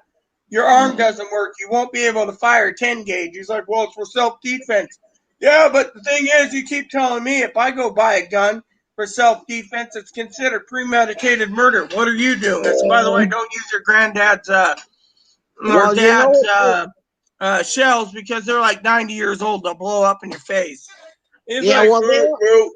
your arm doesn't work. You won't be able to fire a 10 gauge." He's like, "Well, it's for self-defense." Yeah, but the thing is, you keep telling me if I go buy a gun for self-defense, it's considered premeditated murder. What are you doing? I said, by the way, don't use your granddad's or Well, dad's shells because they're like 90 years old. They'll blow up in your face. He's yeah, like, well, "Woo, woo."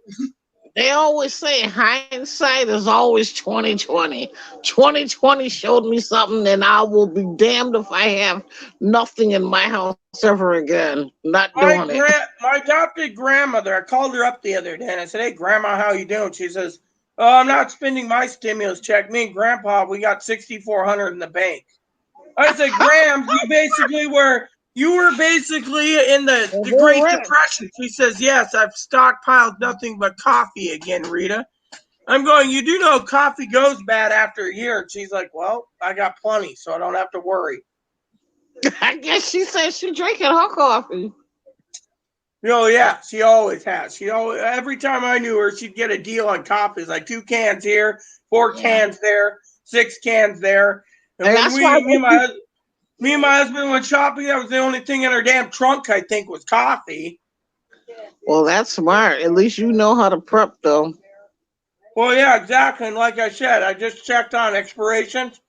they always say hindsight is always 2020. 2020 showed me something, and I will be damned if I have nothing in my house ever again. Not doing it. My adopted grandmother, I called her up the other day and I said, "Hey, Grandma, how you doing?" She says, Oh, I'm not spending my stimulus check. Me and Grandpa, we got $6,400 in the bank. I said, Graham, you were basically in the Great Depression. She says, yes, I've stockpiled nothing but coffee again, Rita. I'm going, you do know coffee goes bad after a year. And she's like, well, I got plenty, so I don't have to worry. I guess she said she drinking her coffee. Oh, yeah, she always has. Every time I knew her, she'd get a deal on coffees, like 2 cans here, 4 cans there, 6 cans there. And when me and my husband went shopping, that was the only thing in her damn trunk, I think, was coffee. Well, that's smart. At least you know how to prep, though. Well, yeah, exactly. And like I said, I just checked on expirations.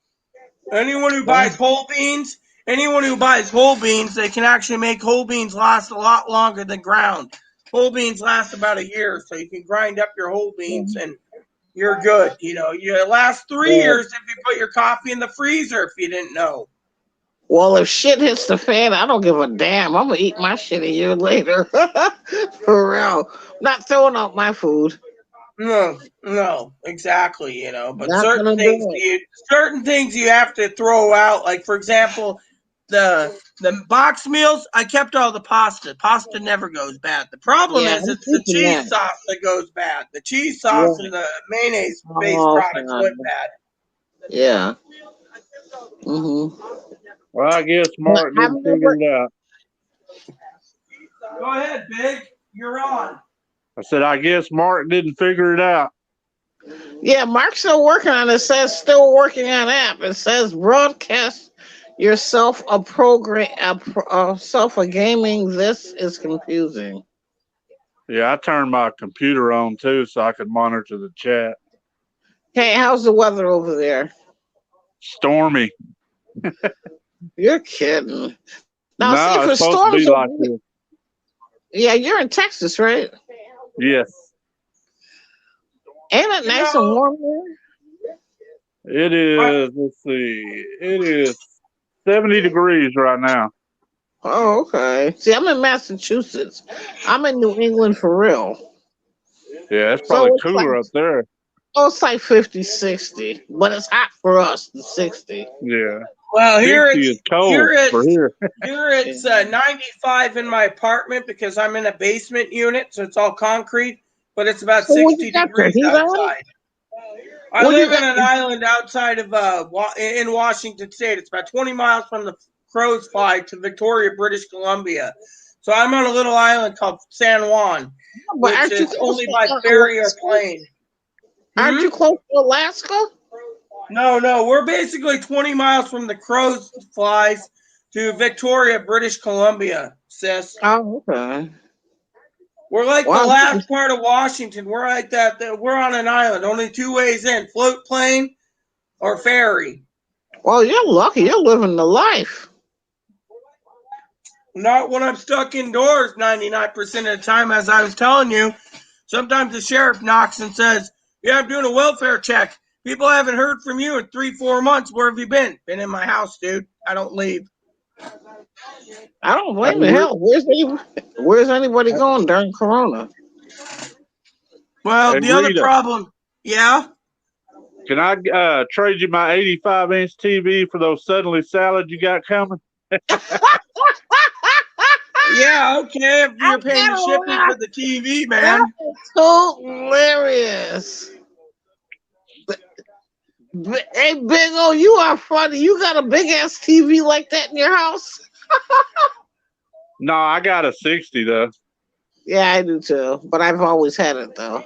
Anyone who buys whole beans, they can actually make whole beans last a lot longer than ground. Whole beans last about a year, so you can grind up your whole beans and you're good. You know, it lasts 3 years if you put your coffee in the freezer, if you didn't know. Well, if shit hits the fan, I don't give a damn. I'm gonna eat my shit a year later. For real. Not throwing out my food. No, exactly. You know, but Not certain gonna do it. certain things you have to throw out. Like for example, the box meals. I kept all the pasta. Pasta never goes bad. The problem Yeah, is I'm it's the keeping cheese that. sauce that goes bad. The cheese sauce Yeah. and the mayonnaise based Oh, products God. went bad. Yeah. Mm-hmm. Well, I guess But Mark I didn't figure remember, it out. Go ahead, Big. You're on. I said, I guess Mark didn't figure it out. yeah, Mark's still working on it. It says still working on app. It says broadcast yourself a program, self a gaming. This is confusing. Yeah, I turned my computer on too so I could monitor the chat. Hey, how's the weather over there? Stormy. You're kidding. Now, see, No, if it's it supposed to be storms, like this. yeah, you're in Texas, right? Yes. Ain't it nice and warm there? It is, let's see, it is 70 degrees right now. Oh, okay. See, I'm in Massachusetts. I'm in New England for real. Yeah, it's So probably it's like, cooler up there. oh, it's like 50, 60, but it's hot for us, the 60. Yeah. Well, 60 is cold for here. here it's 95 in my apartment because I'm in a basement unit, so it's all concrete. But it's about So what 60 you got your degrees heat on? outside. I What do you live on got? an island outside of in Washington State. It's about 20 miles from the crow's fly to Victoria, British Columbia. So I'm on a little island called San Juan, But which aren't you is close only to by ferry or Alaska? plane. Aren't you close to Alaska? No, we're basically 20 miles from the crow's flies to Victoria, British Columbia, sis. Oh, okay. We're like the Wow. last part of Washington. We're like that. We're on an island. Only 2 ways in: float plane or ferry. Well, you're lucky. You're living the life. Not when I'm stuck indoors 99% of the time, as I was telling you. Sometimes the sheriff knocks and says, yeah, I'm doing a welfare check. People haven't heard from you in 3-4 months. Where have you been? Been in my house, dude. I don't leave. I don't blame the hell. Where's anybody going during Corona? Well, Hey, the other Rita, problem, yeah? can I trade you my 85-inch TV for those suddenly salads you got coming? Yeah, okay, if you're I'm paying the gonna shipping laugh. for the TV, That man. is hilarious. Hey, Big O, you are funny. You got a big ass TV like that in your house? No, I got a 60 though. Yeah, I do too. But I've always had it though.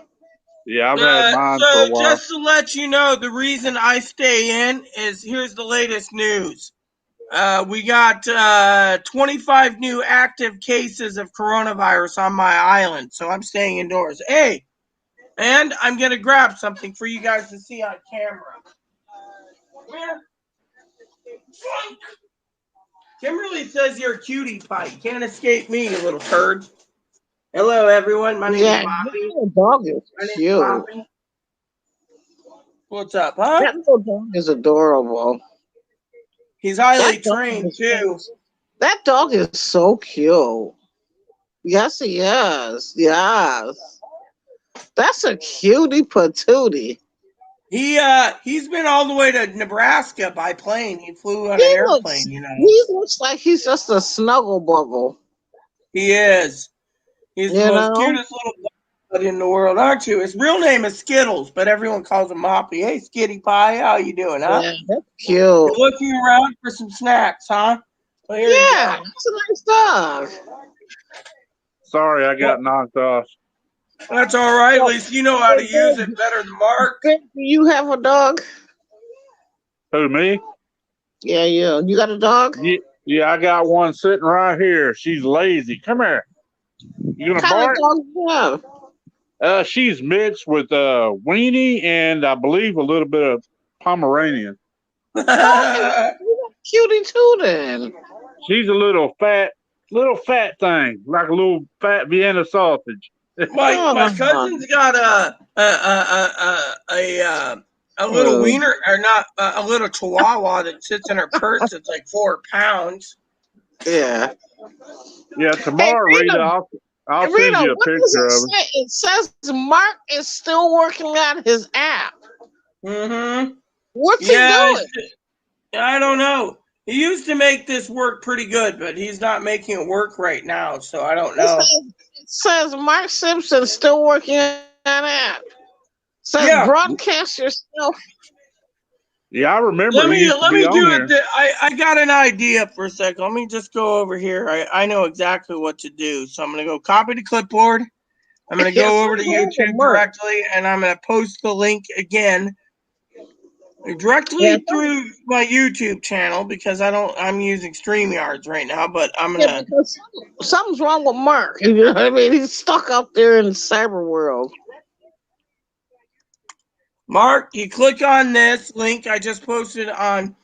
Yeah, I've had mine for a So while. just to let you know, the reason I stay in is here's the latest news. We got 25 new active cases of coronavirus on my island, so I'm staying indoors. Hey, and I'm going to grab something for you guys to see on camera. Where? Kimberly says you're a cutie pie. You can't escape me, you little turd. Hello, everyone. My name is Yeah, Bobby. that little dog is My name is cute. Bobby. What's up, huh? That little dog is adorable. He's highly That dog trained, is too. That dog is so cute. Yes, he is. Yes. That's a cutie patootie. He's been all the way to Nebraska by plane. He flew on an He looks airplane, you know. he looks like he's just a snuggle buggle. He is. He's the You most know? cutest little bud in the world, aren't you? His real name is Skittles, but everyone calls him Moppy. Hey, Skitty Pie, how you doing, huh? Yeah, that's You're cute. looking around for some snacks, huh? Well, here you Yeah, go. that's a nice dog. Sorry, I got knocked off. That's all right. At So, least you know how to use it better than Mark. do you have a dog? Who, me? Yeah, yeah. You got a dog? Yeah, I got one sitting right here. She's lazy. Come here. You What gonna kind of bark? dog do you have? She's mixed with weenie and I believe a little bit of Pomeranian. Oh, you got a cutie too then. She's a little fat thing, like a little fat Vienna sausage. my Oh, cousin's got a little wiener, or not a little chihuahua that sits in her purse. It's like 4 pounds. yeah. Yeah, Hey, tomorrow, Rita, Rita, I'll send Rita, you a what does picture it of her. say? It says Mark is still working on his app. Mm-hmm. What's he Yeah, doing? I don't know. He used to make this work pretty good, but he's not making it work right now, so I don't know. It says Mark Simpson still working on app. Says Yeah, broadcast yourself. Yeah, I remember let he me used to let be me on do it. here. I got an idea for a second. Let me just go over here. I know exactly what to do. So I'm gonna go copy the clipboard. I'm gonna Yes, go over to YouTube Mark. directly, and I'm gonna post the link again Yeah, directly through my YouTube channel because I'm using StreamYards right now, but I'm yeah, gonna. because something's wrong with Mark. You know what I mean? He's stuck out there in the cyber world. Mark, you click on this link I just posted on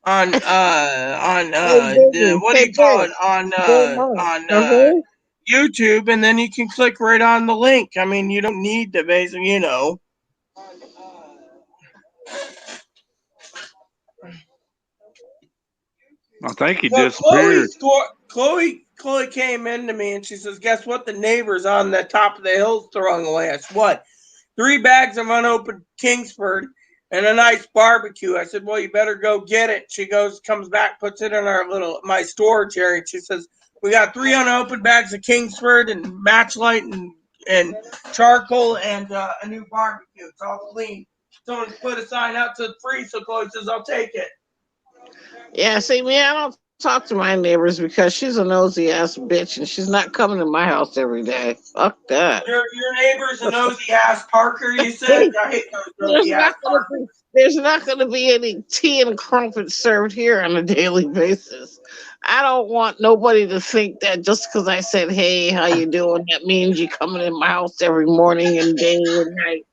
Hey, the, baby. what do Hey, you call babe. it, Hey, Mark. on Uh-huh. YouTube, and then you can click right on the link. I mean, you don't need to basically, you know. I think he So disappeared. Chloe came into me and she says, "Guess what? The neighbors on the top of the hill's throwing away." I said, "What?" 3 bags of unopened Kingsford and a nice barbecue. I said, "Well, you better go get it." She comes back, puts it in my storage area. And she says, "We got 3 unopened bags of Kingsford and matchlight and charcoal and a new barbecue. It's all clean." Someone put a sign out to free, so Chloe says, "I'll take it." Yeah, see, me, I don't talk to my neighbors because she's a nosy ass bitch and she's not coming to my house every day. Fuck that. Your neighbor's a nosy ass Parker, you said? I hate those There's nosy ass not gonna be Parkers. there's not gonna be any tea and crumpets served here on a daily basis. I don't want nobody to think that just because I said, "Hey, how you doing?" that means you coming in my house every morning and day and night.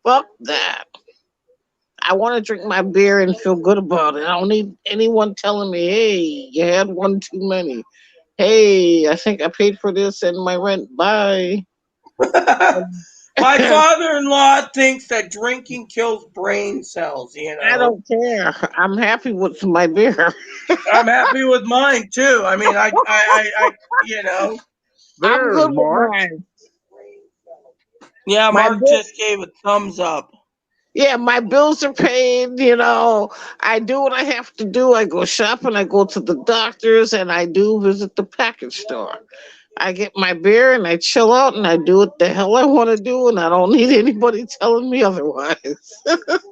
Fuck that. I want to drink my beer and feel good about it. I don't need anyone telling me, "Hey, you had one too many." Hey, I think I paid for this and my rent. Bye. My I father-in-law thinks that drinking kills brain cells, you know. don't care. I'm happy with my beer. I'm happy with mine too. I mean, you know. I'm There's good with Mark. mine. Yeah, My Mark bill, just gave a thumbs up. yeah, my bills are paid. You know, I do what I have to do. I go shopping. I go to the doctors, and I do visit the package store. I get my beer and I chill out and I do what the hell I want to do, and I don't need anybody telling me otherwise.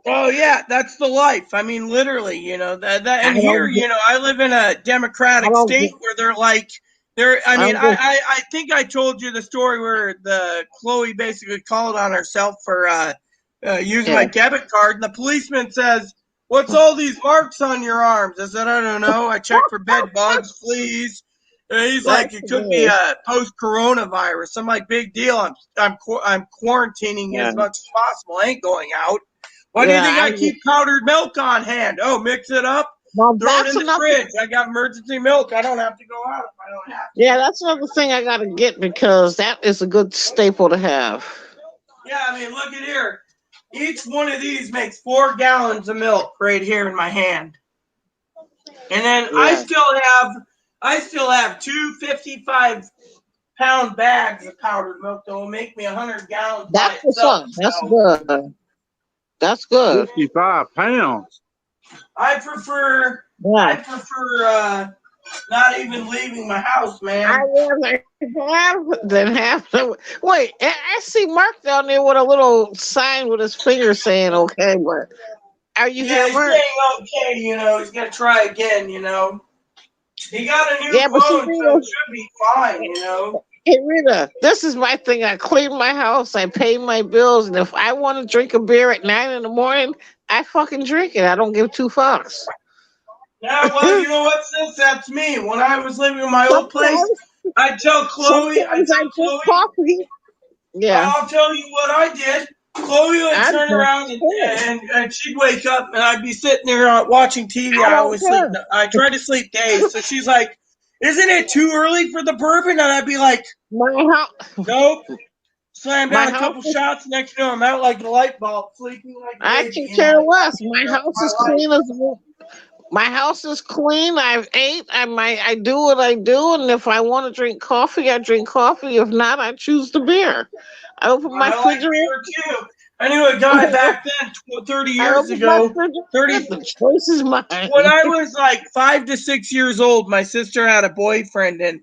Oh yeah, that's the life. I mean, literally, you know that. I And here, don't. you know, I live in a I democratic don't. state where they're like, they're. I I mean, don't give. I think I told you the story where the Chloe basically called on herself for using my Yeah. debit card, and the policeman says, "What's all these marks on your arms?" I said, "I don't know. I checked for bed bugs, fleas." And he's That's like, "It could be good. a post-coronavirus." I'm like, "Big deal. I'm quarantining Yeah. as much as possible. I ain't going out." Why do you Yeah. think I keep powdered milk on hand? Oh, mix it up, Well, throw it that's in the enough. fridge. I got emergency milk. I don't have to go out if I don't have to. Yeah, that's another thing I gotta get because that is a good staple to have. Yeah, I mean, look at here. Each one of these makes 4 gallons of milk right here in my hand. And then Yeah. I still have two 55 pound bags of powdered milk that will make me 100 gallons by That's what's itself. up. That's So good. That's good. 55 pounds. I prefer Yeah. not even leaving my house, I man. rather have than have to. Wait, I see Mark down there with a little sign with his finger saying "okay," but are you Yeah, here, he's Mark? saying okay, he's gonna try again, He got a new Yeah, but see, phone, so it should be fine. hey Rita, this is my thing. I clean my house, I pay my bills, and if I want to drink a beer at 9 in the morning, I fucking drink it. I don't give two fucks. Yeah, well, you know what, sis? That's me. When I was living in my old place, Sometimes, I'd tell Chloe, sometimes I drink coffee. Yeah, I'll tell you what I did. Chloe would I turn don't around care. and she'd wake up and I'd be sitting there watching TV. I I don't always sleep. care. I try to sleep days. So she's like, "Isn't it too early for the bourbon?" And I'd be like, My house, "Nope." Slam my down a house couple is. shots. Next thing you know, I'm out like a light bulb, sleeping like a I baby. can care less. Happy My the rest of house is my life. clean as. My house is clean. I've ate. I do what I do, and if I want to drink coffee, I drink coffee. If not, I choose the beer. I open my I like refrigerator. beer too. I knew a guy back then, 30 I years open my ago, refrigerator. 30, The choice is mine. when I was like 5 to 6 years old, my sister had a boyfriend, and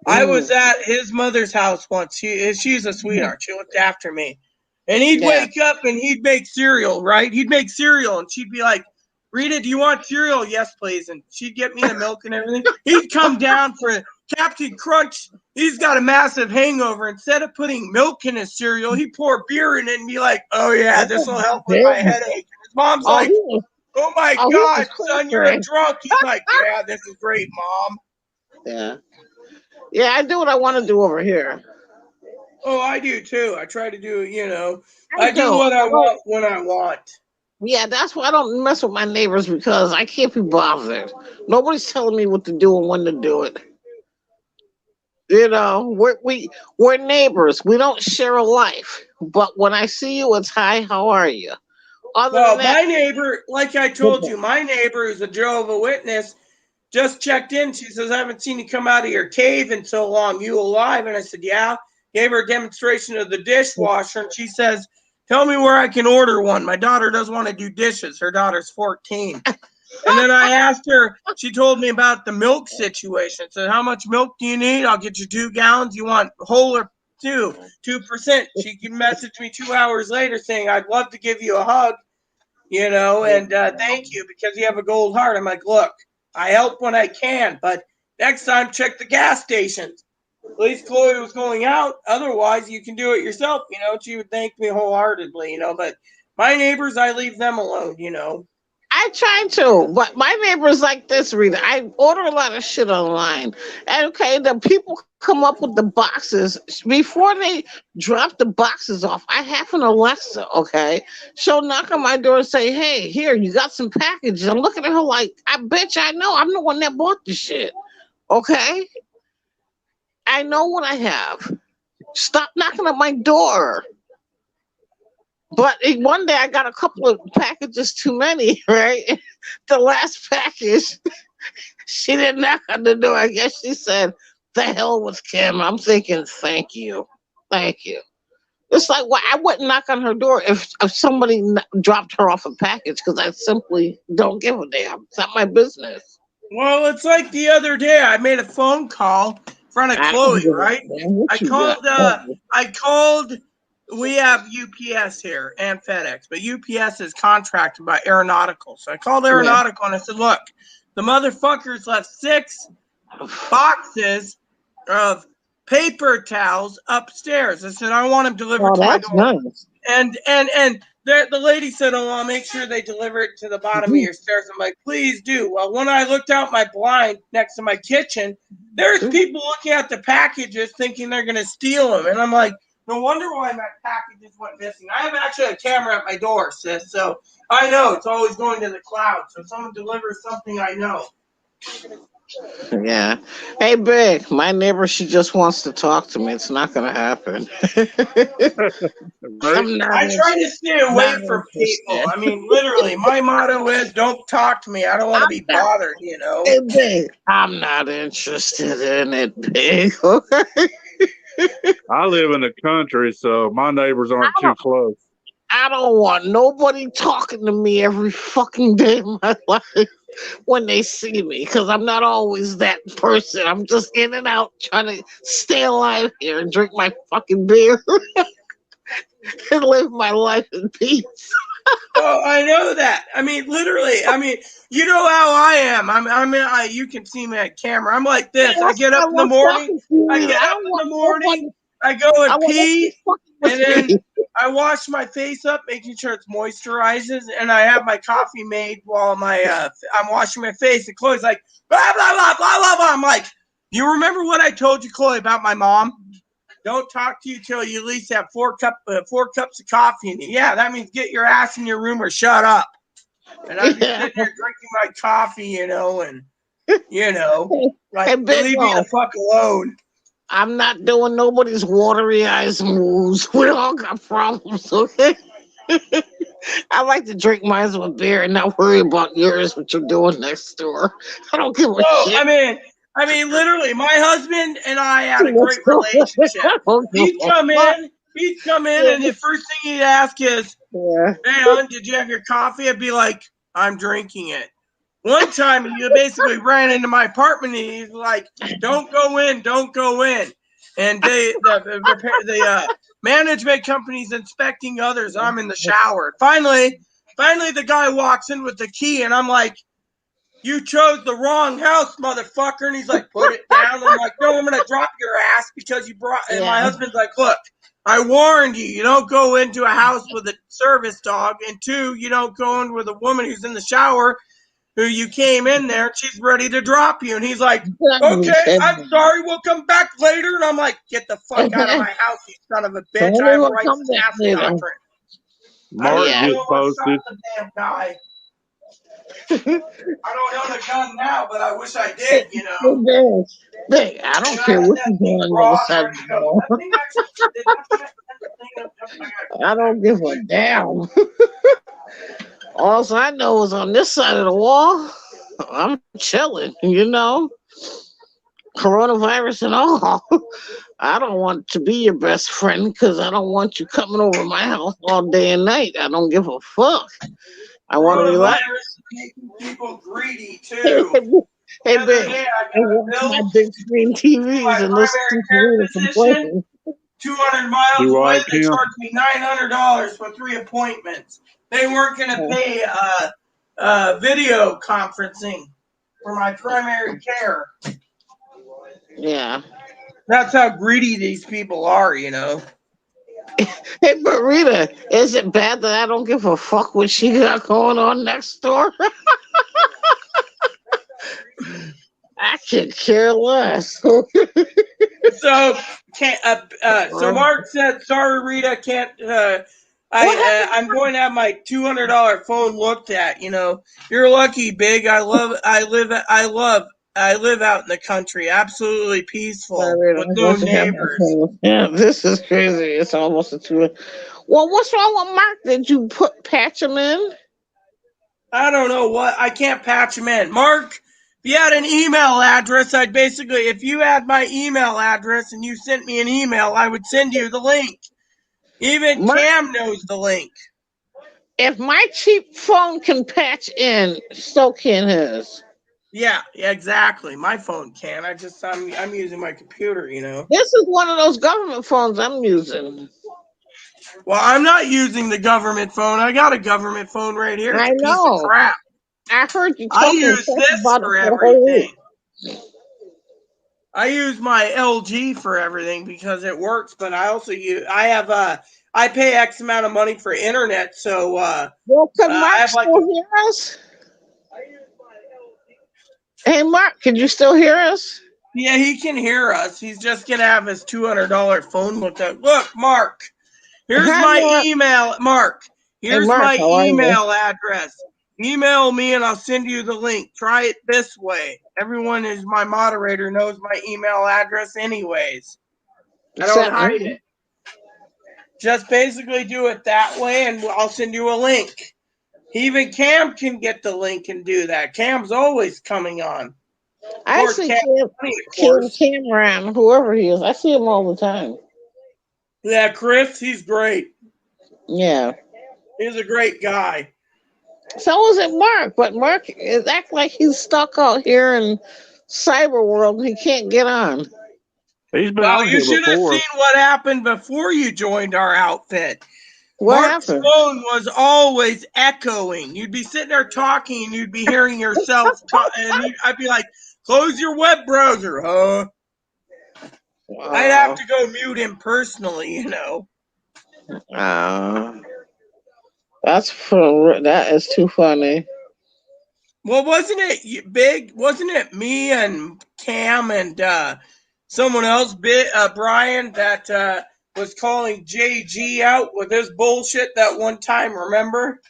I was Mm, at his mother's house once. She's a sweetheart. She looked after me. And he'd yeah. wake up and he'd make cereal, right? He'd make cereal and she'd be like, "Rita, do you want cereal?" "Yes, please." And she'd get me the milk and everything. He'd come down for Captain Crunch. He's got a massive hangover. Instead of putting milk in his cereal, he'd pour beer in it and be like, "Oh, yeah, this will Oh, help with my damn. headache." And his mom's Oh, like, he was. "Oh, my Oh, he was God, son, you're a crazy. drunk." He's like, "Yeah, this is great, Mom." Yeah. Yeah. I do what I want to do over here. Oh, I do too. I try to do, I I do don't. what I I don't. want when I want. Yeah, that's why I don't mess with my neighbors because I can't be bothered. Nobody's telling me what to do and when to do it. We're neighbors. We don't share a life. But when I see you, it's hi. How are you? Other than Well, that, my neighbor, like I told you, my neighbor who's a Jehovah's Witness just checked in. She says, "I haven't seen you come out of your cave in so long. You alive?" And I said, "Yeah." Gave her a demonstration of the dishwasher, and she says, "Tell me where I can order one. My daughter doesn't want to do dishes. Her daughter's 14." And then I asked her, she told me about the milk situation. So how much milk do you need? "I'll get you 2 gallons. You want whole or 2%. She can message me 2 hours later saying, "I'd love to give you a hug, and thank you because you have a gold heart." I'm like, "Look, I help when I can, but next time check the gas stations." At least Chloe was going out. Otherwise, you can do it yourself. She would thank me wholeheartedly. But my neighbors, I leave them alone. I try to, but my neighbor's like this, Rita. I order a lot of shit online. And okay, the people come up with the boxes. Before they drop the boxes off, I have an Alexa, okay? She'll knock on my door and say, "Hey, here, you got some packages." I'm looking at her like, I bet you I know. I'm the one that bought the shit. Okay? I know what I have. Stop knocking at my door. But one day I got a couple of packages too many, right? The last package, she didn't knock on the door. I guess she said, "The hell with Kim." I'm thinking, thank you. Thank you. It's like, well, I wouldn't knock on her door if somebody dropped her off a package because I simply don't give a damn. It's not my business. Well, it's like the other day I made a phone call in front of I don't Chloe, give a right? damn what I you got. called, we have UPS here and FedEx, but UPS is contracted by Aeronautical. So I called Yeah. Aeronautical and I said, "Look, the motherfuckers left 6 boxes of paper towels upstairs." I said, "I want them delivered Oh, to my that's door." nice. And the lady said, "Oh, I'll make sure they deliver it to the bottom of your stairs." I'm like, "Please do." Well, when I looked out my blind next to my kitchen, there's people looking at the packages thinking they're going to steal them. And I'm like, no wonder why my packages went missing. I have actually a camera at my door, sis. So I know it's always going to the cloud. So if someone delivers something, I know. Yeah. Hey, Big, my neighbor, she just wants to talk to me. It's not going to happen. Right? I'm not, I try to stay away not from people. interested. I mean, literally, my motto is don't talk to me. I don't want to I'm be not, bothered. hey, Big, I'm not interested in it, Big. Okay? I live in the country, so my neighbors aren't too close. I don't want nobody talking to me every fucking day of my life when they see me, because I'm not always that person. I'm just in and out trying to stay alive here and drink my fucking beer and live my life in peace. Oh, I know that. I mean, literally. I mean, you know how I am. You can see me at camera. I'm like this. I That's get why up I in the love morning. talking to you. I I get up don't in want the morning. nobody. I go I and want pee, nobody fucking and with then me. I wash my face up, making sure it's moisturizes, and I have my coffee made while I'm washing my face. And Chloe's like, blah blah blah blah blah blah. I'm like, you remember what I told you, Chloe, about my mom? Don't talk to you till you at least have 4 cups of coffee in you. Yeah, that means get your ass in your room or shut up. And I'm just Yeah. sitting there drinking my coffee, and like, Hey, Big leave me the Mo, fuck alone. I'm not doing nobody's watery eyes moves. We all got problems, okay? I like to drink mine with beer and not worry about yours, what you're doing next door. I don't give a No, shit. I mean, literally, my husband and I had a Next great door. relationship. I don't give He'd a come fuck. in, and the first thing he'd ask is, Yeah. "Hey, hon, did you have your coffee?" I'd be like, "I'm drinking it." One time, he basically ran into my apartment, and he's like, "Don't go in, don't go in." And the management company's inspecting others. I'm in the shower. Finally, the guy walks in with the key, and I'm like, "You chose the wrong house, motherfucker." And he's like, "Put it down." I'm like, "No, I'm going to drop your ass because you brought," and my Yeah. husband's like, "Look, I warned you. You don't go into a house with a service dog. And 2, you don't go in with a woman who's in the shower who you came in there and she's ready to drop you." And he's like, "Okay, I'm sorry. We'll come back later." And I'm like, "Get the fuck out of my house, you son of a bitch. I Only have will rights come to back pass the later. doctrine." I Mark really Yeah. just almost shot posted. the damn guy. I don't own a gun now, but I wish I did, Big, I don't And I care had what that you do thing on the other broad side of ready to the go. wall. That thing actually did that thing. I don't give a damn. All I know is on this side of the wall, I'm chilling, coronavirus and all. I don't want to be your best friend because I don't want you coming over my house all day and night. I don't give a fuck. I want to Coronavirus relax. is making people greedy Hey, too. The other Big, day, I I got a watch my bill big screen to my TVs and listen primary to care Rita physician, complain. 200 miles Do away. I, They Kim? charged me $900 for 3 appointments. They weren't going to pay video conferencing for my primary care. Yeah. That's how greedy these people are. Hey, but Rita, is it bad that I don't give a fuck what she got going on next door? I could care less. So so Mark said, "Sorry, Rita, can't. What happened? I'm going to have my $200 phone looked at. You're lucky, Big. I live out in the country, absolutely peaceful Rita, with I'm no supposed to have my neighbors." phone. Yeah, this is crazy. It's almost a 2. Well, what's wrong with Mark? Did you patch him in? I don't know what. I can't patch him in. Mark, if you had an email address, if you had my email address and you sent me an email, I would send you the link. Even Mark, Cam knows the link. if my cheap phone can patch in, so can his. Yeah, exactly. My phone can. I'm using my computer. This is one of those government phones I'm using. Well, I'm not using the government phone. I got a government phone right here. It's I a piece of know. crap. I heard you I talking use crap this about it for for the whole week. everything. I use my LG for everything because it works, but I pay X amount of money for internet, so Well, can I Mark have like still hear us? Hey, Mark, can you still hear us? yeah, he can hear us. He's just gonna have his $200 phone looked at. Look, Mark, here's Hi, my Mark. email. Mark, Hey, here's Mark, my how are you? email address. Email me and I'll send you the link. Try it this way. Everyone who's my moderator knows my email address anyways. I don't hide it. Just basically do it that way and I'll send you a link. Even Cam can get the link and do that. Cam's always coming on. I course, see Cat Cam, Money, of course. Cameron, whoever he is. I see him all the time. Yeah, Chris, he's great. Yeah. He's a great guy. So is it Mark, but Mark is act like he's stuck out here in cyber world and he can't get on. He's been Well, on you here should have seen before. what happened before you joined our outfit. What Mark's happened? phone was always echoing. You'd be sitting there talking, and you'd be hearing yourself talk, and I'd be like, "Close your web browser, huh?" I'd have Uh, to go mute him personally, you know. uh, that is too funny. Well, wasn't it big? Wasn't it me and Cam and someone else, Brian, that was calling JG out with his bullshit that one time? Remember?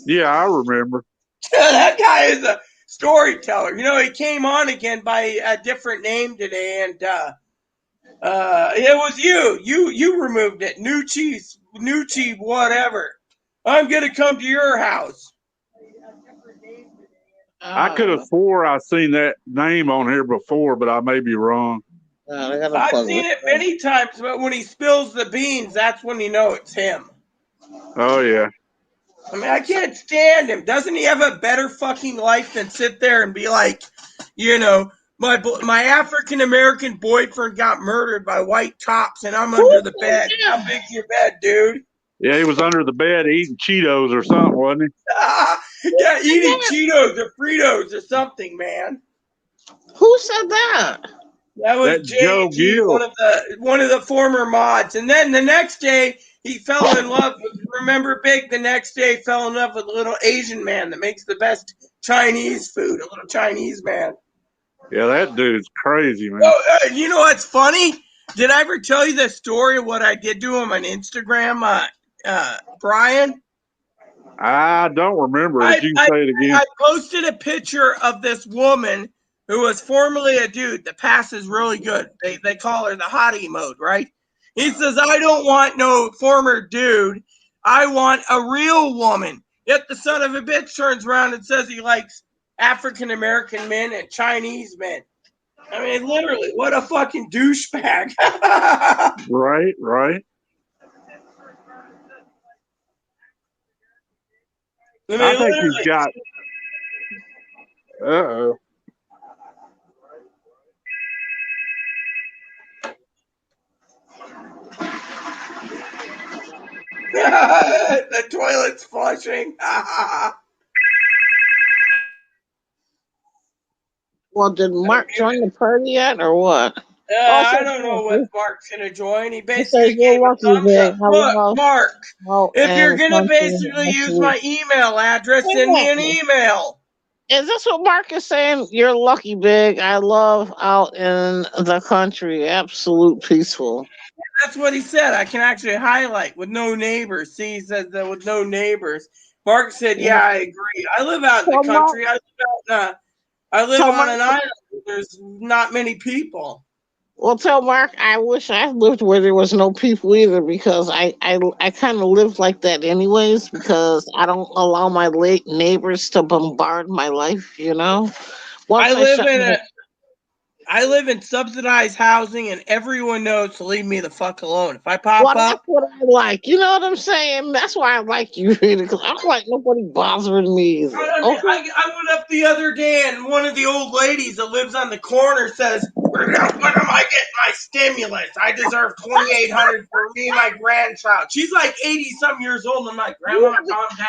Yeah, I remember. That guy is a storyteller. You know, he came on again by a different name today, and it was you. You removed it. Nucci, whatever. I'm gonna come to your house. I could have Uh, swore I seen that name on here before, but I may be wrong. they gotta I've plug seen this it in. many times, but when he spills the beans, that's when you know it's him. Oh yeah. I mean, I can't stand him. Doesn't he have a better fucking life than sit there and be like, you know, my African American boyfriend got murdered by white cops and I'm Who under the said bed. How that? big's your bed, dude? Yeah, he was under the bed eating Cheetos or something, wasn't Yeah, eating That? Cheetos or Fritos or something, man. Who said that? That he? was That Joe JG, Gill. one of the former mods. And then the next day he fell in love with, remember Big, the next day fell in love with a little Asian man that makes the best Chinese food, a little Chinese man. Yeah, that dude's crazy, man. Oh, you know what's funny? Did I ever tell you the story of what I did to him on Instagram, Brian? I don't remember it. I, You can I say it again. I posted a picture of this woman who was formerly a dude that passes really good. They call her the hottie mode, right? He says, I don't want no former dude. I want a real woman. Yet the son of a bitch turns around and says he likes African American men and Chinese men. I mean, literally, what a fucking douchebag. I Right, right. mean, I think he's literally. got. Uh oh. The toilet's flushing. Well, did Mark join the party yet, or what? I Also, don't know what Mark's going to join. He he says basically you're gave a lucky, thumbs big. up. I Look, love Mark, out if you're and going to country basically use absolute. my email address, send me an Yeah. email. Is this what Mark is saying? You're lucky, big. I love out in the country, absolute peaceful. That's what he said. I can actually highlight with no neighbors. See, he says that with no neighbors. Mark said, Yeah. yeah, I agree. I live out in the Tell Mark, country. I live tell on Mark, an island. There's not many people. well, tell Mark I wish I lived where there was no people either because I kind of live like that anyways because I don't allow my late neighbors to bombard my life, you know? I Once I live shut in my a I live in subsidized housing, and everyone knows to leave me the fuck alone. If I pop Well, that's up, what I like. You know what I'm saying? That's why I like you, Rita, because I don't like nobody bothering me either. I mean, Okay? I went up the other day, and one of the old ladies that lives on the corner says, when am I getting my stimulus? I deserve 2,800 for me and my grandchild. She's like 80-something years old. I'm like, Grandma, calm down.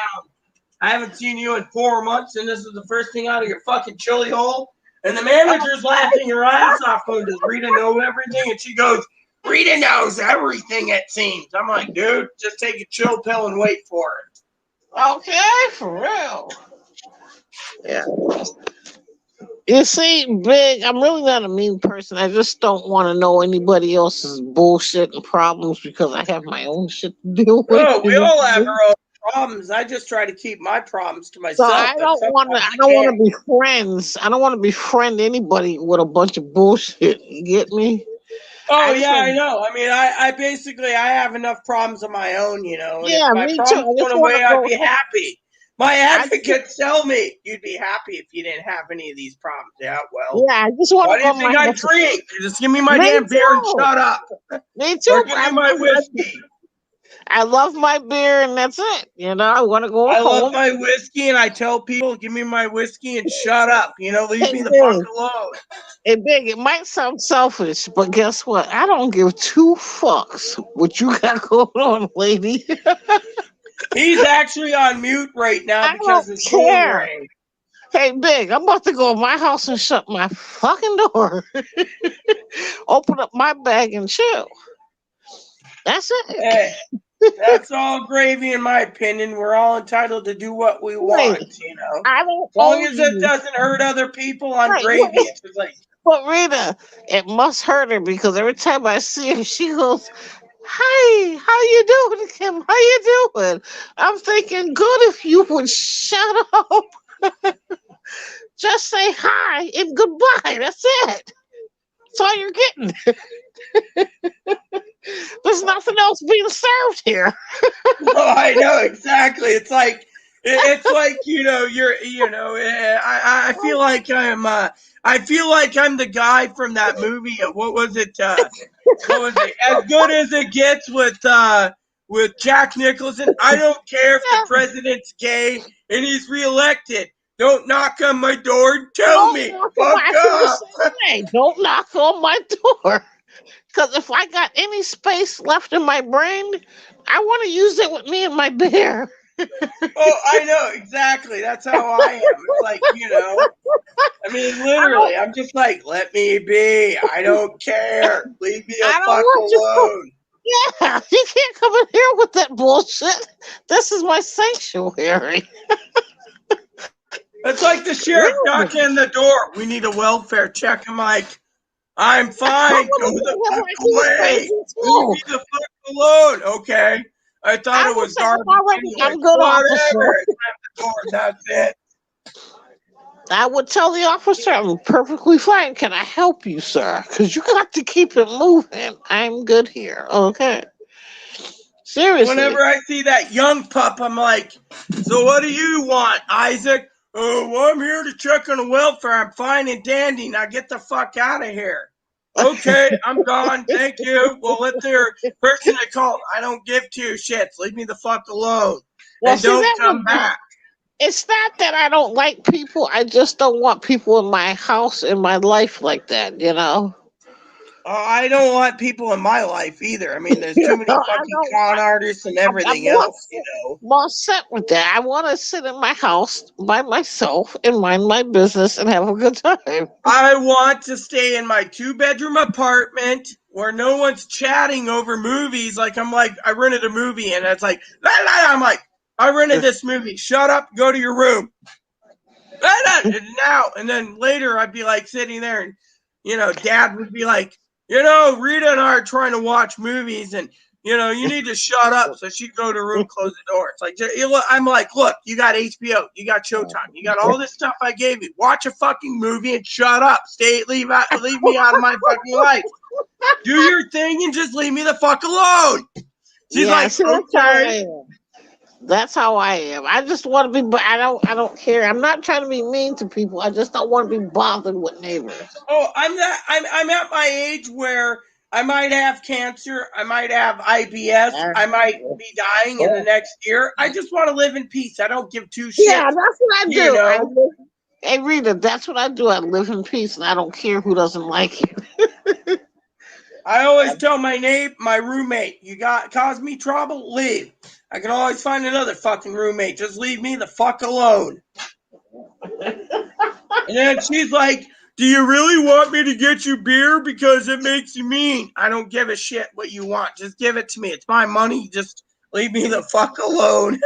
I haven't seen you in 4 months, and this is the first thing out of your fucking chili hole. And the manager's laughing her ass off, going, does Rita know everything? And she goes, Rita knows everything, it seems. I'm like, dude, just take a chill pill and wait for it. Okay, for real. Yeah. You see, Big, I'm really not a mean person. I just don't want to know anybody else's bullshit and problems because I have my own shit to deal with. Oh, we You all have know? our own problems. I just try to keep my problems to So myself, but sometimes I I don't want can't. to be friends. I don't want to befriend anybody with a bunch of bullshit. You get me? Oh I just yeah, want, I know. I mean, I basically I have enough problems of my own, you know. And if yeah, my me too. problems I just went want to away, I'd go. be happy. My advocates tell me you'd be happy if you didn't have any of these problems. Yeah, well, Yeah, I just want why to do you go think my I house. drink? Just give me my Me damn beer and too. shut up. Me Or too. give me my whiskey. I love my beer, and that's it. You know, I want to go I home. love my whiskey, and I tell people, give me my whiskey and shut up. You know, leave Hey, me the Big. fuck alone. Hey, Big, it might sound selfish, but guess what? I don't give two fucks what you got going on, lady. He's actually on mute right now I because don't his phone care. rang. Hey, Big, I'm about to go in my house and shut my fucking door. Open up my bag and chill. That's it. Hey, that's all gravy, in my opinion. We're all entitled to do what we Wait, want, you know. I don't As long owe as it you. doesn't hurt other people on Right, gravy, wait. it's just like, But Rita, it must hurt her because every time I see her, she goes, "Hi, how you doing, Kim? How you doing?" I'm thinking, good if you would shut up. Just say hi and goodbye. That's it. That's all you're getting. There's nothing else being served here. oh, I know exactly. It's like, it's like, you know, I feel like I feel like I'm the guy from that movie. What was it? What was it? As Good as It Gets with Jack Nicholson. I don't care if the Yeah, president's gay and he's reelected. Don't knock on my door and tell don't me. knock on Fuck my. I feel the up. same way. Don't knock on my door. Because if I got any space left in my brain, I want to use it with me and my bear. Oh, I know exactly. That's how I am. It's like, you know, I mean, I literally, don't. I'm just like, let me be. I don't care. Leave me the I don't fuck want you. alone. Yeah, you can't come in here with that bullshit. This is my sanctuary. It's like the sheriff Really? knocking on the door. We need a welfare check. I'm like, I'm I'm fine. Go gonna the tell him fuck like he's away. crazy Leave too. me the fuck alone. Okay. I thought I it will was tell him garbage already. anyway. I'm good, officer. Whatever. I slammed the door. That's it. I would tell the officer I'm perfectly fine. Can I help you, sir? Because you got to keep it moving. I'm good here. Okay. Seriously. Whenever I see that young pup, I'm like, so what do you want, Isaac? Oh, well, I'm here to check on the welfare. I'm fine and dandy. Now get the fuck out of here. Okay, I'm gone. Thank you. Well, let their person that called. I don't give two shits. Leave me the fuck alone. Well, And see, don't that come was. back. It's not that I don't like people. I just don't want people in my house, in my life like that, you know? I don't want people in my life either. I mean, there's too many I fucking don't. con artists and I'm everything all else, you set, know. I'm all set with that. I want to sit in my house by myself and mind my business and have a good time. I want to stay in my 2-bedroom apartment where no one's chatting over movies. Like, I'm like, I rented a movie and it's like, la, la, I'm like, I rented this movie. Shut up, go to your room. La, la, and now, and then later I'd be like sitting there and, you know, dad would be like, you know, Rita and I are trying to watch movies and, you know, you need to shut up. So she'd go to her room, close the door. It's like, I'm like, look, you got HBO, you got Showtime, you got all this stuff I gave you. Watch a fucking movie and shut up. Leave me out of my fucking life. Do your thing and just leave me the fuck alone. She's Yeah, like, see, that's how I okay. am. That's how I am. I just want to be, but I don't care. I'm not trying to be mean to people. I just don't want to be bothered with neighbors. Oh, I'm at my age where I might have cancer, I might have IBS, I might be dying in the next year. I just want to live in peace. I don't give two Yeah, shits, that's what I you do. know. Hey, Rita, that's what I do. I live in peace, and I don't care who doesn't like you. I always tell my roommate, you cause me trouble, leave. I can always find another fucking roommate. Just leave me the fuck alone. And then she's like, do you really want me to get you beer because it makes you mean? I don't give a shit what you want. Just give it to me. It's my money. Just leave me the fuck alone.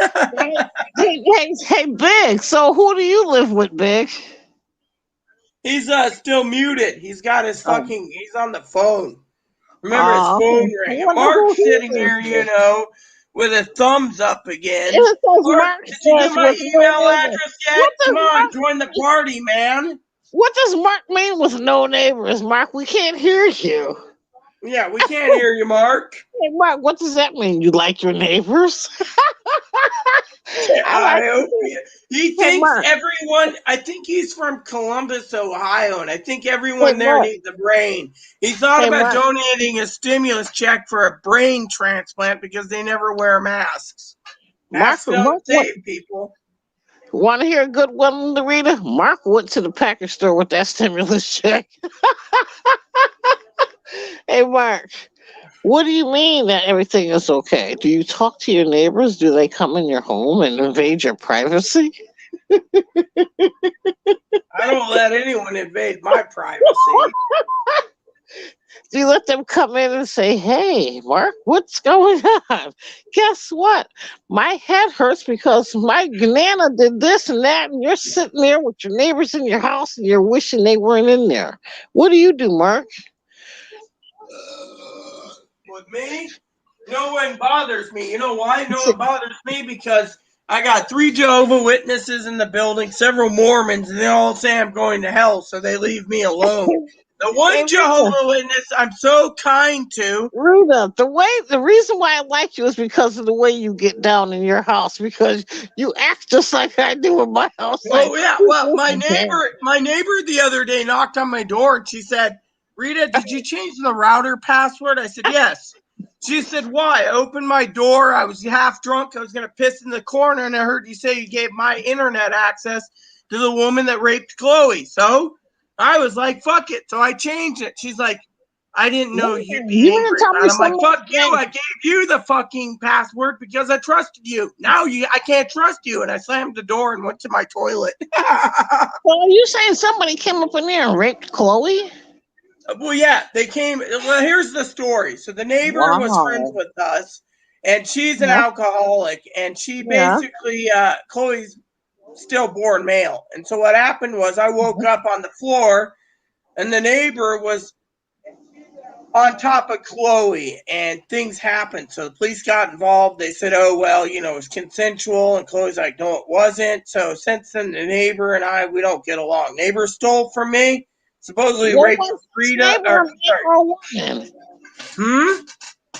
Hey, Big. So who do you live with, Big? He's still muted. He's got his Oh, he's on the phone. Remember his phone okay. I ring. And wonder who Mark's he sitting is here, you with. know, with a thumbs up again. It says Mark, Mark did you get says my with no email neighbor. address yet? What does Come on, Mark? join the party, man. What does Mark mean with no neighbors, Mark? We can't hear you. Yeah, we can't hear you, Mark. Hey, Mark, what does that mean? You like your neighbors? I like. I hope he Hey, thinks Mark. everyone. I think he's from Columbus, Ohio, and I think Hey, everyone there Mark. needs a brain. He thought Hey, about Mark. donating a stimulus check for a brain transplant because they never wear masks. Mark. Masks don't What? save people. Want to hear a good one, Rita? Mark went to the package store with that stimulus check. Hey, Mark. What do you mean that everything is okay? Do you talk to your neighbors? Do they come in your home and invade your privacy? I don't let anyone invade my privacy. Do you let them come in and say, hey, Mark, what's going on? Guess what? My head hurts because my Nana did this and that, and you're sitting there with your neighbors in your house and you're wishing they weren't in there. What do you do, Mark? With me, no one bothers me. You know why no one bothers me? Because I got 3 Jehovah Witnesses in the building, several Mormons, and they all say I'm going to hell, so they leave me alone. The Hey, one Rita, Jehovah Witness I'm so kind to. Rita, the reason why I like you is because of the way you get down in your house, because you act just like I do in my house. Like, Oh yeah, well my neighbor the other day knocked on my door and she said, "Rita, did you change the router password?" I said, "Yes." She said, "Why?" I opened my door. I was half drunk. I was going to piss in the corner, and I heard you say you gave my internet access to the woman that raped Chloe. So I was like, "Fuck it." So I changed it. She's like, "I didn't know you'd be you didn't angry tell about me it." I'm like, something. "Fuck you. I gave you the fucking password because I trusted you. Now I can't trust you." And I slammed the door and went to my toilet. So are you saying somebody came up in there and raped Chloe? Well, yeah, they came. Well, here's the story. So the neighbor was friends Wow. with us, and she's an Yeah. alcoholic, and she Yeah. basically, Chloe's stillborn male. And so what happened was I woke up on the floor, and the neighbor was on top of Chloe, and things happened. So the police got involved. They said, "Oh well, it was consensual," and Chloe's like, "No, it wasn't." So since then, the neighbor and I, we don't get along. Neighbor stole from me. Supposedly What raped was this Rita. neighbor, a Or man sorry. or a woman? Hmm.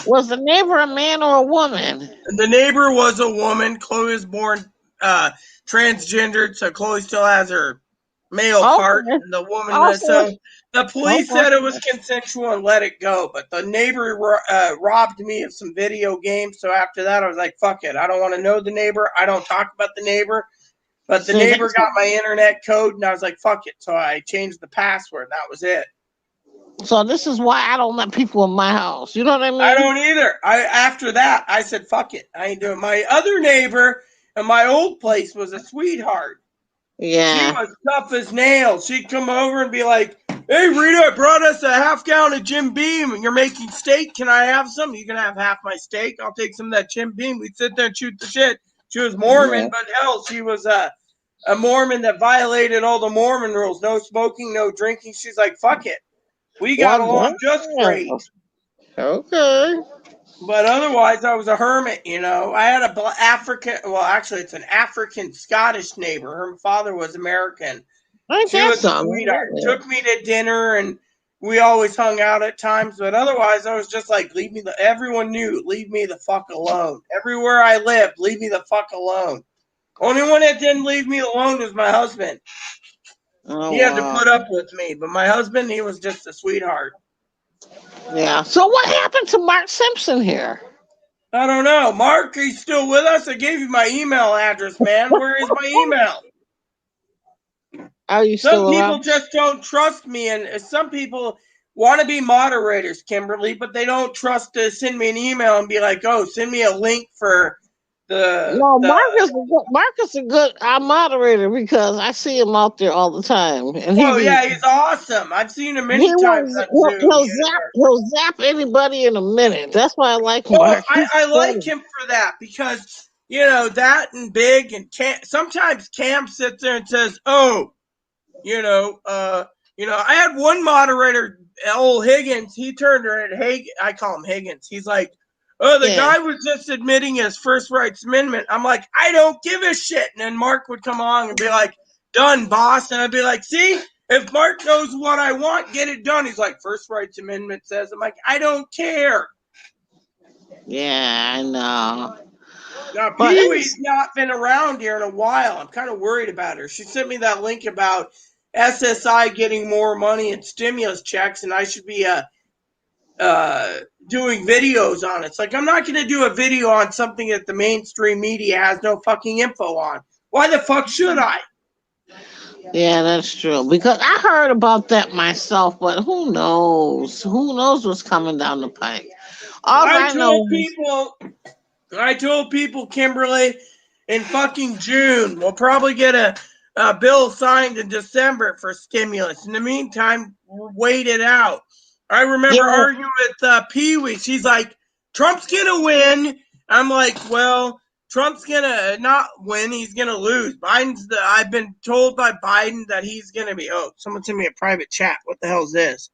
Was the neighbor a man or a woman? The neighbor was a woman. Chloe was born transgendered, so Chloe still has her male part, Okay. and the woman. Okay. So the police Okay. said it was consensual and let it go. But the neighbor robbed me of some video games. So after that, I was like, "Fuck it! I don't want to know the neighbor. I don't talk about the neighbor." But the See, neighbor that's got my internet code, and I was like, "Fuck it!" So I changed the password. That was it. so this is why I don't let people in my house. You know what I I mean? don't either. After that, I said, "Fuck it! I ain't doing." My other neighbor in my old place was a sweetheart. She Yeah. was tough as nails. She'd come over and be like, "Hey, Rita, I brought us a half gallon of Jim Beam, and you're making steak. Can I have some? You can have half my steak. I'll take some of that Jim Beam." We'd sit there and shoot the shit. She was Yeah. Mormon, but hell, she was a Mormon that violated all the Mormon rules. No smoking, no drinking. She's like, "Fuck it." We got Well, along just great. damn. Okay. But otherwise, I was a hermit, I had a African, well, actually, it's an African Scottish neighbor. Her father was American. Ain't She that was a something? sweetheart. Took me to dinner, and we always hung out at times. But otherwise, I was just like, everyone knew, leave me the fuck alone. Everywhere I lived, leave me the fuck alone. Only one that didn't leave me alone was my husband. He Oh, had to wow. put up with me. But my husband, he was just a sweetheart. Yeah. So what happened to Mark Simpson here? I don't know. Mark, are you still with us? I gave you my email address, man. Where is my email? Are you Some still people around? just don't trust me, and some people want to be moderators, Kimberly, but they don't trust to send me an email and be like, "Oh, send me a link for the No, the." Mark is a good moderator because I see him out there all the time, and Oh yeah, he's awesome. I've seen him he many times will on Zoom. he'll zap anybody in a minute. That's why I like Well, Mark. He's I like funny. him for that because that and Big and sometimes Cam sits there and says, "Oh, I had one moderator, old Higgins. He turned around. I call him Higgins. He's like, "Oh, the Yeah. guy was just admitting his first rights amendment." I'm like, "I don't give a shit." And then Mark would come along and be like, "Done, boss." And I'd be like, "See, If Mark knows what I want, get it done. He's like, First Rights Amendment says. I'm like, I don't care. Yeah, I know. Now, But Pee Wee's it's, not been around here in a while. I'm kind of worried about her. She sent me that link about SSI getting more money in stimulus checks, and I should be doing videos on it. It's like, I'm not going to do a video on something that the mainstream media has no fucking info on. Why the fuck should I? yeah, that's true. Because I heard about that myself, but who knows? Who knows what's coming down the pike? All I I know told is, people, Kimberly, in fucking June, we'll probably get a bill signed in December for stimulus. In the meantime, wait it out. I remember yeah, arguing with Pee Wee. She's like, Trump's going to win. I'm like, well, Trump's going to not win. He's going to lose. I've been told by Biden that he's going to be, someone sent me a private chat. What the hell is this?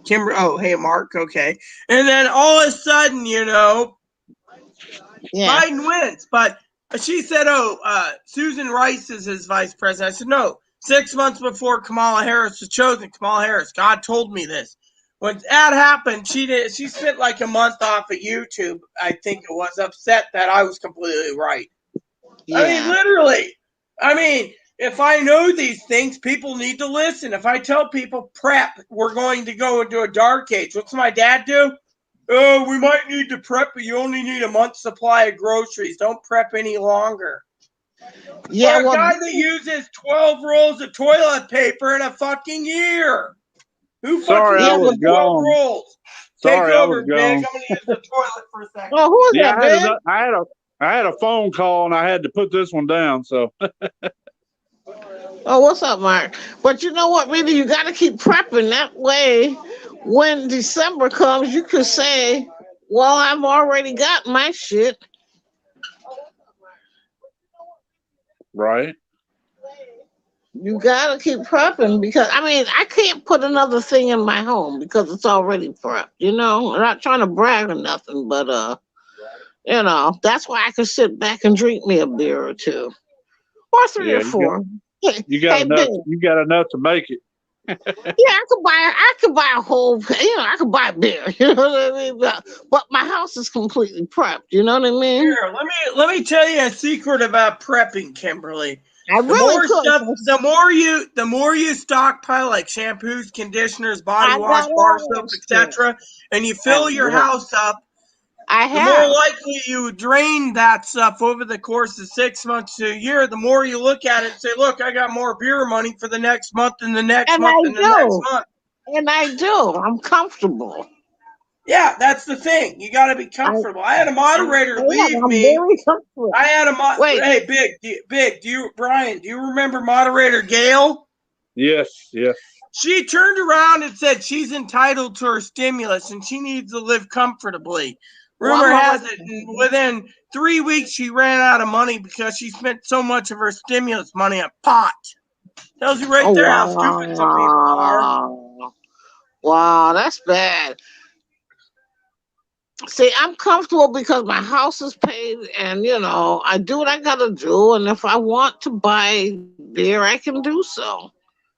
Hey, Mark. Okay. And then all of a sudden, yeah. Biden wins. But she said, Susan Rice is his vice president. I said, no. 6 months before Kamala Harris was chosen, Kamala Harris, God told me this. When that happened, she spent like a month off of YouTube, I think it was, upset that I was completely right. I mean, Yeah. literally. I mean, if I know these things, people need to listen. If I tell people, prep, we're going to go into a dark age. What's my dad do? Oh, we might need to prep, but you only need a month's supply of groceries. Don't prep any longer. Yeah, For a well, guy that uses 12 rolls of toilet paper in a fucking year. Who fucking Sorry, I yeah, was uses but 12 gone. rolls? Take Sorry, I was over, Big. gone. I'm going to use the toilet for a second. well, who is Yeah, that, man? I had a phone call and I had to put this one down. So Oh, what's up, Mark? But you know what, really, you got to keep prepping. That way, when December comes, you can say, well, I've already got my shit. right. You got to keep prepping because, I mean, I can't put another thing in my home because it's already prepped, you know? I'm not trying to brag or nothing, but, that's why I can sit back and drink me a beer or two or three Yeah, or four. Hey, you got hey, enough. Ben. You got enough to make it. Yeah, I could buy a whole, I could buy a beer, you know what I mean? But my house is completely prepped, you know what I mean? Here, let me tell you a secret about prepping, Kimberly. I The really more could. stuff, the more you stockpile, like shampoos, conditioners, body I wash, got bar all soap, that shit. etc., and you I fill your will. house up, I the more have. likely you drain that stuff over the course of 6 months to a year. The more you look at it and say, "Look, I got more beer money for the next month and the next And month I and the next do. month." And I do. I'm comfortable. Yeah, that's the thing. You got to be I, comfortable. I had a I moderator am. leave I'm me. very comfortable. I had Wait, Hey, Brian, do you remember moderator Gail? Yes, yes. She turned around and said she's entitled to her stimulus and she needs to live comfortably. well, I'm Rumor gonna has let it, within 3 weeks, she ran out of money because she spent so much of her stimulus money on pot. Tells you right Oh, there how stupid some people are. wow. Wow, that's bad. See, I'm comfortable because my house is paid and, I do what I gotta do. And if I want to buy beer, I can do so.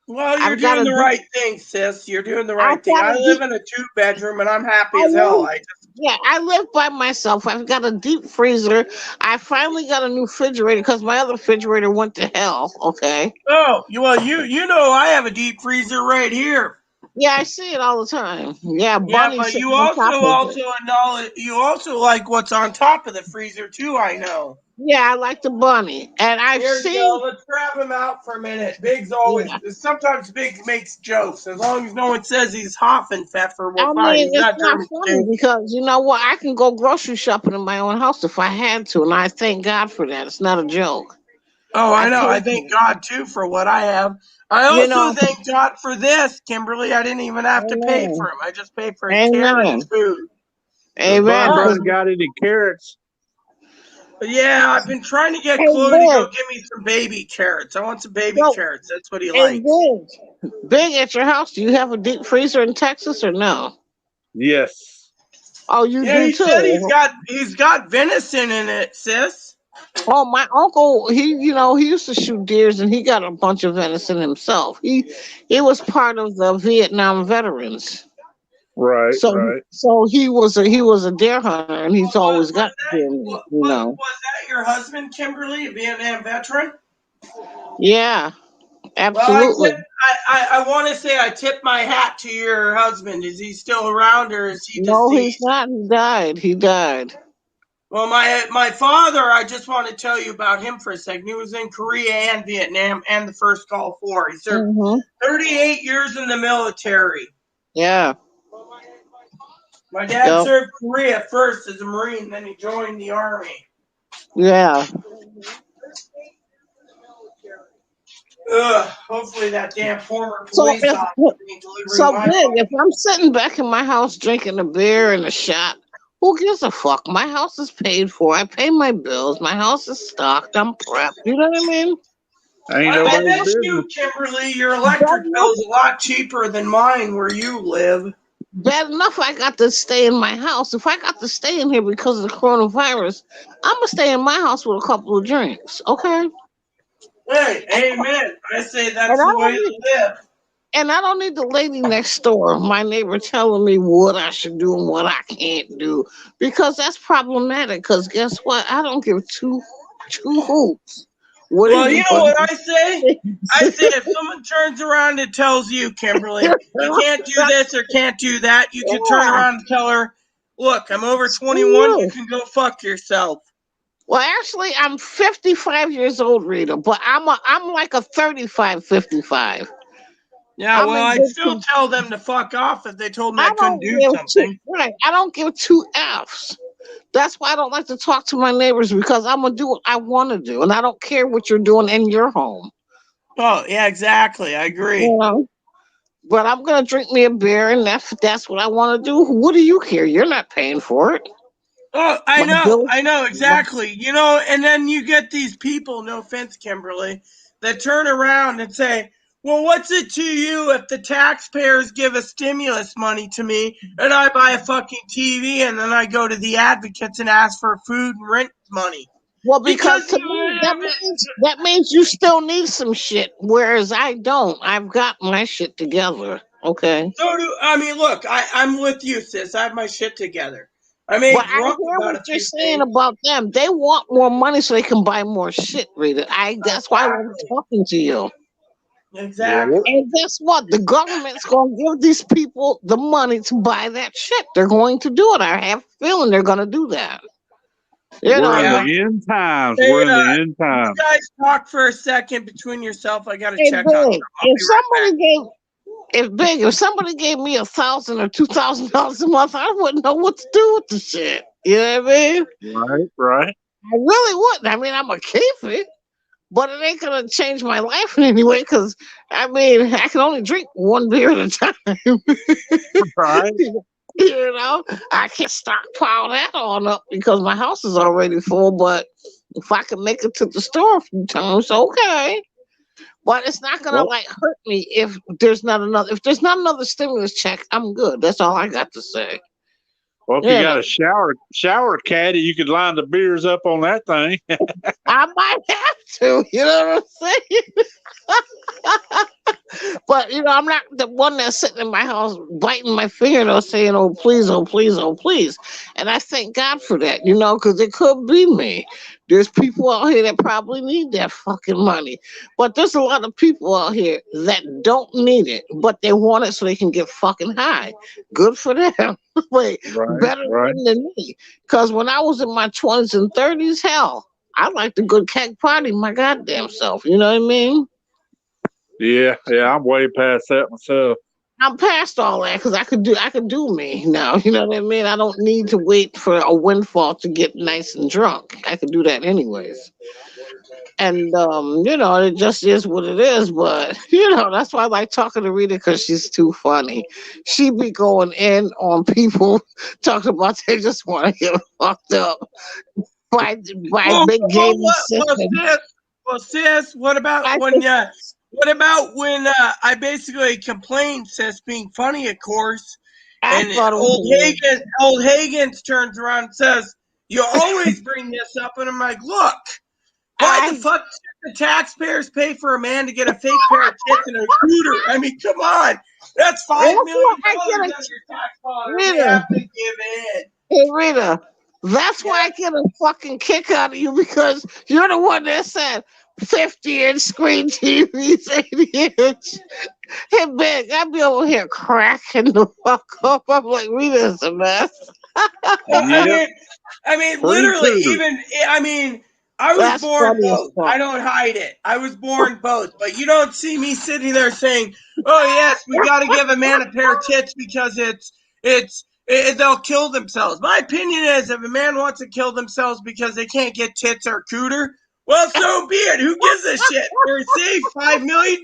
Well, you're I've got doing a the deep, right thing, sis. You're doing the I've right thing. got I a live deep, in a 2-bedroom and I'm happy I as hell. live, yeah, I live by myself. I've got a deep freezer. I finally got a new refrigerator because my other refrigerator went to hell. Okay. You know I have a deep freezer right here. Yeah, I see it all the time. Yeah, Yeah, Bunny but sitting you on top of it. also acknowledge you also like what's on top of the freezer too, I know. Yeah, I like the bunny. And I've Here you seen, go. Let's grab him out for a minute. Big's always yeah. sometimes Big makes jokes. As long as no one says he's Hoffenpfeffer, we're I fine. mean, He's it's not not German funny stew. because you know what? I can go grocery shopping in my own house if I had to, and I thank God for that. It's not a joke. Oh, I I know. pay I for thank it. God too for what I have. I You also know, thank God for this, Kimberly. I didn't even have to pay for amen. him. I just paid for his care and his Amen. food. The Amen. bun All right. Because, done got any carrots? But yeah, I've been trying to get hey, Chloe to go Big, give me some baby carrots. I want some baby so, carrots. That's what he hey, likes. Big at your house, do you have a deep freezer in Texas or no? Yes. Oh, you Yeah, do he said too. he's got venison in it, sis. Oh, my uncle, he used to shoot deers and he got a bunch of venison himself. He was part of the Vietnam veterans. Right, So right. so he was a deer hunter and he's always got deer meat, Was that your husband, Kimberly, a Vietnam veteran? Yeah, Well, absolutely. I want to say I tip my hat to your husband. Is he still around or is he No, he's deceased? not. He died. He died. Well, my father, I just want to tell you about him for a second. He was in Korea and Vietnam and the first Gulf War. He served Mm-hmm. 38 years in the military. Yeah. My dad Yep. served Korea first as a Marine, then he joined the Army. Yeah. Ugh, hopefully that damn former So police if officer ain't delivering so my big, if fucking. I'm sitting back in my house drinking a beer and a shot, who gives a fuck? My house is paid for. I pay my bills. My house is stocked. I'm prepped. You know what I mean? Ain't I Bad nobody's bet enough, business. you, Kimberly, your bad electric enough, bill's a lot cheaper than mine where you live. bad enough I got to stay in my house. If I got to stay in here because of the coronavirus, I'm gonna stay in my house with a couple of drinks, okay? Hey, amen. I say And that's I the way don't to need live. and I don't need the lady next door, my neighbor, telling me what I should do and what I can't do, because that's problematic. Because guess what? I don't give two hoots what Well, you know anybody what I say? I say thinks. if someone turns around and tells you, Kimberly, you can't do this or can't do that, you can turn Yeah, around and tell her, look, I'm over screw 21, you you. can go fuck yourself. Well, actually, I'm 55 years old, Rita, but I'm like a 35, 55. Yeah, I'm well, in I'd good. still tell them to fuck off if they told me I I couldn't don't do give two. something. Right, I don't give two F's. That's why I don't like to talk to my neighbors, because I'm gonna do what I want to do, and I don't care what you're doing in your home. Oh, yeah, exactly. I You agree. know. But I'm gonna drink me a beer, and that's what I want to do. What do you care? You're not paying for it. Oh, My bill. I know My, exactly. And then you get these people, no offense, Kimberly, that turn around and say, well, what's it to you if the taxpayers give a stimulus money to me and I buy a fucking TV and then I go to the advocates and ask for food and rent money? well, Because because to me that means you still need some shit, whereas I don't. I've got my shit together. Okay. I mean, look, I'm with you, sis. I have my shit together. I may But I grump hear about what a you're few saying things. about them. They want more money so they can buy more shit, Rita. That's why I'm Exactly. talking to you. Yeah, what Exactly. And guess what? The government's going to give these people the money to buy that shit. They're going to do it. I have a feeling they're going to do that. You we're in know. Yeah. the end times. Hey, We're in the end you times. guys talk for a second between yourself. I got to Hey, check on something. big. I'll be right back. If somebody gave me $1,000 or $2,000 a month, I wouldn't know what to do with the shit. You know what I mean? Right, right. I really wouldn't. I mean, I'm a keep it, but it ain't gonna change my life in any way. Because I mean, I can only drink one beer at a time. Right. You know, I can't stockpile that on up because my house is already full. But if I can make it to the store a few times, okay. But it's not gonna Well, like hurt me if there's not another stimulus check. I'm good. That's all I got to say. well, if you You got know, a shower caddy, you could line the beers up on that thing. I might have to. You know what I'm saying? But I'm not the one that's sitting in my house biting my fingernails saying, "Oh please, oh please, oh please." And I thank God for that, because it could be me. There's people out here that probably need that fucking money, but there's a lot of people out here that don't need it, but they want it so they can get fucking high. Good for them. Wait, Right, better right. them than me. Because when I was in my 20s and 30s, hell, I liked a good keg party my goddamn self. You know what I mean? Yeah, yeah. I'm way past that myself. I'm past all that because I could do me now. You know what I mean? I don't need to wait for a windfall to get nice and drunk. I could do that anyways. And it just is what it is. But that's why I like talking to Rita, because she's too funny. She be going in on people talking about they just want to get fucked up by by Well, big well, gaming what, well, systems. sis, sis, what about I when? just What about when I basically complained, sis, being funny, of course, I and thought it was hilarious. Old Hagens turns around and says, You always bring this up, and I'm like, look, why the fuck should the taxpayers pay for a man to get a fake pair of tits and a recruiter? I mean, come on. That's $5 million of your tax dollars we have to give in. Hey, Rita, that's why I get a fucking kick out of you, because you're the one that said 50-inch screen TVs, 80-inch. Hey, big, I'd be over here cracking the fuck up. I'm like, Rita's a mess. I mean, literally, I was That's born funny as both. fuck. I don't hide it. I was born both. But you don't see me sitting there saying, "Oh yes, we got to give a man a pair of tits because they'll kill themselves." My opinion is, if a man wants to kill themselves because they can't get tits or cooter, well, so be it. Who gives a shit? We're saved $5 million,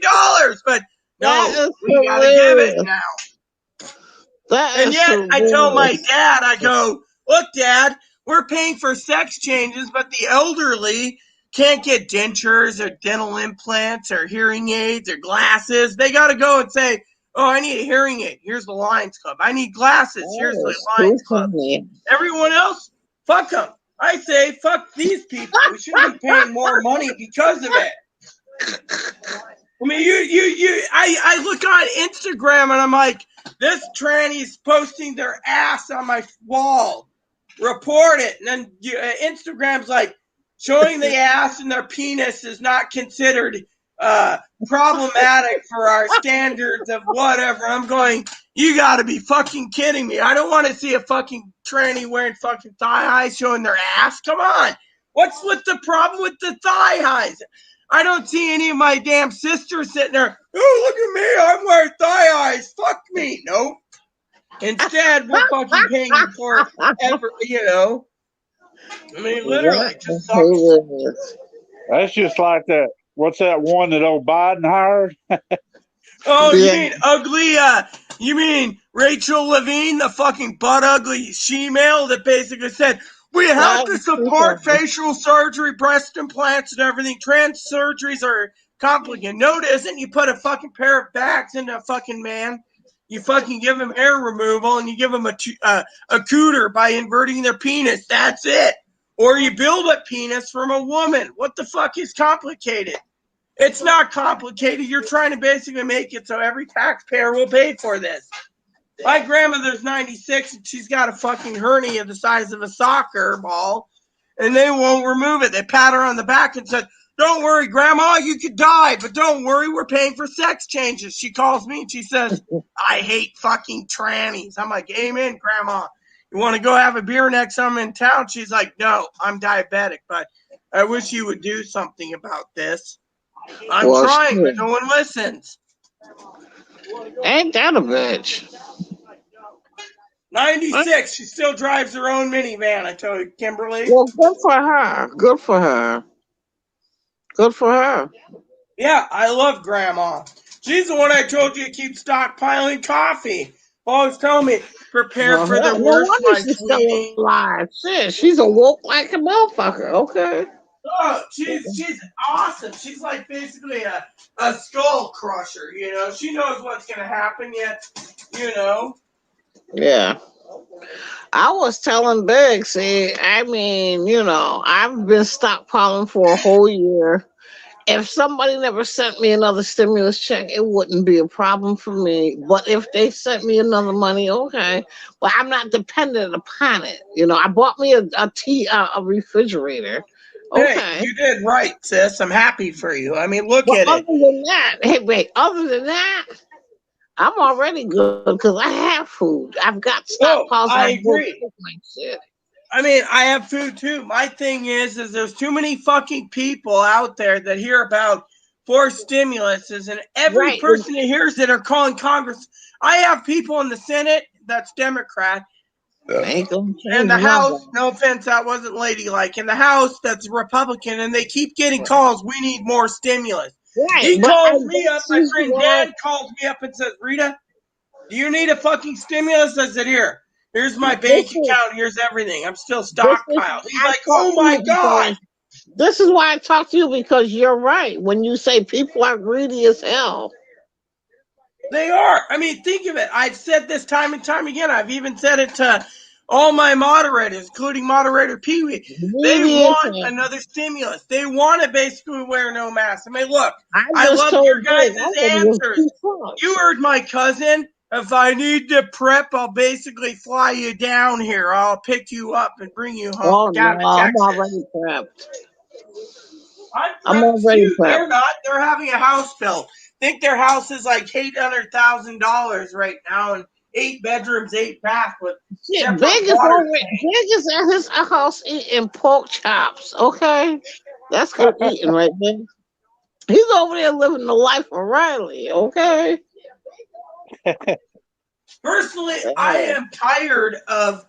but no, we got to give it now. And yet, I tell my dad, I go, "Look, Dad, we're paying for sex changes, but the elderly can't get dentures or dental implants or hearing aids or glasses. They got to go and say, oh, I need a hearing aid. Here's the Lions Club. I need glasses. Here's the Lions Club. Everyone else, fuck them. I say, fuck these people. We shouldn't be paying more money because of it. I mean, I look on Instagram and I'm like, this tranny's posting their ass on my wall. Report it. And then Instagram's like, showing the ass and their penis is not considered problematic for our standards of whatever. I'm going, you got to be fucking kidding me. I don't want to see a fucking tranny wearing fucking thigh highs showing their ass. Come on. What's with the problem with the thigh highs? I don't see any of my damn sisters sitting there. Oh, look at me. I'm wearing thigh highs. Fuck me. Nope. Instead, we're fucking paying for ever, you know. I mean, literally, it just sucks. That's just like that. What's that one that old Biden hired? Oh, you mean ugly? You mean Rachel Levine, the fucking butt ugly she-male that basically said, we have to support facial surgery, breast implants, and everything. Trans surgeries are complicated. No, it isn't. You put a fucking pair of bags into a fucking man. You fucking give him hair removal, and you give him a cooter by inverting their penis. That's it. Or you build a penis from a woman. What the fuck is complicated? It's not complicated. You're trying to basically make it so every taxpayer will pay for this. My grandmother's 96 and she's got a fucking hernia the size of a soccer ball, and they won't remove it. They pat her on the back and said, don't worry, Grandma, you could die, but don't worry, we're paying for sex changes. She calls me and she says, I hate fucking trannies. I'm like, amen, Grandma. You want to go have a beer next time in town? She's like, no, I'm diabetic, but I wish you would do something about this. I'm trying, but no one listens. Ain't that a bitch? 96, she still drives her own minivan, I told you, Kimberly. Well, good for her. Good for her. Good for her. Yeah, I love Grandma. She's the one I told you to keep stockpiling coffee. Always tell me, prepare for the worst, my sweetie. Alive. Shit, she's awoke like a motherfucker. Okay. Oh, she's awesome. She's like basically a skull crusher, you know. She knows what's gonna happen, yet, you know. Yeah. I was telling Big, see, I mean, you know, I've been stockpiling for a whole year. If somebody never sent me another stimulus check, it wouldn't be a problem for me. But if they sent me another money, okay. But I'm not dependent upon it. You know, I bought me a refrigerator. Okay. Hey, you did right, sis. I'm happy for you. I mean, look at other it. Than that, hey, wait, other than that, I'm already good because I have food. I've got stockpiles. Oh, I agree. I mean, I have food too. My thing is there's too many fucking people out there that hear about forced stimuluses, and every person that hears it are calling Congress. I have people in the Senate that's Democrat. And the House, no offense, that wasn't ladylike. In the House, that's Republican, and they keep getting calls. We need more stimulus. Right, he calls me up. My friend Dan calls me up and says, "Rita, do you need a fucking stimulus?" I said, "Here, here's my bank account. Here's everything. I'm still stockpiled." He's like, "Oh my God." This is why I talk to you, because you're right. When you say people are greedy as hell. They are. I mean, think of it. I've said this time and time again. I've even said it to all my moderators, including moderator Pee Wee, they want another stimulus. They want to basically wear no mask. I mean, look, I love your guys' answers. You heard my cousin. If I need to prep, I'll basically fly you down here. I'll pick you up and bring you home down to Texas. I'm already prepped. I'm already prepped. They're not. They're having a house built. I think their house is like $800,000 right now, and 8 bedrooms, 8 baths with Big is at his house eating pork chops. Okay, that's good eating right there. He's over there living the life of Riley. Okay. Personally, I am tired of,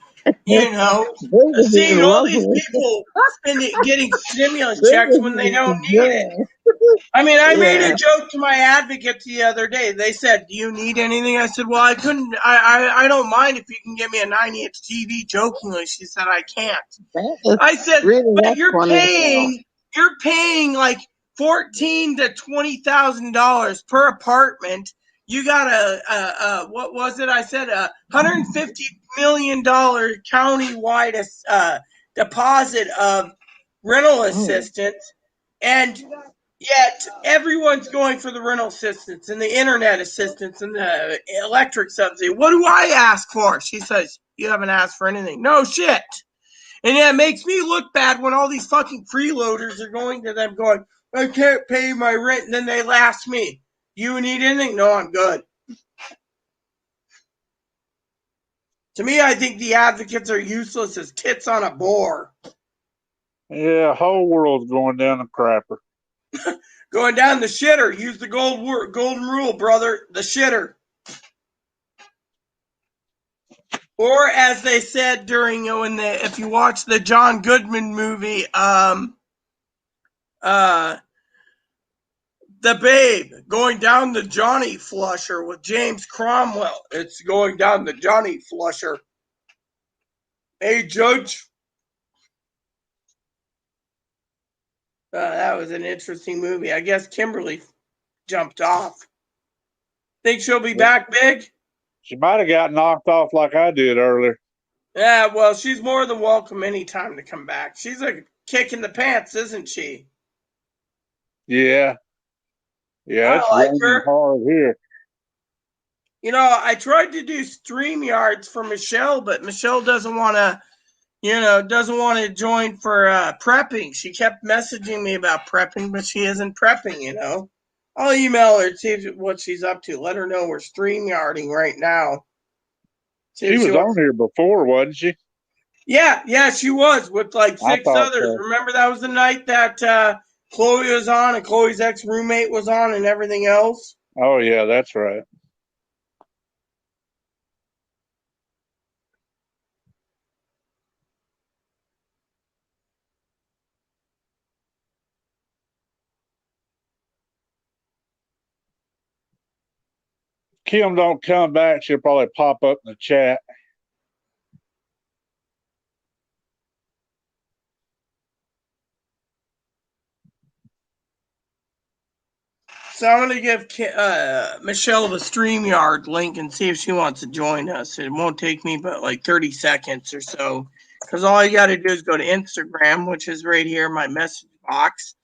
seeing all these people getting stimulus checks when they don't need it. I mean, I made a joke to my advocates the other day. They said, "Do you need anything?" I said, "Well, I couldn't. I don't mind if you can give me a 90-inch TV." Jokingly, she said, "I can't." I said, "But you're paying like $14,000 to $20,000 per apartment. You got what was it? I said $150 million countywide deposit of rental assistance, and yet everyone's going for the rental assistance and the internet assistance and the electric subsidy. What do I ask for?" She says, "You haven't asked for anything." No shit. And yeah, it makes me look bad when all these fucking freeloaders are going to them going, "I can't pay my rent." And then they ask me, "You need anything?" No, I'm good. To me, I think the advocates are useless as tits on a boar. Yeah, whole world's going down the crapper. Going down the shitter. Use the golden rule, brother. The shitter. Or as they said during if you watch the John Goodman movie, The Babe, going down the Johnny Flusher with James Cromwell. It's going down the Johnny Flusher. Hey, Judge. That was an interesting movie. I guess Kimberly jumped off. Think she'll be back, Big? She might have got knocked off like I did earlier. Yeah, well, she's more than welcome anytime to come back. She's a kick in the pants, isn't she? Yeah. Yeah, it's raining hard here. I tried to do StreamYards for Michelle, but Michelle doesn't want to join for prepping. She kept messaging me about prepping, but she isn't prepping, I'll email her, see what she's up to. Let her know we're StreamYarding right now. She was on here before, wasn't she? Yeah, she was with like 6 others. So. Remember that was the night that Chloe was on and Chloe's ex-roommate was on and everything else? Oh, yeah, that's right. Kim don't come back, she'll probably pop up in the chat. So I'm going to give Michelle the StreamYard link and see if she wants to join us. It won't take me but like 30 seconds or so. Because all you got to do is go to Instagram, which is right here in my message box.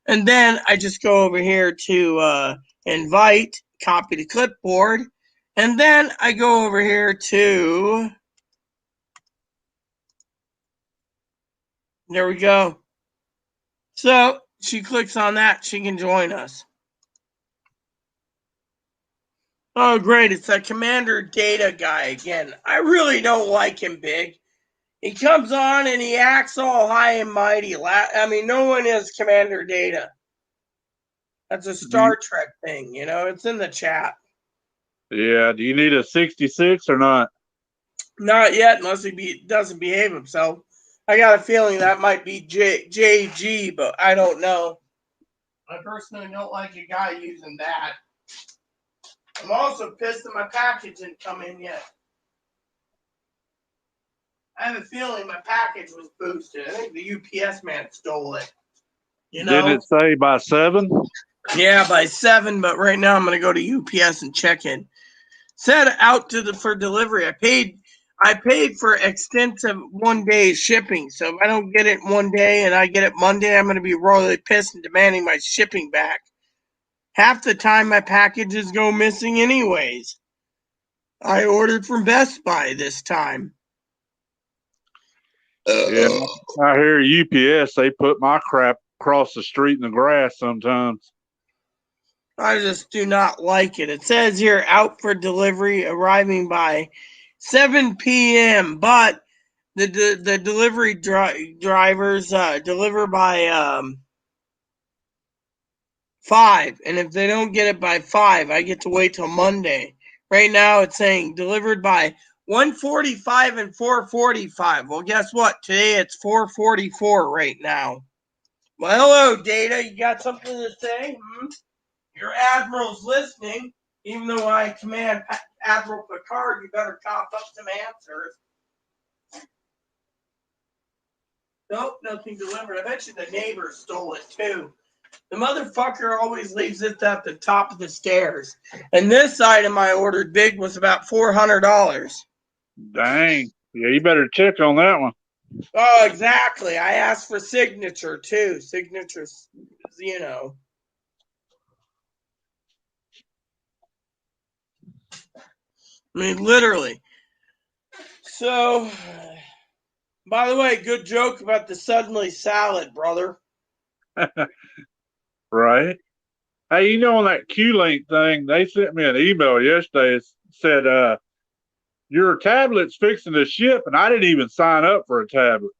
And then I just go over here to invite, copy to clipboard. And then I go over here to, there we go. So she clicks on that, she can join us. Oh, great. It's that Commander Data guy again. I really don't like him, Big. He comes on and he acts all high and mighty. I mean, no one is Commander Data. That's a Star Trek thing, It's in the chat. Yeah. Do you need a 66 or not? Not yet, unless he doesn't behave himself. I got a feeling that might be JG, but I don't know. I personally don't like a guy using that. I'm also pissed that my package didn't come in yet. I have a feeling my package was boosted. I think the UPS man stole it. Didn't it say by 7? Yeah, by 7, but right now I'm going to go to UPS and check in. Said out for delivery. I paid for extensive 1 day shipping. So if I don't get it one day and I get it Monday, I'm going to be royally pissed and demanding my shipping back. Half the time my packages go missing anyways. I ordered from Best Buy this time. Yeah, I hear UPS, they put my crap across the street in the grass sometimes. I just do not like it. It says here out for delivery, arriving by 7 p.m. But the delivery drivers deliver by 5, and if they don't get it by 5, I get to wait till Monday. Right now, it's saying delivered by 1:45 and 4:45. Well, guess what? Today it's 4:44 right now. Well, hello, Data. You got something to say? Your admiral's listening. Even though I command Admiral Picard, you better cough up some answers. Nope, nothing delivered. I bet you the neighbor stole it too. The motherfucker always leaves it at the top of the stairs. And this item I ordered big was about $400. Dang. Yeah, you better check on that one. Oh, exactly. I asked for signature too. Signatures, you know. I mean, literally. So, by the way, good joke about the suddenly salad, brother. Right. Hey, you know, on that Q-Link thing, they sent me an email yesterday. It said, your tablet's fixing to ship, and I didn't even sign up for a tablet.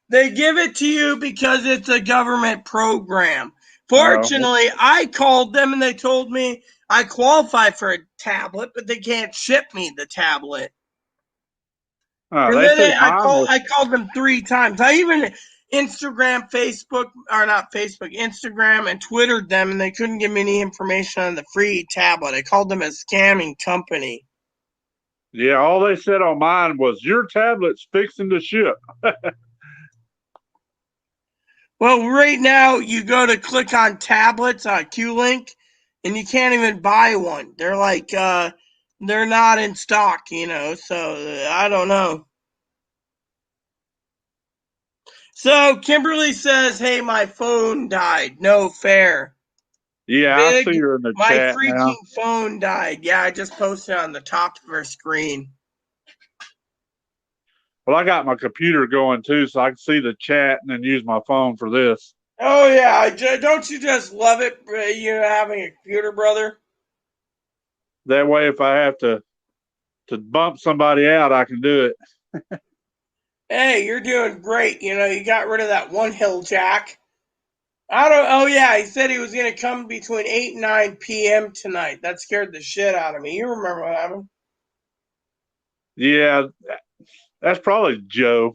They give it to you because it's a government program. Oh. Fortunately, I called them and they told me I qualify for a tablet, but they can't ship me the tablet. And They then said mine was. I called them 3 times. I even Instagram, Facebook, or not Facebook, Instagram and Twittered them, and they couldn't give me any information on the free tablet. I called them a scamming company. Yeah, all they said on mine was, your tablet's fixing to ship. Well, right now you go to click on tablets on Q-Link, and you can't even buy one. They're like, they're not in stock, you know. So I don't know. So Kimberly says, "Hey, my phone died. No fair. Yeah, I see Big, her in the my chat now. freaking phone died." Yeah, I just posted on the top of her screen. Well, I got my computer going too, so I can see the chat and then use my phone for this. Oh yeah, don't you just love it? You having a computer, brother? That way, if I have to bump somebody out, I can do it. Hey, you're doing great. You know, you got rid of that one hill jack. Oh yeah, he said he was gonna come between 8 and 9 p.m. tonight. That scared the shit out of me. You remember what happened? Yeah, that's probably Joe.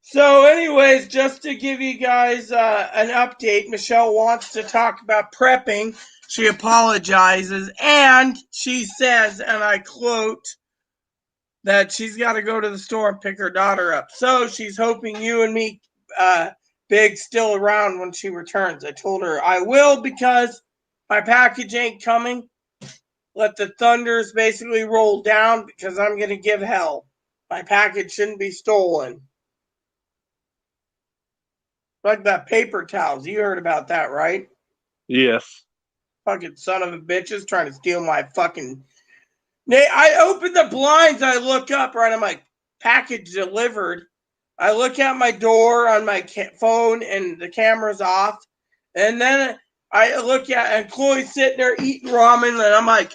So, anyways, just to give you guys an update, Michelle wants to talk about prepping. She apologizes and she says, and I quote, that she's got to go to the store and pick her daughter up. So she's hoping you and me, Big, still around when she returns. I told her I will because my package ain't coming. Let the thunders basically roll down because I'm going to give hell. My package shouldn't be stolen. Like that paper towels. You heard about that, right? Yes. Fucking son of a bitches trying to steal my fucking. I open the blinds. I look up, right? I'm like, package delivered. I look at my door on my phone and the camera's off. And then I look at, and Chloe's sitting there eating ramen. And I'm like,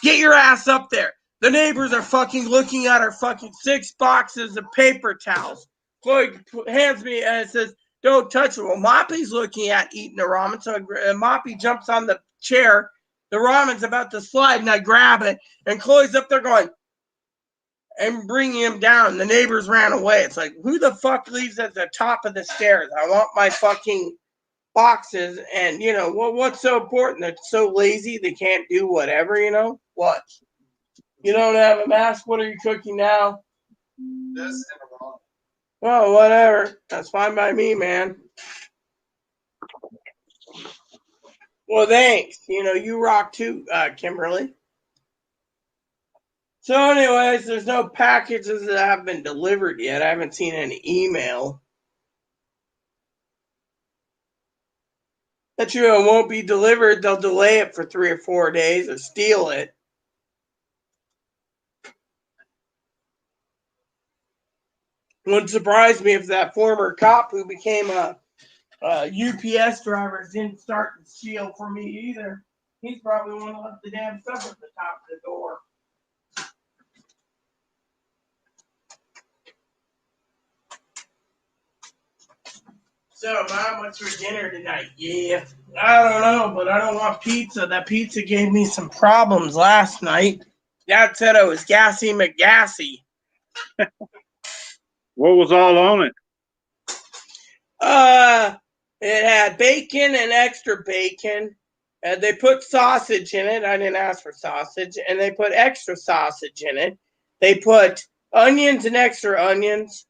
get your ass up there. The neighbors are fucking looking at her fucking 6 boxes of paper towels. Chloe hands me and it says, don't touch it. Well, Moppy's looking at eating the ramen. So Moppy jumps on the chair. The ramen's about to slide and I grab it. And Chloe's up there going, and bringing him down. The neighbors ran away. It's like, who the fuck leaves at the top of the stairs? I want my fucking boxes. And, you know, what's so important? They're so lazy they can't do whatever, you know? What? You don't have a mask? What are you cooking now? This and a ramen. Oh, whatever. That's fine by me, man. Well, thanks. You know, you rock too, Kimberly. So anyways, there's no packages that have been delivered yet. I haven't seen any email. That you it won't be delivered. They'll delay it for 3 or 4 days or steal it. Wouldn't surprise me if that former cop who became a UPS driver didn't start to steal for me either. He's probably one who left the damn stuff at the top of the door. So, Mom, what's for dinner tonight? Yeah, I don't know, but I don't want pizza. That pizza gave me some problems last night. Dad said I was gassy McGassy. What was all on it? It had bacon and extra bacon. They put sausage in it. I didn't ask for sausage. And they put extra sausage in it. They put onions and extra onions,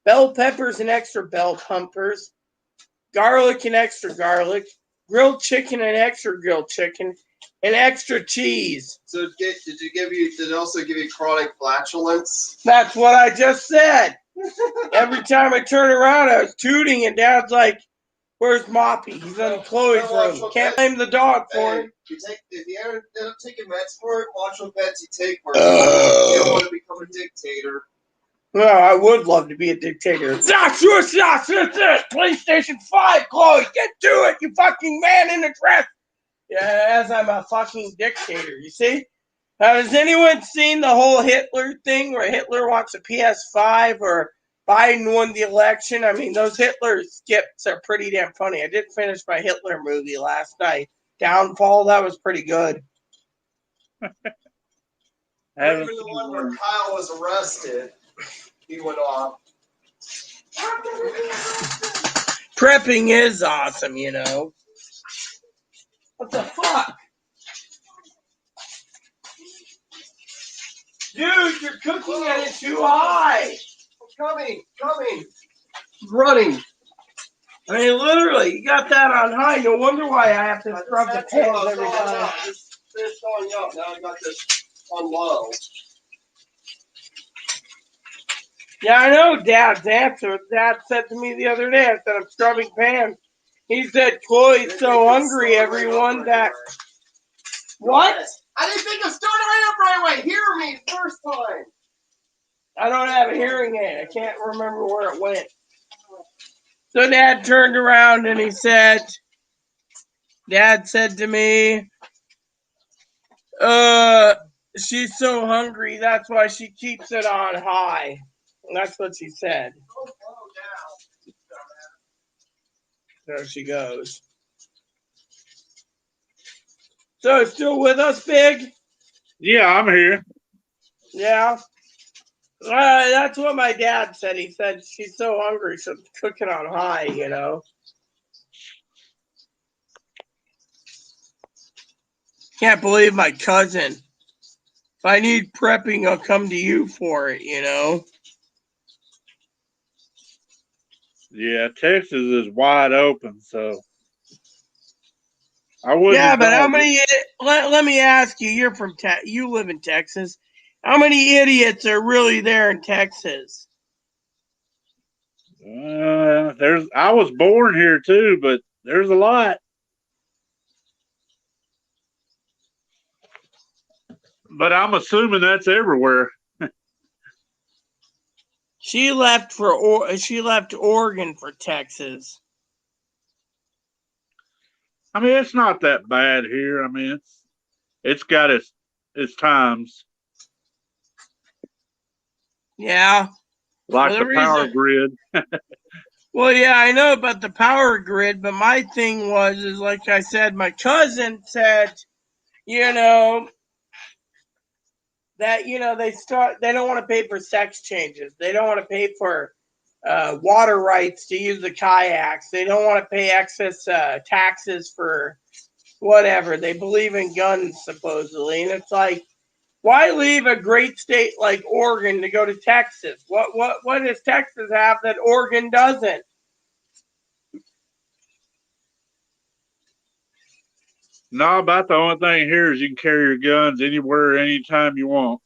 bell peppers and extra bell peppers, garlic and extra garlic, grilled chicken and extra grilled chicken, and extra cheese. So did it also give you chronic flatulence? That's what I just said. Every time I turn around, I was tooting, and Dad's like, "Where's Moppy? He's in Chloe's room. Can't blame the dog for it." If you ever end up taking meds for it, watch what meds you take for it. You don't want to become a dictator. Well, I would love to be a dictator. PlayStation 5, Chloe, get to it, you fucking man in the dress. Yeah, as I'm a fucking dictator, you see? Has anyone seen the whole Hitler thing where Hitler wants a PS5 or Biden won the election? I mean, those Hitler skips are pretty damn funny. I did finish my Hitler movie last night. Downfall, that was pretty good. Even the one where Kyle was arrested, he went off. Prepping is awesome, you know. What the fuck? Dude, you're cooking at it too high. Coming. Running. I mean, literally, you got that on high. No wonder why I have to scrub the pans every time. It's going up. Now I got this on low. Yeah, I know Dad's answer. Dad said to me the other day, I said, I'm scrubbing pans. He said, Chloe's so hungry, everyone, that... What? I didn't think of starting right up right away. Hear me first time. I don't have a hearing aid. I can't remember where it went. So Dad turned around and he said, Dad said to me, she's so hungry, that's why she keeps it on high. And that's what she said. There she goes. So still with us, Big? Yeah, I'm here. Yeah. That's what my dad said. He said she's so hungry, so cooking on high, you know. Can't believe my cousin. If I need prepping, I'll come to you for it, you know. Yeah, Texas is wide open, so I wouldn't. Yeah, but how many? Let me ask you. You're from you live in Texas. How many idiots are really there in Texas? I was born here too, but there's a lot. But I'm assuming that's everywhere. She left Oregon for Texas. I mean, it's not that bad here. I mean, it's got its times. Yeah. Like the power grid. Well, yeah, I know about the power grid, but my thing is like I said, my cousin said, you know, that, you know, they don't want to pay for sex changes. They don't want to pay for water rights to use the kayaks. They don't want to pay excess taxes for whatever. They believe in guns, supposedly. And it's like, why leave a great state like Oregon to go to Texas? What does Texas have that Oregon doesn't? No, about the only thing here is you can carry your guns anywhere, anytime you want.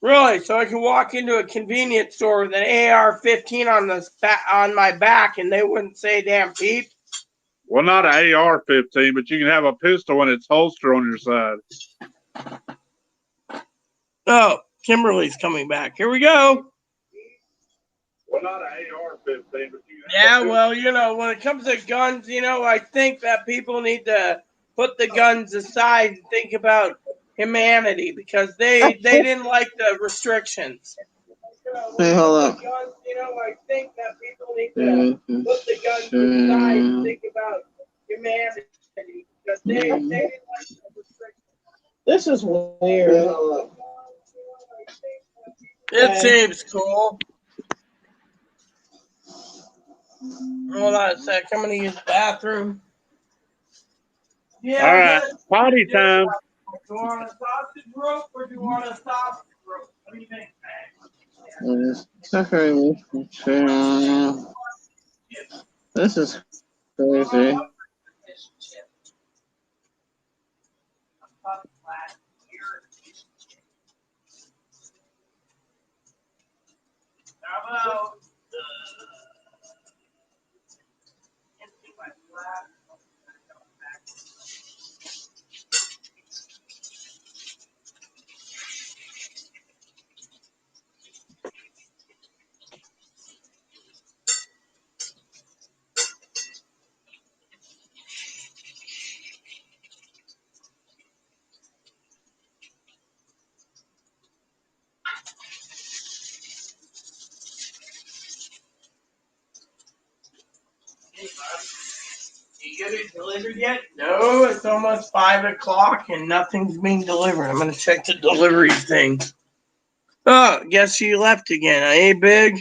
Really? So I can walk into a convenience store with an AR-15 on my back, and they wouldn't say damn peep? Well, not an AR-15, but you can have a pistol and its holster on your side. Oh, Kimberly's coming back. Here we go. Well, not an AR-15, but you can Yeah, well, you know, when it comes to guns, you know, I think that people need to put the guns aside and think about humanity, because they didn't like the restrictions. Hey, hold up. Guns, you know, I think that people need to put the guns aside and think about humanity, because they didn't like the restrictions. This is weird. It seems cool. Hold on a sec. I'm going to use the bathroom. Yeah, All right, potty time. Do you want a sausage rope or do you want a sausage rope? What do you think, This is crazy. How about you get it delivered yet? No, it's almost 5 o'clock and nothing's being delivered. I'm going to check the delivery thing. Oh, guess she left again. Hey, Big?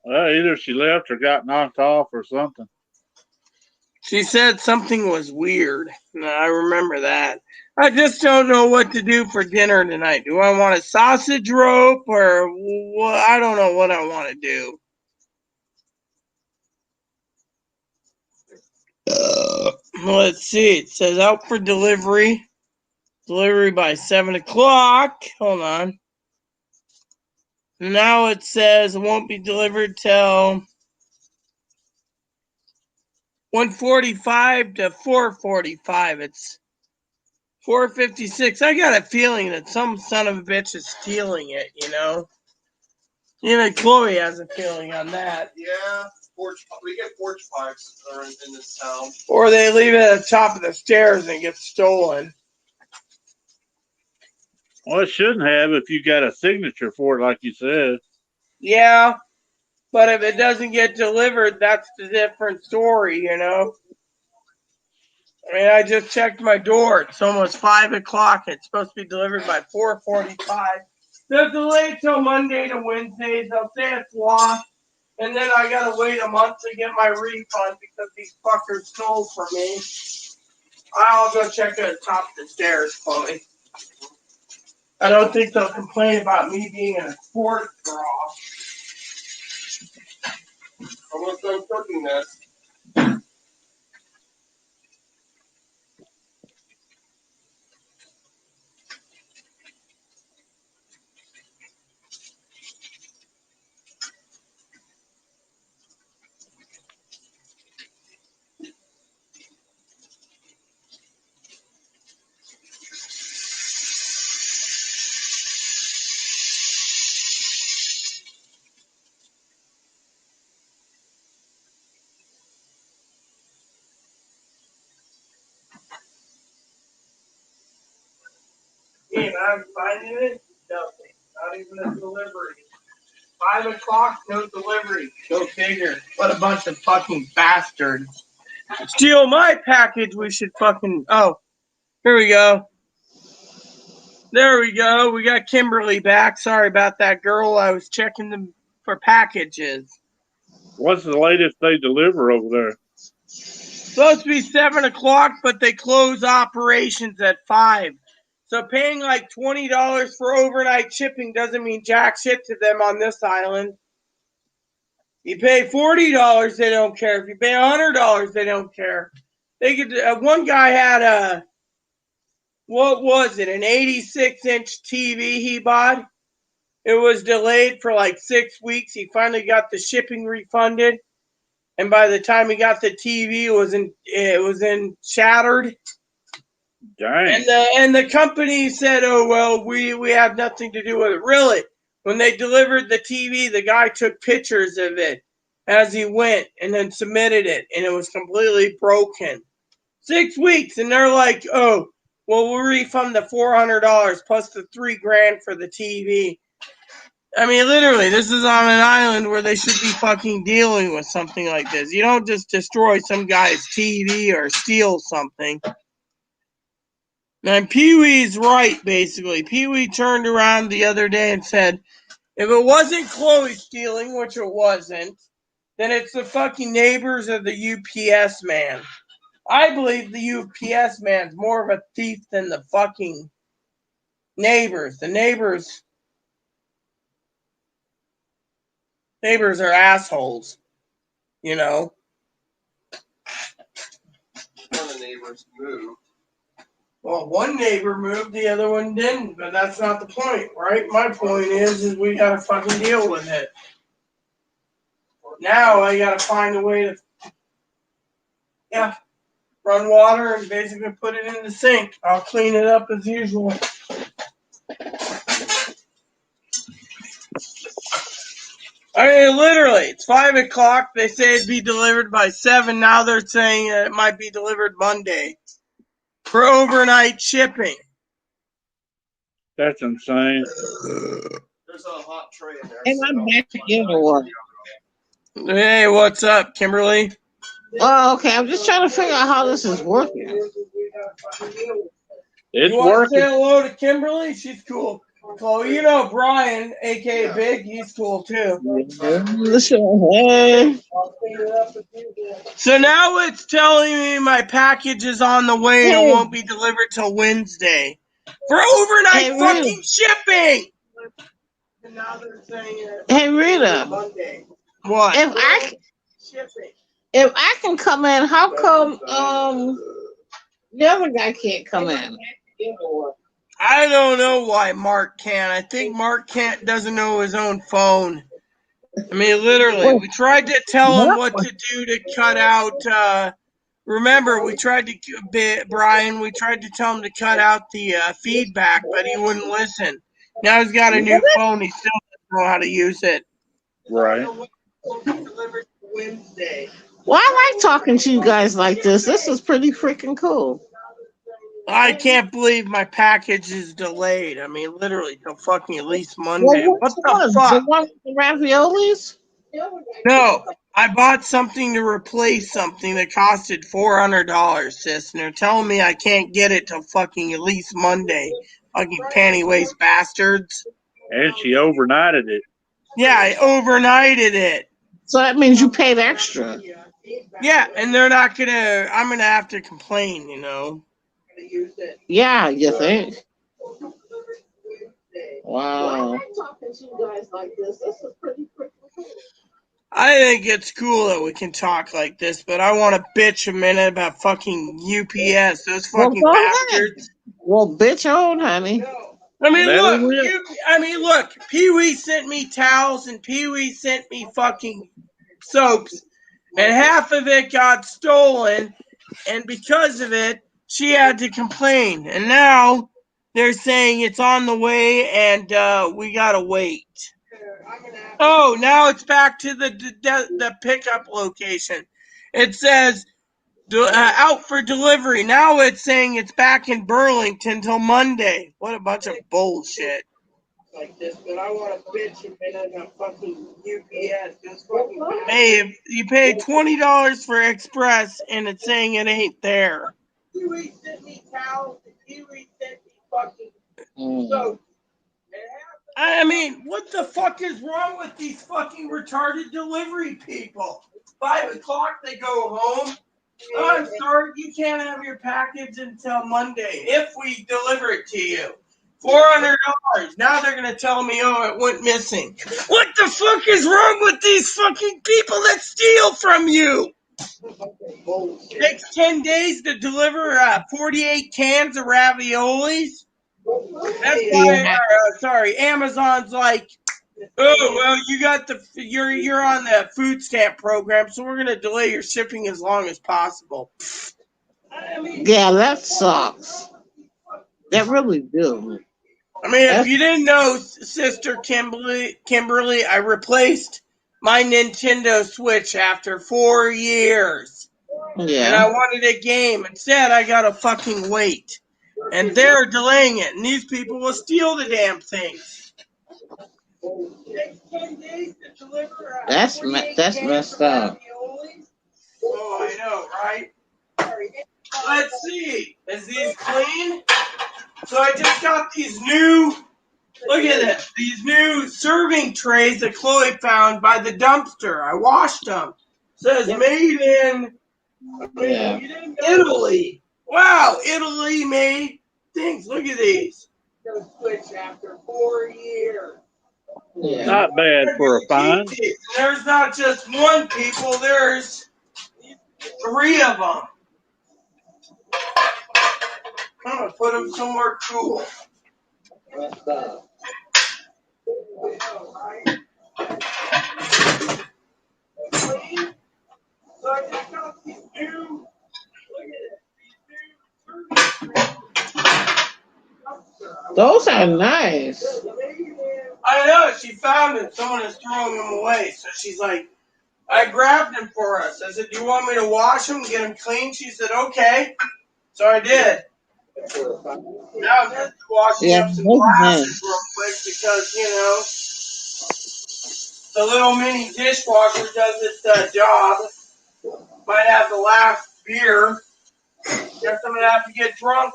Either she left or got knocked off or something. She said something was weird. No, I remember that. I just don't know what to do for dinner tonight. Do I want a sausage rope or what? I don't know what I want to do. Let's see. It says out for delivery. Delivery by 7 o'clock. Hold on. Now it says it won't be delivered till 1:45 to 4:45. It's 4:56. I got a feeling that some son of a bitch is stealing it, you know? Even Chloe has a feeling on that. Yeah, we get porch pipes in this town. Or they leave it at the top of the stairs and it gets stolen. Well, it shouldn't have if you got a signature for it, like you said. Yeah, but if it doesn't get delivered, that's the different story, you know? I mean, I just checked my door. It's almost 5 o'clock. It's supposed to be delivered by 4:45. They're delayed till Monday to Wednesdays. They'll say it's lost. And then I gotta wait a month to get my refund because these fuckers stole from me. I'll go check at the top of the stairs, Chloe. I don't think they'll complain about me being in a sports bra. Almost done cooking this. And I'm finding it, nothing. Not even a delivery. 5 o'clock, no delivery. Go figure. What a bunch of fucking bastards. Steal my package, we should fucking... Oh, here we go. There we go. We got Kimberly back. Sorry about that, girl. I was checking them for packages. What's the latest they deliver over there? Supposed to be 7 o'clock, but they close operations at 5. So paying like $20 for overnight shipping doesn't mean jack shit to them on this island. You pay $40, they don't care. If you pay $100, they don't care. They could. One guy had what was it? An 86-inch TV he bought. It was delayed for like 6 weeks. He finally got the shipping refunded, and by the time he got the TV, it was in shattered. Dang. And the company said, "Oh well, we have nothing to do with it." Really, when they delivered the TV, the guy took pictures of it as he went and then submitted it, and it was completely broken. 6 weeks, and they're like, "Oh, well, we'll refund the $400 plus the $3,000 for the TV." I mean, literally, this is on an island where they should be fucking dealing with something like this. You don't just destroy some guy's TV or steal something. And Pee-wee's right, basically. Pee-wee turned around the other day and said, if it wasn't Chloe stealing, which it wasn't, then it's the fucking neighbors or the UPS man. I believe the UPS man's more of a thief than the fucking neighbors. The neighbors are assholes, you know. One of the neighbors moved. Well, one neighbor moved, the other one didn't, but that's not the point, right? My point is we gotta fucking deal with it. Now I gotta find a way to, run water and basically put it in the sink. I'll clean it up as usual. I mean, literally, it's 5 o'clock. They say it'd be delivered by 7. Now they're saying it might be delivered Monday for overnight shipping. That's insane. There's a hot tray in there. And I'm back again or what? Hey, what's up, Kimberly? Oh, okay. I'm just trying to figure out how this is working. It's you want working. to say hello to Kimberly? She's cool. Chloe, you know Brian, a.k.a. Big, he's cool too. So now it's telling me my package is on the way and it won't be delivered till Wednesday. For overnight fucking shipping! And now they're saying Hey, Rita. Monday. What? If I can come in, how come the other guy can't come in? I don't know why Mark can't. I think Mark doesn't know his own phone. I mean, literally, we tried to tell him what to do to cut out. Remember, we tried to, Brian, we tried to tell him to cut out the feedback, but he wouldn't listen. Now he's got a new phone. He still doesn't know how to use it. Right. Delivered Wednesday. Well, I like talking to you guys like this. This is pretty freaking cool. I can't believe my package is delayed. I mean, literally till fucking at least Monday. Well, What the fuck? The one with the raviolis? No, I bought something to replace something that costed $400, sis, and they're telling me I can't get it till fucking at least Monday. Fucking panty waist bastards. And she overnighted it. Yeah, I overnighted it. So that means you paid extra. Yeah, and they're not gonna. I'm gonna have to complain, you know. Yeah, you think? Wow. I think it's cool that we can talk like this, but I want to bitch a minute about fucking UPS. Those fucking bastards. Well, bitch on, honey. I mean, look. Pee-wee sent me towels and Pee-wee sent me fucking soaps, and half of it got stolen, and because of it, she had to complain. And now they're saying it's on the way, and we gotta wait. Oh, now it's back to the pickup location. It says out for delivery. Now it's saying it's back in Burlington till Monday. What a bunch of bullshit. Like this, but I want to bitch and been in a fucking UPS. Hey, if you pay $20 for Express and it's saying it ain't there. Kiwi sent me towels and Kiwi sent me fucking soap. I mean, what the fuck is wrong with these fucking retarded delivery people? 5 o'clock, they go home. Oh, I'm sorry, you can't have your package until Monday if we deliver it to you. $400. Now they're going to tell me, oh, it went missing. What the fuck is wrong with these fucking people that steal from you? It takes 10 days to deliver 48 cans of raviolis. That's why. Yeah, Sorry, Amazon's like, oh well, you're on the food stamp program, so we're gonna delay your shipping as long as possible. yeah, that sucks. That really do. I mean, if That's you didn't know, Sister Kimberly, I replaced my Nintendo Switch after 4 years, and I yeah. wanted a game. Instead, I got to fucking wait, and they're delaying it. And these people will steal the damn things. That's messed up. Oh, I know, right? Let's see. Is these clean? So I just got these new. Look at this. These new serving trays that Chloe found by the dumpster. I washed them. Says made in Yeah. Italy. Wow, Italy made things. Look at these. Yeah. Not bad for a fine. There's not just one people, there's 3 of them. I'm going to put them somewhere cool. Those are nice. I know, she found it. Someone is throwing them away. So she's like, I grabbed them for us. I said, do you want me to wash them and get them clean? She said, okay. So I did. Now I'm just washing Yeah, up some those are glasses nice. real quick because, the little mini dishwasher does its job. Might have the last beer. Guess I'm going to have to get drunk.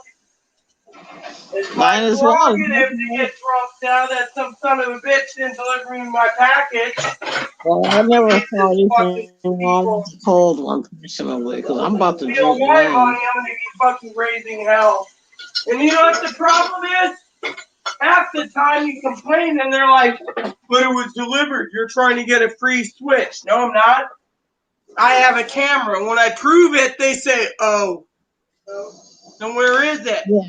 It's my Might as well. prerogative to get drunk now that some son of a bitch didn't deliver me my package. Well, I never Jesus saw anything fucking wrong people. with the cold one personally, because I'm about to Steal drink my mine. money, I'm going to be fucking raising hell. And you know what the problem is? Half the time you complain and they're like, but it was delivered. You're trying to get a free Switch. No, I'm not. I have a camera. When I prove it, they say, oh. Then where is it? Yeah.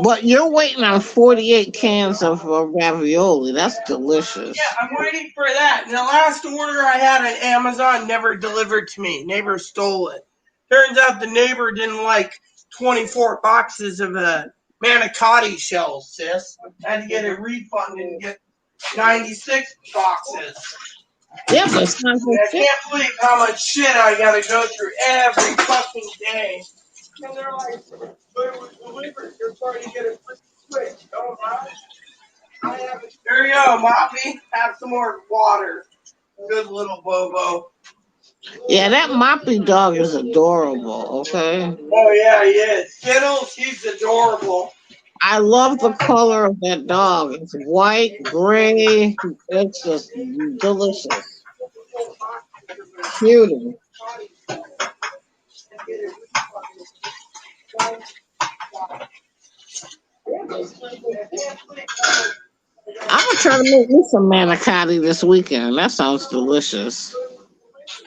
But you're waiting on 48 cans of ravioli. That's delicious. Yeah, I'm waiting for that. And the last order I had on Amazon never delivered to me. Neighbor stole it. Turns out the neighbor didn't like 24 boxes of manicotti shells, sis. I had to get a refund and get 96 boxes. Yeah, but it's not And I can't believe how much shit I gotta go through every fucking day. And they're like, but it was delivered. You're trying to get a free Switch. Oh, my. There you go, Moppy. Have some more water. Good little Bobo. Yeah, that Moppy dog is adorable, okay? Oh, yeah, he is. Skittles, he's adorable. I love the color of that dog. It's white, gray. It's just delicious. Cutie. I'm gonna try to make me some manicotti this weekend. That sounds delicious.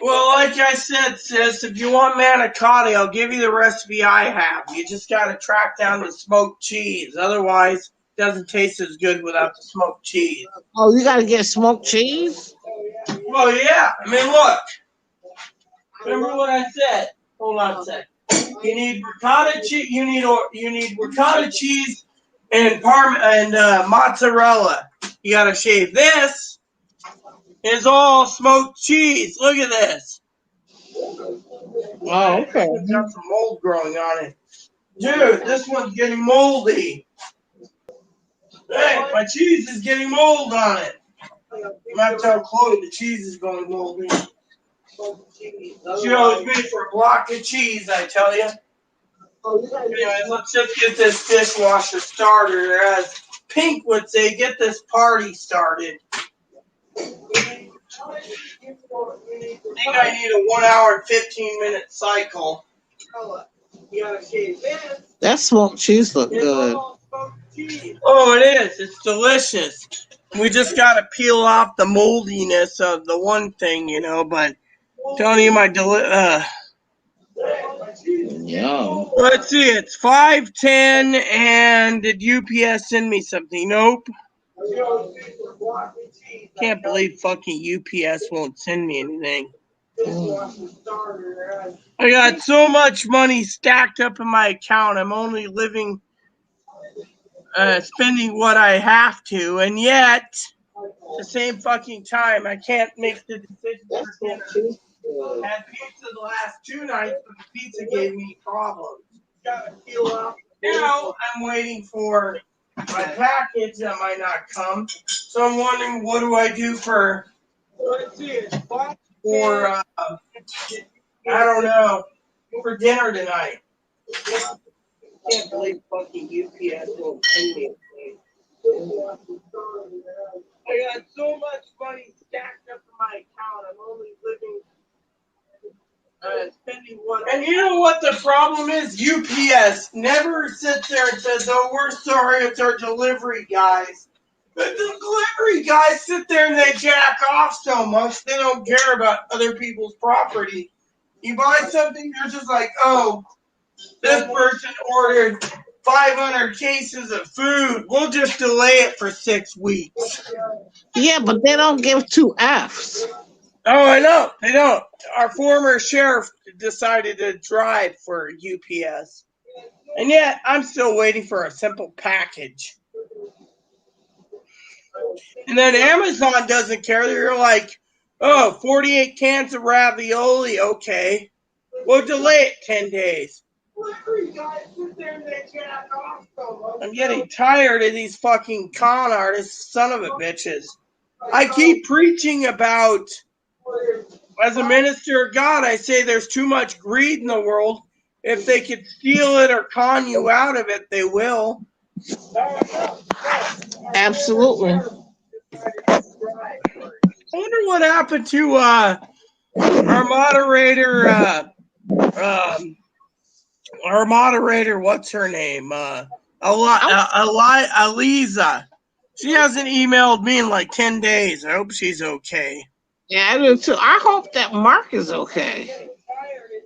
Well, like I said, sis, if you want manicotti, I'll give you the recipe I have. You just got to track down the smoked cheese. Otherwise, it doesn't taste as good without the smoked cheese. Oh, you gotta get smoked cheese? Well, yeah. I mean, look. Remember what I said? Hold on a sec. You need ricotta cheese. You need ricotta cheese and mozzarella. You got to shave this. It's all smoked cheese. Look at this. Oh, okay. It's got some mold growing on it. Dude, this one's getting moldy. Hey, my cheese is getting mold on it. You have to tell Chloe the cheese is going moldy. She always made for a block of cheese, I tell you. Anyway, let's just get this dishwasher started. Or as Pink would say, get this party started. I think I need a 1 hour and 15-minute cycle. That smoked cheese look good. Oh, it is. It's delicious. We just got to peel off the moldiness of the one thing, but I'm telling you, Yeah. Let's see, it's 5:10, and did UPS send me something? Nope. Can't believe fucking UPS won't send me anything. I got so much money stacked up in my account. I'm only living, spending what I have to, and yet, at the same fucking time, I can't make the decision for dinner. Had pizza the last 2 nights, but the pizza gave me problems. Now I'm waiting for my package that might not come. So I'm wondering, what do I do for I don't know, for dinner tonight? Can't believe fucking UPS won't send me anything. I got so much money stacked up in my account. I'm only living, spending what. And you know what the problem is? UPS never sits there and says, "Oh, we're sorry, it's our delivery guys." But the delivery guys sit there and they jack off so much they don't care about other people's property. You buy something, they're just like, "Oh, this person ordered 500 cases of food. We'll just delay it for 6 weeks." Yeah, but they don't give 2 Fs. Oh, I know. They don't. Our former sheriff decided to drive for UPS. And yet, I'm still waiting for a simple package. And then Amazon doesn't care. They're like, "Oh, 48 cans of ravioli. Okay. We'll delay it 10 days. I'm getting tired of these fucking con artists, son of a bitches. I keep preaching about, as a minister of God, I say there's too much greed in the world. If they could steal it or con you out of it, they will. Absolutely. I wonder what happened to our moderator, what's her name? Aliza. She hasn't emailed me in like 10 days. I hope she's okay. Yeah, I do too. I hope that Mark is okay.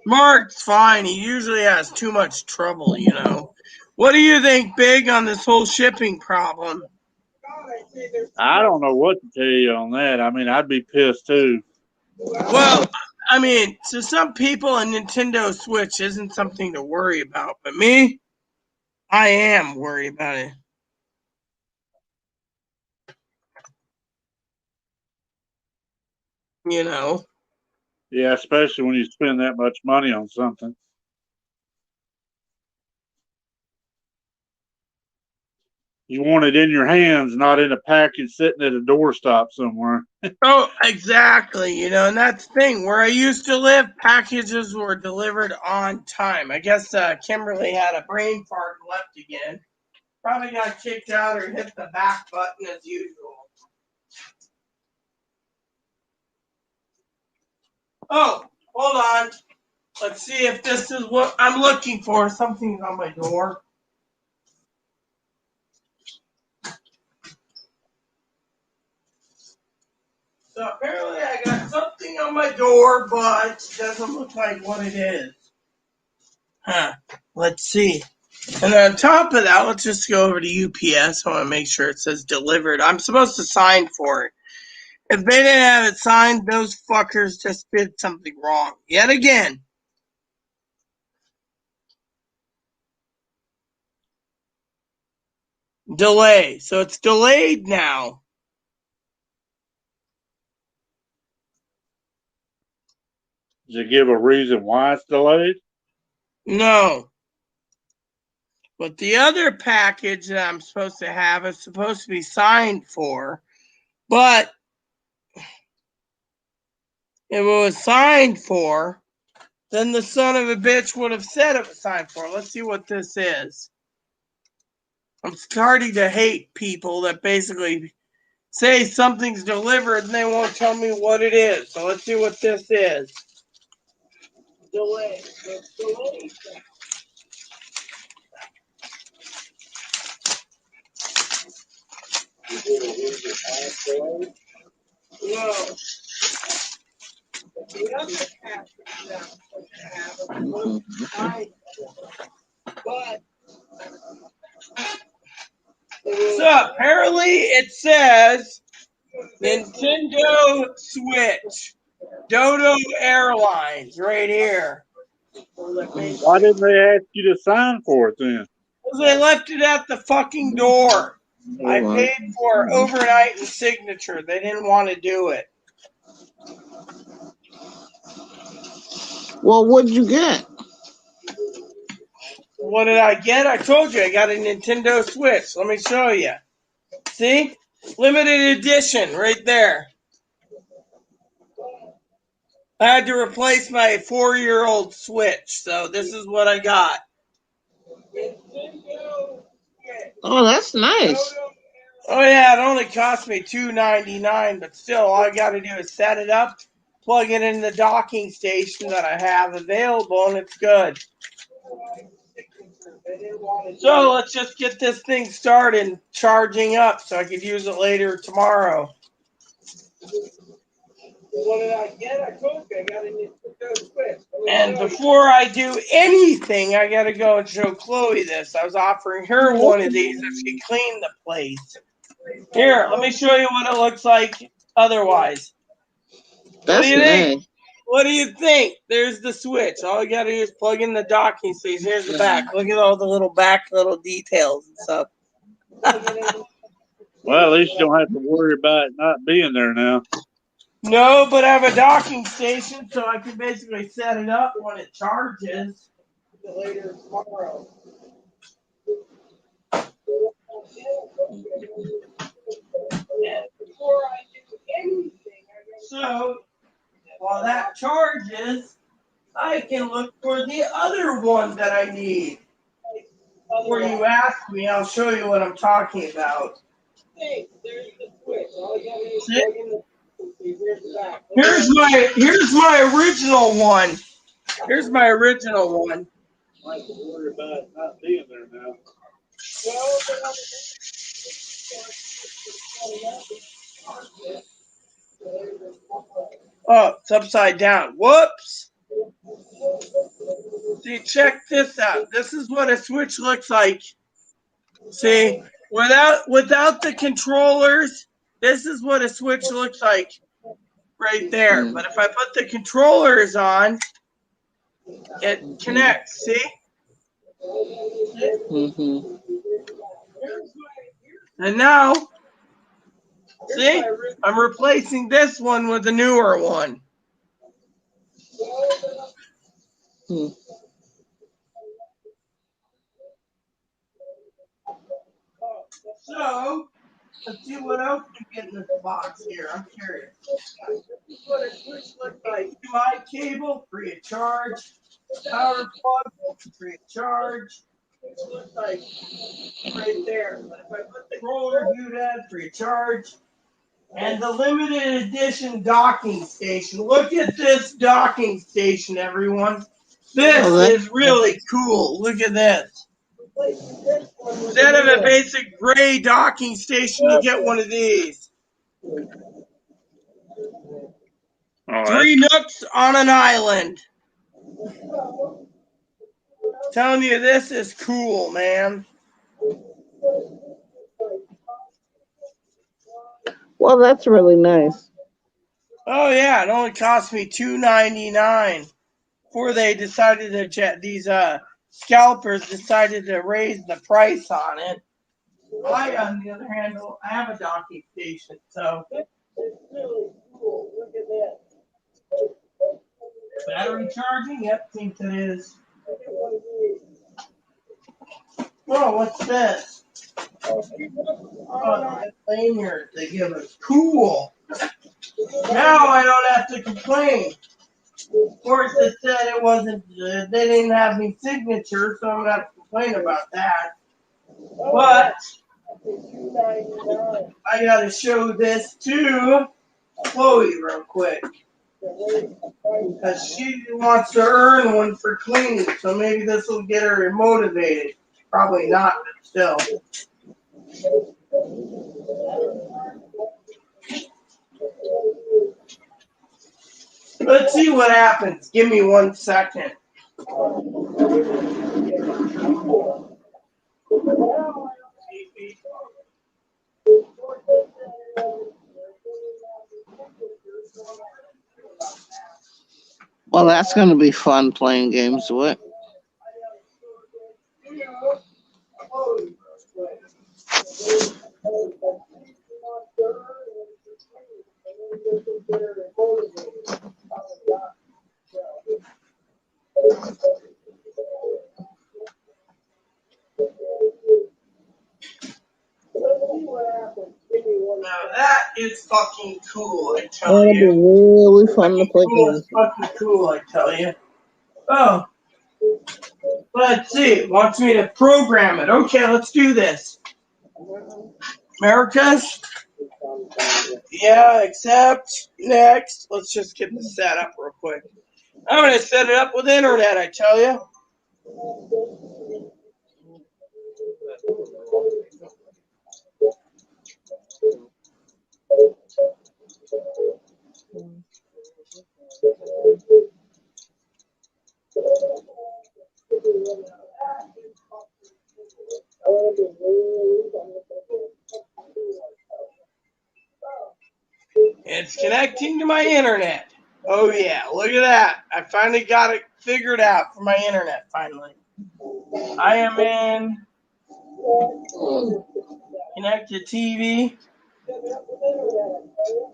Mark's fine. He usually has too much trouble, you know. What do you think, Big, on this whole shipping problem? I don't know what to tell you on that. I mean, I'd be pissed too. Well, I mean, to some people, a Nintendo Switch isn't something to worry about. But me, I am worried about it. You know. Yeah, especially when you spend that much money on something. You want it in your hands, not in a package sitting at a doorstop somewhere. Oh, exactly. You know, and that's the thing. Where I used to live, packages were delivered on time. I guess Kimberly had a brain fart and left again. Probably got kicked out or hit the back button as usual. Oh, hold on. Let's see if this is what I'm looking for. Something's on my door. So apparently I got something on my door, but it doesn't look like what it is. Huh. Let's see. And on top of that, let's just go over to UPS. I want to make sure it says delivered. I'm supposed to sign for it. If they didn't have it signed, those fuckers just did something wrong. Yet again. Delay. So it's delayed now. Does it give a reason why it's delayed? No. But the other package that I'm supposed to have is supposed to be signed for. But if it was signed for, then the son of a bitch would have said it was signed for. Let's see what this is. I'm starting to hate people that basically say something's delivered and they won't tell me what it is. So let's see what this is. Delay. Delay. No. The other package So apparently it says Nintendo Switch, Dodo Airlines, right here. Why didn't they ask you to sign for it then? Because they left it at the fucking door. I paid for overnight and signature. They didn't want to do it. Well, what'd you get? What did I get? I told you I got a Nintendo Switch. Let me show you. See? Limited edition right there. I had to replace my 4-year-old Switch, so this is what I got. Oh, that's nice. Oh yeah, it only cost me $2.99, but still, all I got to do is set it up, plug it in the docking station that I have available, and it's good. So let's just get this thing started charging up so I could use it later tomorrow. What did I get? I told you I got a Nintendo Switch. And before I do anything, I got to go and show Chloe this. I was offering her one of these if she cleaned the place. Here, let me show you what it looks like otherwise. That's nice. What do you think? There's the Switch. All you got to do is plug in the docking station. Here's the back. Look at all the little details and stuff. Well, at least you don't have to worry about it not being there now. No, but I have a docking station, so I can basically set it up when it charges later tomorrow. Before I do anything, so while that charges, I can look for the other one that I need. Before you ask me, I'll show you what I'm talking about. Hey, there's the Switch. All you gotta do is plug in the Here's my original one. Here's my original one. I have to worry about it not being there now. Oh, it's upside down. Whoops. See, check this out. This is what a Switch looks like. See, without the controllers, this is what a Switch looks like right there. But if I put the controllers on, it connects. See? Mm-hmm. And now, see, I'm replacing this one with a newer one. So, let's see what else we get in this box here. I'm curious. This is what a Switch looks like. HDMI cable, free of charge. Power plug, free of charge. It looks like right there. But if I put the controller doodad, free of charge. And the limited edition docking station. Look at this docking station, everyone. This is really cool. Look at this. Instead of a basic gray docking station, you get one of these. All 3 nooks on an island. Telling you, this is cool, man. Well, that's really nice. Oh yeah, it only cost me $2.99. Before they decided to these scalpers decided to raise the price on it. I, on the other hand, I have a docking station, so it's really cool. Look at that. Battery charging? Yep, thinks it is. Whoa, what's this? Oh, the lanyard they give us. Cool. Now I don't have to complain. Of course, it said it wasn't, they didn't have any signature, so I'm going to have to complain about that. But I got to show this to Chloe real quick. Because she wants to earn one for cleaning, so maybe this will get her motivated. Probably not, but still. Let's see what happens. Give me 1 second. Well, that's going to be fun playing games with. Now that is fucking cool, I tell That'll be you. really fun to play Cool, games it's with. fucking cool, I tell you. Oh, let's see. It wants me to program it. Okay, let's do this. Americas? Yeah, accept. Next. Let's just get this set up real quick. I'm going to set it up with internet, I tell you. It's connecting to my internet. Oh, yeah, look at that. I finally got it figured out for my internet, finally. I am in connect to TV.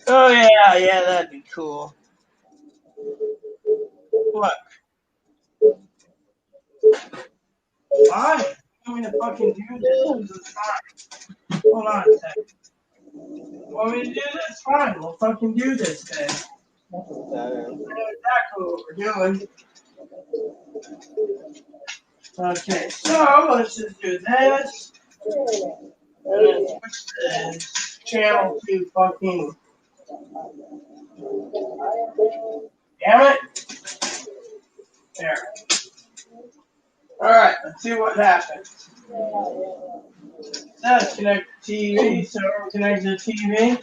Oh, yeah, that'd be cool. Look. Fine. You want me to fucking do this? This is fine. Hold on a second. You want me to do this? Fine. We'll fucking do this then. I know exactly what we're doing. Okay, so let's just do this. And then switch the channel to fucking. Damn it. There. Alright, let's see what happens. That's connect to TV, so we're connected to TV.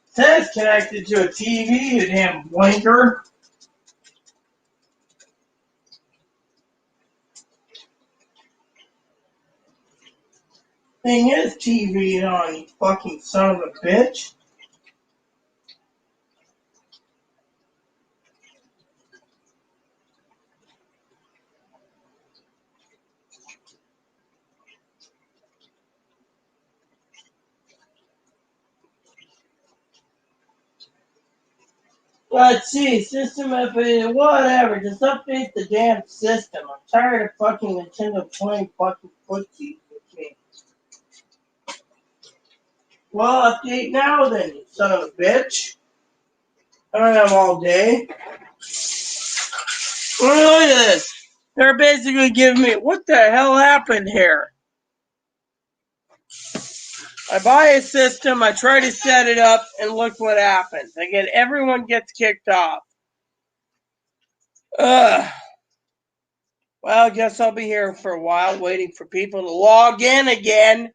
Says connected to a TV, you damn blinker. Thing is TV on, you fucking son of a bitch. Let's see, system update, whatever, just update the damn system. I'm tired of fucking Nintendo playing fucking footsie with me. Well, update now then, you son of a bitch. I don't have all day. Look at this. They're basically giving me, what the hell happened here? I buy a system, I try to set it up, and look what happens. Again, everyone gets kicked off. Ugh. Well, I guess I'll be here for a while waiting for people to log in again.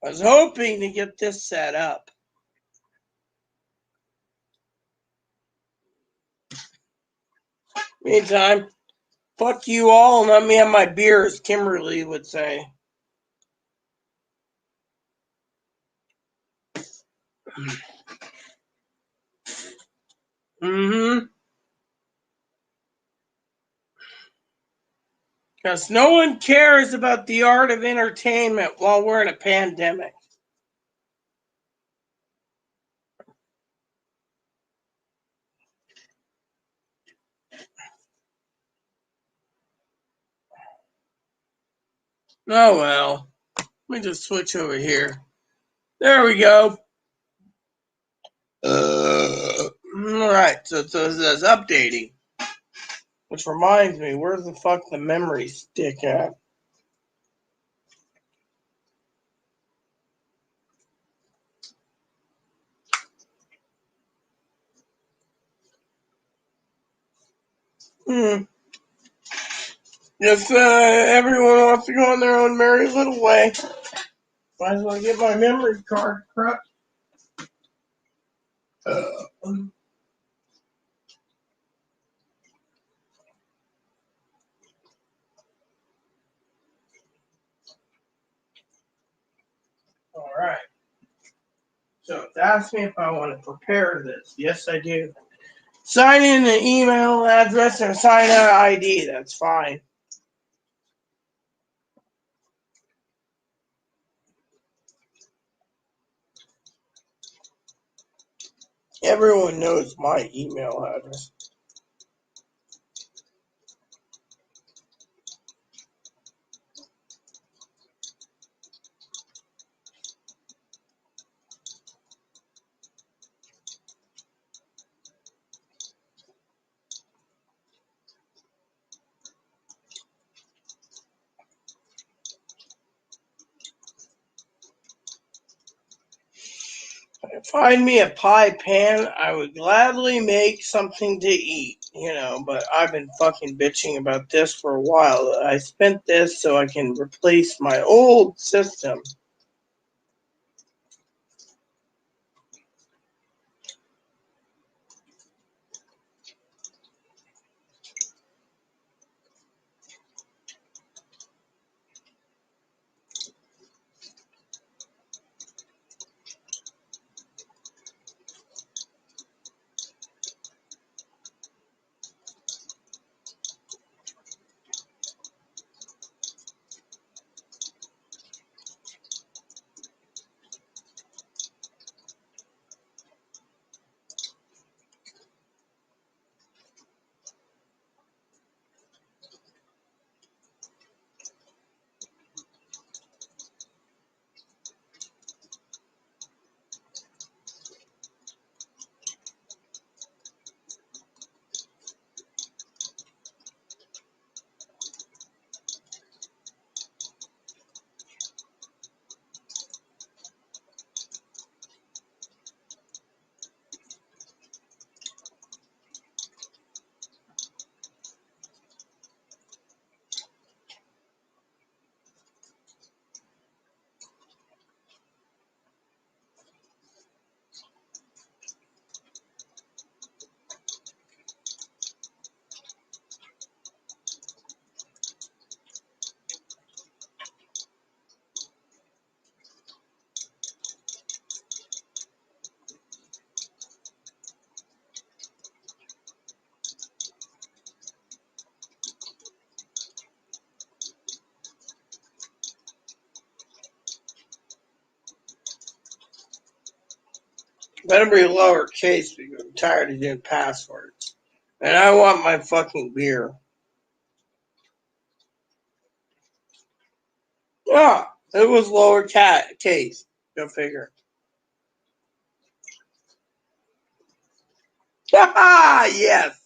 I was hoping to get this set up. Meantime, fuck you all and let me have my beer, as Kimberly would say. Mm-hmm. Because no one cares about the art of entertainment while we're in a pandemic. Oh well. Let me just switch over here. There we go. Alright, so it says updating. Which reminds me, where's the fuck the memory stick at? Hmm. If everyone wants to go on their own merry little way, might as well get my memory card corrupt. All right. So it's asked me if I want to prepare this. Yes, I do. Sign in an email address or sign out ID. That's fine. Everyone knows my email address. Find me a pie pan, I would gladly make something to eat, but I've been fucking bitching about this for a while. I spent this so I can replace my old system. Better be lowercase because I'm tired of doing passwords. And I want my fucking beer. Ah, it was lower case. Go figure. Yes.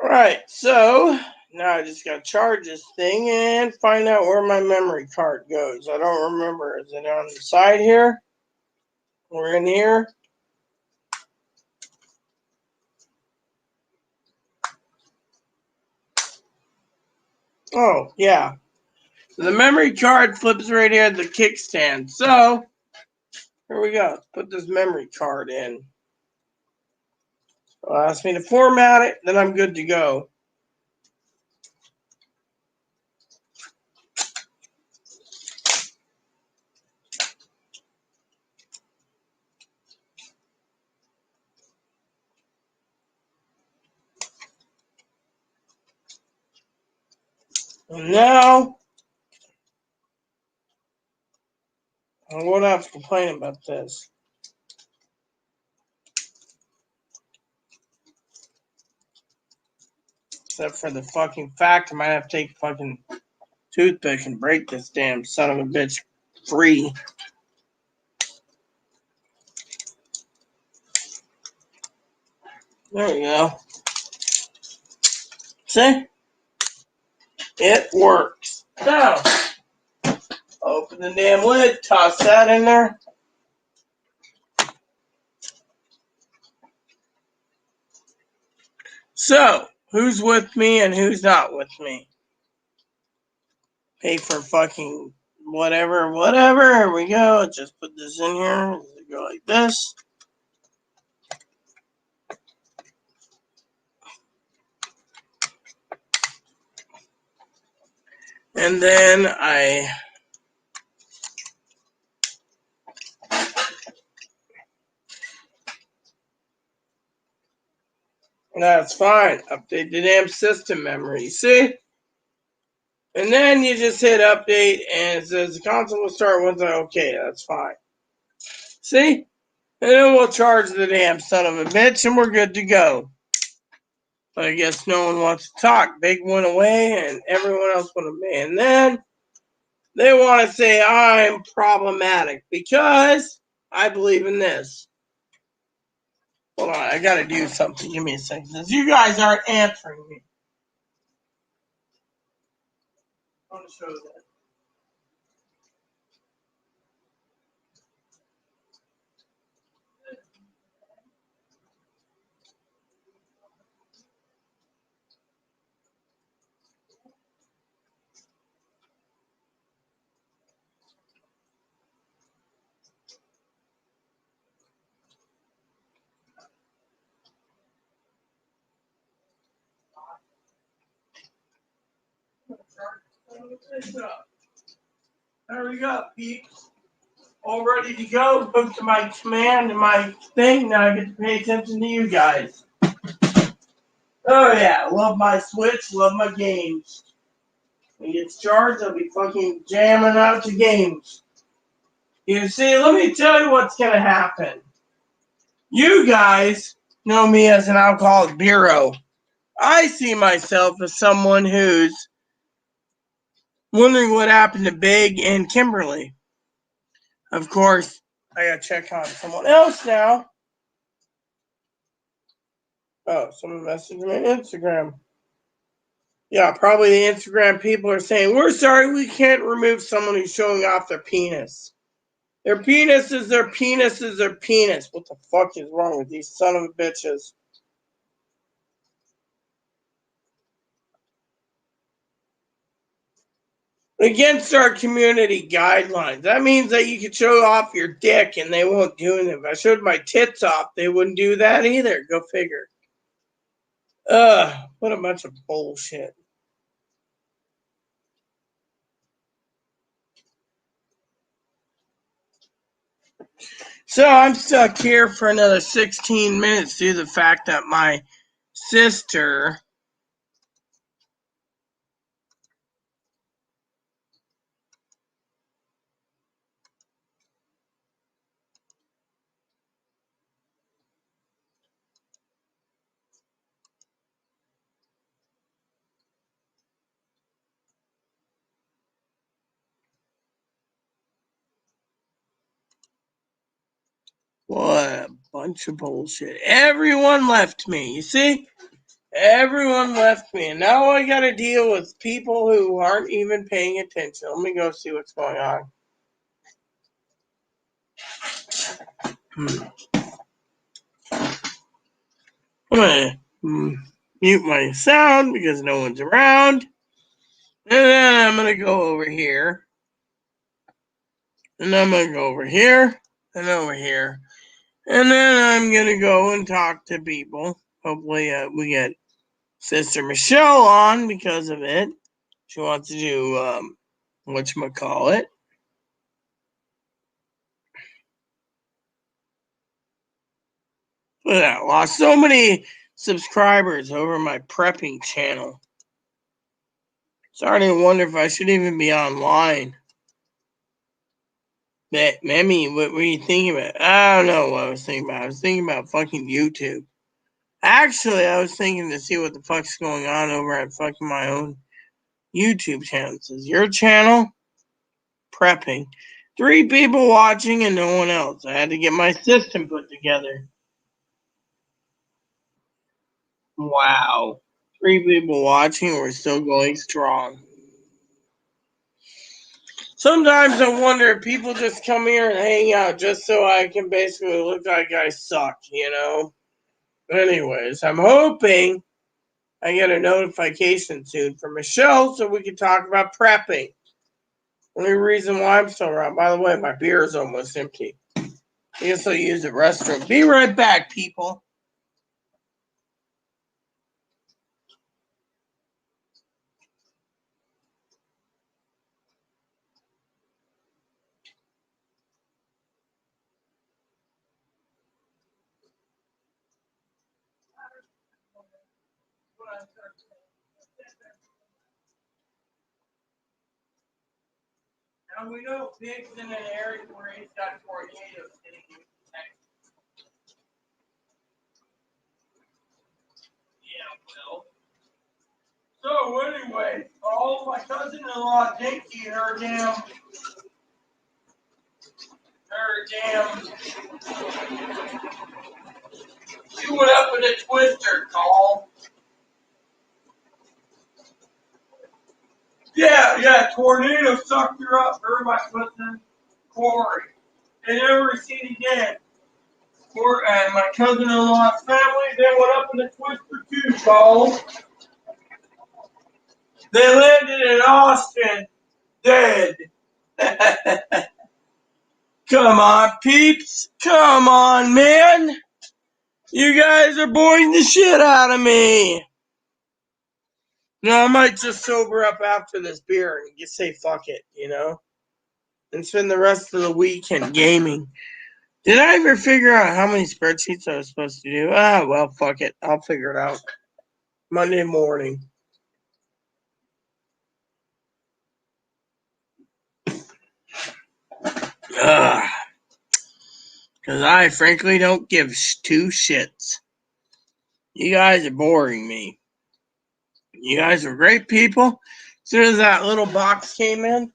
Alright, so now I just gotta charge this thing and find out where my memory card goes. I don't remember. Is it on the side here? Or in here? Oh, yeah. So the memory card flips right here at the kickstand. So, here we go. Put this memory card in. It'll ask me to format it, then I'm good to go. And now, I won't have to complain about this. Except for the fucking fact I might have to take a fucking toothpick and break this damn son of a bitch free. There you go. See? It works. So, open the damn lid, toss that in there. So, who's with me and who's not with me? Pay for fucking whatever. Here we go. Just put this in here. Go like this. And then that's fine. Update the damn system memory. See? And then you just hit update and it says the console will start once okay, that's fine. See? And then we'll charge the damn son of a bitch and we're good to go. But I guess no one wants to talk. Big went away and everyone else went away. And then they want to say I'm problematic because I believe in this. Hold on, I gotta do something. Give me a second. Because you guys aren't answering me. I want to show that. There we go, peeps. All ready to go. Hooked to my command and my thing. Now I get to pay attention to you guys. Oh yeah, love my Switch, love my games. When it gets charged, I'll be fucking jamming out to games. You see, let me tell you what's gonna happen. You guys know me as an alcoholic bureau. I see myself as someone who's wondering what happened to Big and Kimberly. Of course, I gotta check on someone else now. Oh, someone messaged me on Instagram. Yeah, probably the Instagram people are saying, we're sorry, we can't remove someone who's showing off their penis. Their penis is their penis is their penis. What the fuck is wrong with these son of bitches? Against our community guidelines. That means that you can show off your dick and they won't do anything. If I showed my tits off, they wouldn't do that either. Go figure. Ugh, what a bunch of bullshit. So I'm stuck here for another 16 minutes due to the fact that my sister what a bunch of bullshit. Everyone left me. You see? Everyone left me. And now I got to deal with people who aren't even paying attention. Let me go see what's going on. I'm going to mute my sound because no one's around. And then I'm going to go over here. And I'm going to go over here. And over here. And then I'm going to go and talk to people. Hopefully we get Sister Michelle on because of it. She wants to do, whatchamacallit. Look at that. Lost so many subscribers over my prepping channel. Starting to wonder if I should even be online. But, Mammy, what were you thinking about? I don't know what I was thinking about. I was thinking about fucking YouTube. Actually, I was thinking to see what the fuck's going on over at fucking my own YouTube channel. It says, your channel? Prepping. 3 people watching and no one else. I had to get my system put together. Wow. 3 people watching, we're still going strong. Sometimes I wonder if people just come here and hang out just so I can basically look like I suck, you know? Anyways, I'm hoping I get a notification soon from Michelle so we can talk about prepping. Only reason why I'm still around. By the way, my beer is almost empty. I guess I'll use the restroom. Be right back, people. Now we know Pig's in an area where he's got tornadoes hitting him. Yeah, well. So anyway, all my cousin-in-law Dinky and her damn she went up in a twister call. Yeah, tornado sucked her up, her and my cousin Corey. They never seen again. And my cousin-in-law's family, they went up in a twister too, call. They landed in Austin, dead. Come on, peeps. Come on, man. You guys are boring the shit out of me. No, I might just sober up after this beer and just say fuck it, you know? And spend the rest of the weekend gaming. Did I ever figure out how many spreadsheets I was supposed to do? Well, fuck it. I'll figure it out. Monday morning. Because I frankly don't give 2 shits. You guys are boring me. You guys are great people. As soon as that little box came in,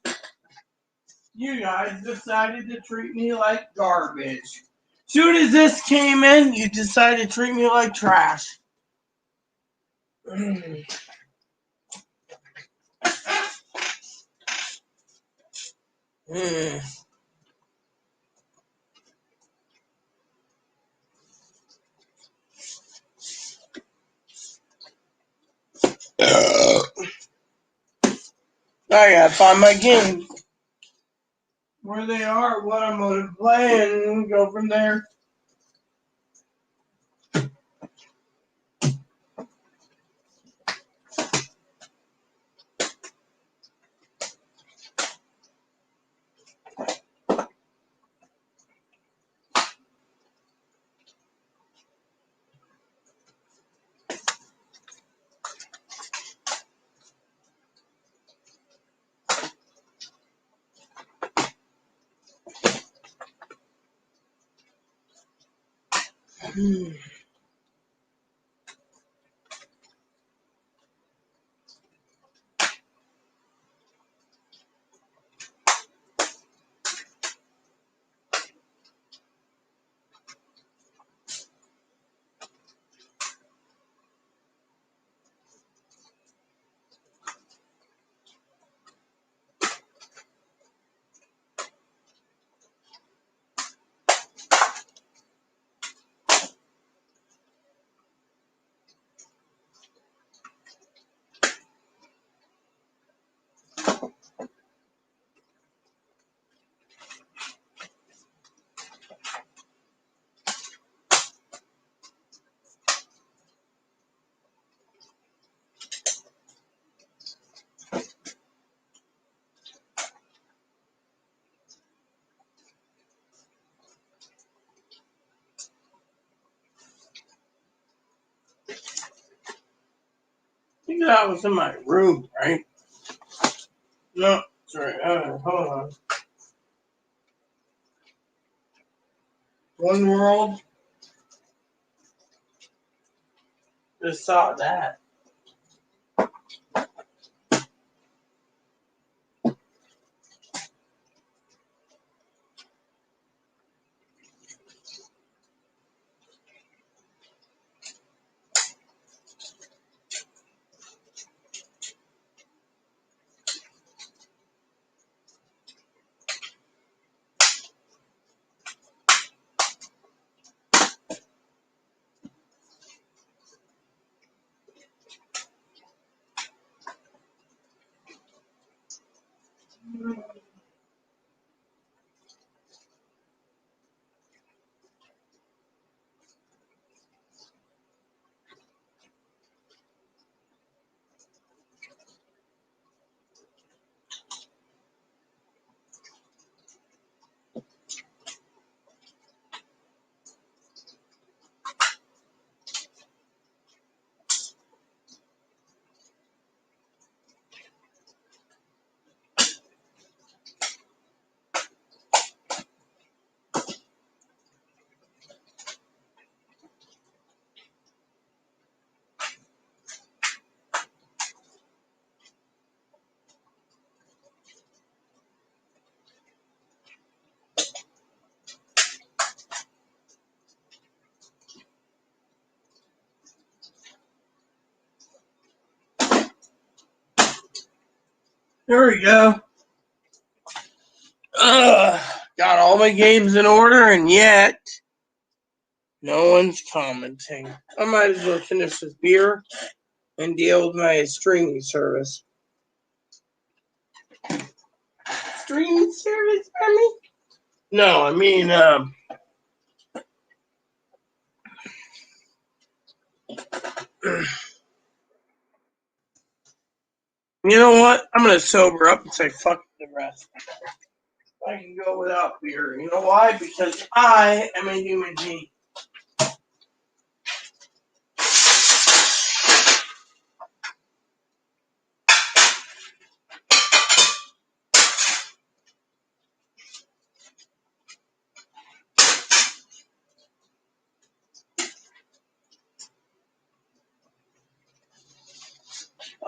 you guys decided to treat me like garbage. As soon as this came in, you decided to treat me like trash. I gotta find my games. Where they are, what I'm gonna play, and go from there. I think that was in my room, right? No, sorry. Hold on. One World. Just saw that. There we go. Got all my games in order, and yet no one's commenting. I might as well finish this beer and deal with my streaming service. Streaming service, I mean? No, I mean, you know what? I'm going to sober up and say fuck the rest. I can go without beer. You know why? Because I am a human being.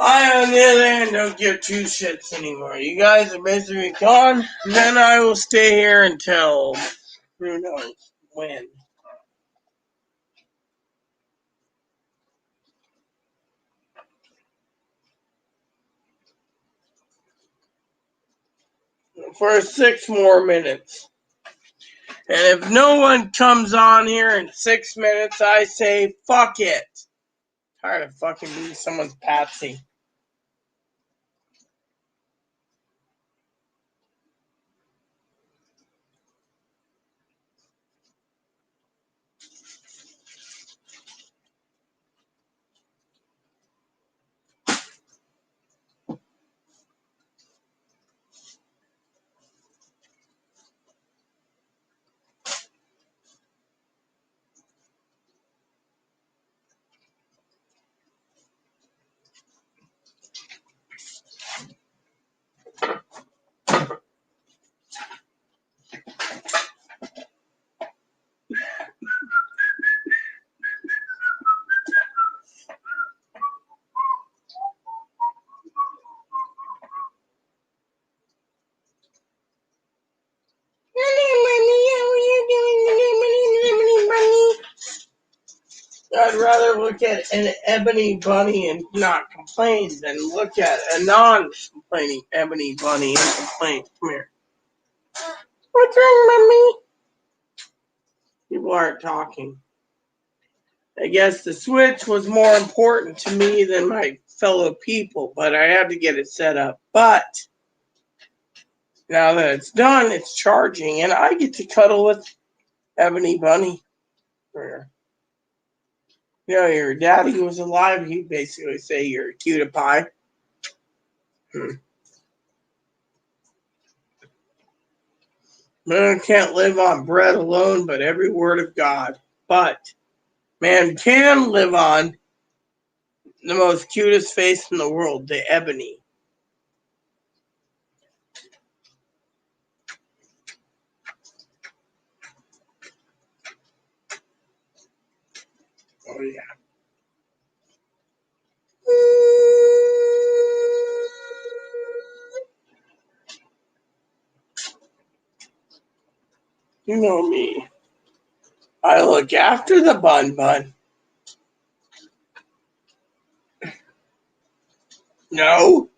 I, on the other hand, don't give two shits anymore. You guys are basically gone, and then I will stay here until who knows when. For 6 more minutes. And if no one comes on here in 6 minutes, I say fuck it. Tired of fucking being someone's patsy. I'd rather look at an ebony bunny and not complain than look at a non-complaining ebony bunny and complain. Come here. What's wrong, Mommy? People aren't talking. I guess the Switch was more important to me than my fellow people, but I had to get it set up. But now that it's done, it's charging, and I get to cuddle with Ebony Bunny. You know, your daddy was alive, he'd basically say you're a cutie pie. Man can't live on bread alone, but every word of God. But man can live on the most cutest face in the world, the ebony. yeah. You know me. I look after the bun bun. No.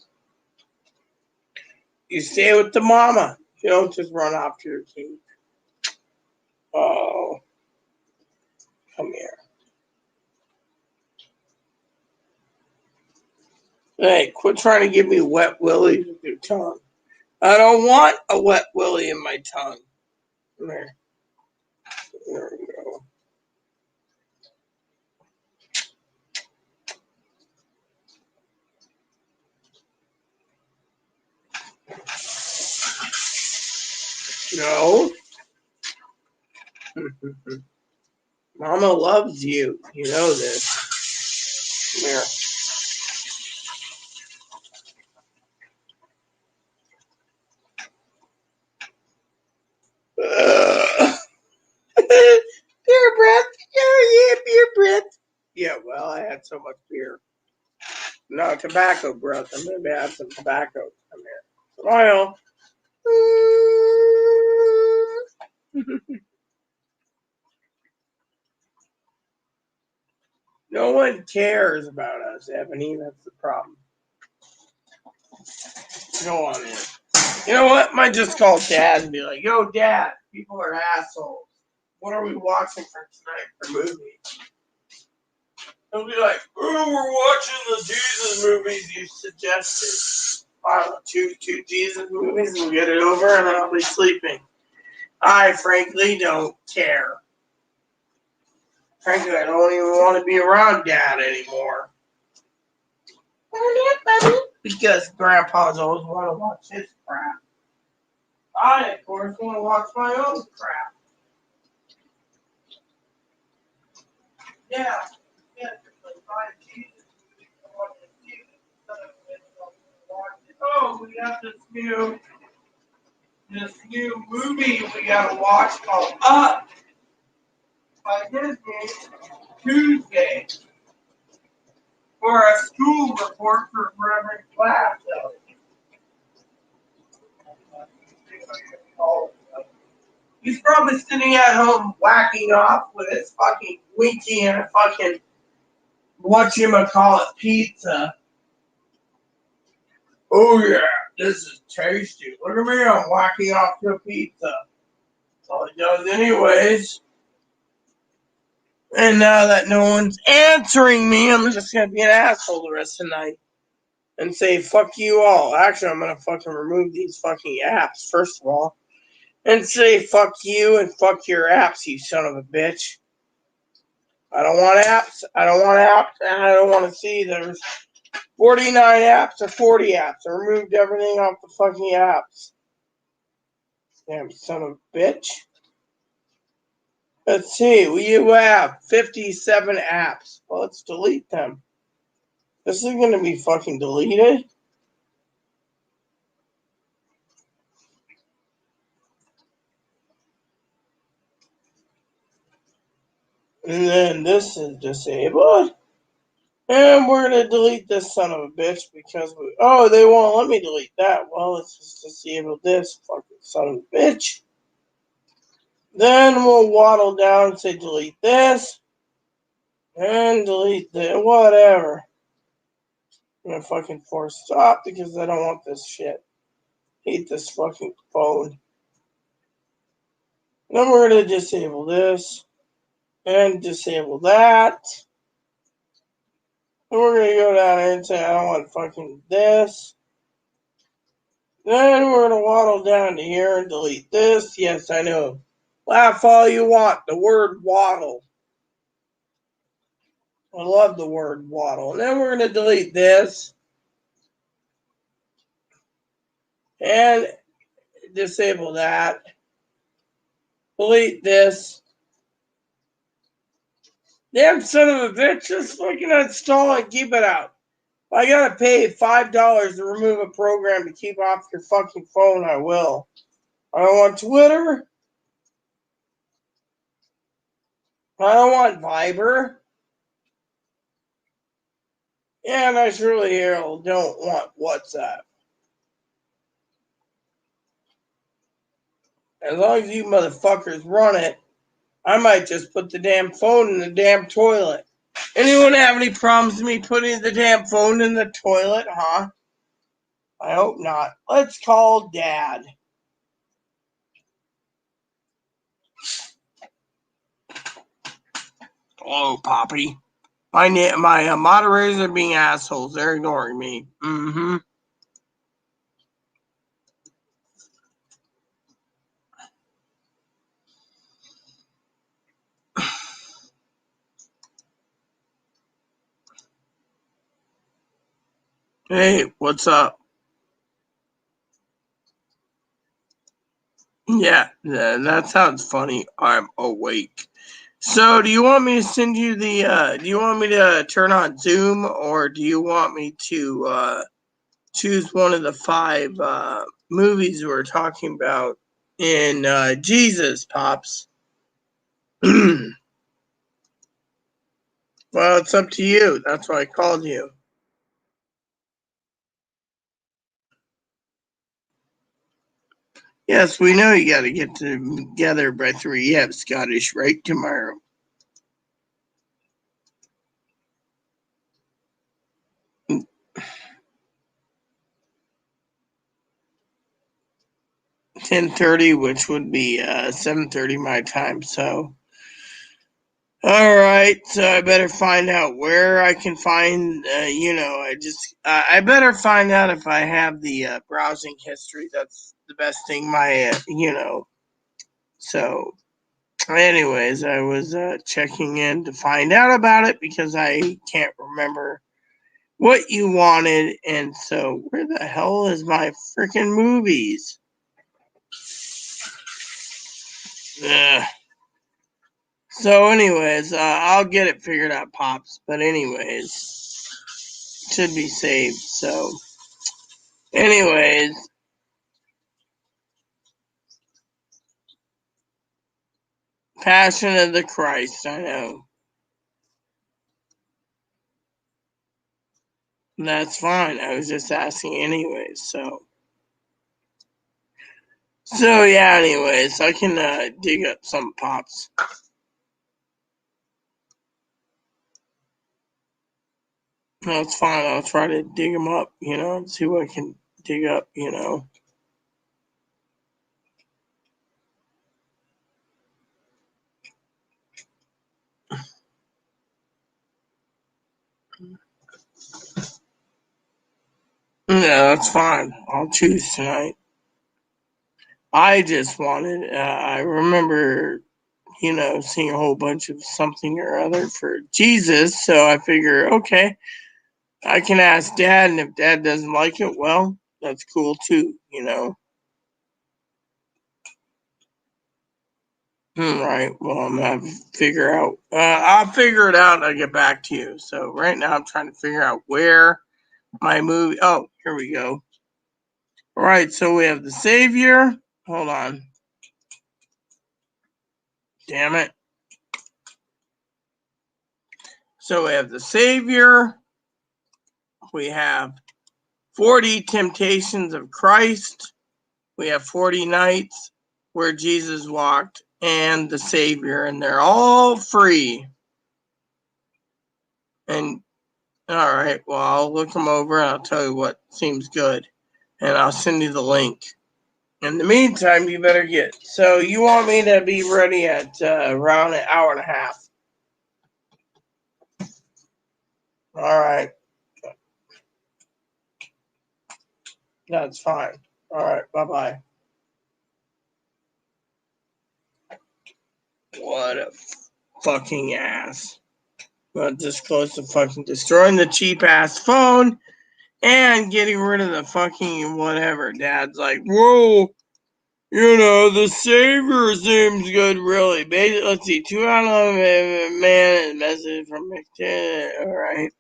You stay with the mama. You don't just run off to your cage. Oh. Come here. Hey, quit trying to give me wet willies with your tongue. I don't want a wet willy in my tongue. Come here. There we go. No. Mama loves you. You know this. Come here. Beer breath. Yeah, beer breath. Yeah, well, I had so much beer. No, tobacco breath. I'm going to have some tobacco. Come here. Smile. No one cares about us, Ebony. That's the problem. Go on in. You know what? Might just call Dad and be like, yo, Dad, people are assholes. What are we watching for tonight for movie? He'll be like, oh, we're watching the Jesus movies you suggested. I don't know, two Jesus movies, we'll get it over, and then I'll be sleeping. I frankly don't care. Frankly, I don't even want to be around Dad anymore. Because Grandpa's always want to watch his crap. I, of course, want to watch my own crap. Yeah. Oh, we got this new movie we gotta watch called Up by Disney Tuesday for a school report for Reverend Class. He's probably sitting at home whacking off with his fucking Winky and a fucking whatchamacallit pizza. Oh yeah, this is tasty. Look at me, I'm whacking off to a pizza. That's all he does anyways. And now that no one's answering me, I'm just gonna be an asshole the rest of the night. And say, fuck you all. Actually, I'm gonna fucking remove these fucking apps, first of all. And say, fuck you and fuck your apps, you son of a bitch. I don't want apps. I don't want apps. And I don't want to see there's 49 apps or 40 apps. I removed everything off the fucking apps. Damn son of a bitch. Let's see. You have 57 apps. Well, let's delete them. This is going to be fucking deleted. And then this is disabled. And we're going to delete this son of a bitch because they won't let me delete that. Well, let's just disable this fucking son of a bitch. Then we'll waddle down and say delete this. And delete this. Whatever. I'm going to fucking force stop because I don't want this shit. Hate this fucking phone. Then we're going to disable this. And disable that. And we're going to go down here and say I don't want fucking this. Then we're going to waddle down to here and delete this. Yes, I know. Laugh all you want. The word waddle. I love the word waddle. And then we're going to delete this. And disable that. Delete this. Damn son of a bitch. Just fucking uninstall and keep it out. If I gotta pay $5 to remove a program to keep off your fucking phone, I will. I don't want Twitter. I don't want Viber. Yeah, and I surely don't want WhatsApp. As long as you motherfuckers run it, I might just put the damn phone in the damn toilet. Anyone have any problems with me putting the damn phone in the toilet, huh? I hope not. Let's call Dad. Hello, Poppy. My moderators are being assholes. They're ignoring me. Mm-hmm. Hey, what's up? Yeah, that sounds funny. I'm awake. So, do you want me to send you the, do you want me to turn on Zoom, or do you want me to, choose one of the 5, movies we're talking about in, Jesus, Pops? Well, it's up to you. That's why I called you. Yes, we know you gotta get together by 3. You have Scottish Rite tomorrow. Mm, 10:30, which would be 7:30 my time. So, all right. So I better find out where I can find. I better find out if I have the browsing history. That's the best thing. So, anyways, I was checking in to find out about it because I can't remember what you wanted, and so where the hell is my freaking movies? Ugh. So, anyways, I'll get it figured out, Pops. But anyways, should be saved. So, anyways, Passion of the Christ. I know that's fine. I was just asking, anyways. So yeah. Anyways, I can dig up some Pops. That's fine. I'll try to dig them up. See what I can dig up. Yeah, that's fine. I'll choose tonight. I just wanted, I remember, seeing a whole bunch of something or other for Jesus. So I figure, okay, I can ask Dad. And if Dad doesn't like it, well, that's cool too. Right. Well, I'm going to figure out, I'll figure it out and I'll get back to you. So right now I'm trying to figure out where my movie, oh, here we go. All right. So we have the Savior. Hold on. Damn it. So we have the Savior. We have 40 Temptations of Christ. We have 40 Nights where Jesus walked and the Savior, and they're all free. And all right, well, I'll look them over and I'll tell you what seems good, and I'll send you the link. In the meantime, you better get. So you want me to be ready at around an hour and a half? All right, that's fine. All right, bye bye. What a fucking ass. Well, this close to fucking destroying the cheap ass phone and getting rid of the fucking whatever. Dad's like, whoa, the Savior seems good, really. Basically, let's see, 2 out of man and message from McTaylor. All right.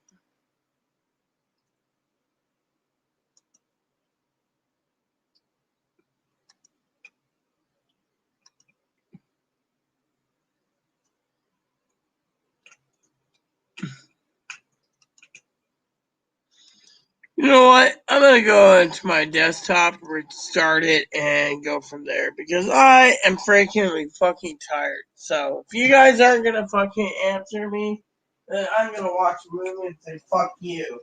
You know what? I'm gonna go into my desktop, restart it, and go from there because I am freaking fucking tired. So if you guys aren't gonna fucking answer me, then I'm gonna watch a movie and say fuck you.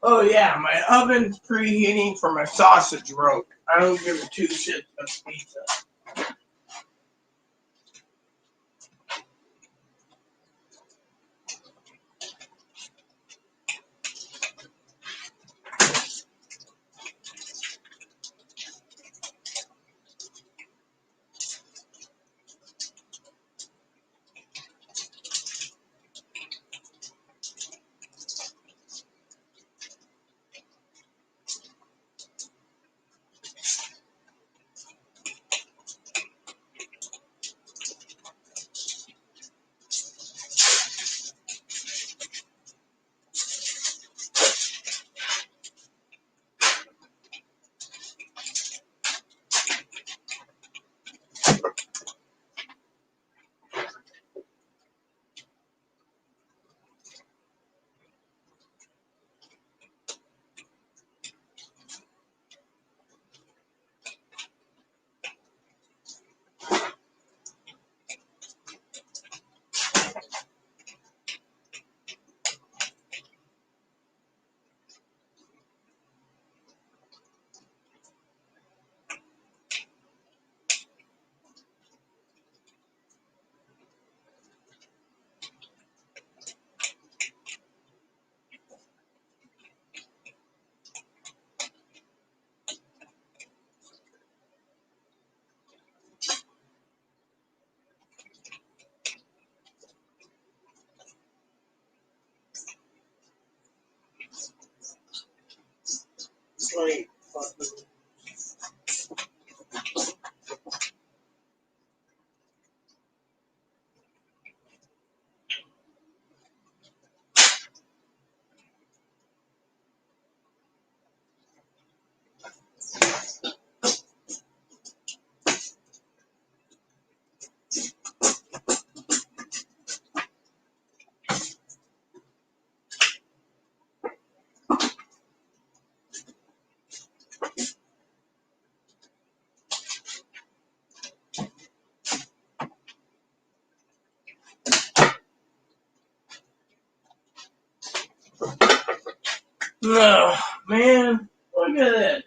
Oh yeah, my oven's preheating for my sausage rope. I don't give a two shits about pizza. Sweet. No, man, look at it.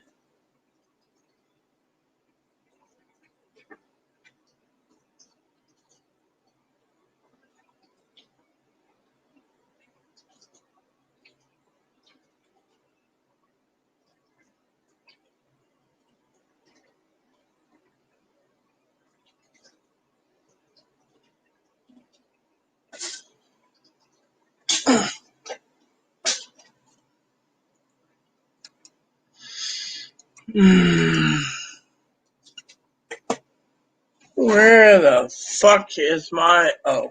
Where the fuck is my... Oh.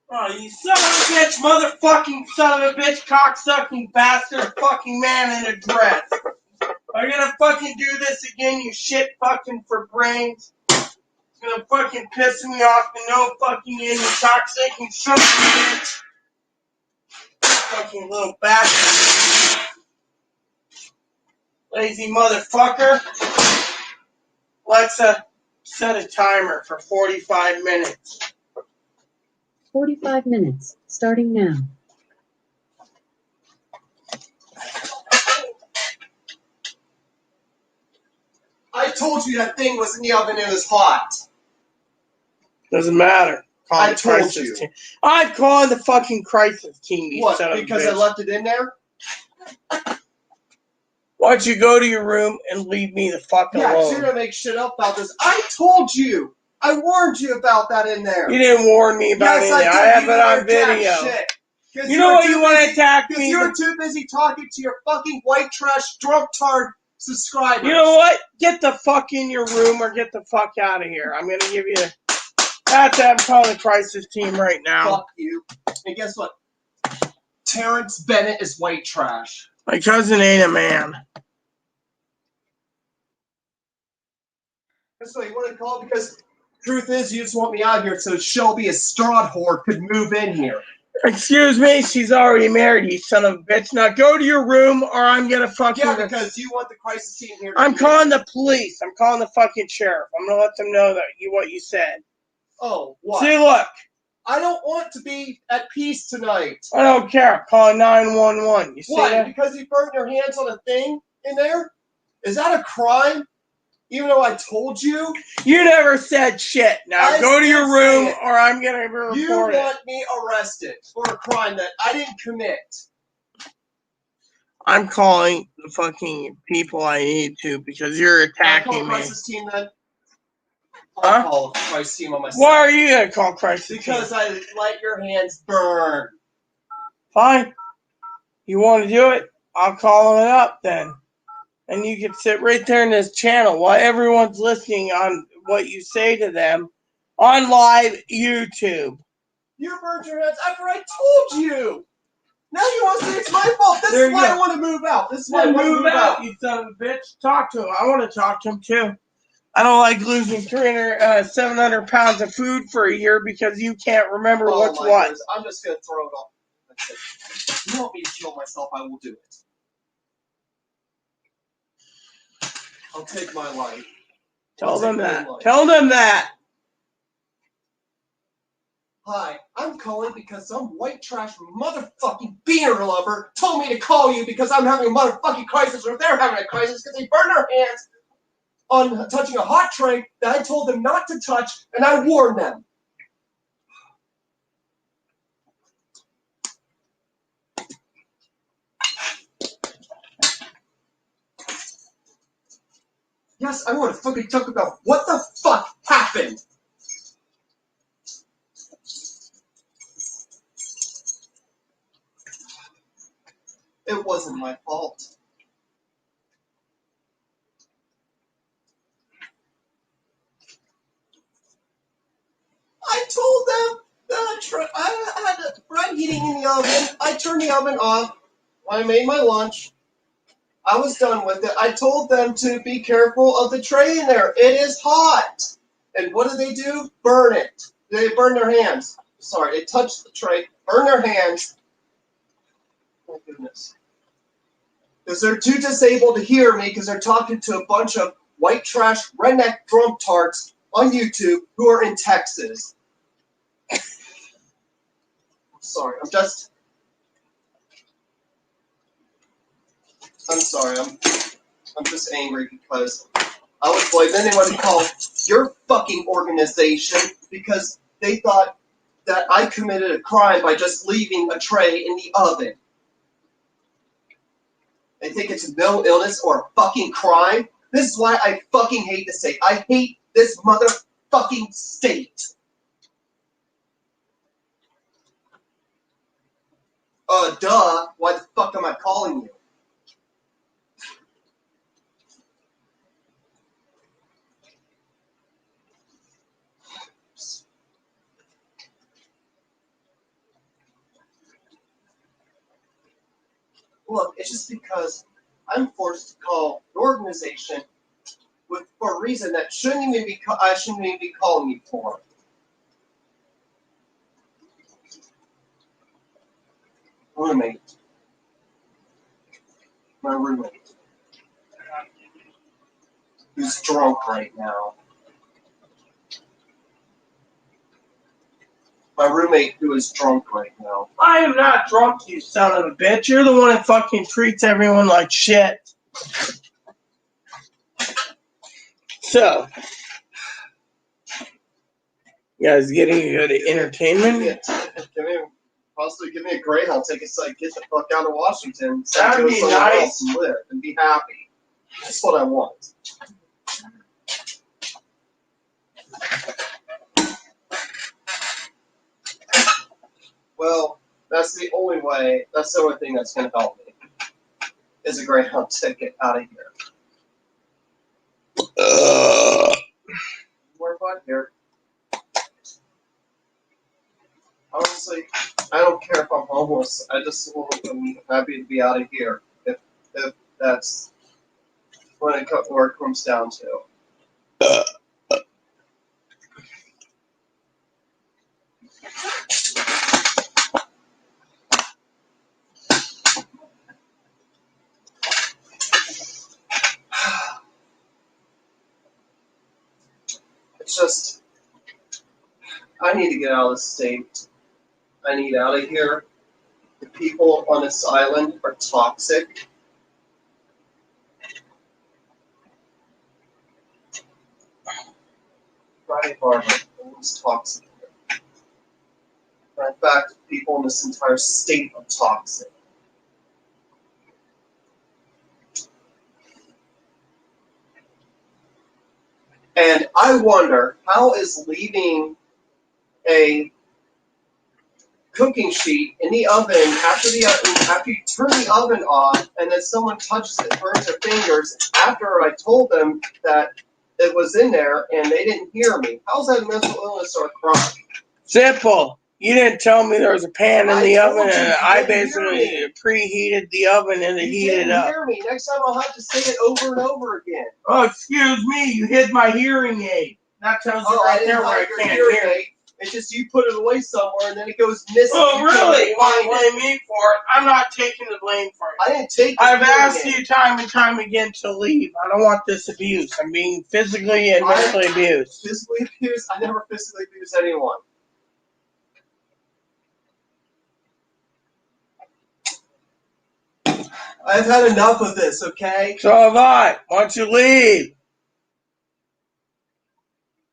Oh, you son of a bitch, motherfucking son of a bitch, cocksucking bastard, fucking man in a dress. Are you gonna fucking do this again, you shit fucking for brains? It's gonna fucking piss me off to no fucking end, you cocksucking son of a bitch. Fucking little bastard. Lazy motherfucker. Alexa, set a timer for 45 minutes. 45 minutes, starting now. I told you that thing was in the oven, it was hot. Doesn't matter. calling I the told crisis you. team. I'm calling the fucking crisis team, you What? son of a Because I bitch. left it in there? Why don't you go to your room and leave me the fuck Yeah, 'cause alone? you're gonna make shit up about this. I told you. I warned you about that in there. You didn't warn me about Yes, anything. I did. I have You it didn't on attack video. shit. You know what you want to attack me? Because you were too busy talking to your fucking white trash drunk tard subscribers. You know what? Get the fuck in your room or get the fuck out of here. I'm going to give you... That's I'm calling the crisis team right now. Fuck you. And guess what? Terrence Bennett is white trash. My cousin ain't a man. That's what you want to call it? Because truth is, you just want me out here so Shelby, a straw whore, could move in here. Excuse me, she's already married, you son of a bitch. Now go to your room or I'm gonna fucking... Yeah, because you want the crisis team here. I'm calling the police. I'm calling the fucking sheriff. I'm gonna let them know that what you said. Oh, what? See, look. I don't want to be at peace tonight. I don't care. I'm calling 911. You see Why? that? Because you burned your hands on a thing in there? Is that a crime? Even though I told you? You never said shit. Now go to your room or I'm gonna report it. You want me arrested for a crime that I didn't commit. I'm calling the fucking people I need to because you're attacking I'll call me. crisis team then. Huh? I'll call crisis team on myself. Why are you gonna call crisis Because team? I let your hands burn. Fine. You want to do it? I'll call it up then. And you can sit right there in this channel while everyone's listening on what you say to them on live YouTube. You burned your hands after I told you. Now you want to say it's my fault. This There is you why go. I want to move out. This is why I Then want to move move out, out. you son of a bitch. Talk to him. I want to talk to him too. I don't like losing 700 pounds of food for a year because you can't remember what's my what. goodness. I'm just going to throw it off. That's it. You want me to kill myself, I will do it. I'll take my life. Tell them that. Tell them that. Hi, I'm calling because some white trash motherfucking beer lover told me to call you because I'm having a motherfucking crisis, or they're having a crisis because they burned their hands on touching a hot tray that I told them not to touch, and I warned them. Yes, I want to fucking talk about what the fuck happened. It wasn't my fault. I told them that I had bread heating in the oven. I turned the oven off. I made my lunch. I was done with it. I told them to be careful of the tray in there. It is hot. And what do? Burn it. They burn their hands. Sorry, they touched the tray, burn their hands. Oh, goodness. Because they're too disabled to hear me because they're talking to a bunch of white trash redneck drunk tarts on YouTube who are in Texas. Sorry, I'm sorry, I'm just angry because I was blame anyone to call your fucking organization because they thought that I committed a crime by just leaving a tray in the oven. They think it's no illness or a fucking crime. This is why I fucking hate this state. I hate this motherfucking state. Duh. Why the fuck am I calling you? Look, it's just because I'm forced to call an organization for a reason that I shouldn't even be calling you for. My roommate, who's drunk right now. My roommate who is drunk right now. I am not drunk, you son of a bitch. You're the one that fucking treats everyone like shit. So, You guys getting good entertainment? Possibly give me a Greyhound ticket so I can get the fuck out of Washington. So That'd I can go be somewhere nice. else and live and be happy. That's what I want. Well, that's the only way. That's the only thing that's going to help me. Is a Greyhound ticket out of here. We're fine here. Honestly, I don't care if I'm homeless. I just am happy to be out of here. If that's what it comes down to. It's just, I need to get out of the state. I need out of here. The people on this island are toxic. Friday Harbor is toxic. In fact, people in this entire state are toxic. And I wonder, how is leaving a cooking sheet in the oven after you turn the oven off and then someone touches it, burns their fingers after I told them that it was in there and they didn't hear me? How's that a mental illness or a crime? Simple. You didn't tell me there was a pan in the oven, and I didn't hear basically me. preheated the oven and it You heated didn't up. hear me. Next time I'll have to say it over and over again. Oh, excuse me. You hid my hearing aid. That tells you Oh, I right didn't there where I hide your can't hearing hear. aid. It's just you put it away somewhere and then it goes missing. Oh, really? You want to find it. blame me for it? I'm not taking the blame for it. I didn't take the I've hearing asked aid. you time and time again to leave. I don't want this abuse. I'm being physically and mentally abused. Physically abused? I never physically abused anyone. I've had enough of this, okay? So have I. Why don't you leave?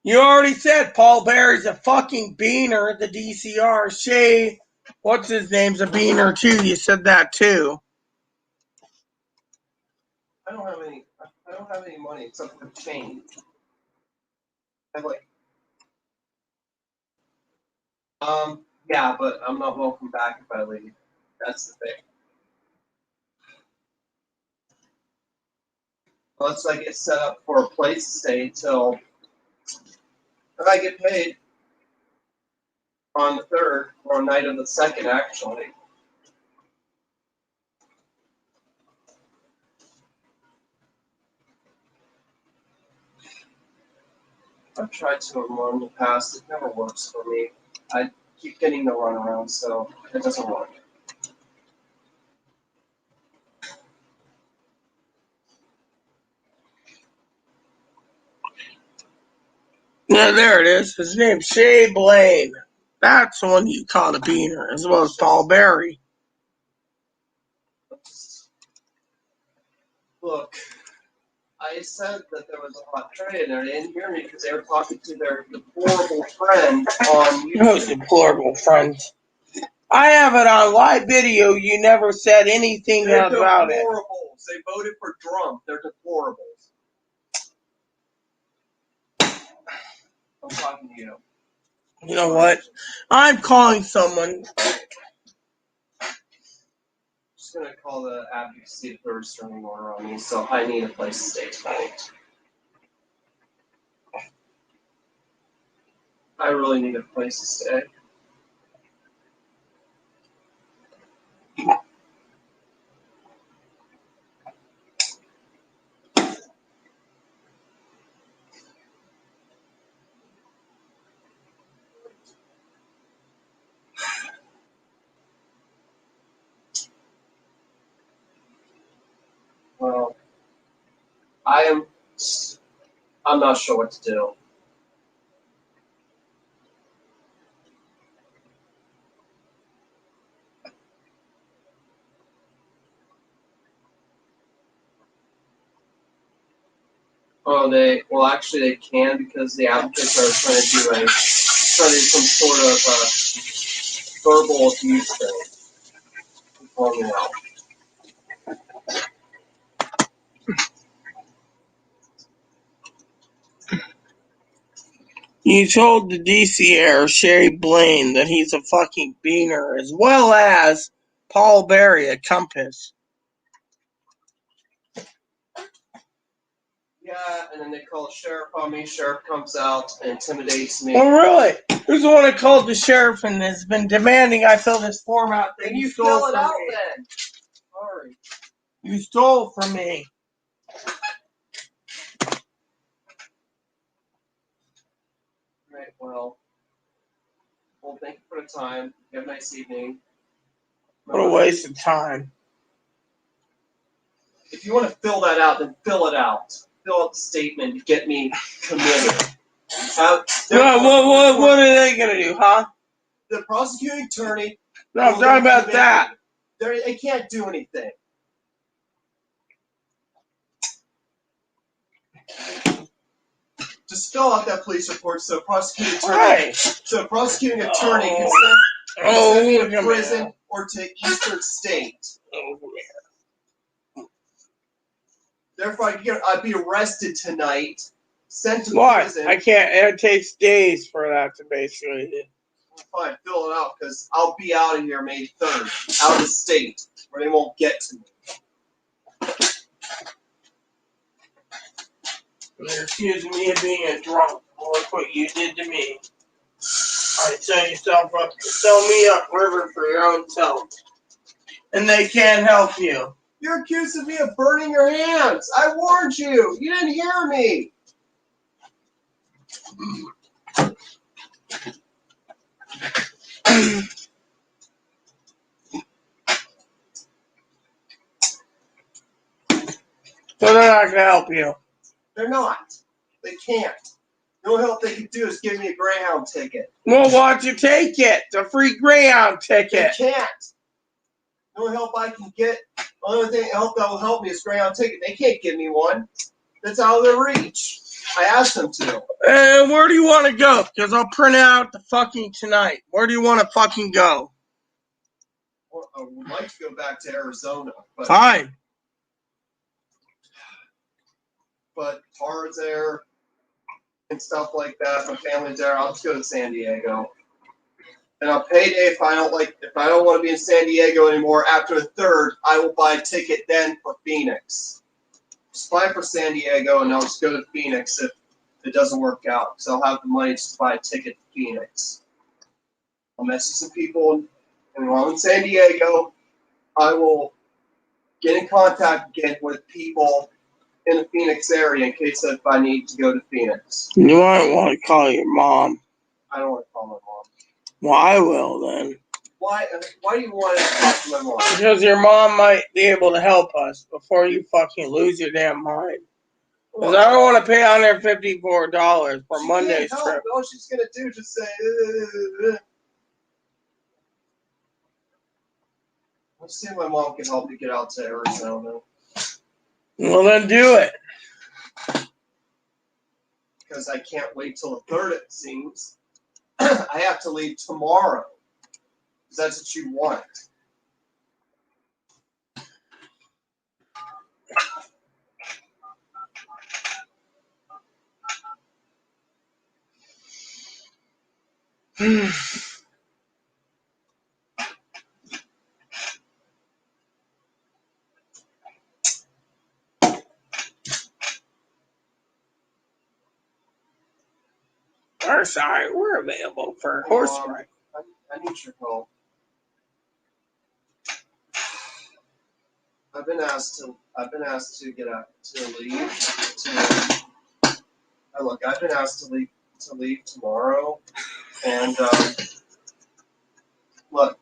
You already said Paul Bear's a fucking beaner, the DCR. Shay, what's his name's a beaner too. You said that too. I don't have any money except for change. I'm like, yeah, but I'm not welcome back if I leave. That's the thing. Unless I get set up for a place to stay until if I get paid on the 3rd or night of the 2nd, actually. I've tried to run in the past. It never works for me. I keep getting the runaround, so it doesn't work. Yeah, there it is. His name's Shay Blaine. That's the one you call a beaner, as well as Paul Berry. Look, I said that there was a hot tray in there. They didn't hear me because they were talking to their deplorable friend on YouTube. Those deplorable friends. I have it on live video. You never said anything They're about it. deplorables. They voted for Trump. They're deplorables. I'm talking to you. You know what? I'm calling someone. Just gonna call the app to see if they're restraining order on me. So I need a place to stay tonight. I really need a place to stay. Well, I'm not sure what to do. Oh, actually they can because the applicants are trying to do studied some sort of verbal abuse thing. Before me out. You told the DC heir, Sherry Blaine, that he's a fucking beaner, as well as Paul Berry at Compass. Yeah, and then they call the sheriff on me. Sheriff comes out and intimidates me. Oh, really? Who's the one that called the sheriff and has been demanding I fill this form out? And you fill it out then. Sorry. You stole from me. Right, well, thank you for the time. Have a nice evening. What a waste of time. If you want to fill that out, then fill it out. Fill out the statement to get me committed. What are they going to do, huh? The prosecuting attorney... No, I'm talking about that. They can't do anything. Just fill out that police report so prosecuting attorney, so prosecuting attorney can send me to prison or to Eastern State. Therefore, I'd be arrested tonight, sent to prison. I can't. It takes days for that to basically. Fine, fill it out because I'll be out of here May 3rd, out of the state, where they won't get to me. You're accusing me of being a drunk. Look what you did to me. I set yourself up to sell me up river for your own self. And they can't help you. You're accusing me of burning your hands. I warned you. You didn't hear me. So they're not going to help you. They're not. They can't. The only help they can do is give me a Greyhound ticket. Well, why don't you take it? It's a free Greyhound ticket. They can't. The only help I can get, the only help that will help me is Greyhound ticket. They can't give me one. That's out of their reach. I asked them to. And where do you want to go? Because I'll print out the fucking tonight. Where do you want to fucking go? Well, I would like to go back to Arizona. But, fine. But Tara's there and stuff like that. My family's there. I'll just go to San Diego. And on payday, if I don't want to be in San Diego anymore after the 3rd, I will buy a ticket then for Phoenix. Just fly for San Diego, and I'll just go to Phoenix if it doesn't work out. So I'll have the money to buy a ticket to Phoenix. I'll message some people, and while I'm in San Diego, I will get in contact again with people in the Phoenix area in case if I need to go to Phoenix. You might want to call your mom. I don't want to call my mom. Well, I will then. Why do you want to talk to my mom? Because your mom might be able to help us before you fucking lose your damn mind. Because I don't want to pay $154 for she Monday's can't help. trip. All she's going to do is just say, Let's see if my mom can help me get out to Arizona. Well, then do it. Because I can't wait till the 3rd, it seems. I have to leave tomorrow. Because that's what you want. We're sorry, we're available for horse ride. I need your help. I've been asked to get out to leave. Look, I've been asked to leave tomorrow, and look.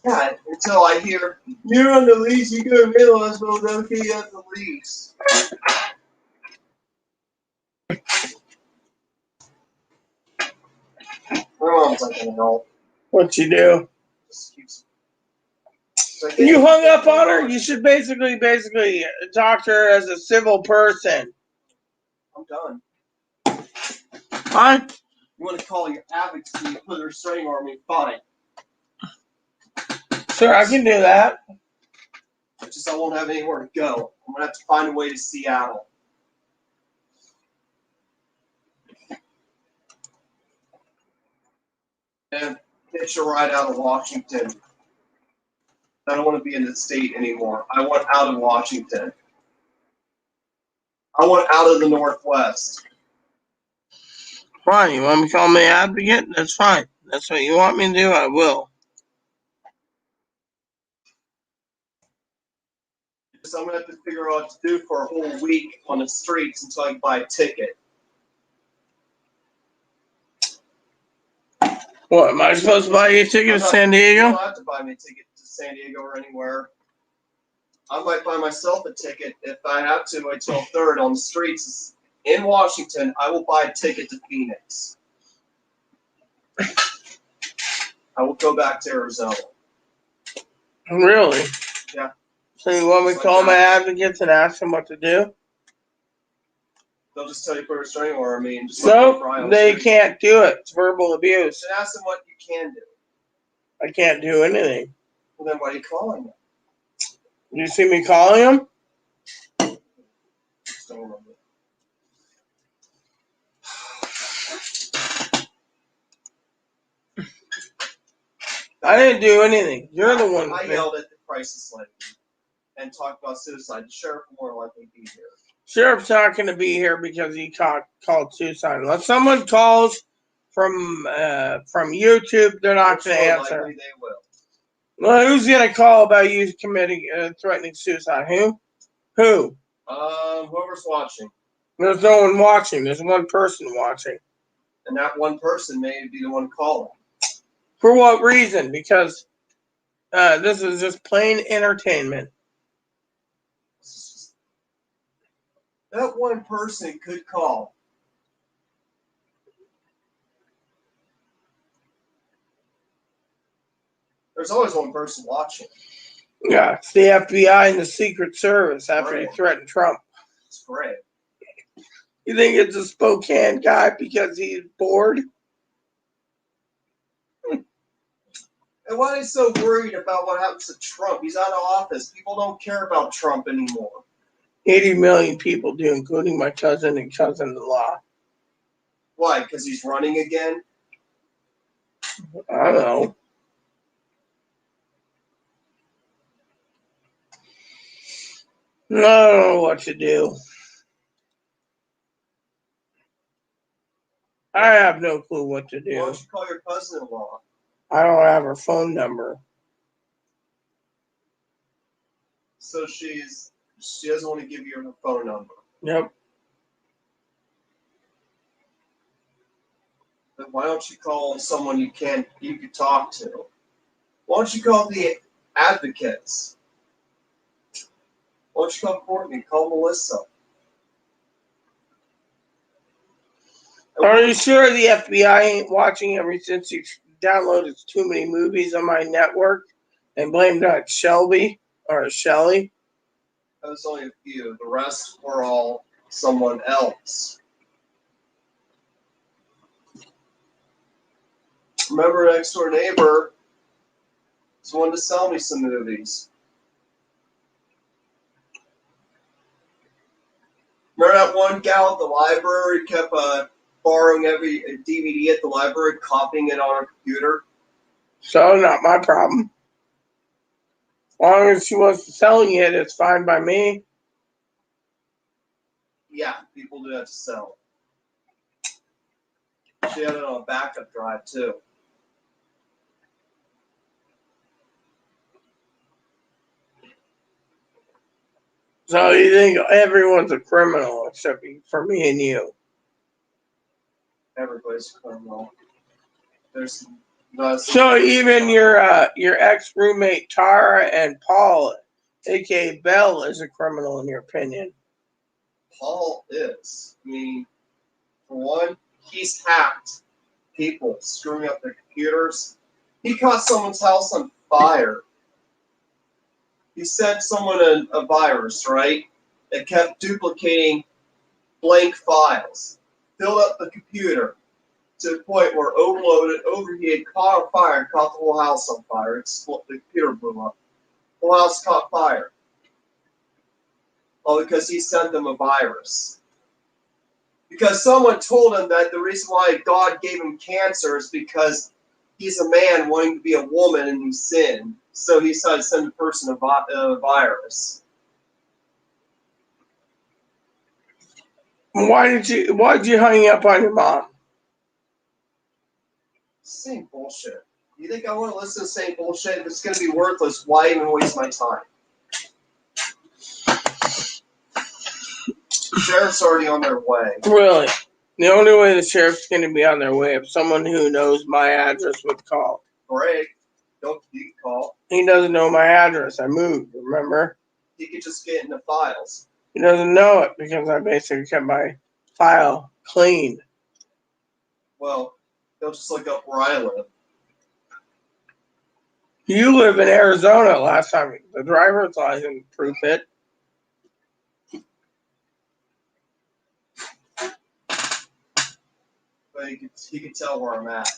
Yeah, until I hear you're on the lease, you go to middle hospital, okay, you have the lease. My mom's not gonna help. What'd you do? You hung up on her? You should basically talk to her as a civil person. I'm done. Fine. You want to call your advocacy and put a restraining order on me? Fine. Sure, I can do that. It's just I won't have anywhere to go. I'm gonna have to find a way to Seattle. And hitch a ride out of Washington. I don't want to be in the state anymore. I want out of Washington. I want out of the Northwest. Fine. You want me to call me advocate? That's fine. That's what you want me to do, I will. So I'm gonna have to figure out what to do for a whole week on the streets until I can buy a ticket. What, am I supposed to buy you a ticket to San You Diego? don't have to buy me a ticket to San Diego or anywhere. I might buy myself a ticket if I have to until 3rd on the streets in Washington. I will buy a ticket to Phoenix. I will go back to Arizona. Really? Yeah. So you want me to call my advocates and ask them what to do? They'll just tell you to put a restraining order on me and just No, they can't do it. It's verbal abuse. Then ask them what you can do. I can't do anything. Well, then why are you calling them? You see me calling them? Just don't remember. I didn't do anything. You're the one. I yelled at the crisis lady and talked about suicide. The sheriff will more likely be here. Sheriff's not going to be here because he called suicide. Unless someone calls from YouTube, they're not going to answer. Likely they will. Well, who's going to call about you committing threatening suicide? Who? Whoever's watching. There's no one watching. There's one person watching. And that one person may be the one calling. For what reason? Because this is just plain entertainment. That one person could call. There's always one person watching. Yeah, it's the FBI and the Secret Service after he threatened Trump. It's great. You think it's a Spokane guy because he's bored? And why are they so worried about what happens to Trump? He's out of office. People don't care about Trump anymore. 80 million people do, including my cousin and cousin-in-law. Why? Because he's running again? I don't know. I don't know what to do. I have no clue what to do. Why don't you call your cousin-in-law? I don't have her phone number. So she doesn't want to give you her phone number. Yep. Then why don't you call someone you could talk to? Why don't you call the advocates? Why don't you call Courtney? Call Melissa. Are you sure the FBI ain't watching ever since you downloaded too many movies on my network and blamed on Shelby or Shelley? That was only a few. The rest were all someone else. Remember, Next Door Neighbor was wanting to sell me some movies. Remember that one gal at the library kept borrowing every DVD at the library, copying it on her computer? So, not my problem. As long as she wants to sell it, it's fine by me. Yeah, people do that to sell. She had it on a backup drive, too. So you think everyone's a criminal except for me and you? Everybody's a criminal. There's not. So even your ex-roommate Tara and Paul, aka Bell, is a criminal in your opinion? Paul is. I mean, for one, he's hacked people, screwing up their computers. He caught someone's house on fire. He sent someone a virus, right? That kept duplicating blank files. Filled up the computer to the point where overloaded, overheated, caught on fire, and caught the whole house on fire. The computer blew up. The whole house caught fire. All because he sent them a virus. Because someone told him that the reason why God gave him cancer is because he's a man wanting to be a woman and he sinned. So he decided to send a person a virus. Why did you hang up on your mom? Same bullshit. You think I want to listen to the same bullshit? If it's going to be worthless, why even waste my time? The sheriff's already on their way. Really? The only way the sheriff's going to be on their way if someone who knows my address would call. Great. Don't you can call. He doesn't know my address. I moved, remember? He could just get in the files. He doesn't know it because I basically kept my file clean. Well, he'll just look up where I live. You live in Arizona last time. The driver's license proof it. But he could tell where I'm at.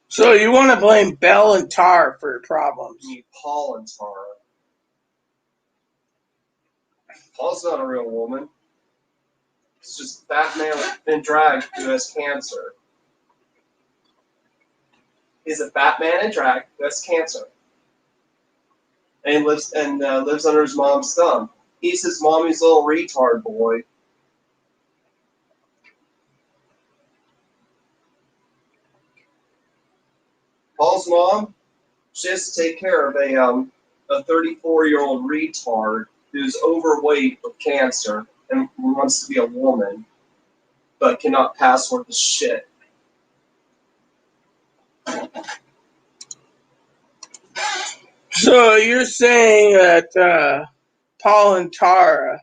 So you want to blame Bell and Tar for your problems? You need Paul and Tara. Paul's not a real woman. It's just a fat man in drag who has cancer. He's a fat man in drag who has cancer. And lives under his mom's thumb. He's his mommy's little retard boy. Paul's mom, she has to take care of a 34-year-old retard who's overweight with cancer and wants to be a woman, but cannot password the shit. So you're saying that Paul and Tara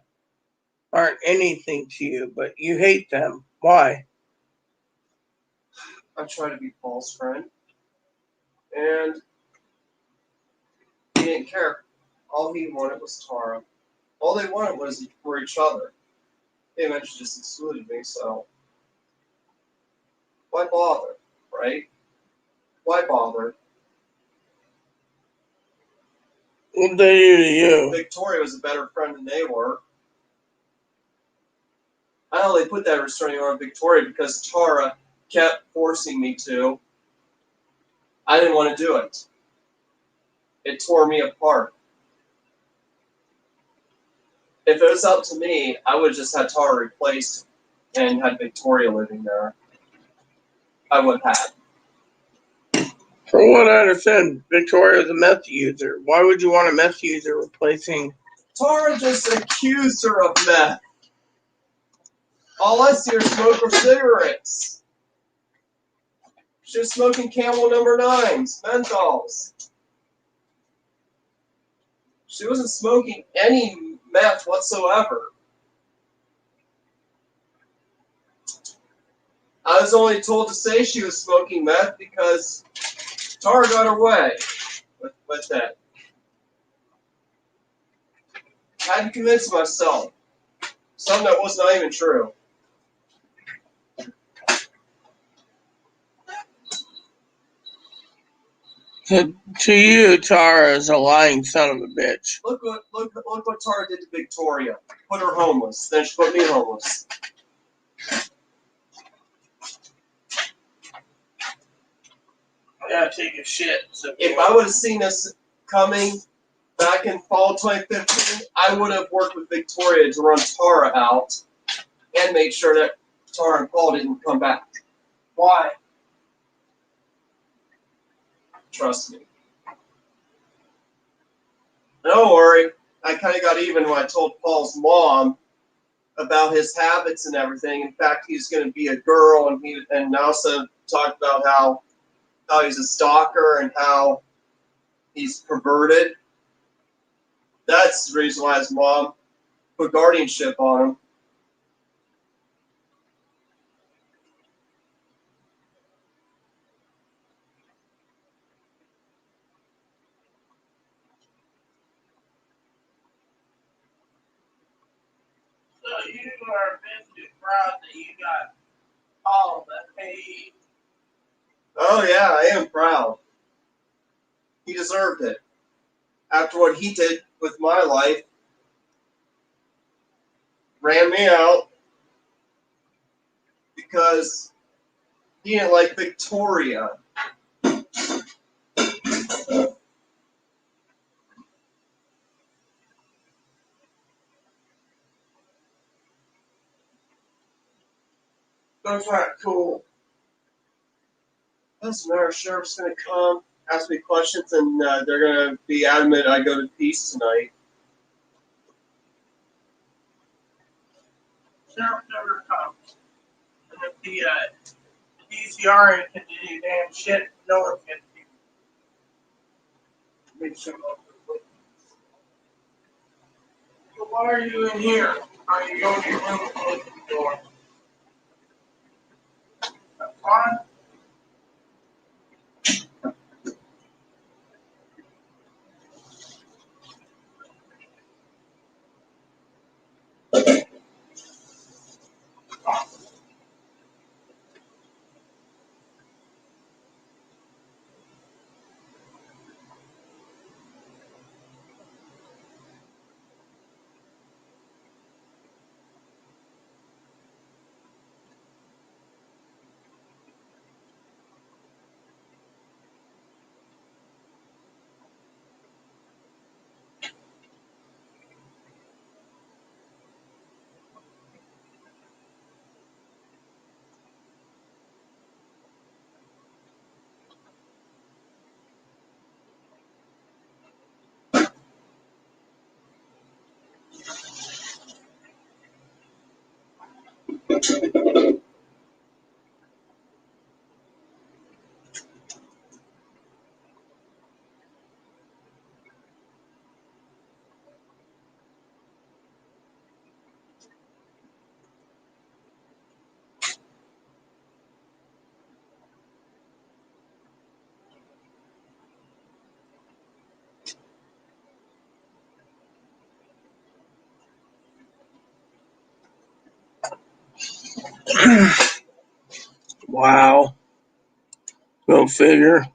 aren't anything to you, but you hate them. Why? I try to be Paul's friend, and he didn't care. All he wanted was Tara. All they wanted was for each other. They eventually just excluded me, so why bother, right? Why bother? What did they do to you? Victoria was a better friend than they were. I only put that restraining order on Victoria because Tara kept forcing me to. I didn't want to do it. It tore me apart. If it was up to me, I would have just had Tara replaced and had Victoria living there. I would have. From what I understand, Victoria's a meth user. Why would you want a meth user replacing? Tara just accused her of meth. All I see her smoke are cigarettes. She was smoking Camel No. 9s, menthols. She wasn't smoking any meth whatsoever. I was only told to say she was smoking meth because Tara got her way with that. I had to convince myself. Something that was not even true. To you, Tara is a lying son of a bitch. Look what Tara did to Victoria. Put her homeless. Then she put me homeless. I gotta take a shit. So If I would have seen this coming back in fall 2015, I would have worked with Victoria to run Tara out and made sure that Tara and Paul didn't come back. Why? Trust me. Don't worry. I kind of got even when I told Paul's mom about his habits and everything. In fact, he's going to be a girl, and also talked about how he's a stalker and how he's perverted. That's the reason why his mom put guardianship on him. you are Mr. proud that you got all the hate. Oh yeah, I am proud. He deserved it. After what he did with my life, ran me out because he didn't like Victoria. That's not cool. Doesn't matter. Sheriff's gonna come, ask me questions, and they're gonna be adamant I go to peace tonight. Sheriff never comes. And if the DCR ain't can do any damn shit, no one can do. Make some of the witness. So why are you in here? Are you going to your room and close the door? That's fine. Wow. Go figure.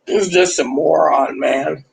This is just a moron, man.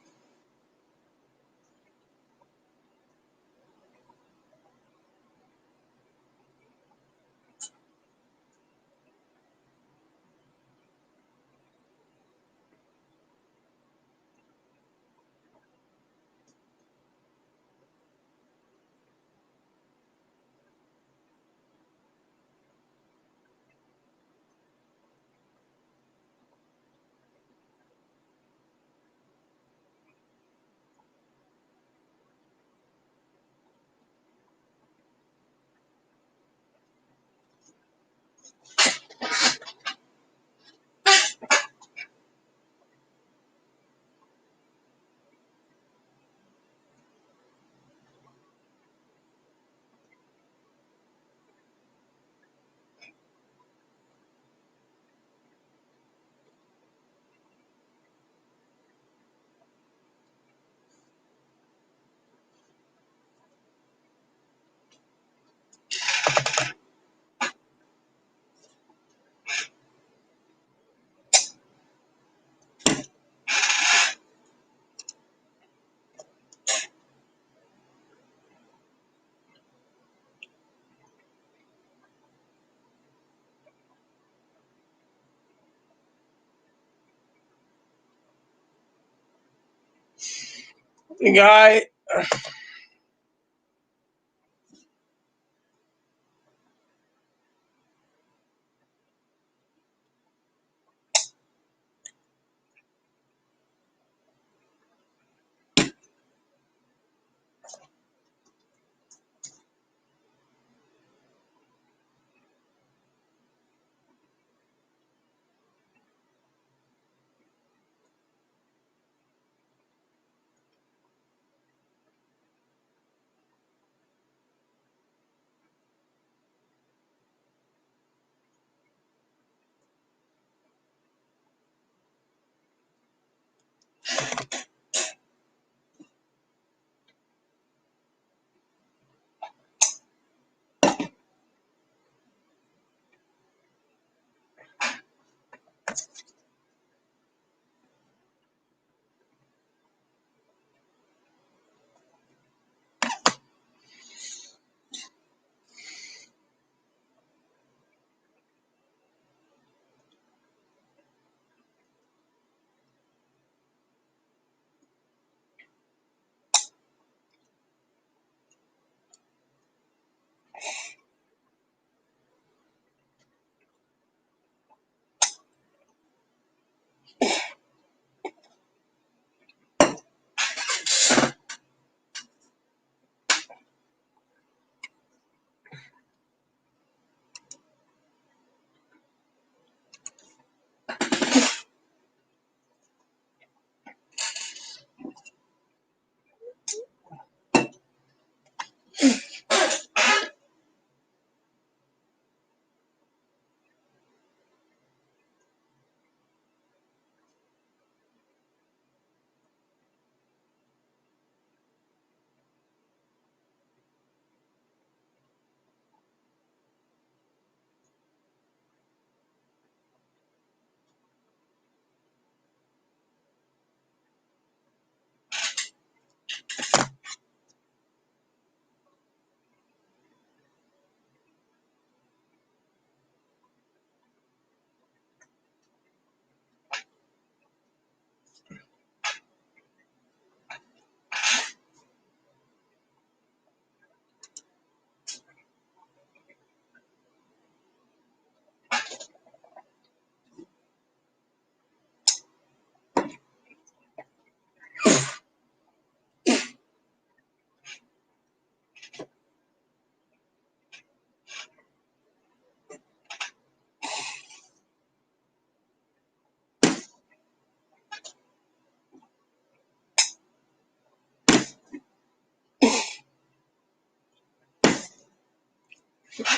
The guy.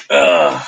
Ugh.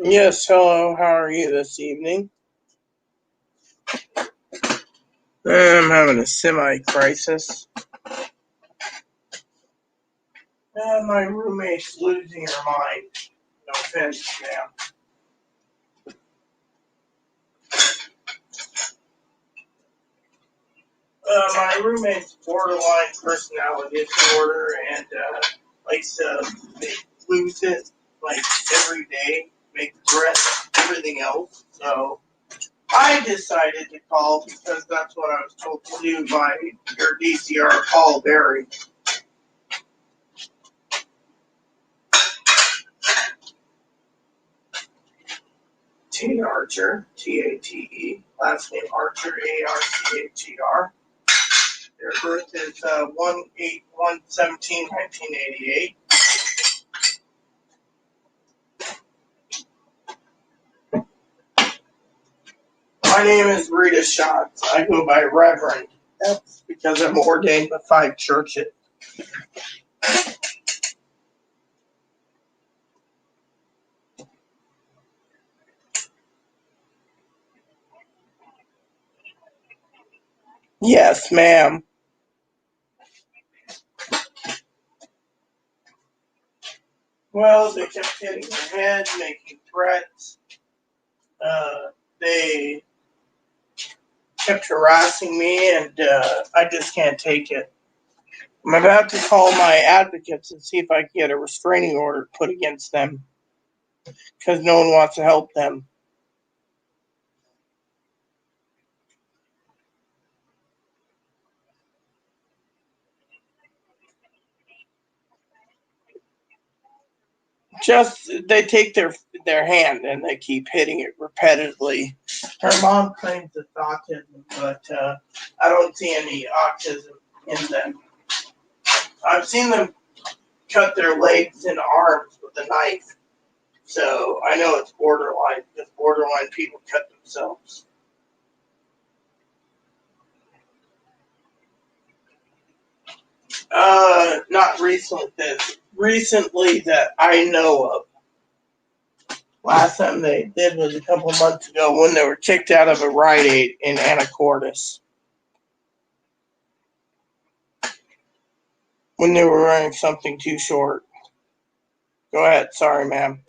Yes, hello, how are you this evening? I'm having a semi-crisis. My roommate's losing her mind. No offense, ma'am. My roommate's borderline personality disorder and likes to lose it like every day, make threats, everything else. So I decided to call because that's what I was told to do by your DCR Paul Berry. Tate Archer, Tate, last name Archer, Archer. Their birth is 1/8/1/17/1988. My name is Rita Schatz. I go by Reverend. That's because I'm ordained with 5 churches. Yes, ma'am. Well, they kept hitting my head, making threats. They kept harassing me, and I just can't take it. I'm about to call my advocates and see if I can get a restraining order put against them because no one wants to help them. Just they take their hand and they keep hitting it repetitively. Her mom claims it's autism, but I don't see any autism in them. I've seen them cut their legs and arms with a knife, so I know it's borderline because borderline people cut themselves. Not recently that I know of. Last time they did was a couple months ago when they were kicked out of a Rite Aid in Anacortes. when they were wearing something too short. Go ahead. Sorry, ma'am.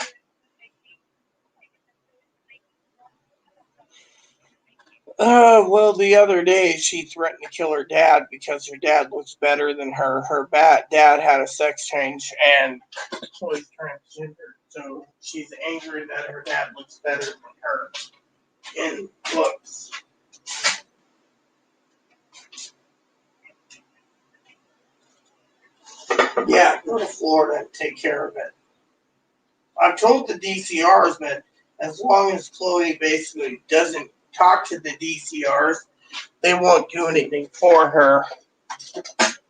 Well, the other day she threatened to kill her dad because her dad looks better than her. Her dad had a sex change and Chloe's transgender, so she's angry that her dad looks better than her in looks. Yeah, go to Florida and take care of it. I've told the DCRs that as long as Chloe basically doesn't talk to the DCRs, they won't do anything for her.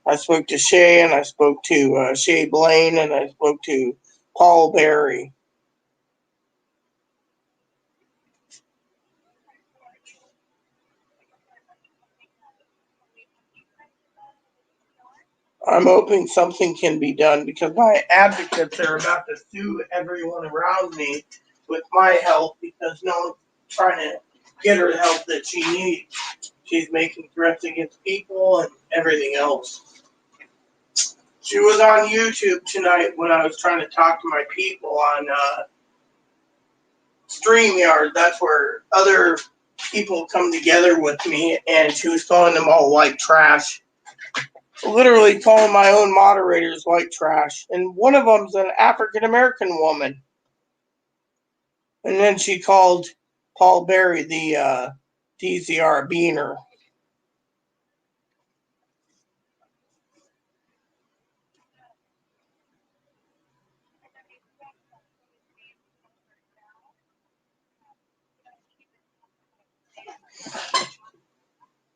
I spoke to Shay, and I spoke to Shay Blaine, and I spoke to Paul Berry. I'm hoping something can be done because my advocates are about to sue everyone around me with my help because no one's trying to get her the help that she needs. She's making threats against people and everything else. She was on YouTube tonight when I was trying to talk to my people on StreamYard. That's where other people come together with me, and she was calling them all white trash. Literally calling my own moderators white trash. And one of them's an African American woman. And then she called Paul Berry the DCR beaner.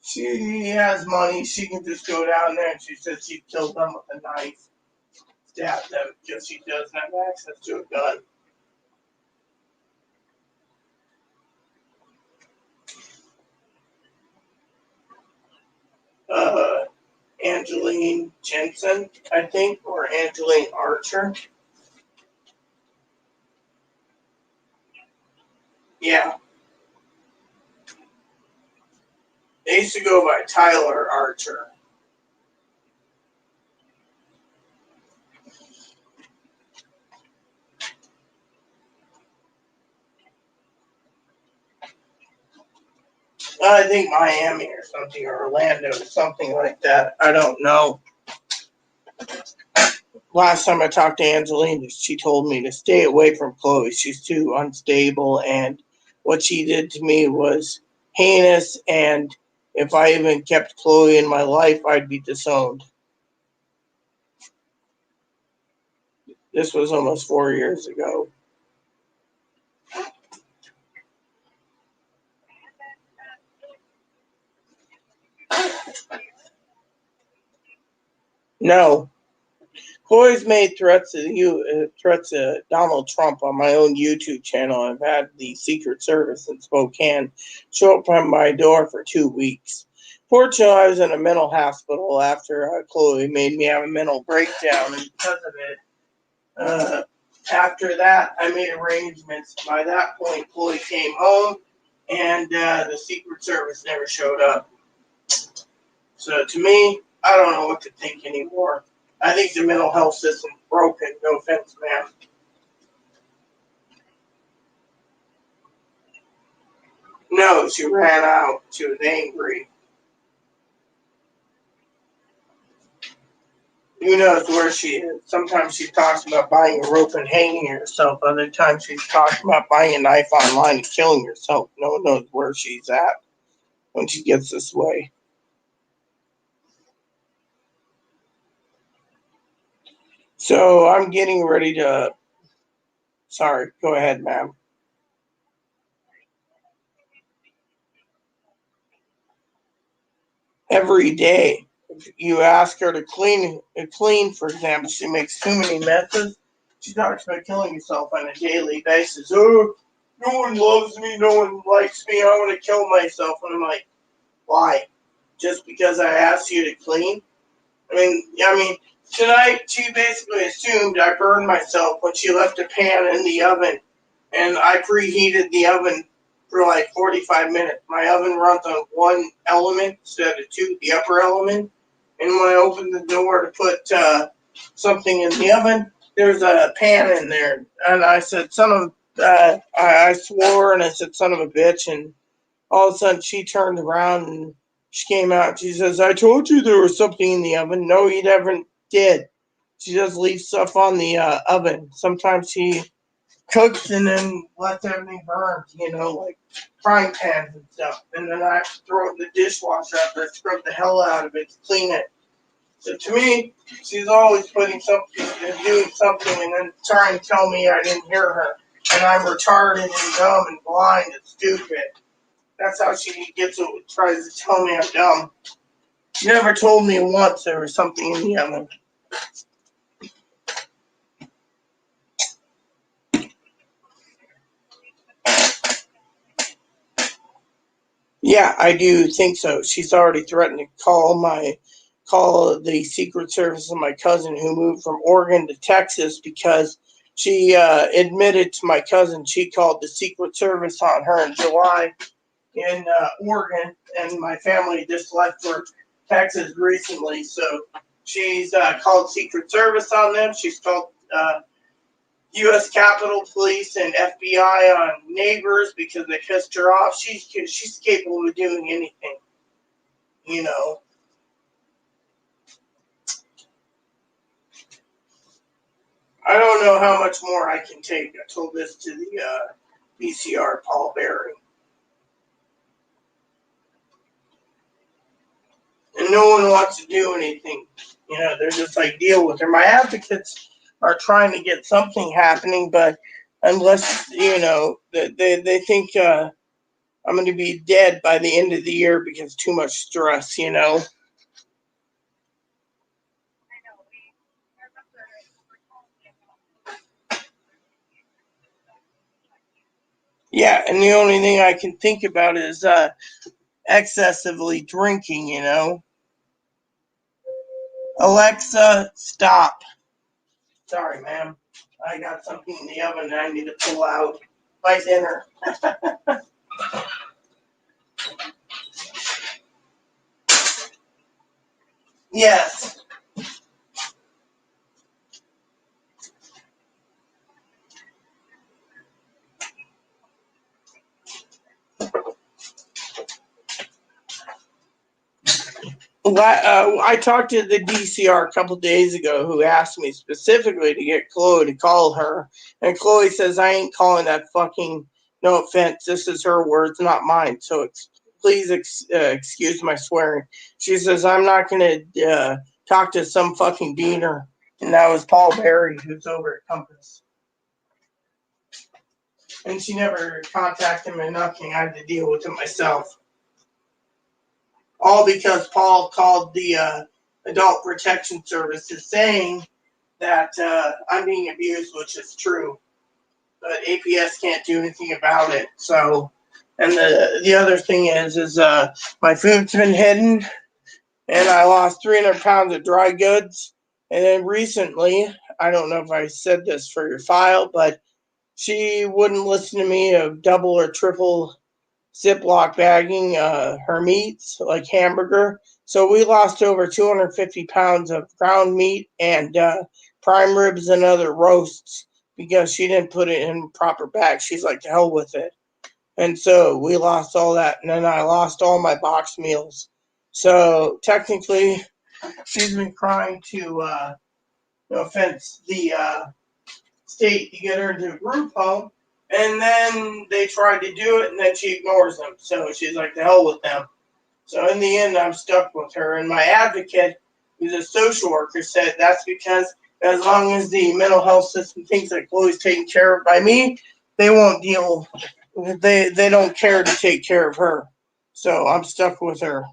She has money. She can just go down there, and she said she'd kill them with a knife. Stab them because she doesn't have access to a gun. Angeline Jensen, I think, or Angeline Archer. Yeah. They used to go by Tyler Archer. I think Miami or something, or Orlando, something like that. I don't know. Last time I talked to Angelina, she told me to stay away from Chloe. She's too unstable, and what she did to me was heinous, and if I even kept Chloe in my life, I'd be disowned. This was almost 4 years ago. No. Chloe's made threats to Donald Trump on my own YouTube channel. I've had the Secret Service in Spokane show up on my door for 2 weeks. Fortunately, I was in a mental hospital after Chloe made me have a mental breakdown, and because of it, after that, I made arrangements. By that point, Chloe came home, and the Secret Service never showed up. So to me, I don't know what to think anymore. I think the mental health system's broken. No offense, man. No, she ran out. She was angry. Who knows where she is? Sometimes she talks about buying a rope and hanging herself. Other times she's talking about buying a knife online and killing herself. No one knows where she's at when she gets this way. So I'm getting ready to... Sorry, go ahead, ma'am. Every day. If you ask her to clean, for example, she makes too many messes. She talks about killing herself on a daily basis. Oh, no one loves me, no one likes me, I want to kill myself. And I'm like, why? Just because I asked you to clean? I mean, tonight she basically assumed I burned myself when she left a pan in the oven, and I preheated the oven for like 45 minutes. My oven runs on one element instead of two, the upper element, And when I opened the door to put something in the oven, there's a pan in there. And I said, I swore and I said, son of a bitch. And all of a sudden she turned around and she came out. She says, I told you there was something in the oven. No, you never did. She just leaves stuff on the oven. Sometimes she cooks and then lets everything burn, like frying pans and stuff. And then I have to throw it in the dishwasher after I scrub the hell out of it to clean it. So to me, she's always putting something and doing something and then trying to tell me I didn't hear her. And I'm retarded and dumb and blind and stupid. That's how she tries to tell me I'm dumb. She never told me once there was something in the oven. Yeah, I do think so. She's already threatened to call the Secret Service of my cousin who moved from Oregon to Texas because she admitted to my cousin she called the Secret Service on her in July in Oregon, and my family just left for Texas recently, so she's called Secret Service on them. She's called U.S. Capitol Police and FBI on neighbors because they pissed her off. She's capable of doing anything, I don't know how much more I can take. I told this to the VCR, Paul Berry. And no one wants to do anything. They're just like, deal with her. My advocates are trying to get something happening, but unless, they think I'm going to be dead by the end of the year because too much stress, Yeah, and the only thing I can think about is excessively drinking, Alexa, stop. Sorry, ma'am. I got something in the oven that I need to pull out my dinner. Yes. I talked to the DCR a couple days ago who asked me specifically to get Chloe to call her. And Chloe says, I ain't calling that fucking, no offense, this is her words, not mine. So please excuse my swearing. She says, I'm not going to talk to some fucking beaner. And that was Paul Berry, who's over at Compass. And she never contacted him or nothing. I had to deal with it myself. All because Paul called the Adult Protection Services saying that I'm being abused, which is true. But APS can't do anything about it. So, and the other thing is my food's been hidden, and I lost 300 pounds of dry goods. And then recently, I don't know if I said this for your file, but she wouldn't listen to me of double or triple Ziploc bagging her meats, like hamburger. So we lost over 250 pounds of ground meat and prime ribs and other roasts because she didn't put it in proper bags. She's like, to hell with it. And so we lost all that. And then I lost all my box meals. So technically, she's been trying to, no offense, the state to get her into a group home. And then they tried to do it, and then she ignores them. So she's like, the hell with them. So in the end, I'm stuck with her. And my advocate, who's a social worker, said that's because as long as the mental health system thinks that Chloe's taken care of by me, they won't deal. They don't care to take care of her. So I'm stuck with her.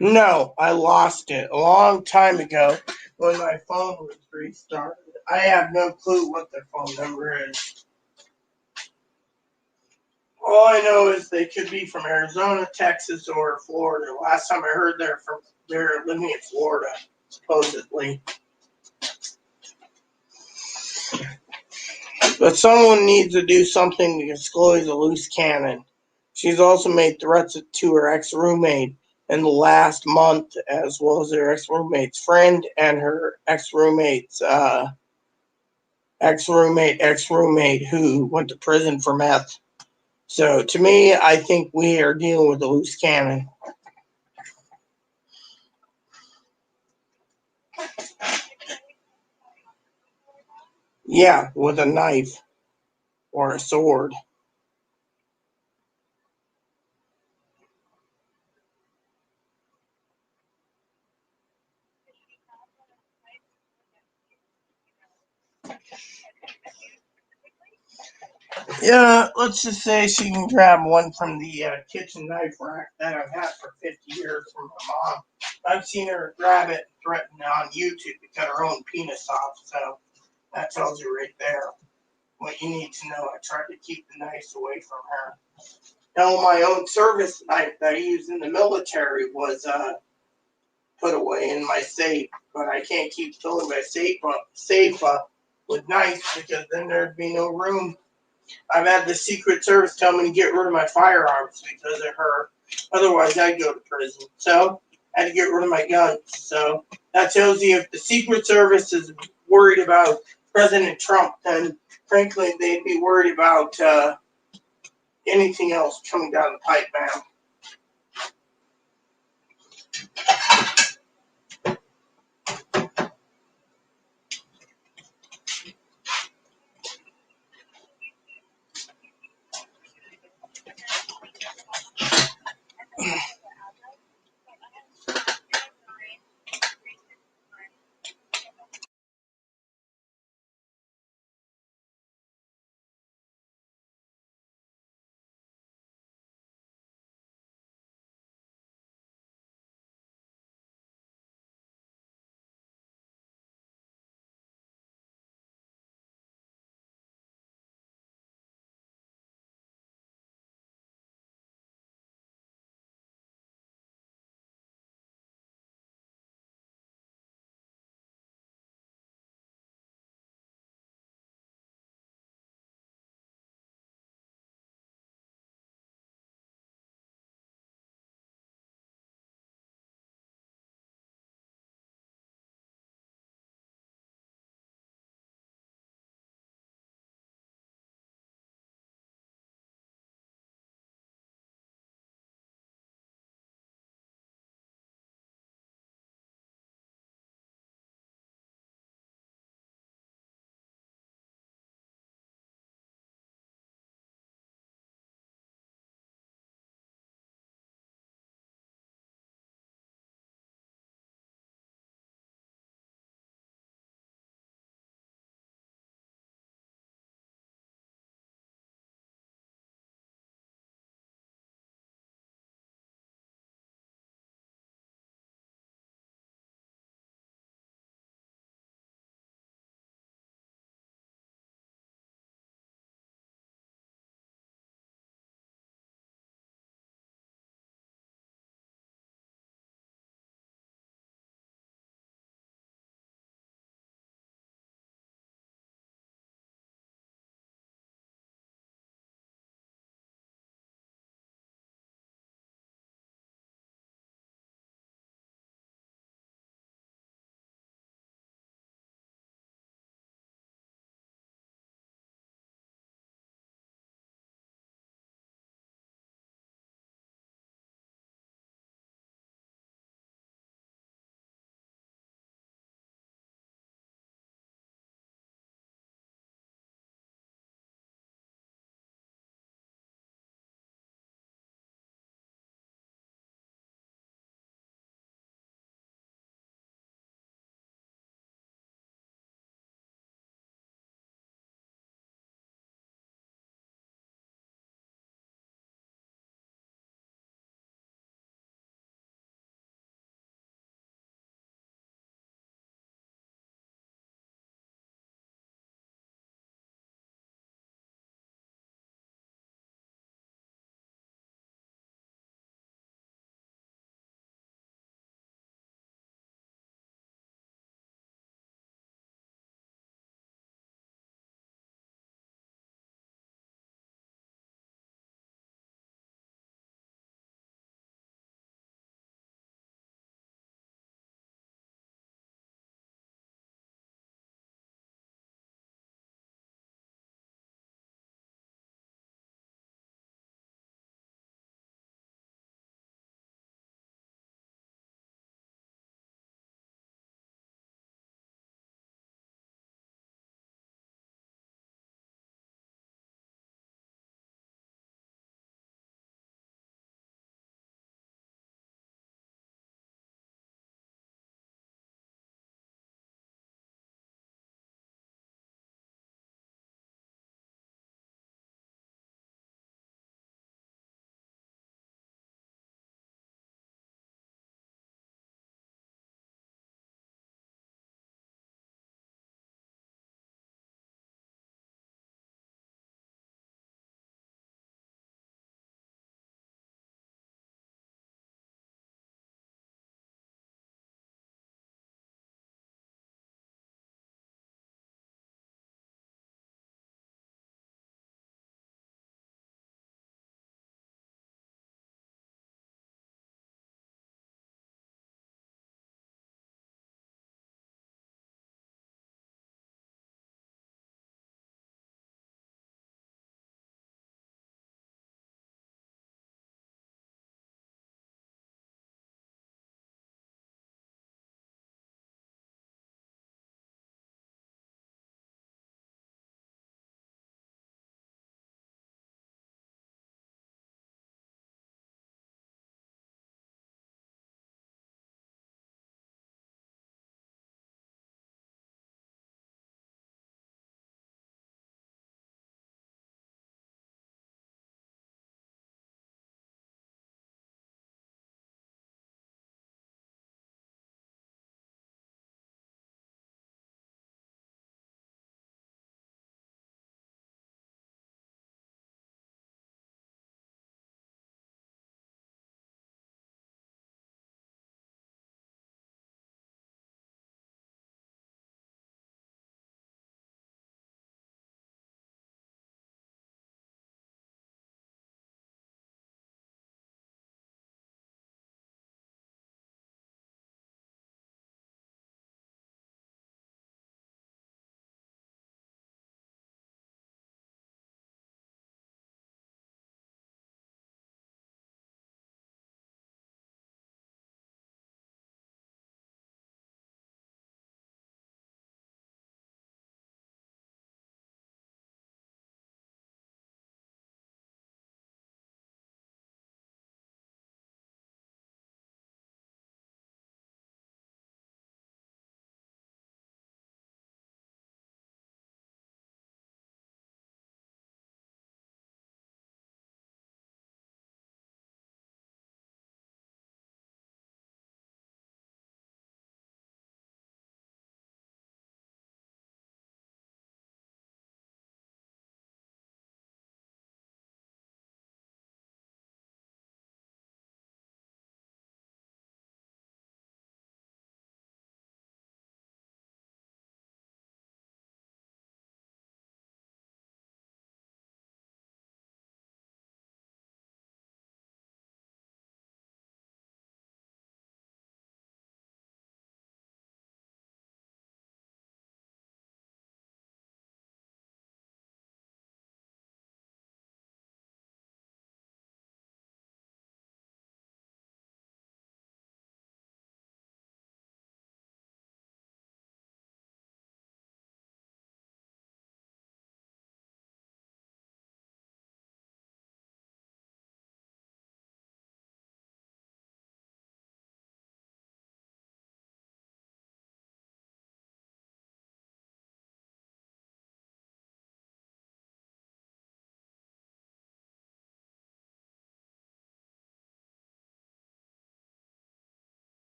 No, I lost it a long time ago when my phone was restarted. I have no clue what their phone number is. All I know is they could be from Arizona, Texas, or Florida. Last time I heard they're living in Florida. supposedly. But someone needs to do something to disclose a loose cannon. She's also made threats to her ex-roommate in the last month, as well as her ex-roommate's friend and her ex-roommate's ex-roommate who went to prison for meth. So to me, I think we are dealing with a loose cannon. Yeah, with a knife or a sword. Yeah, let's just say she can grab one from the kitchen knife rack that I've had for 50 years from my mom. I've seen her grab it and threaten on YouTube to cut her own penis off, so that tells you right there what you need to know. I tried to keep the knives away from her. Now, my own service knife that I used in the military was put away in my safe, but I can't keep filling my safe up with knives because then there'd be no room. I've had the Secret Service tell me to get rid of my firearms because of her. Otherwise, I'd go to prison. So I had to get rid of my guns. So that tells you if the Secret Service is worried about President Trump, then frankly, they'd be worried about anything else coming down the pipe now.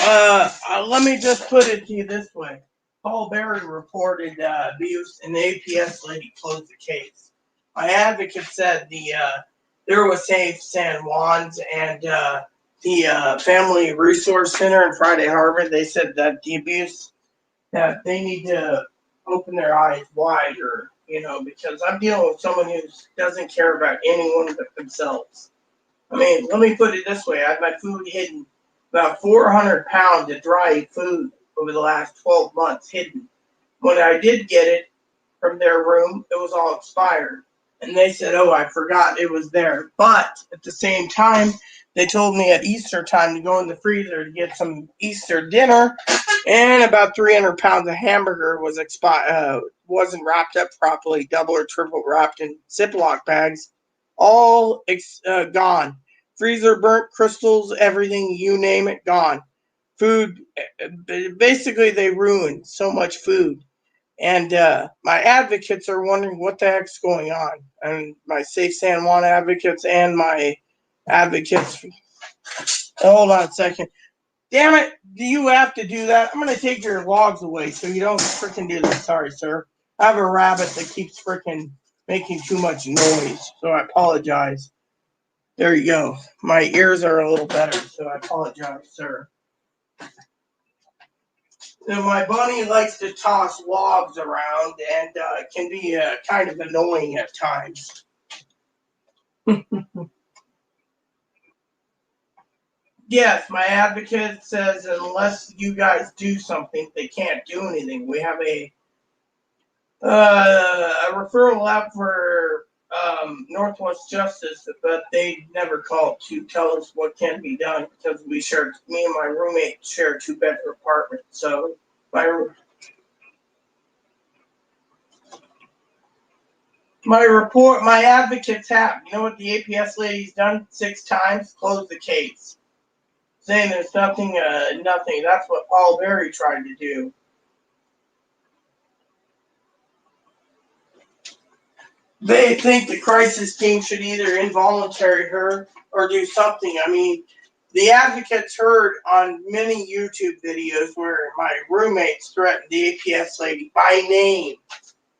Let me just put it to you this way. Paul Berry reported abuse, and the APS lady closed the case. My advocate said there was Safe San Juan's and the Family Resource Center in Friday Harbor. They said that the abuse, that they need to open their eyes wider, because I'm dealing with someone who doesn't care about anyone but themselves. I mean, let me put it this way. I had my food hidden, about 400 pounds of dry food over the last 12 months hidden. When I did get it from their room, it was all expired. And they said, oh, I forgot it was there. But at the same time, they told me at Easter time to go in the freezer to get some Easter dinner, and about 300 pounds of hamburger was wasn't wrapped up properly, double or triple wrapped in Ziploc bags, all gone. Freezer burnt, crystals, everything, you name it, gone. Food, basically, they ruined so much food. And my advocates are wondering what the heck's going on. And my Safe San Juan advocates and my advocates. Hold on a second. Damn it, do you have to do that? I'm going to take your logs away so you don't freaking do this. Sorry, sir. I have a rabbit that keeps freaking making too much noise, so I apologize. There you go. My ears are a little better, so I apologize, sir. So my bunny likes to toss logs around and can be kind of annoying at times. Yes, my advocate says unless you guys do something, they can't do anything. We have a referral out for Northwest Justice, but they never called to tell us what can be done because me and my roommate share a 2-bedroom apartment. So my advocates have. You know what the APS lady's done 6 times? Closed the case. Saying there's nothing. That's what Paul Berry tried to do. They think the crisis team should either involuntary her or do something. I mean, the advocates heard on many YouTube videos where my roommates threatened the APS lady by name,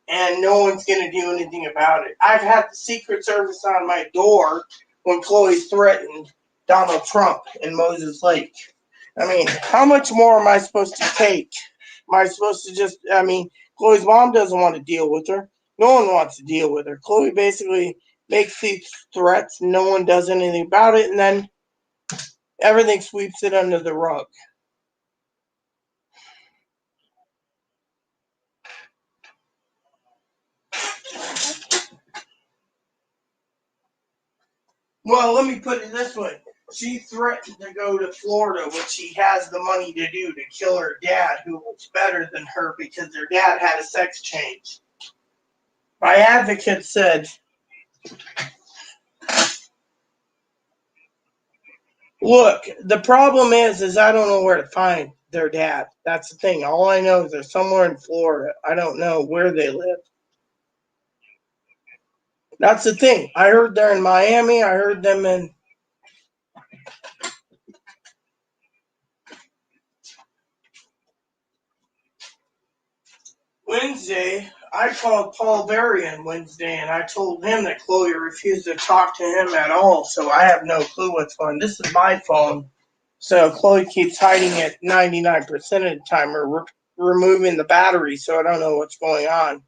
and no one's going to do anything about it. I've had the Secret Service on my door when Chloe threatened Donald Trump in Moses Lake. I mean, how much more am I supposed to take? Am I supposed to Chloe's mom doesn't want to deal with her. No one wants to deal with her. Chloe basically makes these threats, no one does anything about it, and then everything sweeps it under the rug. Well, let me put it this way. She threatened to go to Florida, which she has the money to do, to kill her dad, who looks better than her because her dad had a sex change. My advocate said, look, the problem is I don't know where to find their dad. That's the thing. All I know is they're somewhere in Florida. I don't know where they live. That's the thing. I heard they're in Miami. I heard them in Wednesday. I called Paul Berry on Wednesday, and I told him that Chloe refused to talk to him at all, so I have no clue what's going on. This is my phone, so Chloe keeps hiding it 99% of the time or removing the battery, so I don't know what's going on.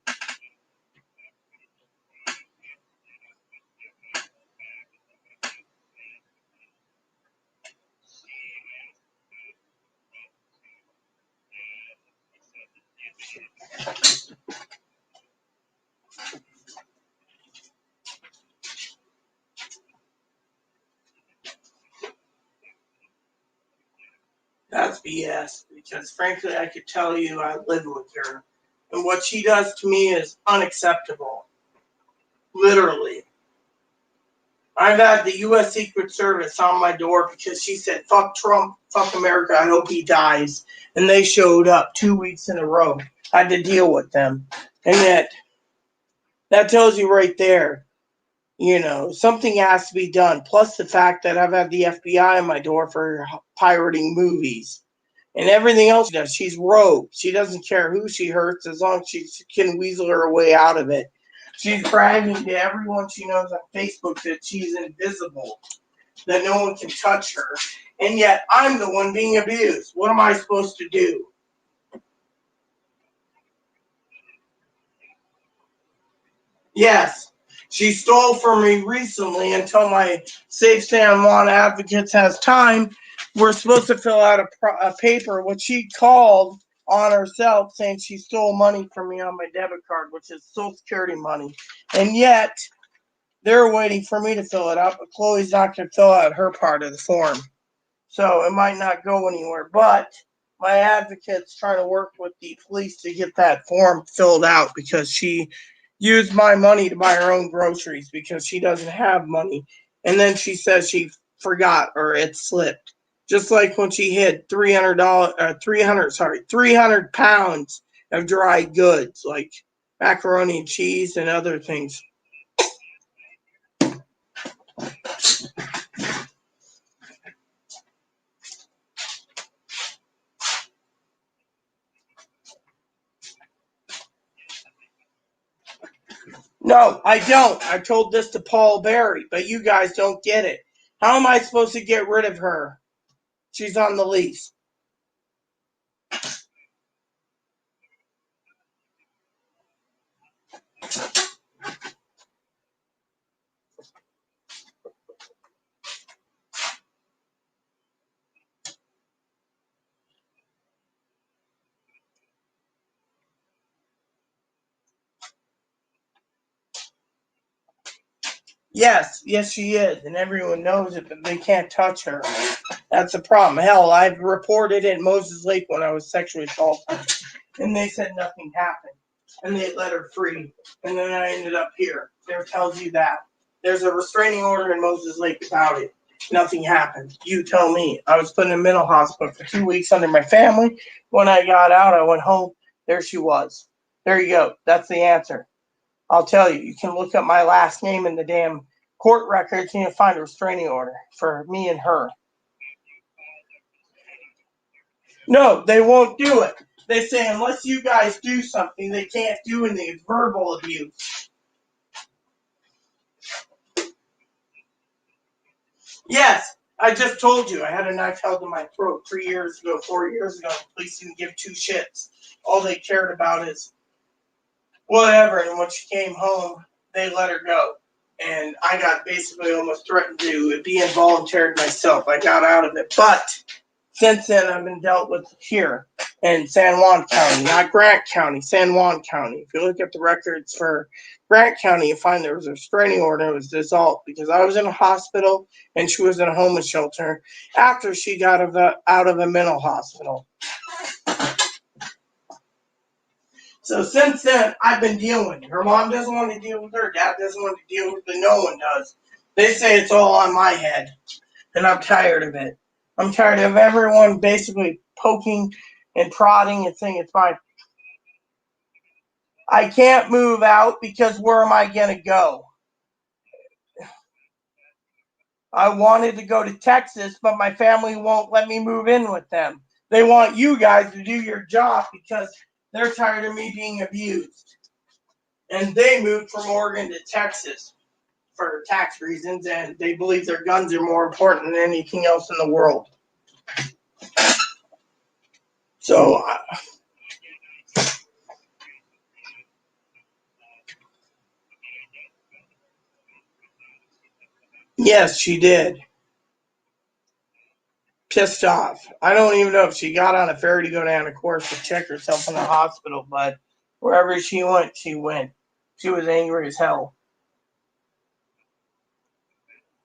That's BS, because frankly, I could tell you I live with her. And what she does to me is unacceptable. Literally. I've had the U.S. Secret Service on my door because she said, fuck Trump, fuck America, I hope he dies. And they showed up 2 weeks in a row. I had to deal with them. And that tells you right there, something has to be done. Plus the fact that I've had the FBI on my door for pirating movies. And everything else she does, she's rogue. She doesn't care who she hurts as long as she can weasel her way out of it. She's bragging to everyone she knows on Facebook that she's invisible, that no one can touch her. And yet, I'm the one being abused. What am I supposed to do? Yes, she stole from me recently until my Safe San Juan Advocates has time. We're supposed to fill out a paper, which she called on herself, saying she stole money from me on my debit card, which is Social Security money. And yet, they're waiting for me to fill it out, but Chloe's not going to fill out her part of the form. So it might not go anywhere. But my advocate's trying to work with the police to get that form filled out because she used my money to buy her own groceries because she doesn't have money. And then she says she forgot or it slipped. Just like when she hid $300 pounds of dry goods like macaroni and cheese and other things. No, I don't. I told this to Paul Berry, but you guys don't get it. How am I supposed to get rid of her? She's on the lease. Yes, she is, and everyone knows it, but they can't touch her. That's the problem. Hell, I've reported it in Moses Lake when I was sexually assaulted, and they said nothing happened, and they let her free, and then I ended up here. There tells you that. There's a restraining order in Moses Lake about it. Nothing happened. You tell me. I was put in a mental hospital for 2 weeks under my family. When I got out, I went home. There she was. There you go. That's the answer. I'll tell you. You can look up my last name in the damn court records and you'll find a restraining order for me and her. No, they won't do it. They say unless you guys do something, they can't do anything. It's verbal abuse. Yes, I just told you I had a knife held in my throat 3 years ago, 4 years ago. The police didn't give two shits. All they cared about is whatever. And when she came home, they let her go. And I got basically almost threatened to be involuntary myself. I got out of it. But since then, I've been dealt with here in San Juan County, not Grant County, San Juan County. If you look at the records for Grant County, you find there was a restraining order. It was dissolved because I was in a hospital and she was in a homeless shelter after she got out of a mental hospital. So since then, I've been dealing with it. Her mom doesn't want to deal with her. Dad doesn't want to deal with it. No one does. They say it's all on my head, and I'm tired of it. I'm tired of everyone basically poking and prodding and saying it's fine. I can't move out because where am I going to go? I wanted to go to Texas, but my family won't let me move in with them. They want you guys to do your job because they're tired of me being abused. And they moved from Oregon to Texas for tax reasons, and they believe their guns are more important than anything else in the world. So, yes, she did. Pissed off. I don't even know if she got on a ferry to go down a course to check herself in the hospital, but wherever she went, she went. She was angry as hell.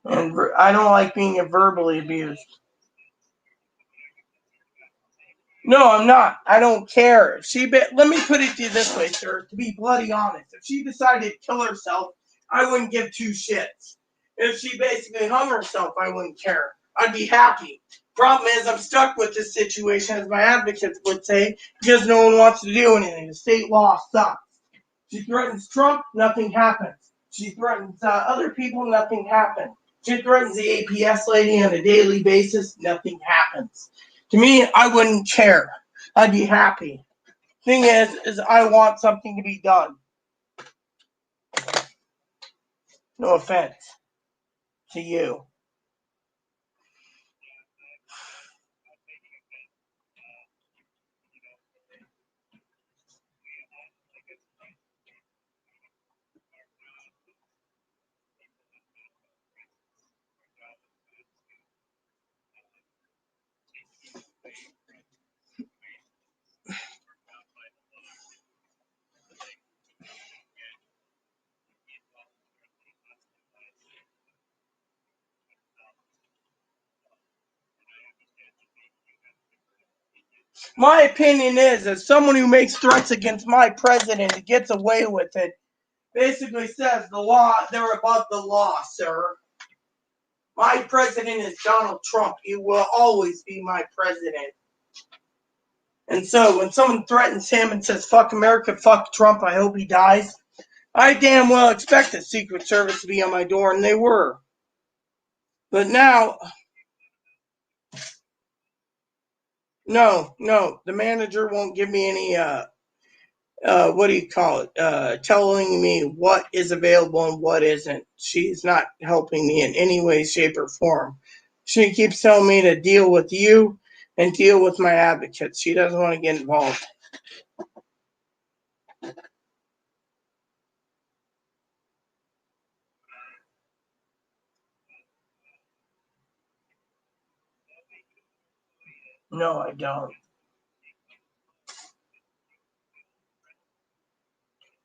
And I don't like being verbally abused. No, I'm not. I don't care. Let me put it to you this way, sir, to be bloody honest. If she decided to kill herself, I wouldn't give two shits. If she basically hung herself, I wouldn't care. I'd be happy. Problem is, I'm stuck with this situation, as my advocates would say, because no one wants to do anything. The state law sucks. She threatens Trump, nothing happens. She threatens other people, nothing happens. She threatens the APS lady on a daily basis, nothing happens. To me, I wouldn't care. I'd be happy. Thing is I want something to be done. No offense to you. My opinion is that someone who makes threats against my president and gets away with it basically says the law, they're above the law, sir. My president is Donald Trump. He will always be my president. And so when someone threatens him and says, fuck America, fuck Trump, I hope he dies, I damn well expect the Secret Service to be on my door, and they were. But now, no, the manager won't give me any, telling me what is available and what isn't. She's not helping me in any way, shape, or form. She keeps telling me to deal with you and deal with my advocates. She doesn't want to get involved. No, I don't.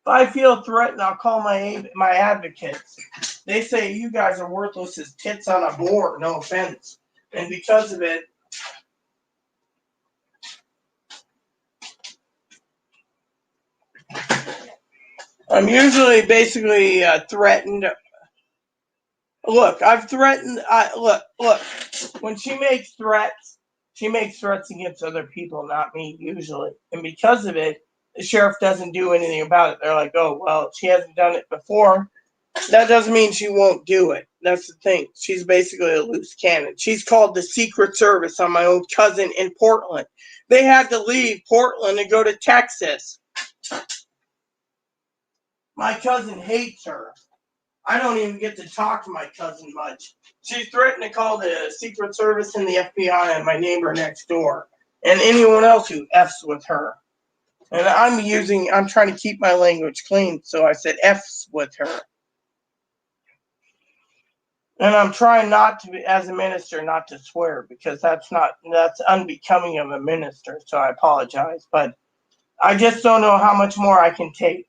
If I feel threatened, I'll call my advocates. They say you guys are worthless as tits on a board, no offense. And because of it, I'm usually basically threatened. Look, I've threatened. Look. When she makes threats against other people, not me, usually. And because of it, the sheriff doesn't do anything about it. They're like, oh, well, she hasn't done it before. That doesn't mean she won't do it. That's the thing. She's basically a loose cannon. She's called the Secret Service on my own cousin in Portland. They had to leave Portland and go to Texas. My cousin hates her. I don't even get to talk to my cousin much. She's threatened to call the Secret Service and the FBI on my neighbor next door and anyone else who F's with her. And I'm trying to keep my language clean, so I said F's with her. And I'm trying not to be, as a minister, not to swear because that's unbecoming of a minister, so I apologize. But I just don't know how much more I can take.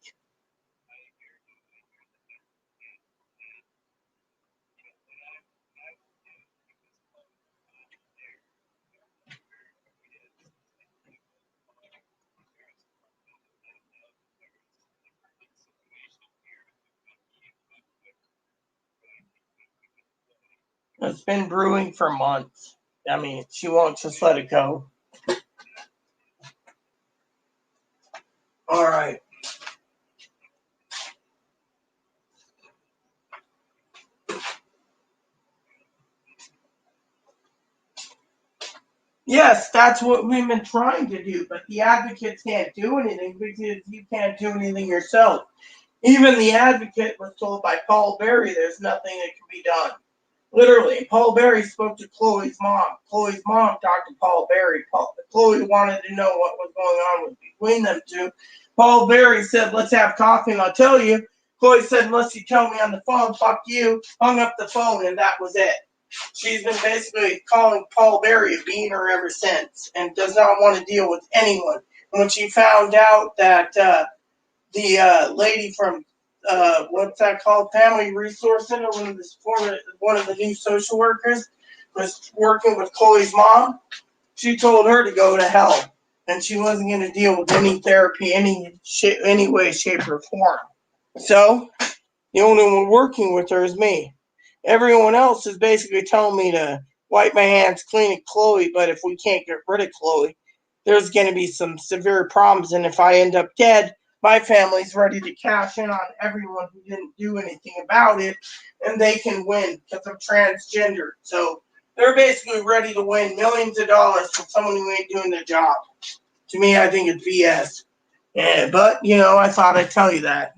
It's been brewing for months. I mean, she won't just let it go. All right. Yes, that's what we've been trying to do, but the advocates can't do anything because you can't do anything yourself. Even the advocate was told by Paul Berry there's nothing that can be done. Literally, Paul Berry spoke to Chloe's mom. Chloe's mom talked to Paul Berry. Chloe wanted to know what was going on between them two. Paul Berry said, let's have coffee and I'll tell you. Chloe said, unless you tell me on the phone, fuck you. Hung up the phone and that was it. She's been basically calling Paul Berry a beaner ever since and does not want to deal with anyone. And when she found out that the lady from what's that called? Family Resource Center, one of the new social workers, was working with Chloe's mom. She told her to go to hell, and she wasn't going to deal with any therapy, any way, shape, or form. So the only one working with her is me. Everyone else is basically telling me to wipe my hands clean of Chloe, but if we can't get rid of Chloe, there's going to be some severe problems, and if I end up dead, my family's ready to cash in on everyone who didn't do anything about it, and they can win because I'm transgender. So They're basically ready to win millions of dollars from someone who ain't doing the job. To me, I think it's BS. Yeah, but, I thought I'd tell you that.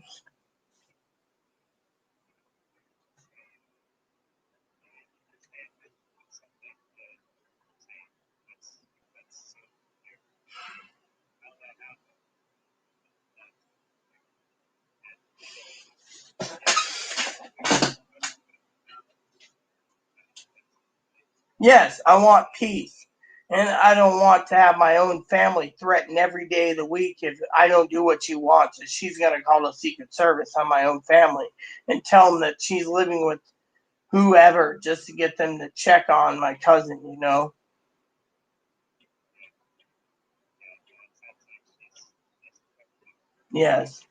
Yes, I want peace. And I don't want to have my own family threatened every day of the week if I don't do what she wants. And she's going to call the Secret Service on my own family and tell them that she's living with whoever just to get them to check on my cousin. Yes.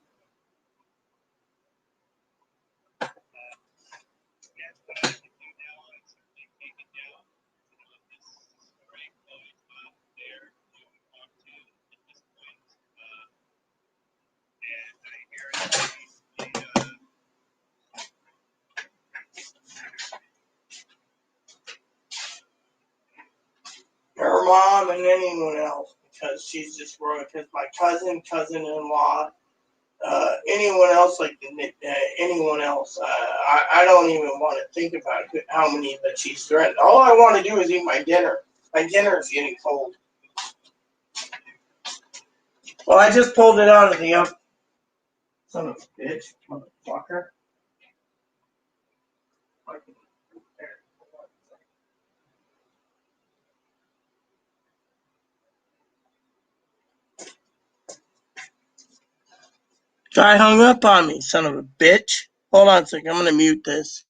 Her mom and anyone else because she's just wrong. Because my cousin-in-law, anyone else anyone else, I don't even want to think about how many that she's threatened. All I want to do is eat my dinner. My dinner is getting cold. Well, I just pulled it out of the oven. Son of a bitch, motherfucker. Guy hung up on me, son of a bitch. Hold on a second, I'm gonna mute this.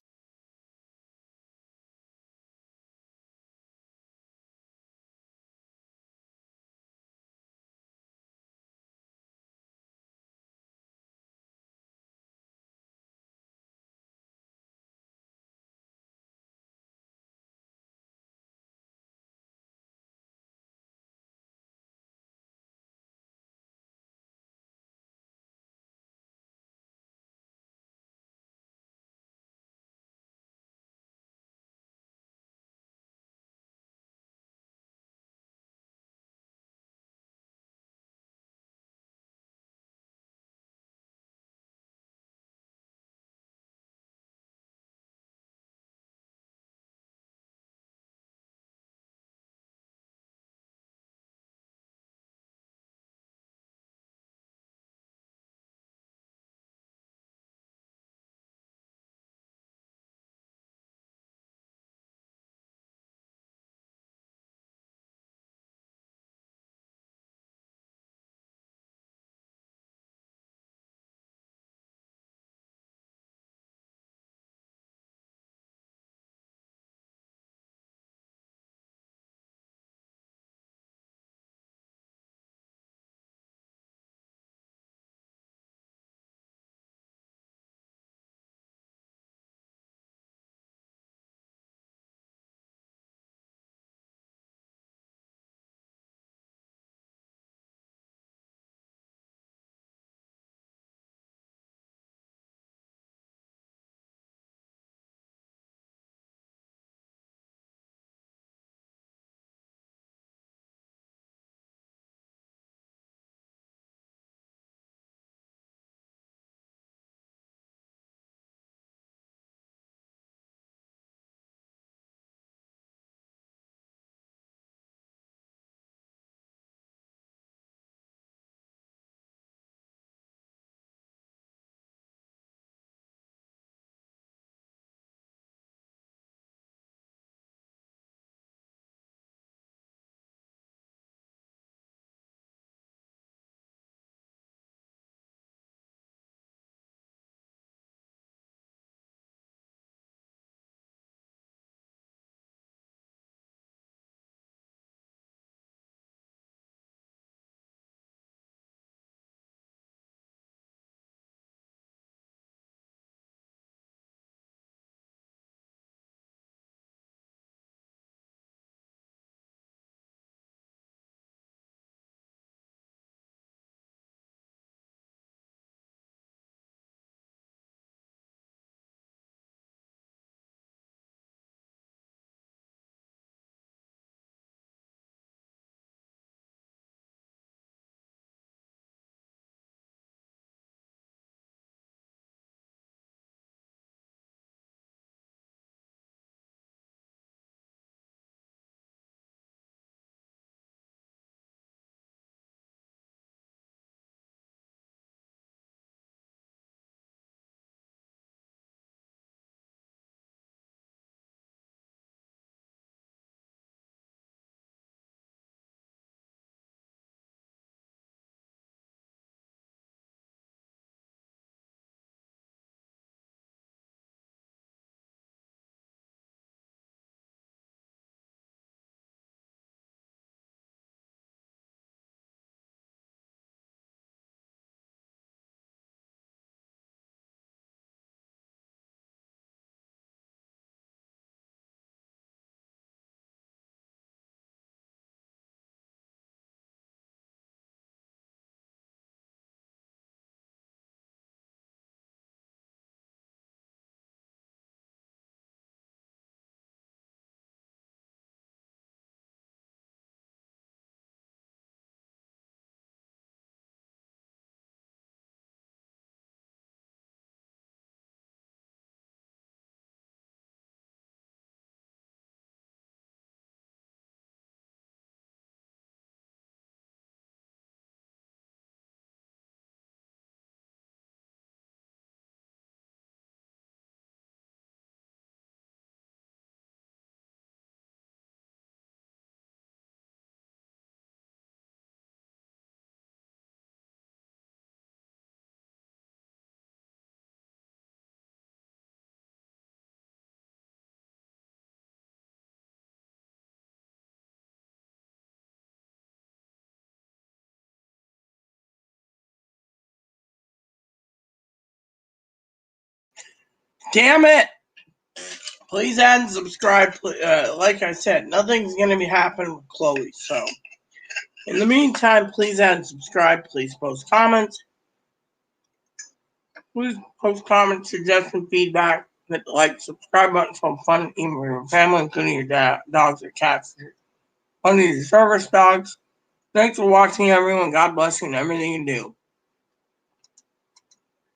Damn it! Please add and subscribe. Like I said, nothing's going to be happening with Chloe. So, in the meantime, please add and subscribe. Please post comments. Please post comments, suggestions, feedback. Hit the like, subscribe button for fun, even with your family, including your dogs or cats. One of your service dogs. Thanks for watching, everyone. God bless you and everything you do.